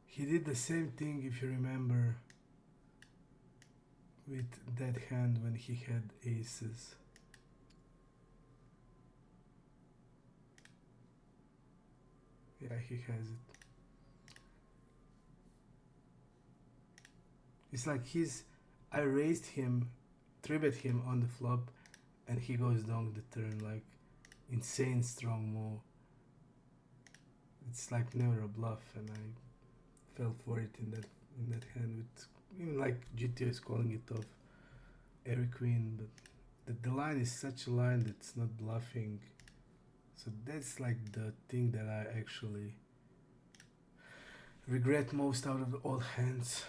He did the same thing, if you remember, with that hand when he had aces. Yeah, he has it. It's like I raised him, 3-bet him on the flop, and he goes down the turn, like insane strong move. It's like never a bluff, and I fell for it in that hand with even like GTO is calling it off every queen, but the line is such a line that's not bluffing. So that's like the thing that I actually regret most out of all hands.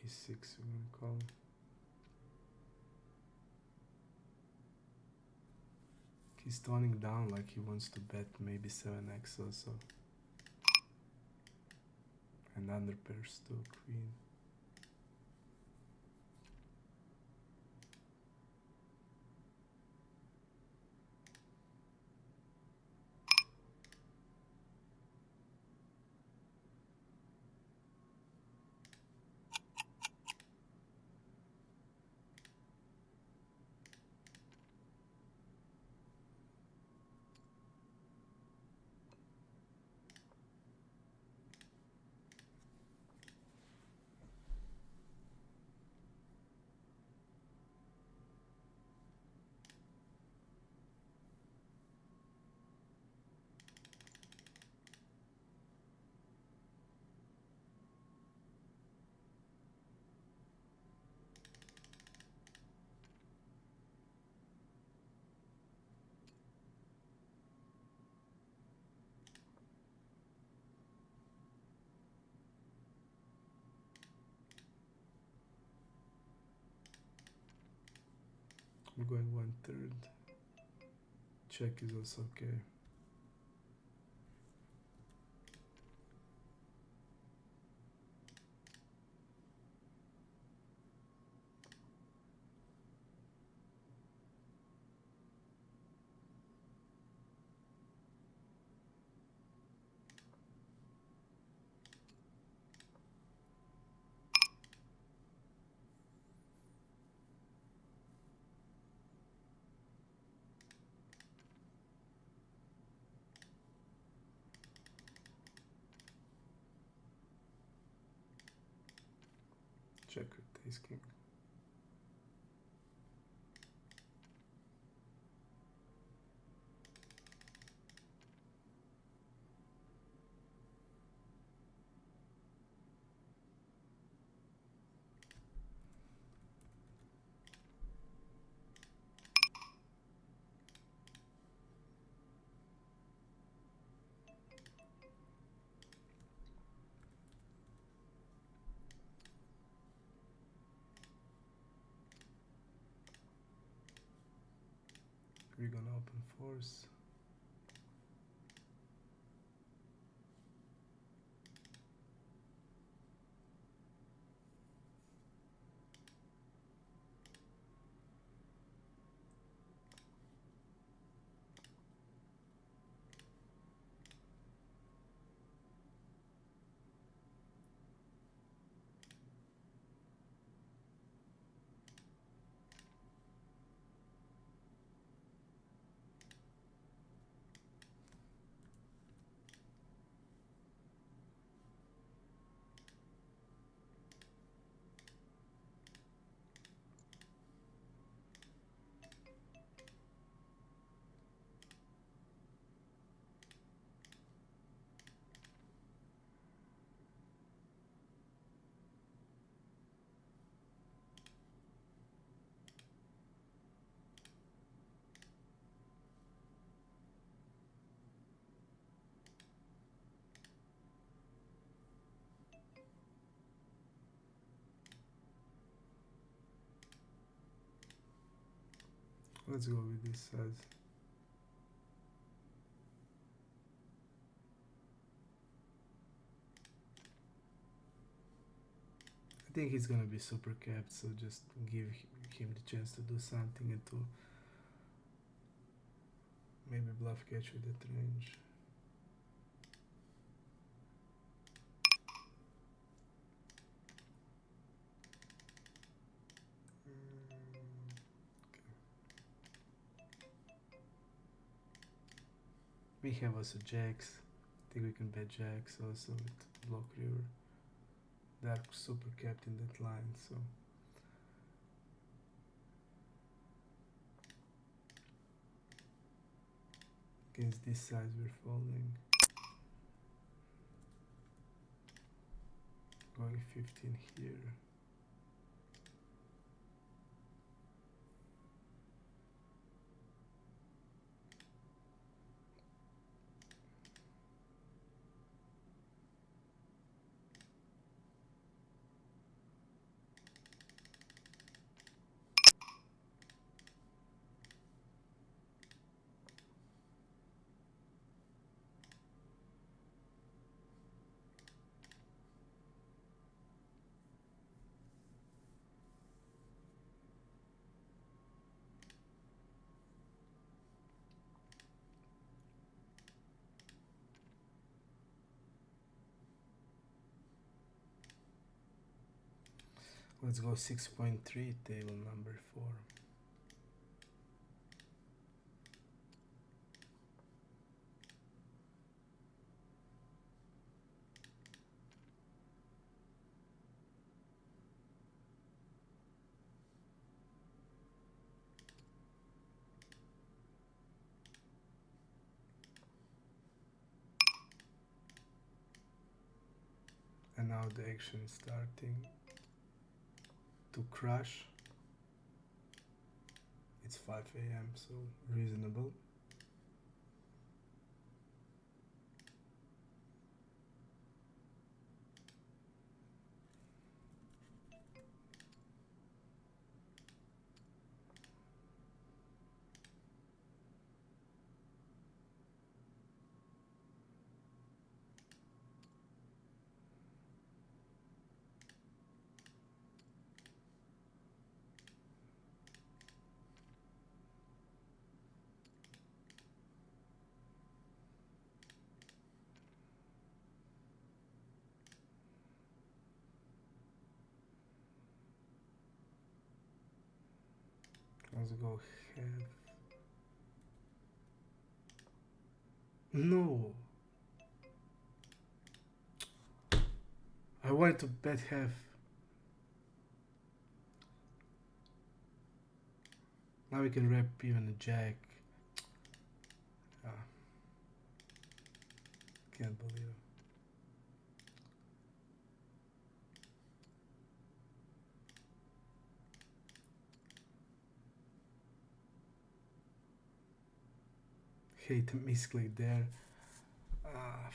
e6 we're gonna call. He's toning down like he wants to bet maybe 7x also. And under pairs to queen. I'm going 1/3. Check is also okay. Check with ace king. We're gonna open force. Let's go with this size. I think he's gonna be super capped, so just give him the chance to do something and to maybe bluff catch with that range. We have also jacks. I think we can bet jacks also with block river. They are super capped in that line, so against this size we're folding. Going 15 here. Let's go 6.3, table number 4. And now the action is starting to crash. It's 5 a.m. so reasonable. Let's go have. No! I wanted to bet half. Now we can wrap even a jack. Ah, can't believe it. Hate the misclick there. Ah,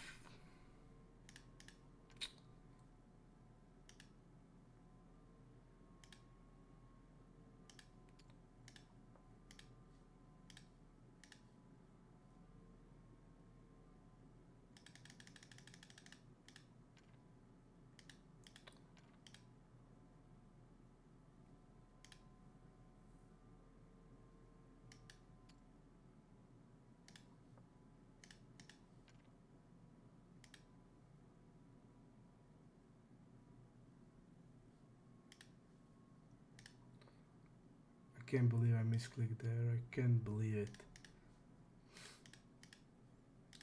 I can't believe I misclicked there. I can't believe it.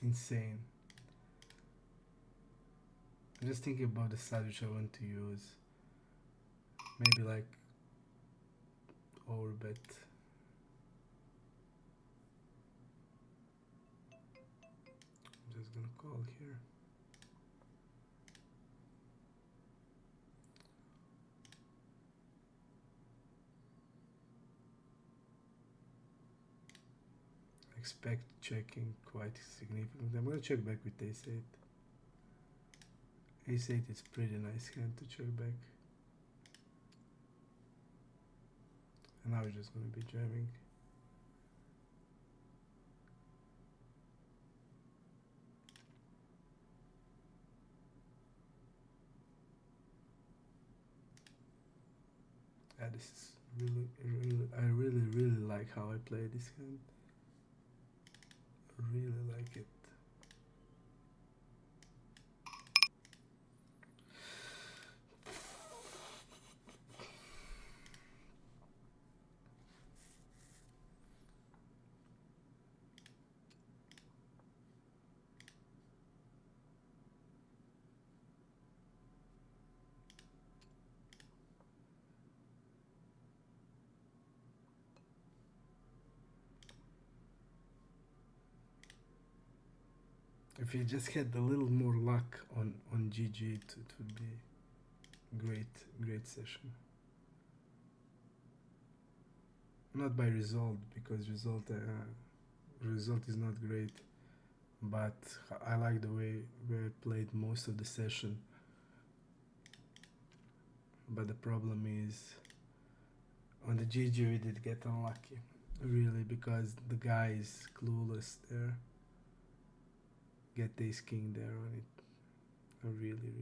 Insane. I'm just thinking about the side which I want to use. Maybe like overbet. I'm just gonna call here. Expect checking quite significantly. I'm gonna check back with ace-8. Ace-8 is pretty nice hand to check back. And now we're just gonna be jamming. Yeah, this is I really like how I play this hand. Really like it. If you just had a little more luck on GG, it would be great session. Not by result, because result is not great, but I like the way I played most of the session. But the problem is on the GG we did get unlucky, really, because the guy is clueless there. Get ace king there on it. Really.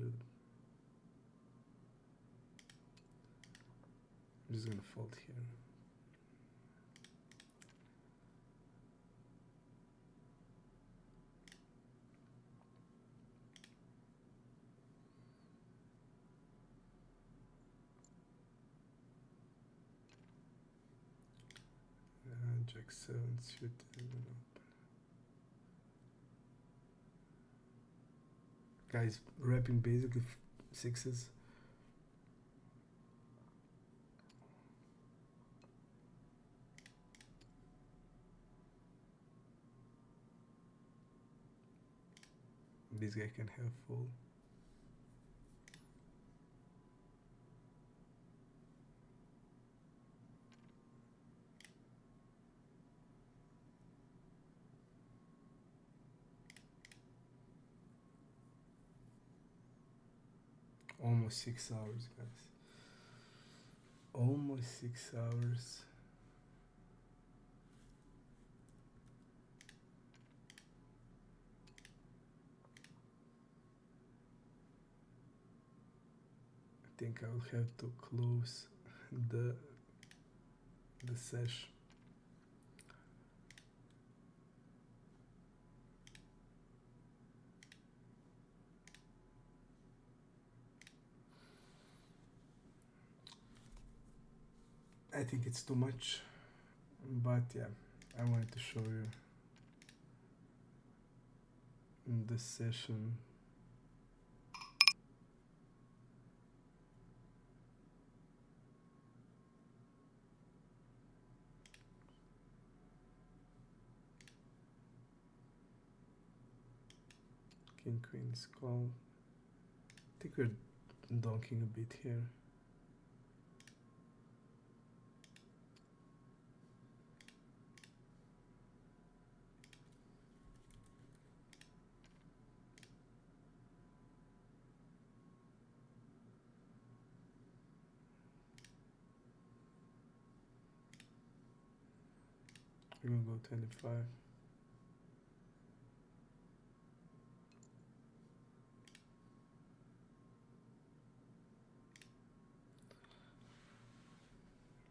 I'm just gonna fold here. Jack 7 suited. Guys, wrapping basically sixes. This guy can have full. Almost 6 hours, guys. Almost 6 hours. I think I will have to close the sesh. I think it's too much, but yeah, I wanted to show you in this session. King Queen is called. I think we're donking a bit here. We're gonna go 25.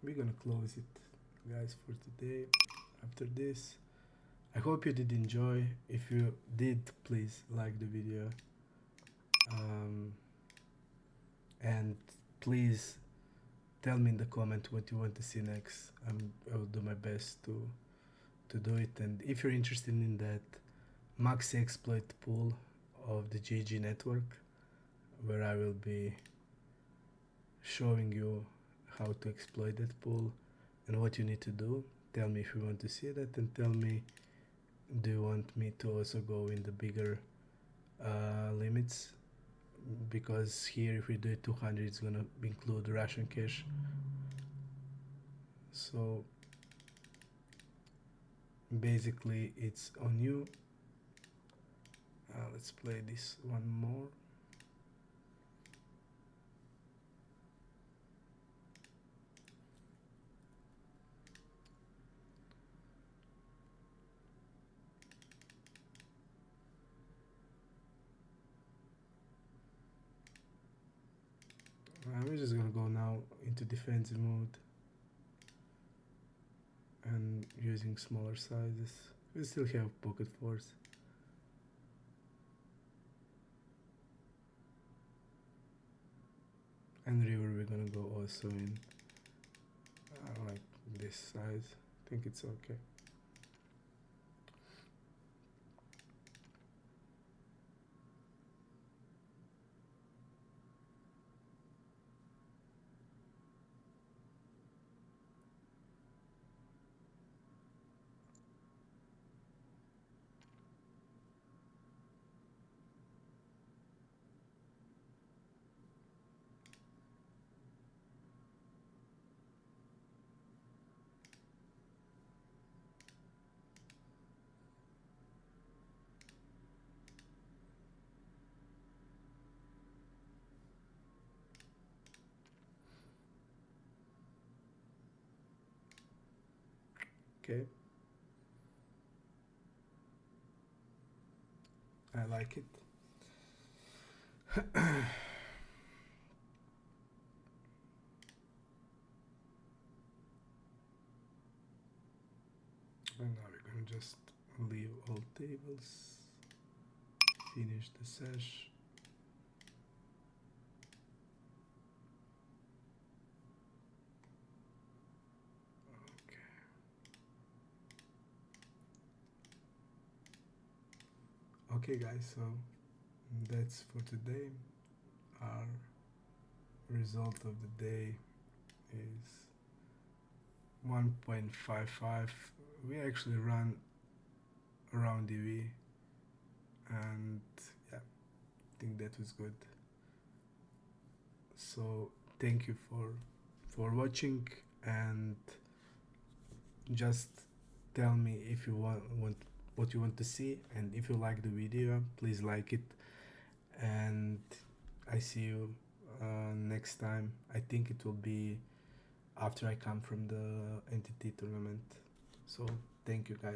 We're gonna close it, guys, for today. After this, I hope you did enjoy. If you did, please like the video, and please tell me in the comment what you want to see next. I will do my best to do it. And if you're interested in that max exploit pool of the GG network, where I will be showing you how to exploit that pool and what you need to do, tell me if you want to see that, and tell me, do you want me to also go in the bigger limits? Because here, if we do it 200, it's gonna include Rush&Cash. So basically it's on you. Let's play this one more. We're just gonna go now into defensive mode and using smaller sizes. We still have pocket fours. And river we're gonna go also in like this size. I think it's okay. Okay. I like it. And now we're gonna just leave all tables, finish the sesh. Okay. Okay guys, so that's for today. Our result of the day is 1.55. We actually run around EV, and yeah, I think that was good. So thank you for watching, and just tell me if you want what you want to see, and if you like the video, please like it. And I see you next time. I think it will be after I come from the entity tournament. So thank you guys.